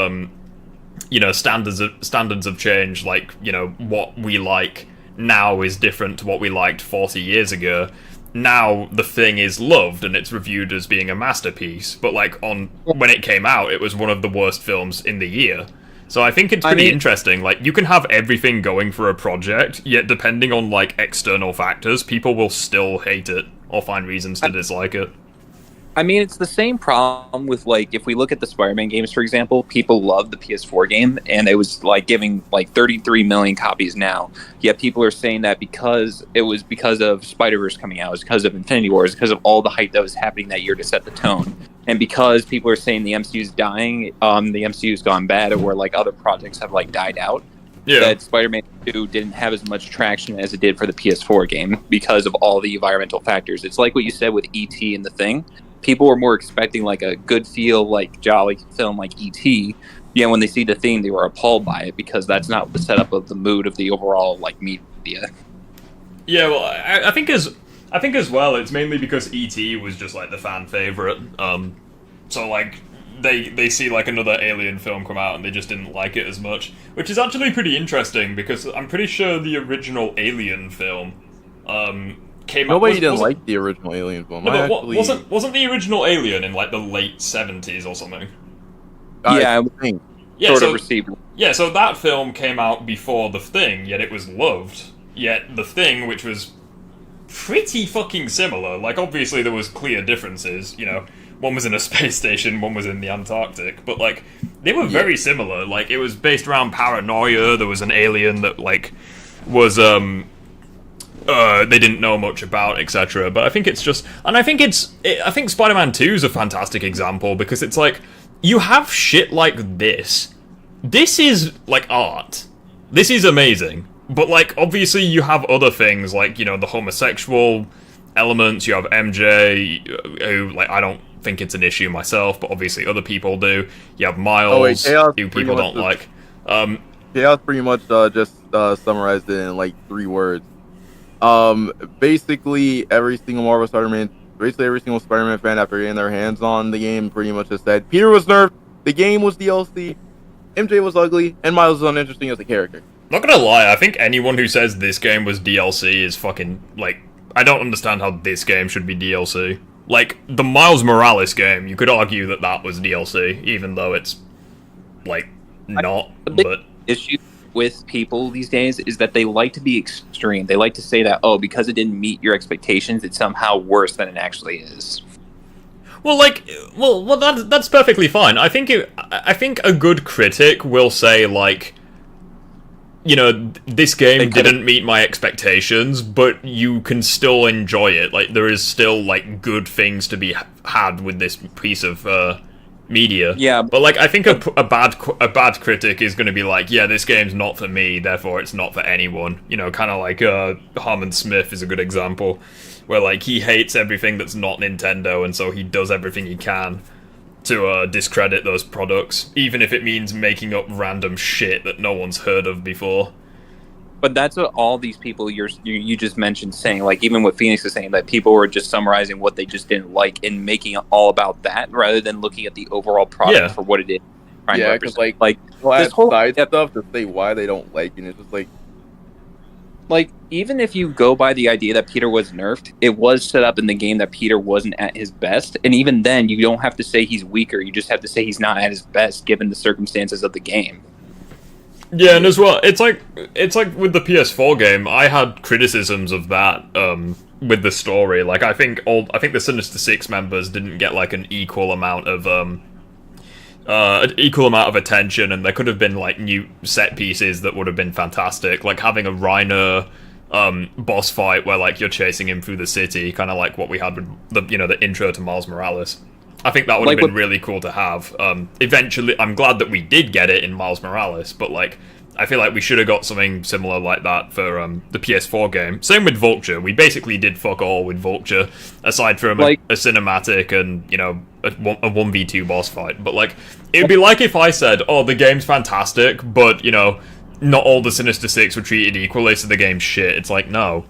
Speaker 1: standards have changed, like, what we like now is different to what we liked 40 years ago. Now The Thing is loved and it's reviewed as being a masterpiece, but like when it came out, it was one of the worst films in the year. So I think it's pretty interesting. Like, you can have everything going for a project, yet depending on like external factors, people will still hate it or find reasons to dislike it.
Speaker 2: I mean, it's the same problem with, like, if we look at the Spider-Man games, for example, people love the PS4 game, and it was, like, giving, like, 33 million copies now. Yet people are saying that because of Spider-Verse coming out, it was because of Infinity Wars, because of all the hype that was happening that year to set the tone. And because people are saying the MCU's dying, the MCU's gone bad, or like, other projects have, like, died out. Yeah. That Spider-Man 2 didn't have as much traction as it did for the PS4 game because of all the environmental factors. It's like what you said with E.T. and The Thing. People were more expecting like a good feel, like jolly film like E.T. Yeah, when they see The Thing, they were appalled by it because that's not the setup of the mood of the overall like media.
Speaker 1: Yeah, well, I think as well, it's mainly because E.T. was just like the fan favorite. So like they see like another Alien film come out and they just didn't like it as much, which is actually pretty interesting because I'm pretty sure the original Alien film came out.
Speaker 3: Nobody didn't like the original Alien film.
Speaker 1: No, but wasn't the original Alien in like the late 70s or something?
Speaker 2: Yeah, I think.
Speaker 1: Yeah,
Speaker 2: sort
Speaker 1: so,
Speaker 2: of received.
Speaker 1: Yeah, so that film came out before The Thing, yet it was loved. Yet The Thing, which was pretty fucking similar, like obviously there was clear differences, one was in a space station, one was in the Antarctic, but like they were very similar. Like it was based around paranoia. There was an alien that like was they didn't know much about, etc. But I think it's just, and I think Spider-Man 2 is a fantastic example because it's like you have shit like this. This is like art. This is amazing. But like obviously you have other things like the homosexual elements. You have MJ, who like I don't think it's an issue myself, but obviously other people do. You have Miles, who people don't like.
Speaker 3: Chaos pretty much just summarized it in like 3 words. Basically every single Spider-Man fan after getting their hands on the game pretty much just said Peter was nerfed, the game was DLC, MJ was ugly, and Miles was uninteresting as a character.
Speaker 1: Not gonna lie, I think anyone who says this game was DLC is fucking, like, I don't understand how this game should be DLC. Like, the Miles Morales game, you could argue that that was DLC, even though it's, like, not, but...
Speaker 2: issue with people these days is that they like to be extreme. They like to say that, oh, because it didn't meet your expectations, it's somehow worse than it actually is.
Speaker 1: Well, that's perfectly fine. I think a good critic will say, like, this game didn't meet my expectations, but you can still enjoy it. Like, there is still, like, good things to be had with this piece of media.
Speaker 2: Yeah.
Speaker 1: But, like, I think a bad critic is going to be like, yeah, this game's not for me, therefore it's not for anyone. Kind of like Harmon Smith is a good example, where, like, he hates everything that's not Nintendo, and so he does everything he can to discredit those products, even if it means making up random shit that no one's heard of before.
Speaker 2: But that's what all these people you just mentioned saying, like even what Phoenix is saying, that people were just summarizing what they just didn't like and making it all about that rather than looking at the overall product for what it is.
Speaker 3: Yeah, because like this whole side stuff to say why they don't like it, and it's just like
Speaker 2: even if you go by the idea that Peter was nerfed, it was set up in the game that Peter wasn't at his best, and even then you don't have to say he's weaker, you just have to say he's not at his best given the circumstances of the game.
Speaker 1: Yeah, and as well, it's like with the PS4 game, I had criticisms of that with the story. Like I think the Sinister Six members didn't get like an equal amount of attention, and there could have been like new set pieces that would have been fantastic, like having a Rhino boss fight where like you're chasing him through the city, kind of like what we had with the intro to Miles Morales. I think that would have been really cool to have. Eventually, I'm glad that we did get it in Miles Morales, but like I feel like we should have got something similar like that for the PS4 game. Same with Vulture. We basically did fuck all with Vulture, aside from a cinematic and a 1v2 boss fight. But like it would be like if I said, "Oh, the game's fantastic, but not all the Sinister Six were treated equally, so the game's shit." It's like no.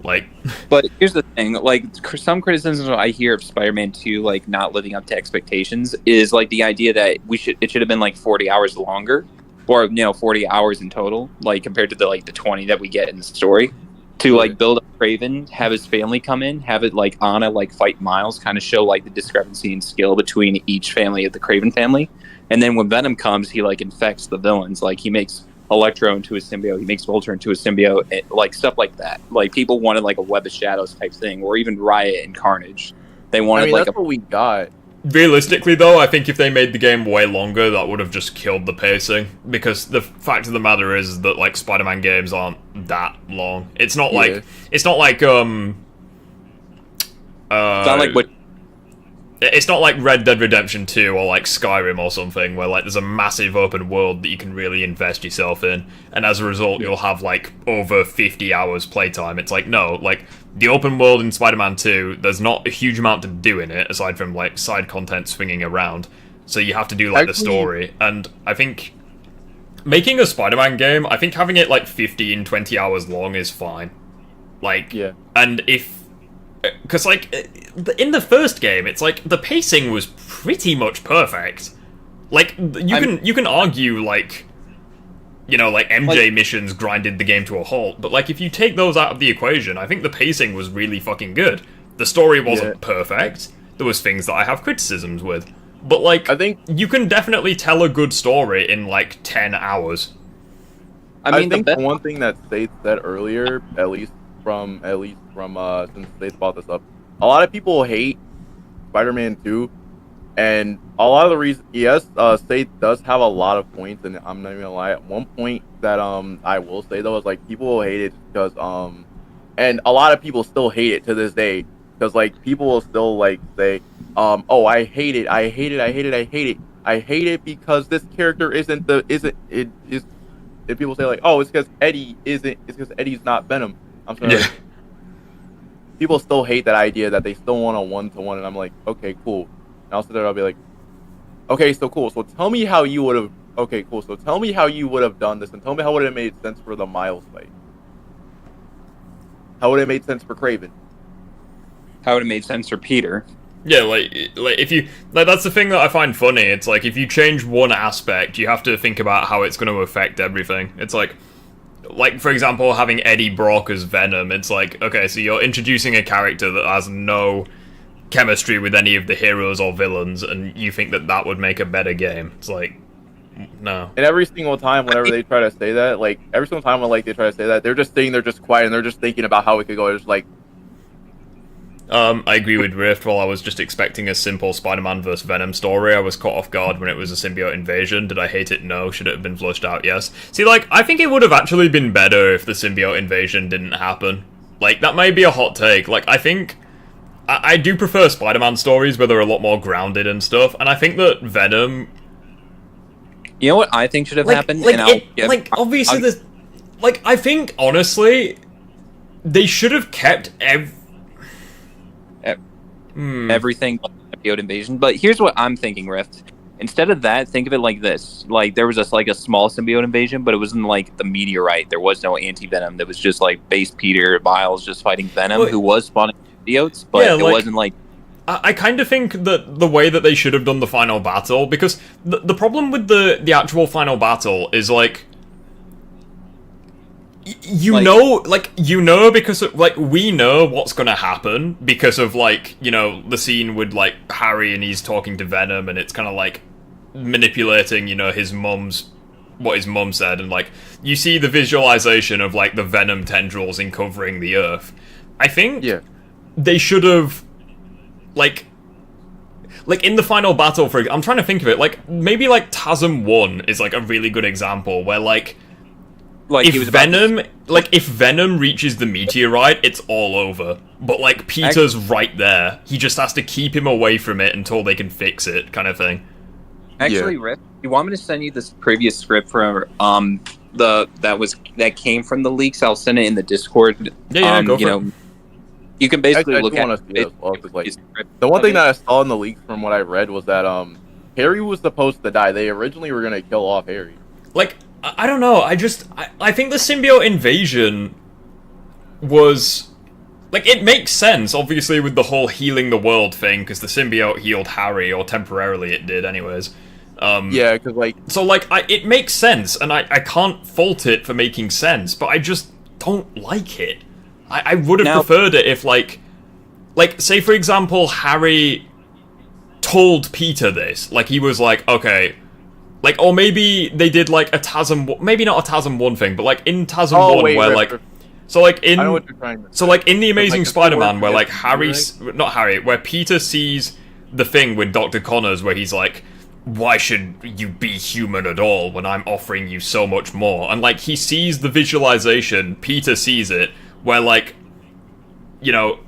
Speaker 1: Like,
Speaker 2: but here's the thing: like some criticisms I hear of Spider-Man 2, like not living up to expectations, is like the idea that it should have been like 40 hours longer, or 40 hours in total, like compared to the 20 that we get in the story. To like build up Kraven, have his family come in, have it like Anna like fight Miles, kind of show like the discrepancy in skill between each family of the Kraven family, and then when Venom comes, he like infects the villains, like he makes Electro into a symbiote, he makes Vulture into a symbiote, like stuff like that. Like people wanted like a Web of Shadows type thing, or even Riot and Carnage. They wanted
Speaker 3: that's what we got.
Speaker 1: Realistically, though, I think if they made the game way longer, that would have just killed the pacing. Because the fact of the matter is that like Spider-Man games aren't that long. It's not like it's not like it's not like Red Dead Redemption 2 or like Skyrim or something, where like there's a massive open world that you can really invest yourself in, and as a result you'll have like over 50 hours playtime. It's like, no, like the open world in Spider-Man 2, there's not a huge amount to do in it aside from like side content swinging around, so you have to do like the story. And I think making a Spider-Man game, I think having it like 15-20 hours long is fine. Like, and because like in the first game, it's like the pacing was pretty much perfect. Like you can argue like, like MJ missions grinded the game to a halt, but like if you take those out of the equation, I think the pacing was really fucking good. The story wasn't perfect. There was things that I have criticisms with, but like I think you can definitely tell a good story in like 10 hours.
Speaker 3: I think the one thing that State said earlier, at least from since they brought this up, a lot of people hate Spider-Man 2, and a lot of the reason, State does have a lot of points, and I'm not even gonna lie. At one point that I will say though is like people will hate it because and a lot of people still hate it to this day, because like people will still like say oh, I hate it because this character isn't if people say like, oh, it's because Eddie's not Venom. I'm sorry. Yeah. People still hate that idea that they still want a one-to-one, and I'm like, okay, cool. And I'll sit there, I'll be like, okay, so cool. So tell me how you would have. Okay, cool. So tell me how you would have done this, and tell me how would it have made sense for the Miles fight. How would it have made sense for Kraven?
Speaker 2: How would it have made sense for Peter?
Speaker 1: Yeah, like if you that's the thing that I find funny. It's like if you change one aspect, you have to think about how it's going to affect everything. It's like for example, having Eddie Brock as Venom. It's like, okay, so you're introducing a character that has no chemistry with any of the heroes or villains, and you think that would make a better game. It's like, no.
Speaker 3: And every single time whenever they try to say that, like every single time when like they try to say that, they're just sitting there just quiet and they're just thinking about how it could go. It's like,
Speaker 1: I agree with Rift. While I was just expecting a simple Spider-Man vs. Venom story, I was caught off guard when it was a symbiote invasion. Did I hate it? No. Should it have been flushed out? Yes. See, like, I think it would have actually been better if the symbiote invasion didn't happen. Like, that may be a hot take. Like, I think I do prefer Spider-Man stories where they're a lot more grounded and stuff, and I think that Venom...
Speaker 2: You know what I think should have happened?
Speaker 1: Obviously, there's... Like, I think, honestly, they should have kept
Speaker 2: everything but the symbiote invasion. But here's what I'm thinking, Rift. Instead of that, think of it like this. Like, there was just like a small symbiote invasion, but it wasn't like the meteorite. There was no anti-venom. There was just like base Peter, Miles just fighting Venom, who was spawning symbiotes, but it wasn't like...
Speaker 1: I kind of think that the way that they should have done the final battle, because the problem with the actual final battle is like... You know, because of, like, we know what's gonna happen because of, like, the scene with, like, Harry and he's talking to Venom and it's kind of, like, manipulating, what his mum said, and, like, you see the visualization of, like, the Venom tendrils covering the Earth. I think they should have, like, in the final battle, I'm trying to think of it, like, maybe, like, TASM 1 is, like, a really good example where, like, if Venom reaches the meteorite, it's all over. But like Peter's right there. He just has to keep him away from it until they can fix it, kind of thing.
Speaker 2: Actually, Rick, you want me to send you this previous script from that came from the leaks? I'll send it in the Discord.
Speaker 1: Go for it.
Speaker 2: You can basically look at
Speaker 3: it. The one thing that I saw in the leaks from what I read was that Harry was supposed to die. They originally were gonna kill off Harry.
Speaker 1: Like, I don't know, I think the symbiote invasion was like, it makes sense, obviously, with the whole healing the world thing, because the symbiote healed Harry, or temporarily it did, anyways.
Speaker 3: Yeah, because, like...
Speaker 1: So, like, it makes sense, and I can't fault it for making sense, but I just don't like it. I would have preferred it if, like, say, for example, Harry told Peter this. Like, he was like, okay... Like, or maybe they did, like, a TASM... Maybe not a TASM 1 thing, but, like, in TASM 1, where, like... So, like, in...
Speaker 3: I know what you're trying to say.
Speaker 1: So, like, in The Amazing
Speaker 3: like,
Speaker 1: Spider-Man, where, like, where Peter sees the thing with Dr. Connors, where he's like, why should you be human at all when I'm offering you so much more? And, like, he sees the visualization, Peter sees it, where, like, you know...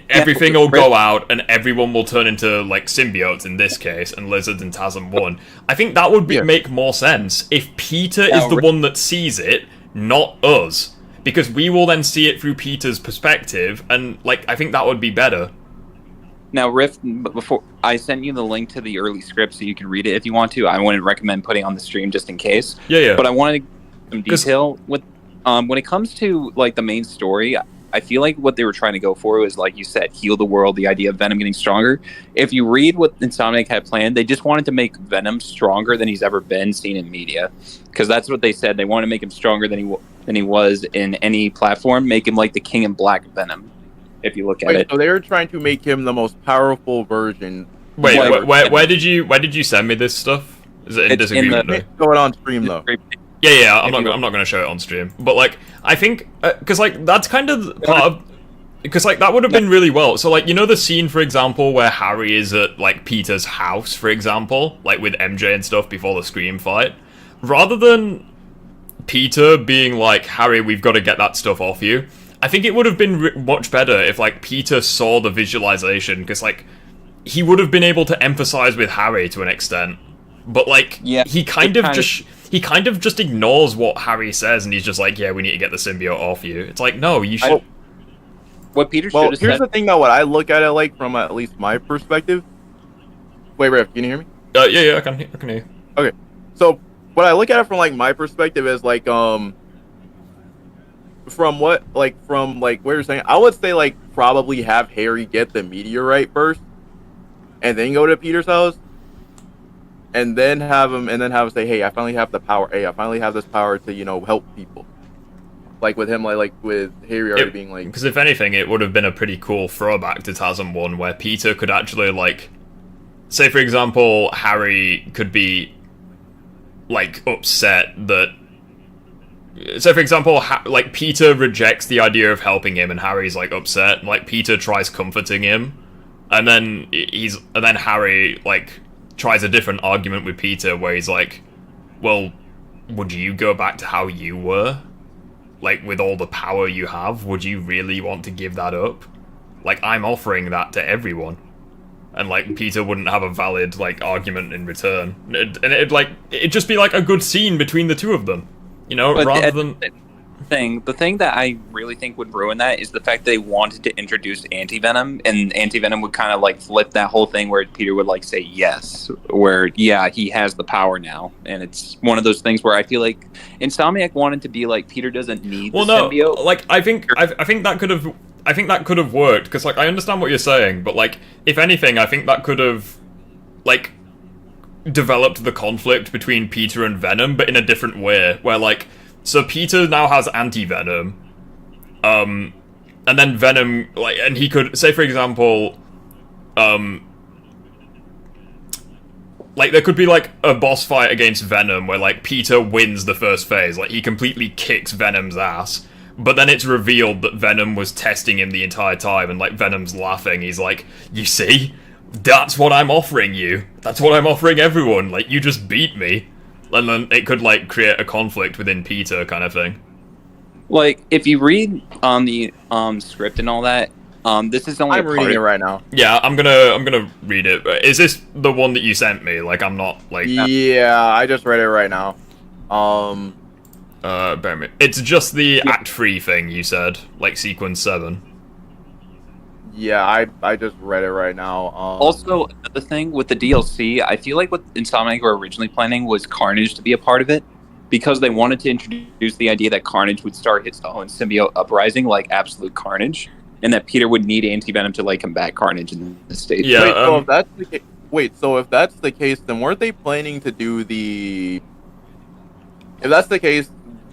Speaker 1: Everything will go out, and everyone will turn into, like, symbiotes in this case, and lizards in TASM 1. I think that would make more sense if Peter is the one that sees it, not us. Because we will then see it through Peter's perspective, and, like, I think that would be better.
Speaker 2: Now, Riff, before I sent you the link to the early script so you can read it if you want to. I wouldn't recommend putting on the stream just in case.
Speaker 1: Yeah.
Speaker 2: But I wanted some detail with when it comes to, like, the main story. I feel like what they were trying to go for was, like you said, heal the world, the idea of Venom getting stronger. If you read what Insomniac had planned, they just wanted to make Venom stronger than he's ever been seen in media. Because that's what they said. They wanted to make him stronger than he was in any platform, make him like the King in Black Venom, if you look at it.
Speaker 3: So they were trying to make him the most powerful version.
Speaker 1: Wait, where did you send me this stuff? Is it in Disagreement?
Speaker 3: Going on stream, though.
Speaker 1: Yeah, I'm not going to show it on stream. But, like, I think, because, like, that's kind of part of... Because, like, that would have been really well. So, like, you know the scene, for example, where Harry is at, like, Peter's house, for example? Like, with MJ and stuff before the Scream fight? Rather than Peter being like, Harry, we've got to get that stuff off you, I think it would have been much better if, like, Peter saw the visualization, because, like, he would have been able to empathize with Harry to an extent. But, like, he kind of just ignores what Harry says, and he's just like, yeah, we need to get the symbiote off you. It's like, no, you should...
Speaker 2: What Peter should have said...
Speaker 3: Here's the thing, though, what I look at it like, from at least my perspective... Wait, Riff, can you hear me?
Speaker 1: Yeah, I can hear you.
Speaker 3: Okay, so, what I look at it from, like, my perspective is, like, from what you're saying, I would say, like, probably have Harry get the meteorite first, and then go to Peter's house, and then have him say, hey, I finally have the power. Hey, I finally have this power to, you know, help people. Like with him, like with Harry already being like...
Speaker 1: Because if anything, it would have been a pretty cool throwback to TASM 1, where Peter could actually, like... Say, for example, Harry could be, like, upset that... So, for example, like, Peter rejects the idea of helping him, and Harry's, like, upset. Like, Peter tries comforting him, and then Harry, like... tries a different argument with Peter where he's like, well, would you go back to how you were? Like, with all the power you have, would you really want to give that up? Like, I'm offering that to everyone. And, like, Peter wouldn't have a valid, like, argument in return. It'd just be, like, a good scene between the two of them. You know,
Speaker 2: but
Speaker 1: rather than...
Speaker 2: The thing that I really think would ruin that is the fact they wanted to introduce Anti-Venom, and Anti-Venom would kind of, like, flip that whole thing where Peter would, like, say yes, where, yeah, he has the power now, and it's one of those things where I feel like Insomniac wanted to be like, Peter doesn't need the symbiote.
Speaker 1: Like, I think that could have worked, because, like, I understand what you're saying, but, like, if anything, I think that could have, like, developed the conflict between Peter and Venom, but in a different way, where, like, so Peter now has anti-venom, and then Venom, like, and he could, say for example, like, there could be, like, a boss fight against Venom where, like, Peter wins the first phase, like, he completely kicks Venom's ass, but then it's revealed that Venom was testing him the entire time, and, like, Venom's laughing, he's like, you see? That's what I'm offering you. That's what I'm offering everyone, like, you just beat me. And then it could, like, create a conflict within Peter, kind of thing.
Speaker 2: Like, if you read on the script and all that, this is only.
Speaker 3: I'm reading it right now.
Speaker 1: Yeah, I'm gonna read it. Is this the one that you sent me? Like, I'm not like.
Speaker 3: Yeah, I just read it right now.
Speaker 1: Bear me. It's just the Act 3 thing you said, like Sequence 7.
Speaker 3: Yeah, I just read it right now.
Speaker 2: Also, another thing with the DLC, I feel like what Insomniac were originally planning was Carnage to be a part of it, because they wanted to introduce the idea that Carnage would start his own symbiote uprising, like Absolute Carnage. and that Peter would need anti-venom to like combat Carnage in this stage.
Speaker 1: Yeah.
Speaker 3: So if that's the case, then weren't they planning to do the? If that's the case,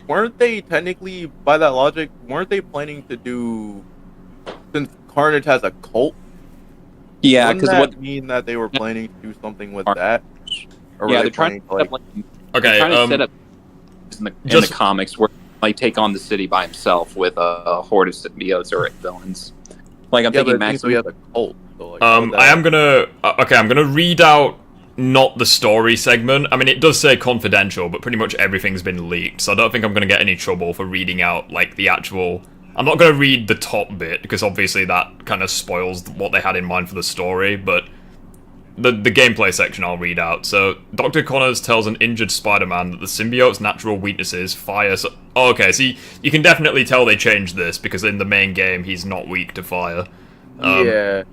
Speaker 3: weren't they technically, by that logic, weren't they planning to do? Since Carnage has a cult.
Speaker 2: Yeah,
Speaker 3: because what mean that they were planning to do something with that? Or
Speaker 2: yeah,
Speaker 3: were
Speaker 2: they're trying to set up,
Speaker 1: okay,
Speaker 2: trying to set up in the comics where like take on the city by himself with a horde of symbiotes or villains. Like I'm thinking Max.
Speaker 3: So he has a cult. So like,
Speaker 1: I'm gonna read out not the story segment. I mean, it does say confidential, but pretty much everything's been leaked, so I don't think I'm gonna get any trouble for reading out like the actual. I'm not going to read the top bit, because obviously that kind of spoils what they had in mind for the story, but the gameplay section I'll read out. So, Dr. Connors tells an injured Spider-Man that the symbiote's natural weaknesses, fire... Oh, okay, so you can definitely tell they changed this, because in the main game, he's not weak to fire.
Speaker 3: Yeah.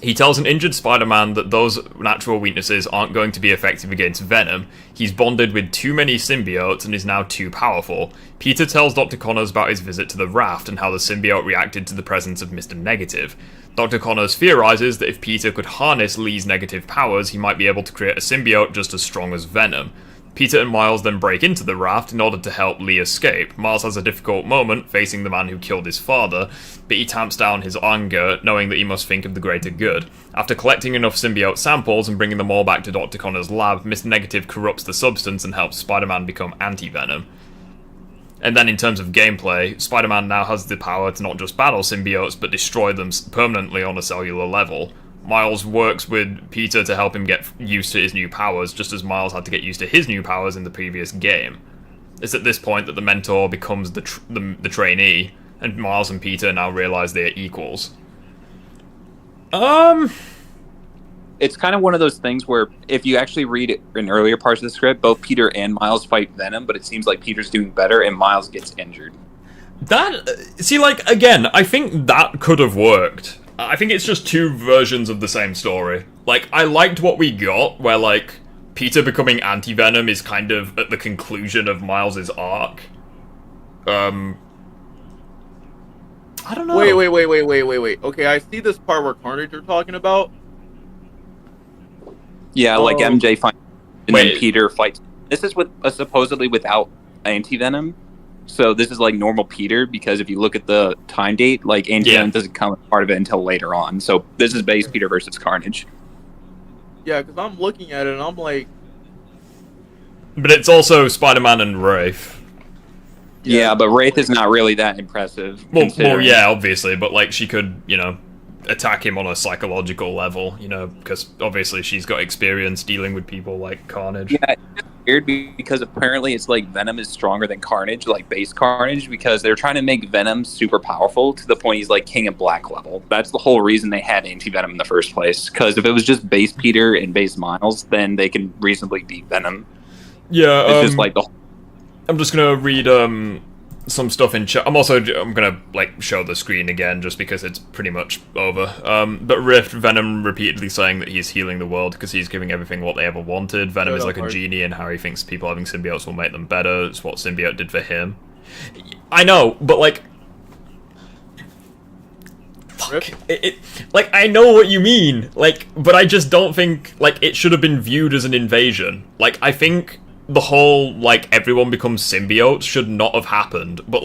Speaker 1: He tells an injured Spider-Man that those natural weaknesses aren't going to be effective against Venom. He's bonded with too many symbiotes and is now too powerful. Peter tells Dr. Connors about his visit to the raft and how the symbiote reacted to the presence of Mr. Negative. Dr. Connors theorizes that if Peter could harness Lee's negative powers, he might be able to create a symbiote just as strong as Venom. Peter and Miles then break into the raft in order to help Lee escape. Miles has a difficult moment facing the man who killed his father, but he tamps down his anger, knowing that he must think of the greater good. After collecting enough symbiote samples and bringing them all back to Dr. Connors' lab, Mr. Negative corrupts the substance and helps Spider-Man become anti-Venom. And then in terms of gameplay, Spider-Man now has the power to not just battle symbiotes, but destroy them permanently on a cellular level. Miles works with Peter to help him get used to his new powers, just as Miles had to get used to his new powers in the previous game. It's at this point that the mentor becomes the trainee, and Miles and Peter now realize they are equals.
Speaker 2: It's kind of one of those things where if you actually read it in earlier parts of the script, both Peter and Miles fight Venom, but it seems like Peter's doing better and Miles gets injured.
Speaker 1: Again, I think that could have worked. I think it's just two versions of the same story. Like, I liked what we got, where, like, Peter becoming anti-Venom is kind of at the conclusion of Miles' arc. I don't know.
Speaker 3: Wait. Okay, I see this part where Carnage you're talking about.
Speaker 2: Yeah, like MJ fights and then Peter fights. This is with supposedly without anti-Venom. So this is like normal Peter, because if you look at the time date, like anti-Venom doesn't come part of it until later on. So this is base Peter versus Carnage.
Speaker 3: Yeah, because I'm looking at it and I'm like...
Speaker 1: But it's also Spider-Man and Wraith.
Speaker 2: Yeah, but Wraith is not really that impressive.
Speaker 1: Well, yeah, obviously, but like she could, attack him on a psychological level, because obviously she's got experience dealing with people like Carnage.
Speaker 2: Yeah, it's weird because apparently it's like Venom is stronger than Carnage, like base Carnage, because they're trying to make Venom super powerful to the point he's like King of Black level. That's the whole reason they had anti-Venom in the first place, because if it was just base Peter and base Miles, then they can reasonably beat Venom.
Speaker 1: Yeah,
Speaker 2: it's just like the...
Speaker 1: I'm just gonna read some stuff in chat. I'm gonna show the screen again just because it's pretty much over. But Rift, Venom repeatedly saying that he's healing the world because he's giving everything what they ever wanted. Venom is like a genie, and Harry thinks people having symbiotes will make them better. It's what symbiote did for him. I know, but fuck. I know what you mean. But I just don't think it should have been viewed as an invasion. I think the whole everyone becomes symbiotes should not have happened, but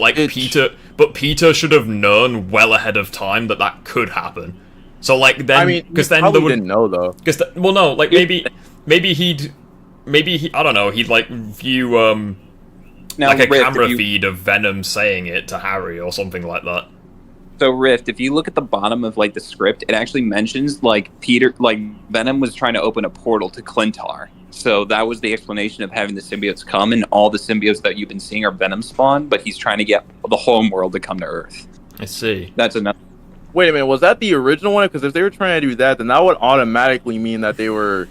Speaker 1: Peter should have known well ahead of time that could happen. So then because then
Speaker 3: they didn't know though.
Speaker 1: Maybe he I don't know, he'd view
Speaker 2: now,
Speaker 1: a
Speaker 2: Rift,
Speaker 1: camera feed of Venom saying it to Harry or something like that.
Speaker 2: So Rift, if you look at the bottom of the script, it actually mentions Peter, Venom was trying to open a portal to Clintar. So that was the explanation of having the symbiotes come, and all the symbiotes that you've been seeing are Venom spawn, but he's trying to get the home world to come to Earth.
Speaker 1: I see.
Speaker 2: That's enough.
Speaker 3: Wait a minute, was that the original one? Because if they were trying to do that, then that would automatically mean that they were...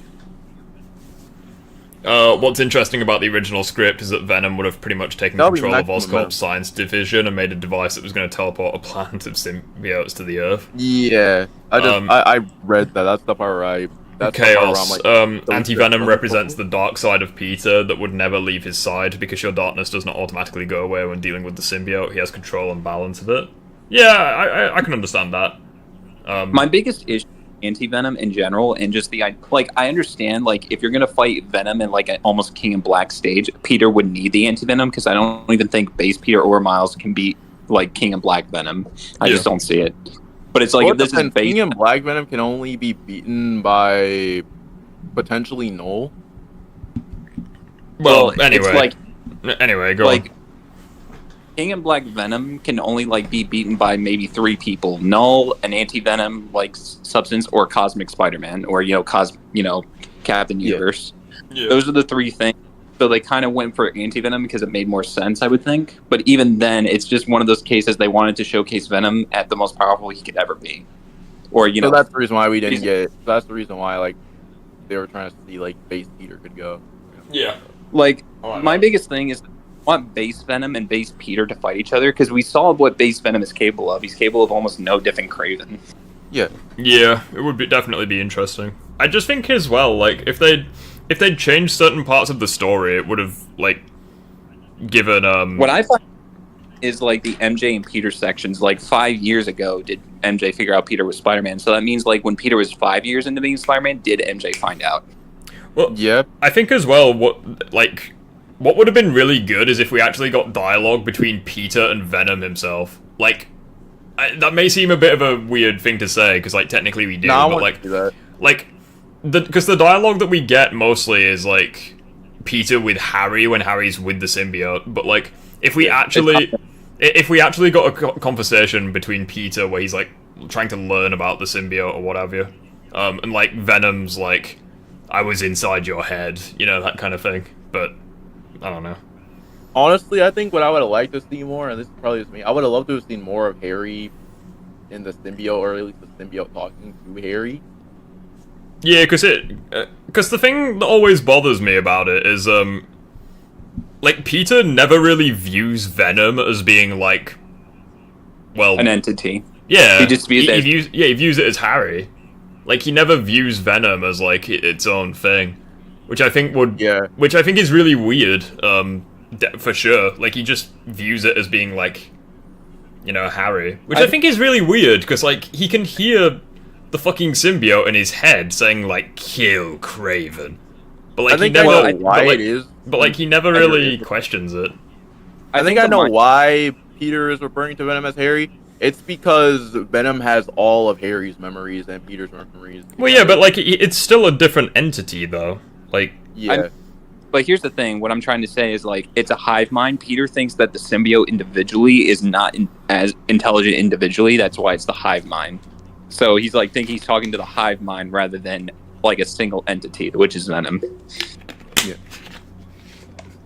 Speaker 1: What's interesting about the original script is that Venom would have pretty much taken control of Oscorp's science division and made a device that was going to teleport a planet of symbiotes to the Earth.
Speaker 3: Yeah, I read that. That's the part where I...
Speaker 1: Chaos. Anti-Venom represents the dark side of Peter that would never leave his side because your darkness does not automatically go away when dealing with the symbiote. He has control and balance of it. Yeah, I can understand that.
Speaker 2: My biggest issue with anti-venom in general, and just I understand, like, if you're gonna fight Venom in like an almost King in Black stage, Peter would need the anti-venom, because I don't even think base Peter or Miles can beat like King in Black Venom. I just don't see it. But it's like, if this is
Speaker 3: King in Black Venom can only be beaten by potentially Null.
Speaker 1: Well, anyway,
Speaker 2: it's
Speaker 1: go on.
Speaker 2: King and Black Venom can only like be beaten by maybe 3 people: Null, an anti-venom like substance, or Cosmic Spider-Man, or Captain Universe. Yeah. Those are the 3 things. So they kind of went for anti-venom because it made more sense, I would think. But even then, it's just one of those cases they wanted to showcase Venom at the most powerful he could ever be. Or so
Speaker 3: that's the reason why we didn't get it. That's the reason why like they were trying to see like base Peter could go.
Speaker 1: Yeah.
Speaker 2: Like my biggest thing is, want base Venom and base Peter to fight each other, because we saw what base Venom is capable of. He's capable of almost no different Craven.
Speaker 3: Yeah,
Speaker 1: it would definitely be interesting. I just think as well, like if they'd changed certain parts of the story, it would have like given
Speaker 2: What I find is like the MJ and Peter sections. Like 5 years ago, did MJ figure out Peter was Spider-Man? So that means like when Peter was 5 years into being Spider-Man, did MJ find out?
Speaker 1: Well, yeah. I think as well, what would have been really good is if we actually got dialogue between Peter and Venom himself. Like, that may seem a bit of a weird thing to say, because, like, technically we do, but, like, because the dialogue that we get mostly is, like, Peter with Harry when Harry's with the symbiote, but, like, if we actually got a conversation between Peter where he's, like, trying to learn about the symbiote or whatever, and, like, Venom's, like, I was inside your head, that kind of thing, but I don't know.
Speaker 3: Honestly, I think what I would have liked to see more, and this is probably just me, I would have loved to have seen more of Harry in the symbiote, or at least the symbiote talking to Harry.
Speaker 1: Yeah, because the thing that always bothers me about it is, like, Peter never really views Venom as being, like, well...
Speaker 2: an entity.
Speaker 1: Yeah,
Speaker 2: he just views
Speaker 1: he views it as Harry. Like, he never views Venom as, like, its own thing. Which I think is really weird, for sure. Like, he just views it as being, like, Harry. Which I think is really weird, because, like, he can hear the fucking symbiote in his head saying, like, kill Craven. But, like, he never really questions it.
Speaker 3: I think I know why Peter is referring to Venom as Harry. It's because Venom has all of Harry's memories and Peter's memories.
Speaker 1: Well, yeah, but, like, it's still a different entity, though. Like,
Speaker 3: yeah.
Speaker 2: But here's the thing. What I'm trying to say is, like, it's a hive mind. Peter thinks that the symbiote individually is not as intelligent individually. That's why it's the hive mind. So he's, like, thinking he's talking to the hive mind rather than, like, a single entity, which is Venom.
Speaker 3: Yeah.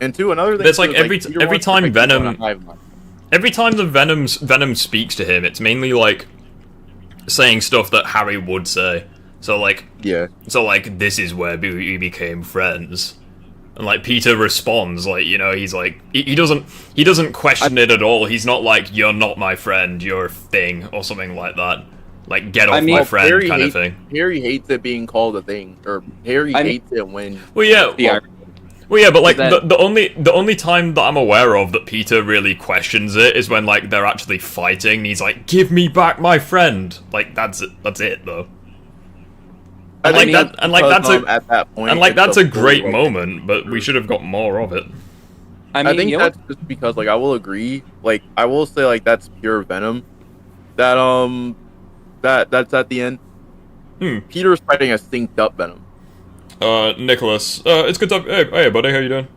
Speaker 3: And another thing...
Speaker 1: It's like, every time the Venom speaks to him, it's mainly, like, saying stuff that Harry would say. So, like, this is where we became friends. And, like, Peter responds, like, he's like, he doesn't question it at all. He's not like, you're not my friend, you're a thing, or something like that. Like, get off my friend
Speaker 3: Harry
Speaker 1: kind of thing.
Speaker 3: Harry hates it being called a thing, or Harry hates it when...
Speaker 1: Well, yeah, but, like, the only time that I'm aware of that Peter really questions it is when, like, they're actually fighting, and he's like, give me back my friend! Like, that's it, though. At that point, that's a great moment, but we should have got more of it.
Speaker 3: I think that's just because, like, I will agree. Like, I will say, like, that's pure Venom. That's at the end. Peter's fighting a synced up Venom.
Speaker 1: Nicholas, it's good to hey, buddy, how you doing?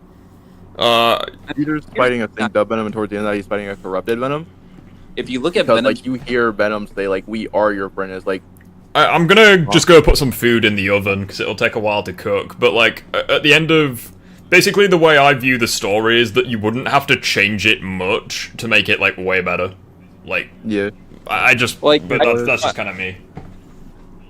Speaker 3: Peter's fighting a synced up Venom, and towards the end of that, he's fighting a corrupted Venom.
Speaker 2: If you look at
Speaker 3: Venom,
Speaker 2: Venom,
Speaker 3: like, you hear Venom say, like, we are your friend. It's like,
Speaker 1: I'm gonna just go put some food in the oven, because it'll take a while to cook, but, like, at the end of... Basically, the way I view the story is that you wouldn't have to change it much to make it, like, way better. Like...
Speaker 3: Yeah.
Speaker 1: I just... Like, but that's just kind of me.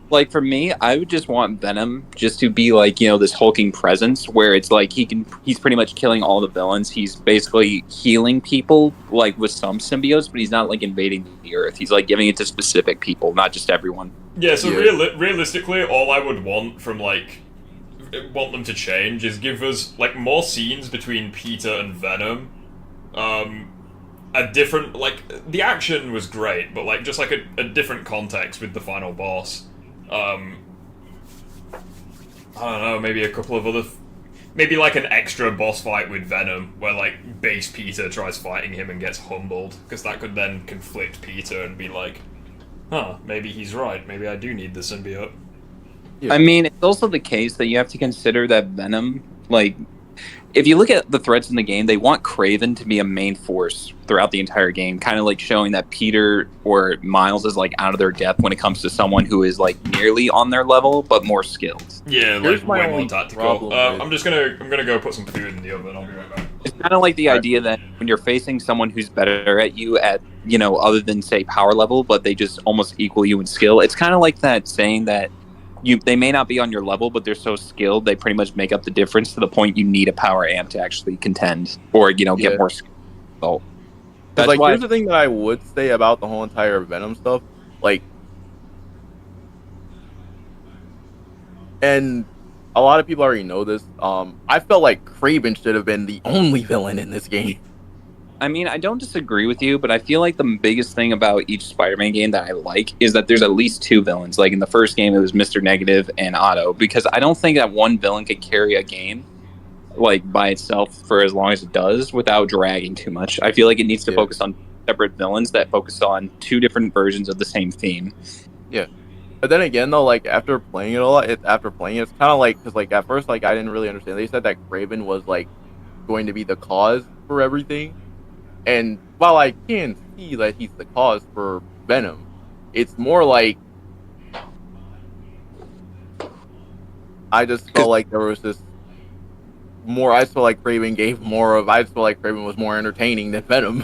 Speaker 2: Like, for me, I would just want Venom just to be, like, this hulking presence, where it's, like, he's pretty much killing all the villains. He's basically healing people, like, with some symbiotes, but he's not, like, invading the Earth. He's, like, giving it to specific people, not just everyone.
Speaker 1: Yeah, so realistically, all I would want from, like, want them to change is give us, like, more scenes between Peter and Venom, a different, like, the action was great, but like just like a different context with the final boss. I don't know, maybe a couple of other, maybe like an extra boss fight with Venom, where like base Peter tries fighting him and gets humbled, because that could then conflict Peter and be like, huh, maybe he's right, maybe I do need the symbiote.
Speaker 2: I mean, it's also the case that you have to consider that Venom, like, if you look at the threats in the game, they want Kraven to be a main force throughout the entire game, kind of like showing that Peter or Miles is like out of their depth when it comes to someone who is like nearly on their level but more skilled.
Speaker 1: Yeah, like way more tactical. I'm gonna go put some food in the oven. I'll be right back.
Speaker 2: It's kind of like the idea that when you're facing someone who's better at you at, you know, other than say power level, but they just almost equal you in skill. It's kind of like that saying that they may not be on your level, but they're so skilled they pretty much make up the difference to the point you need a power amp to actually contend or, you know, get more skill.
Speaker 3: That's like, here's the thing that I would say about the whole entire Venom stuff, like, and a lot of people already know this. I felt like Kraven should have been the only villain in this game.
Speaker 2: I mean, I don't disagree with you, but I feel like the biggest thing about each Spider-Man game that I like is that there's at least two villains. Like in the first game, it was Mr. Negative and Otto, because I don't think that one villain could carry a game like by itself for as long as it does without dragging too much. I feel like it needs to focus on separate villains that focus on two different versions of the same theme.
Speaker 3: Yeah. But then again, though, like after playing it a lot, it's kind of like, because like at first, like I didn't really understand. They said that Kraven was like going to be the cause for everything. And while I can see that he's the cause for Venom, it's more like I just felt like there was this more. I just felt like Kraven gave more of. I just felt like Kraven was more entertaining than Venom.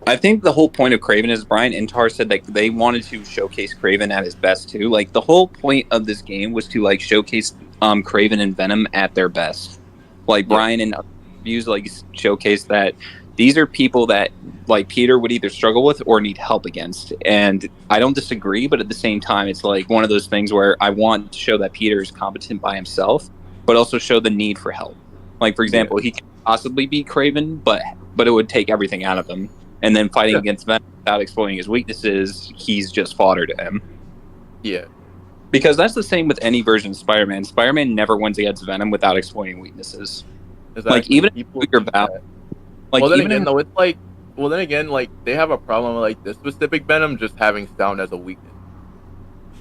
Speaker 2: I think the whole point of Kraven is Brian Intar said that they wanted to showcase Kraven at his best too. Like the whole point of this game was to like showcase Kraven and Venom at their best. Like Brian and views like showcase that these are people that like Peter would either struggle with or need help against. And I don't disagree, but at the same time, it's like one of those things where I want to show that Peter is competent by himself, but also show the need for help. Like, for example, he could possibly beat Kraven, but it would take everything out of him. And then fighting against Venom without exploiting his weaknesses, he's just fodder to him.
Speaker 3: Yeah.
Speaker 2: Because that's the same with any version of Spider-Man. Spider-Man never wins against Venom without exploiting weaknesses.
Speaker 3: Exactly.
Speaker 2: Like, even if you're about...
Speaker 3: Like, well, then again, though, it's like... Well, then again, like, they have a problem with, like, this specific Venom just having sound as a weakness.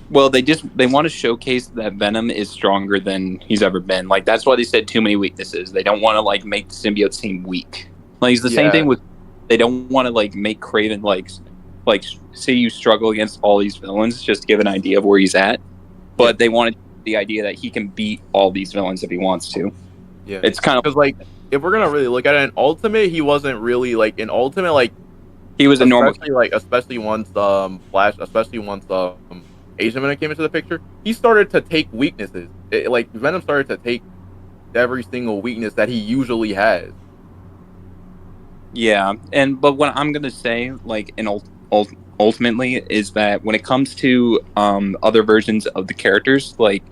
Speaker 2: Well, they want to showcase that Venom is stronger than he's ever been. Like, that's why they said too many weaknesses. They don't want to, like, make the symbiote seem weak. Like, it's the same thing with... They don't want to, like, make Kraven, like, see you struggle against all these villains, just to give an idea of where he's at. But they wanted the idea that he can beat all these villains if he wants to.
Speaker 3: Yeah.
Speaker 2: It's kind of...
Speaker 3: Because, like, if we're going to really look at it, in Ultimate, he wasn't really, like, in Ultimate, like...
Speaker 2: He was a normal...
Speaker 3: Especially once Flash, especially once Asian Venom came into the picture, he started to take weaknesses. Venom started to take every single weakness that he usually has.
Speaker 2: Yeah, but what I'm gonna say, like, ultimately, is that when it comes to other versions of the characters, like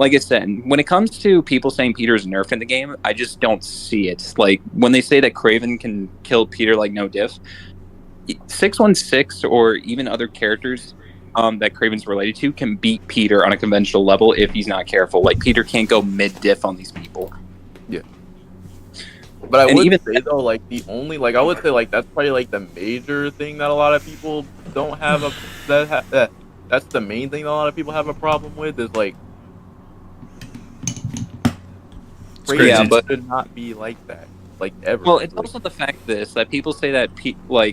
Speaker 2: I said, when it comes to people saying Peter's nerfed in the game, I just don't see it. Like, when they say that Kraven can kill Peter like no diff, 616 or even other characters that Kraven's related to can beat Peter on a conventional level if he's not careful. Like, Peter can't go mid-diff on these people.
Speaker 3: Yeah. But I would say, though, like, the only, like, I would say, like, that's probably, like, the major thing that a lot of people don't have that's the main thing that a lot of people have a problem with, is, like,
Speaker 2: yeah, but
Speaker 3: should not be like that, like, ever.
Speaker 2: Well, it's also the fact that people say that,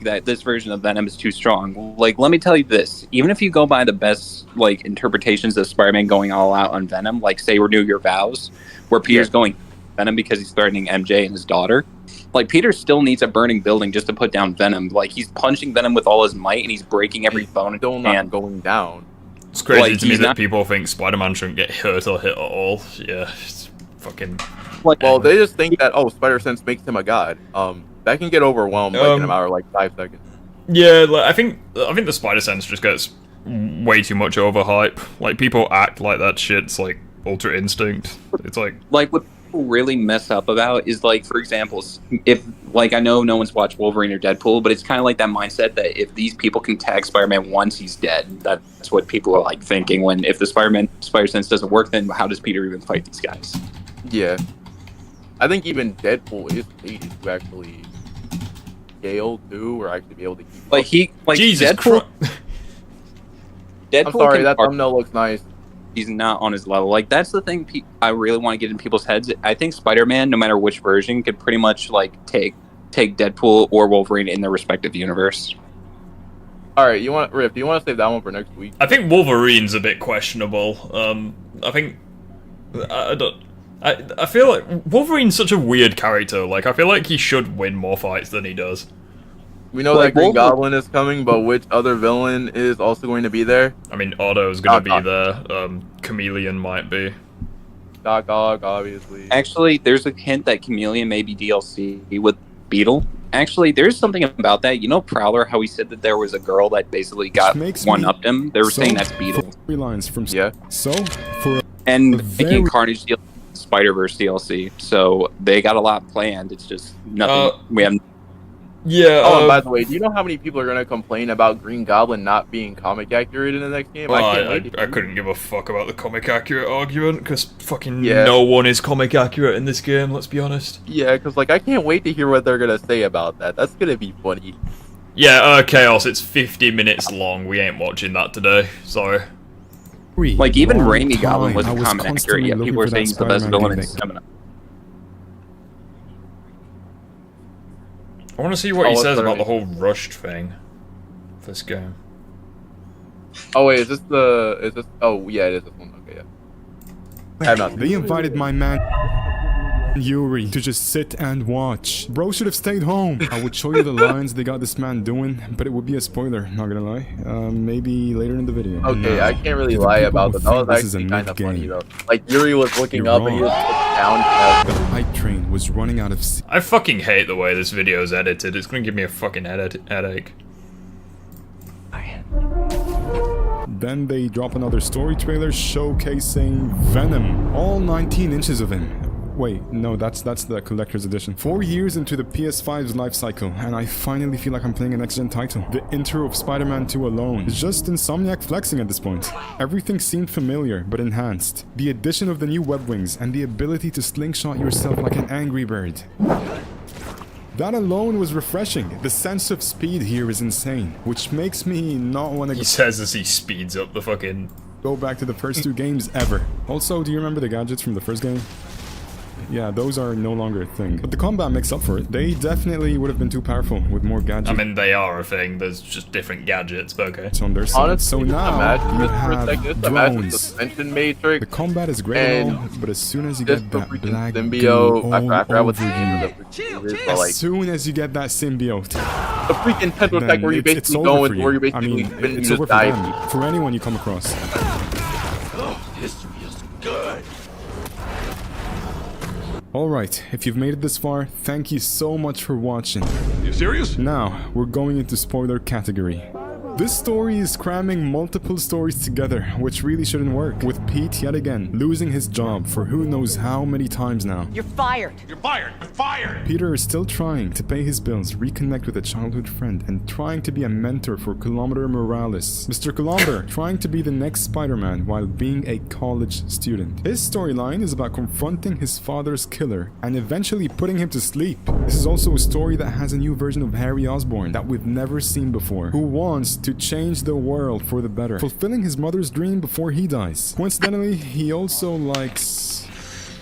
Speaker 2: that this version of Venom is too strong. Like, let me tell you this, even if you go by the best, like, interpretations of Spider-Man going all out on Venom, like, say, Renew Your Vows, where Peter's going Venom because he's threatening MJ and his daughter. Like, Peter still needs a burning building just to put down Venom. Like, he's punching Venom with all his might, and he's breaking every bone in his hand.
Speaker 3: Going down.
Speaker 1: It's crazy to me that people think Spider-Man shouldn't get hurt or hit at all. Yeah, it's fucking...
Speaker 3: Well, they just think that, Spider-Sense makes him a god. That can get overwhelmed like, in a matter of, like, 5 seconds.
Speaker 1: Yeah, like, I think the Spider-Sense just gets way too much overhype. Like, people act like that shit's, like, Ultra Instinct. It's like...
Speaker 2: Like, people really mess up about is, like, for example, if, like, I know no one's watched Wolverine or Deadpool, but it's kind of like that mindset that if these people can tag Spider-Man once, he's dead. That's what people are, like, thinking when, if the Spider-Sense doesn't work, then how does Peter even fight these guys?
Speaker 3: Yeah. I think even Deadpool is needed to actually scale, too, or actually be able to keep
Speaker 2: Like,
Speaker 1: Jesus
Speaker 2: Deadpool... Deadpool
Speaker 3: I'm sorry, that thumbnail looks nice.
Speaker 2: He's not on his level. Like, that's the thing I really want to get in people's heads. I think Spider-Man, no matter which version, could pretty much, like, take Deadpool or Wolverine in their respective universe.
Speaker 3: Alright, Riff, do you want to save that one for next week?
Speaker 1: I think Wolverine's a bit questionable. I think... I feel like Wolverine's such a weird character. Like, I feel like he should win more fights than he does.
Speaker 3: We know that Green Goblin is coming, but which other villain is also going to be there?
Speaker 1: I mean, Otto's gonna be there. Chameleon might be.
Speaker 3: Doc Ock, obviously.
Speaker 2: Actually, there's a hint that Chameleon may be DLC with Beetle. Actually, there's something about that. You know Prowler, how he said that there was a girl that basically got one-upped him? They were saying that's Beetle. And making Carnage DLC, Spider-Verse DLC. So they got a lot planned. It's just nothing. We have...
Speaker 1: Yeah.
Speaker 3: Oh, and by the way, do you know how many people are going to complain about Green Goblin not being comic accurate in the next game?
Speaker 1: I couldn't give a fuck about the comic accurate argument, because fucking no one is comic accurate in this game, let's be honest.
Speaker 3: Yeah, because, like, I can't wait to hear what they're going to say about that. That's going to be funny.
Speaker 1: Yeah, Chaos, it's 50 minutes long. We ain't watching that today. Sorry.
Speaker 2: Like, even Raimi Goblin wasn't comic accurate yet. People were saying he's the best villain in cinema.
Speaker 1: I want to see what he says about the whole rushed thing for this game.
Speaker 3: Oh wait, is this? Oh yeah, it is this one. Okay, yeah.
Speaker 16: They invited my man Yuri to just sit and watch. Bro should have stayed home. I would show you the lines they got this man doing, but it would be a spoiler, not gonna lie. Maybe later in the video.
Speaker 3: Okay, I can't really lie about that. That was actually kind of funny though. Like Yuri was looking up and he was down.
Speaker 16: The hype train was running out of steam.
Speaker 1: I fucking hate the way this video is edited. It's gonna give me a fucking headache.
Speaker 16: Then they drop another story trailer showcasing Venom. All 19 inches of him. Wait, no, that's the collector's edition. 4 years into the PS5's life cycle, and I finally feel like I'm playing a next-gen title. The intro of Spider-Man 2 alone is just Insomniac flexing at this point. Everything seemed familiar, but enhanced. The addition of the new web wings and the ability to slingshot yourself like an angry bird. That alone was refreshing. The sense of speed here is insane, which makes me not want to...
Speaker 1: He says as he speeds up the fucking...
Speaker 16: Go back to the first 2 games ever. Also, do you remember the gadgets from the first game? Yeah, those are no longer a thing. But the combat makes up for it. They definitely would have been too powerful with more gadgets.
Speaker 1: I mean, they are a thing. There's just different gadgets, but okay.
Speaker 16: It's on their side.
Speaker 3: Honestly,
Speaker 16: so now you have drones.
Speaker 3: Suspension matrix.
Speaker 16: The combat is great and all, but as soon as you get that black
Speaker 3: symbiote, I forgot what the name of the
Speaker 16: as soon as you get that symbiote,
Speaker 3: the freaking tentacle tech where you basically go and where you basically
Speaker 16: it's over for them. For anyone you come across.
Speaker 12: This feels good.
Speaker 16: Alright, if you've made it this far, thank you so much for watching.
Speaker 12: You serious?
Speaker 16: Now, we're going into spoiler category. This story is cramming multiple stories together, which really shouldn't work, with Pete yet again losing his job for who knows how many times now.
Speaker 17: You're fired!
Speaker 12: You're fired! You're fired!
Speaker 16: Peter is still trying to pay his bills, reconnect with a childhood friend, and trying to be a mentor for Kilometer Morales. Mr. Kilometer trying to be the next Spider-Man while being a college student. His storyline is about confronting his father's killer and eventually putting him to sleep. This is also a story that has a new version of Harry Osborn that we've never seen before, who wants to change the world for the better, fulfilling his mother's dream before he dies. Coincidentally, he also likes...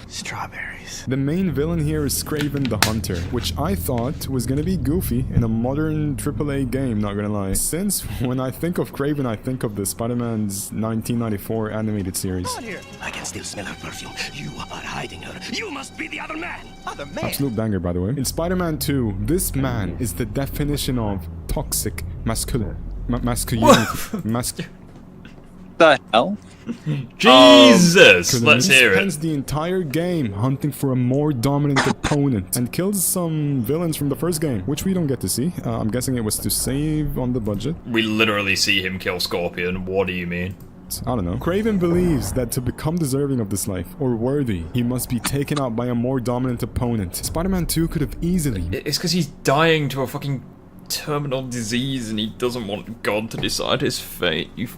Speaker 13: strawberries.
Speaker 16: The main villain here is Kraven the Hunter, which I thought was gonna be goofy in a modern AAA game, not gonna lie. Since when I think of Kraven, I think of the Spider-Man's 1994 animated series.
Speaker 12: I can still smell her perfume. You are hiding her. You must be the other man. Other man?
Speaker 16: Absolute banger, by the way. In Spider-Man 2, this man is the definition of toxic masculinity.
Speaker 2: The hell?
Speaker 1: Jesus! Let's hear it.
Speaker 16: He spends the entire game hunting for a more dominant opponent and kills some villains from the first game, which we don't get to see. I'm guessing it was to save on the budget.
Speaker 1: We literally see him kill Scorpion. What do you mean?
Speaker 16: I don't know. Kraven believes that to become deserving of this life, or worthy, he must be taken out by a more dominant opponent. Spider-Man 2 could have easily...
Speaker 1: It's because he's dying to a fucking terminal disease and he doesn't want God to decide his fate, you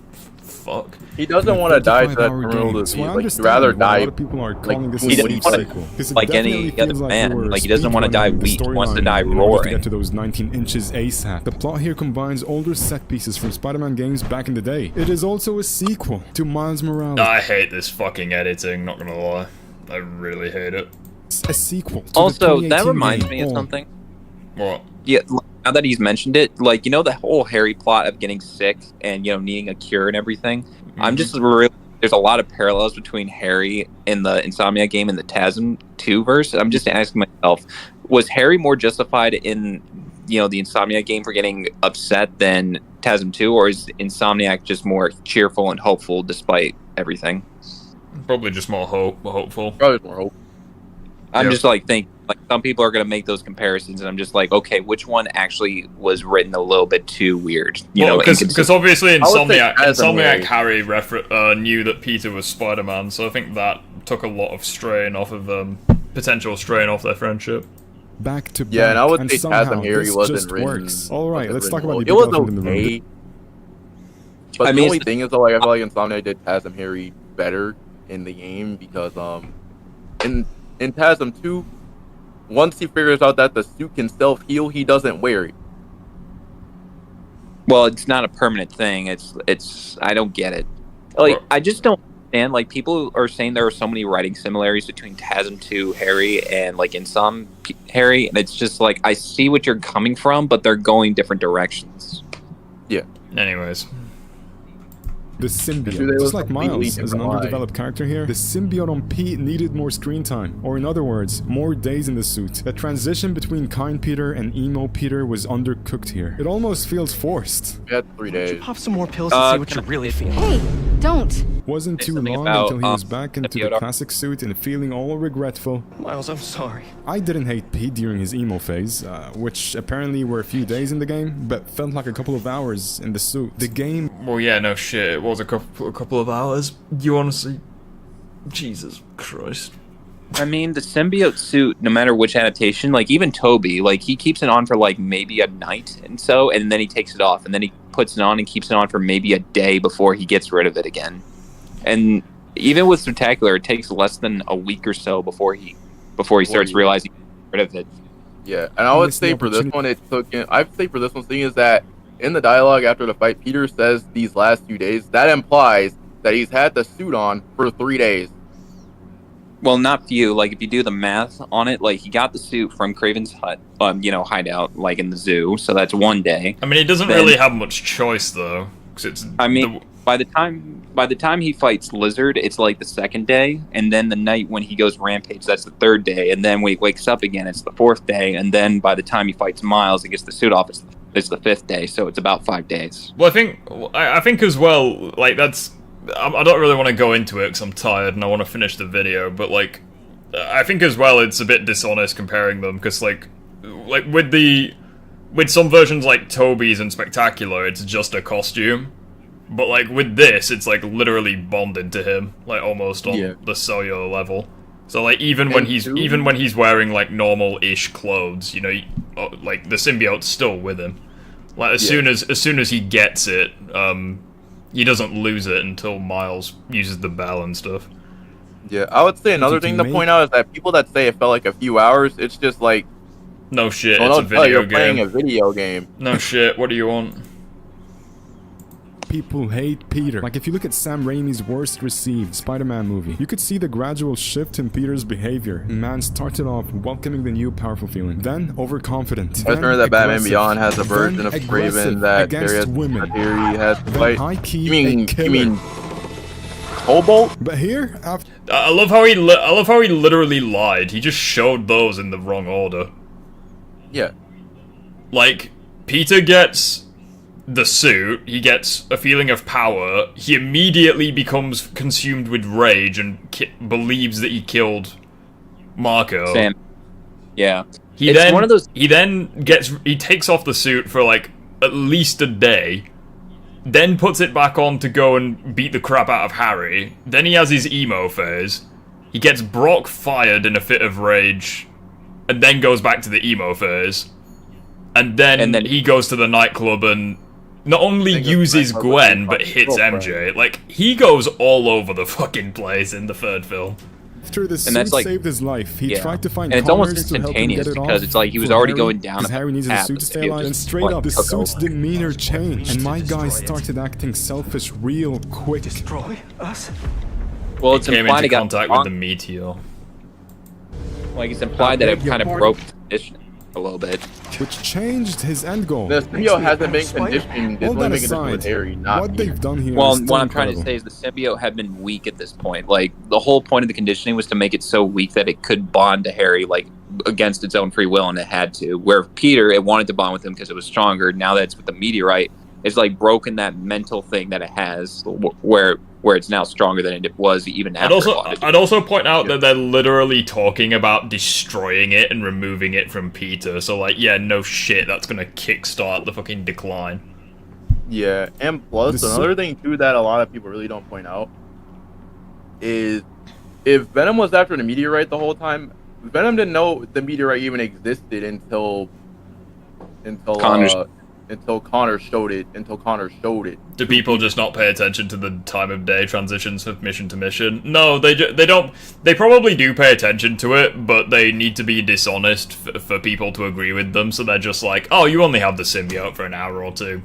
Speaker 1: fuck.
Speaker 3: He doesn't want to die to that terminal disease. Like, he'd rather die. A lot of people are calling this a weak sequel.
Speaker 2: Like any other man. Like, he doesn't want to die weak. He wants to die roaring.
Speaker 16: To get to those 19 inches ASAP. The plot here combines older set pieces from Spider-Man games back in the day. It is also a sequel to Miles Morales.
Speaker 1: I hate this fucking editing, not gonna lie. I really hate it.
Speaker 16: A sequel to
Speaker 2: also, that reminds me of something.
Speaker 1: What?
Speaker 2: Yeah, now that he's mentioned it, like, you know, the whole Harry plot of getting sick and, you know, needing a cure and everything. I'm just really, there's a lot of parallels between Harry in the Insomniac game and the TASM 2 verse. I'm just asking myself, was Harry more justified in, you know, the Insomniac game for getting upset than TASM 2, or is Insomniac just more cheerful and hopeful despite everything?
Speaker 1: Probably just more hopeful.
Speaker 3: Probably more hope.
Speaker 2: I'm just like some people are going to make those comparisons, and I'm just like, okay, which one actually was written a little bit too weird? You know,
Speaker 1: because obviously Insomniac Harry knew that Peter was Spider-Man, so I think that took a lot of strain off of potential strain off their friendship.
Speaker 16: Back to back,
Speaker 3: and I would say
Speaker 16: TASM
Speaker 3: Harry wasn't written.
Speaker 16: All right, let's talk about the
Speaker 3: it was okay. But I mean, the only thing is, though, like, I feel like Insomniac did TASM Harry better in the game because in TASM 2, once he figures out that the suit can self-heal, he doesn't wear it.
Speaker 2: Well, it's not a permanent thing. It's I don't get it. Like, I just don't understand. Like, people are saying there are so many writing similarities between TASM 2 Harry and, like, Insom Harry, and it's just like, I see what you're coming from, but they're going different directions.
Speaker 3: Yeah.
Speaker 1: Anyways.
Speaker 16: The symbiote, just like Miles is an underdeveloped character here, the symbiote on Pete needed more screen time, or in other words, more days in the suit. The transition between kind Peter and emo Peter was undercooked here. It almost feels forced.
Speaker 3: We had 3 days.
Speaker 13: Pop some more pills and see what you're really feeling.
Speaker 17: Hey, don't.
Speaker 16: Wasn't too long until he was back into the classic suit and feeling all regretful.
Speaker 13: Miles, I'm sorry.
Speaker 16: I didn't hate Pete during his emo phase, which apparently were a few days in the game, but felt like a couple of hours in the suit. The game...
Speaker 1: Well, yeah, no shit, it was a couple of hours. You honestly... Jesus Christ.
Speaker 2: I mean, the symbiote suit, no matter which adaptation, like, even Toby, like, he keeps it on for, like, maybe a night and so, and then he takes it off, and then he puts it on and keeps it on for maybe a day before he gets rid of it again. And even with Spectacular, it takes less than a week or so before he starts realizing he's rid of it.
Speaker 3: Yeah, and I would say for this one, I'd say for this one, seeing is that in the dialogue after the fight, Peter says these last few days, that implies that he's had the suit on for 3 days.
Speaker 2: Well, not few. Like, if you do the math on it, like, he got the suit from Kraven's hut, you know, hideout, like, in the zoo, so that's 1 day.
Speaker 1: I mean, he doesn't really have much choice, though, because it's...
Speaker 2: I mean, by the time he fights Lizard, it's, like, the 2nd day, and then the night when he goes rampage, that's the 3rd day, and then when he wakes up again, it's the 4th day, and then by the time he fights Miles and gets the suit off, it's the 5th day, so it's about 5 days.
Speaker 1: Well, I think as well, like, that's... I don't really want to go into it because I'm tired and I want to finish the video, but, like, I think as well it's a bit dishonest comparing them, because, like with some versions like Toby's and Spectacular, it's just a costume, but, like, with this, it's, like, literally bonded to him, like, almost on the cellular level. So, like, even when he's wearing, like, normal-ish clothes, you know, like, the symbiote's still with him. Like, as soon as he gets it, he doesn't lose it until Miles uses the bell and stuff.
Speaker 3: Yeah, I would say another thing to point out is that people that say it felt like a few hours, it's just like...
Speaker 1: No shit, it's a video game.
Speaker 3: Playing a video game.
Speaker 1: No shit, what do you want?
Speaker 16: People hate Peter. Like, if you look at Sam Raimi's worst received Spider-Man movie, you could see the gradual shift in Peter's behavior. Man started off welcoming the new powerful feeling, then overconfident.
Speaker 3: I remember that Batman Beyond has a version of Kraven that Theory has to fight. You mean Cobalt?
Speaker 16: But here,
Speaker 1: I love how he literally lied. He just showed those in the wrong order.
Speaker 3: Yeah.
Speaker 1: Like, Peter gets the suit, he gets a feeling of power, he immediately becomes consumed with rage and believes that he killed Marco.
Speaker 2: Sam. Yeah.
Speaker 1: He takes off the suit for, like, at least a day, then puts it back on to go and beat the crap out of Harry. Then he has his emo phase. He gets Brock fired in a fit of rage, and then goes back to the emo phase. And then he goes to the nightclub and not only uses Gwen, but hits MJ. Like, he goes all over the fucking place in the third film.
Speaker 16: After the suit saved his life, he tried to find
Speaker 2: and it's almost
Speaker 16: Connors to help him
Speaker 2: instantaneous
Speaker 16: get it
Speaker 2: because
Speaker 16: off
Speaker 2: it's like he was
Speaker 16: for
Speaker 2: already
Speaker 16: Harry,
Speaker 2: going down.
Speaker 16: Because Harry needs his suit to stay alive, and straight up, the suit's demeanor changed, and my guy started acting selfish real quick.
Speaker 13: Destroy us?
Speaker 2: Well, it's
Speaker 1: He came
Speaker 2: implied
Speaker 1: into
Speaker 2: it got
Speaker 1: contact with the meteor.
Speaker 2: Like, it's implied that it kind of broke the conditioning a little bit.
Speaker 16: Which changed his end goal.
Speaker 3: The symbiote hasn't been conditioned.
Speaker 16: All that
Speaker 3: with
Speaker 16: aside,
Speaker 3: Harry, not
Speaker 16: what they've done here
Speaker 2: Well,
Speaker 16: is
Speaker 2: what I'm
Speaker 16: still
Speaker 2: trying to
Speaker 16: incredible.
Speaker 2: say is the symbiote had been weak at this point. Like, the whole point of the conditioning was to make it so weak that it could bond to Harry, like, against its own free will, and it had to. Where Peter, it wanted to bond with him because it was stronger. Now that it's with the meteorite, it's like broken that mental thing that it has, where it's now stronger than it was even after.
Speaker 1: I'd also point out that they're literally talking about destroying it and removing it from Peter. So, like, yeah, no shit, that's gonna kickstart the fucking decline.
Speaker 3: Yeah, and plus another thing too that a lot of people really don't point out is if Venom was after the meteorite the whole time, Venom didn't know the meteorite even existed until Connor showed it.
Speaker 1: Do people just not pay attention to the time of day transitions from mission to mission? No, they don't. They probably do pay attention to it, but they need to be dishonest for people to agree with them. So they're just like, "Oh, you only have the symbiote for an hour or two."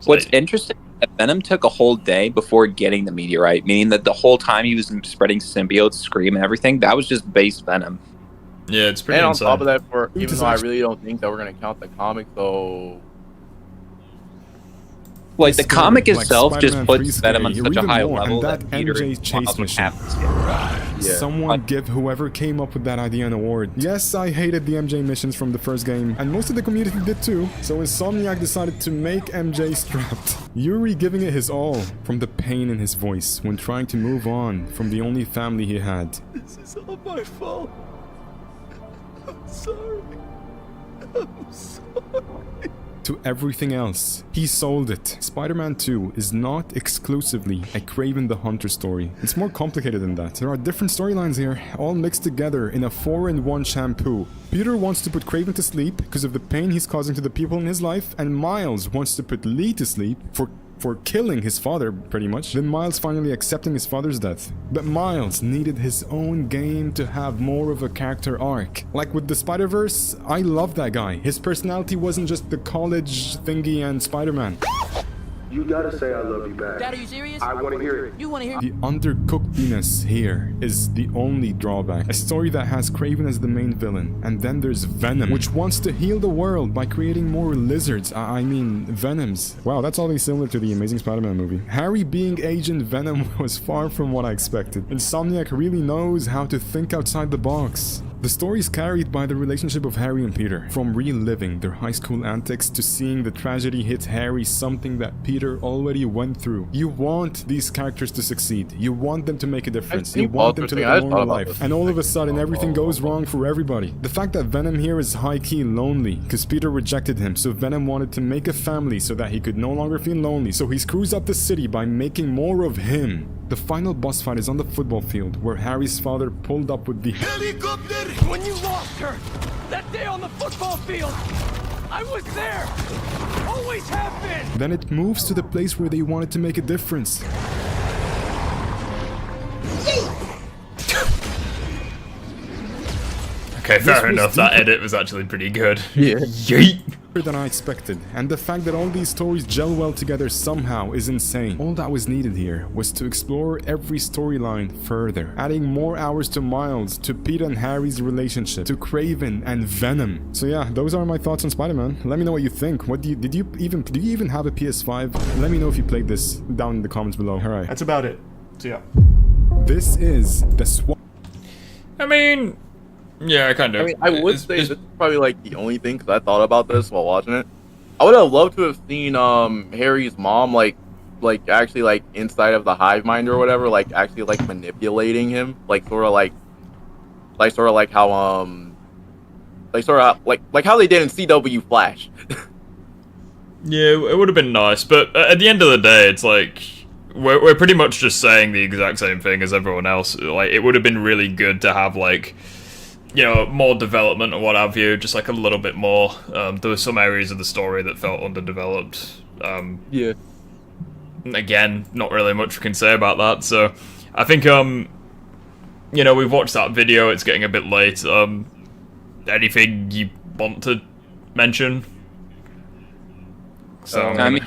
Speaker 2: What's interesting is that Venom took a whole day before getting the meteorite, meaning that the whole time he was spreading symbiotes, Scream, and everything, that was just base Venom.
Speaker 1: Yeah, it's pretty
Speaker 3: And on
Speaker 1: insane.
Speaker 3: top of that, even though I really don't think that we're gonna count the comic, so
Speaker 2: like the comic itself just
Speaker 16: Spider-Man
Speaker 2: puts
Speaker 16: 3's
Speaker 2: Venom on
Speaker 16: scary,
Speaker 2: such a
Speaker 16: even
Speaker 2: high
Speaker 16: more,
Speaker 2: level
Speaker 16: and
Speaker 2: that
Speaker 16: that
Speaker 2: Peter
Speaker 16: MJ chase mission.
Speaker 2: happens.
Speaker 16: Someone give whoever came up with that idea an award. Yes, I hated the MJ missions from the first game, and most of the community did too. So Insomniac decided to make MJ strapped. Yuri giving it his all, from the pain in his voice when trying to move on from the only family he had.
Speaker 12: This is all my fault. I'm sorry. I'm sorry.
Speaker 16: To everything else. He sold it. Spider-Man 2 is not exclusively a Kraven the Hunter story. It's more complicated than that. There are different storylines here, all mixed together in a 4-in-1 shampoo. Peter wants to put Kraven to sleep because of the pain he's causing to the people in his life, and Miles wants to put Lee to sleep for killing his father, pretty much. Then Miles finally accepting his father's death. But Miles needed his own game to have more of a character arc. Like with the Spider-Verse, I love that guy. His personality wasn't just the college thingy and Spider-Man.
Speaker 17: You gotta say I love you back.
Speaker 12: Dad, are you serious?
Speaker 17: I wanna hear it.
Speaker 12: You wanna hear
Speaker 16: The undercookedness here is the only drawback. A story that has Kraven as the main villain, and then there's Venom, which wants to heal the world by creating more lizards, I mean Venoms. Wow, that's oddly similar to the Amazing Spider-Man movie. Harry being Agent Venom was far from what I expected. Insomniac really knows how to think outside the box. The story is carried by the relationship of Harry and Peter, from reliving their high school antics to seeing the tragedy hit Harry, something that Peter already went through. You want these characters to succeed. You want them to make a difference. You want them to live a normal life. And all of a sudden, everything goes wrong for everybody. The fact that Venom here is high-key lonely, because Peter rejected him, so Venom wanted to make a family so that he could no longer feel lonely. So he screws up the city by making more of him. The final boss fight is on the football field, where Harry's father pulled up with the
Speaker 12: helicopter! When you lost her, that day on the football field, I was there! Always have been!
Speaker 16: Then it moves to the place where they wanted to make a difference.
Speaker 1: Okay, fair enough. That edit was actually pretty good.
Speaker 16: Yeah.
Speaker 1: Yeet!
Speaker 16: Than I expected, and the fact that all these stories gel well together somehow is insane. All that was needed here was to explore every storyline further, adding more hours to Miles, to Pete and Harry's relationship, to Kraven and Venom. So yeah, those are my thoughts on Spider-Man. Let me know what you think. Do you even have a PS5? Let me know if you played this down in the comments below. Alright.
Speaker 7: That's about it. So yeah.
Speaker 16: This is the swap.
Speaker 1: I mean, yeah, kind of.
Speaker 3: I mean, I would say this is probably like the only thing, because I thought about this while watching it. I would have loved to have seen Harry's mom like actually like inside of the hive mind or whatever, like actually like manipulating him, like sort of like how like how they did in CW Flash.
Speaker 1: Yeah, it would have been nice, but at the end of the day, it's like we're pretty much just saying the exact same thing as everyone else. Like, it would have been really good to have, like, you know, more development or what have you, just like a little bit more. There were some areas of the story that felt underdeveloped.
Speaker 3: Yeah.
Speaker 1: Again, not really much we can say about that. So, I think you know, we've watched that video. It's getting a bit late. Anything you want to mention? So
Speaker 2: I mean,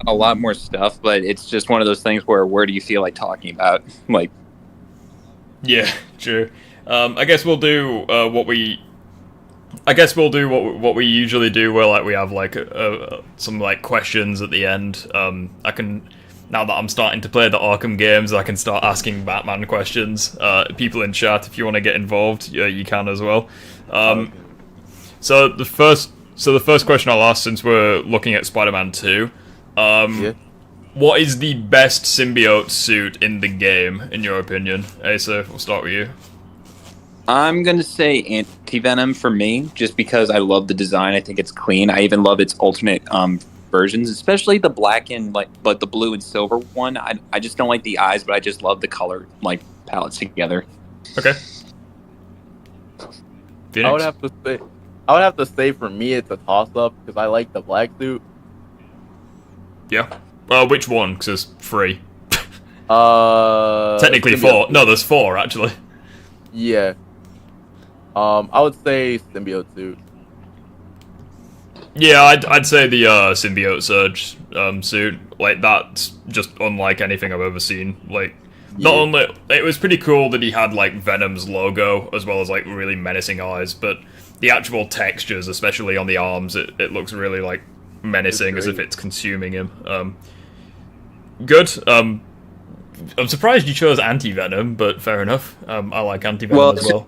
Speaker 2: a lot more stuff, but it's just one of those things where do you feel like talking about? Like,
Speaker 1: yeah, true. I guess we'll do what we usually do, where like we have like some like questions at the end. I can, now that I'm starting to play the Arkham games, I can start asking Batman questions. People in chat, if you want to get involved, yeah, you can as well. So the first question I'll ask, since we're looking at Spider-Man 2, what is the best symbiote suit in the game, in your opinion? Asa, we'll start with you.
Speaker 2: I'm going to say Anti-Venom for me, just because I love the design. I think it's clean. I even love its alternate versions, especially the black and like the blue and silver one. I just don't like the eyes, but I just love the color like palettes together.
Speaker 1: Okay. Phoenix?
Speaker 3: I would have to say for me it's a toss-up because I like the black suit.
Speaker 1: Yeah. Which one? Because there's 3. Technically
Speaker 3: symbiote.
Speaker 1: 4. No, there's 4 actually.
Speaker 3: Yeah. I would say symbiote suit.
Speaker 1: Yeah, I'd say the symbiote surge suit. Like, that's just unlike anything I've ever seen. Like, not only it was pretty cool that he had like Venom's logo as well as like really menacing eyes, but the actual textures, especially on the arms, it looks really like menacing, as if it's consuming him. Good. I'm surprised you chose Anti-Venom, but fair enough. I like Anti-Venom as well.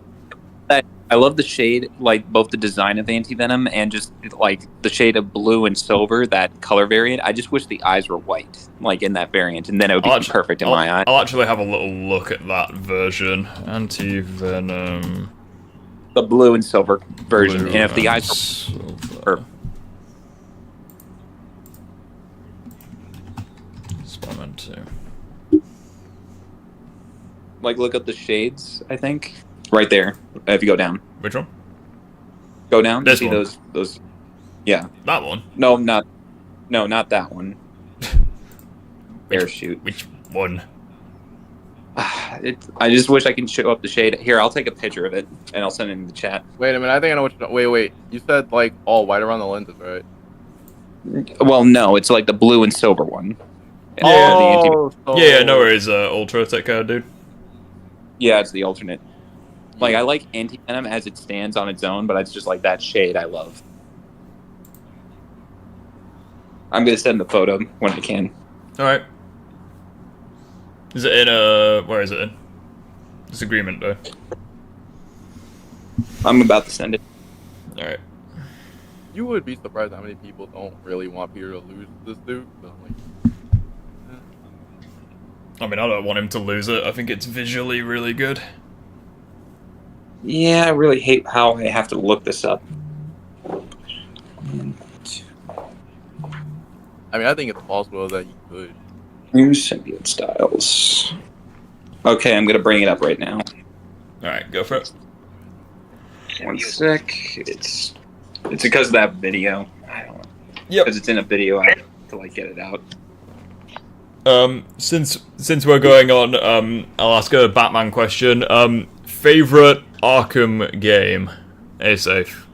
Speaker 2: I love the shade, like both the design of Anti-Venom and just like the shade of blue and silver, that color variant. I just wish the eyes were white, like in that variant, and then it would be perfect in my eye.
Speaker 1: I'll actually have a little look at that version. Anti-Venom.
Speaker 2: The blue and silver version, and if the eyes were
Speaker 1: Spider-Man 2.
Speaker 2: Like, look up the shades, I think. Right there. If you go down.
Speaker 1: Which one?
Speaker 2: Go down.
Speaker 1: This
Speaker 2: see
Speaker 1: one.
Speaker 2: Those. Yeah.
Speaker 1: That one?
Speaker 2: No, not that one. Parachute.
Speaker 1: Which one?
Speaker 2: I just wish I could show up the shade. Here, I'll take a picture of it, and I'll send it in the chat.
Speaker 3: Wait a minute, I think I know what you're... Wait. You said, like, all white around the lenses, right?
Speaker 2: Well, no, it's like the blue and silver one.
Speaker 1: Yeah, no worries, Ultra, take care, dude.
Speaker 2: Yeah, it's the alternate. Like, I like Anti-Venom as it stands on its own, but it's just like that shade I love. I'm gonna send the photo when I can.
Speaker 1: Alright. Is it in where is it in? Disagreement, though.
Speaker 2: I'm about to send it.
Speaker 1: Alright.
Speaker 3: You would be surprised how many people don't really want Peter to lose this suit. But like,
Speaker 1: I mean, I don't want him to lose it. I think it's visually really good.
Speaker 2: Yeah, I really hate how I have to look this up.
Speaker 3: I mean, I think it's possible that you could.
Speaker 2: New symbiote styles. Okay, I'm gonna bring it up right now.
Speaker 1: Alright, go for it.
Speaker 2: 1 sec. It's because of that video. I don't know.
Speaker 1: Yep.
Speaker 2: Because it's in a video, I have to like get it out.
Speaker 1: Since we're going on, I'll ask a Batman question. Favorite Arkham game? A-Safe.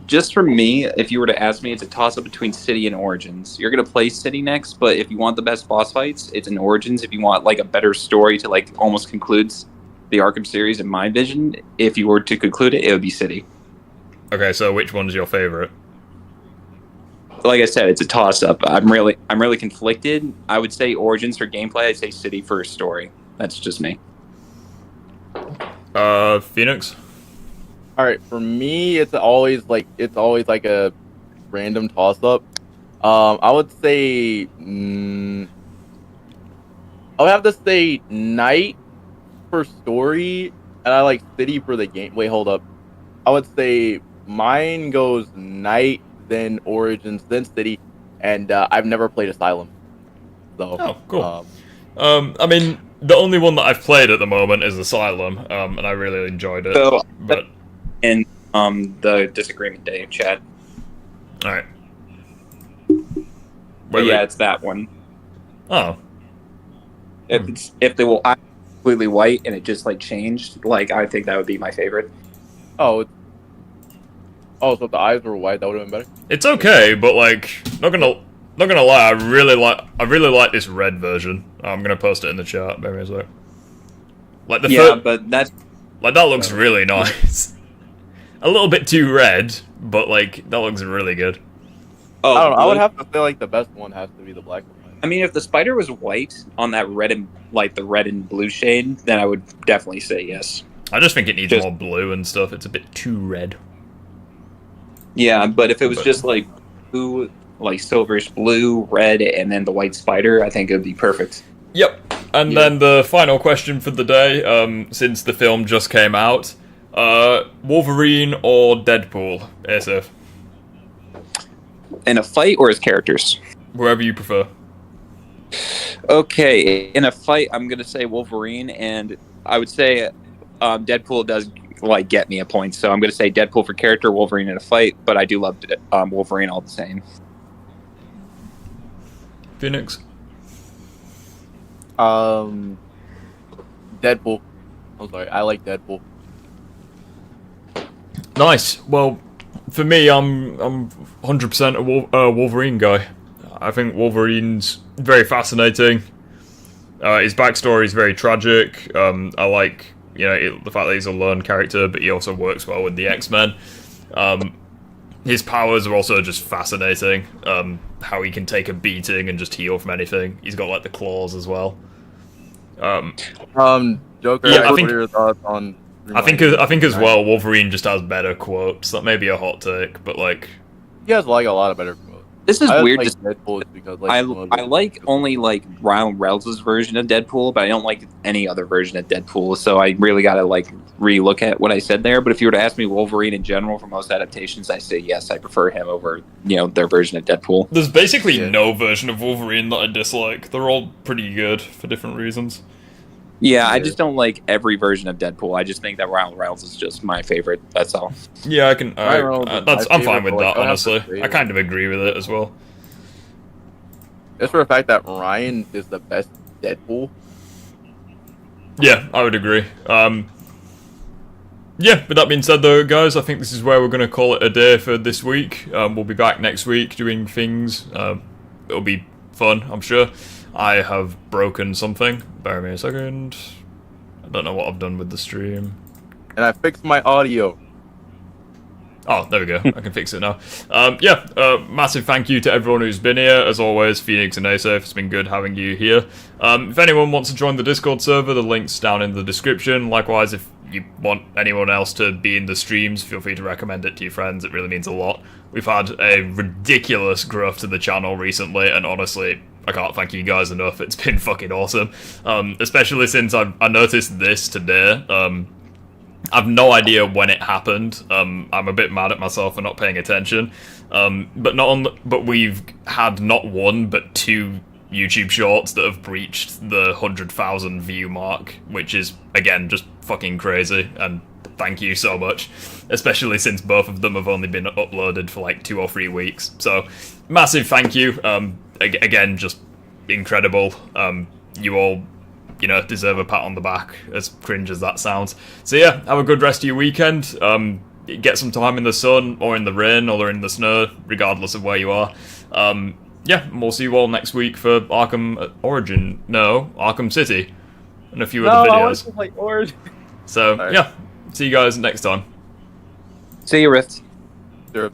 Speaker 2: Just for me, if you were to ask me, it's a toss-up between City and Origins. You're gonna play City next, but if you want the best boss fights, it's in Origins. If you want like a better story to like almost concludes the Arkham series, in my vision, if you were to conclude it, it would be City.
Speaker 1: Okay, so which one's your favorite?
Speaker 2: Like I said, it's a toss-up. I'm really conflicted. I would say Origins for gameplay. I'd say City for story. That's just me.
Speaker 1: Phoenix.
Speaker 3: All right, for me, it's always like a random toss-up. I would say, I would have to say Night for story, and I like City for the game. Wait, hold up. I would say Mine goes Night, then Origins, then City, and I've never played Asylum. So,
Speaker 1: oh, cool. I mean, the only one that I've played at the moment is Asylum, and I really enjoyed it.
Speaker 2: So,
Speaker 1: but
Speaker 2: in the Disagreement Day chat.
Speaker 1: All right.
Speaker 2: Yeah, it's that one.
Speaker 1: Oh.
Speaker 2: If they will completely white and it just like changed, like I think that would be my favorite.
Speaker 3: Oh, so if the eyes were white, that would have been better.
Speaker 1: It's okay, but like, not gonna lie, I really like this red version. I'm gonna post it in the chat. Maybe a sec. Like
Speaker 2: but that
Speaker 1: looks really nice. A little bit too red, but like that looks really good.
Speaker 3: Oh, I don't know. I would have to say like the best one has to be the black one.
Speaker 2: I mean, if the spider was white on that red and like the red and blue shade, then I would definitely say yes.
Speaker 1: I just think it needs more blue and stuff. It's a bit too red.
Speaker 2: Yeah, but if it was just like blue, like silverish blue, red, and then the white spider, I think it would be perfect.
Speaker 1: Yep. And then the final question for the day, since the film just came out, Wolverine or Deadpool, ASF?
Speaker 2: In a fight or as characters?
Speaker 1: Wherever you prefer.
Speaker 2: Okay, in a fight, I'm gonna say Wolverine, and I would say Deadpool does like get me a point, so I'm gonna say Deadpool for character, Wolverine in a fight, but I do love Wolverine all the same.
Speaker 1: Phoenix.
Speaker 3: Deadpool. I'm sorry, I like Deadpool.
Speaker 1: Nice. Well, for me, I'm 100% a Wolverine guy. I think Wolverine's very fascinating. His backstory is very tragic. I like, the fact that he's a lone character, but he also works well with the X-Men. His powers are also just fascinating. How he can take a beating and just heal from anything. He's got like the claws as well.
Speaker 3: Joker.
Speaker 1: Yeah,
Speaker 3: what are your thoughts on?
Speaker 1: I think as well, Wolverine just has better quotes. That may be a hot take, but like,
Speaker 3: he has like a lot of better quotes.
Speaker 2: This is weird.
Speaker 3: Like Deadpool because
Speaker 2: I like only like Ryan Reynolds' version of Deadpool, but I don't like any other version of Deadpool. So I really gotta like re-look at what I said there. But if you were to ask me Wolverine in general for most adaptations, I say yes, I prefer him over their version of Deadpool.
Speaker 1: There's basically no version of Wolverine that I dislike. They're all pretty good for different reasons.
Speaker 2: Yeah, I just don't like every version of Deadpool. I just think that Ryan Reynolds is just my favorite. That's all.
Speaker 1: Yeah, I'm fine with that. Honestly, I kind of agree with it as well.
Speaker 3: Just for the fact that Ryan is the best Deadpool.
Speaker 1: Yeah, I would agree. Yeah, with that being said though, guys, I think this is where we're going to call it a day for this week. We'll be back next week doing things. It'll be fun, I'm sure. I have broken something. Bear me a second. I don't know what I've done with the stream.
Speaker 3: And I fixed my audio.
Speaker 1: Oh, there we go. I can fix it now. Massive thank you to everyone who's been here. As always, Phoenix and Asaf, it's been good having you here. If anyone wants to join the Discord server, the link's down in the description. Likewise, if you want anyone else to be in the streams, feel free to recommend it to your friends. It really means a lot. We've had a ridiculous growth to the channel recently, and honestly, I can't thank you guys enough. It's been fucking awesome. Especially since I noticed this today. I've no idea when it happened. I'm a bit mad at myself for not paying attention. But we've had not one, but two YouTube shorts that have breached the 100,000 view mark, which is, again, just fucking crazy. And thank you so much. Especially since both of them have only been uploaded for like 2 or 3 weeks. So, massive thank you. Again, just incredible. You all, deserve a pat on the back, as cringe as that sounds. So yeah, have a good rest of your weekend. Get some time in the sun, or in the rain, or in the snow, regardless of where you are. And we'll see you all next week for Arkham City, and a few other videos.
Speaker 3: I want to play Origin.
Speaker 1: So, yeah, see you guys next time.
Speaker 2: See you, Rift.
Speaker 3: Sure.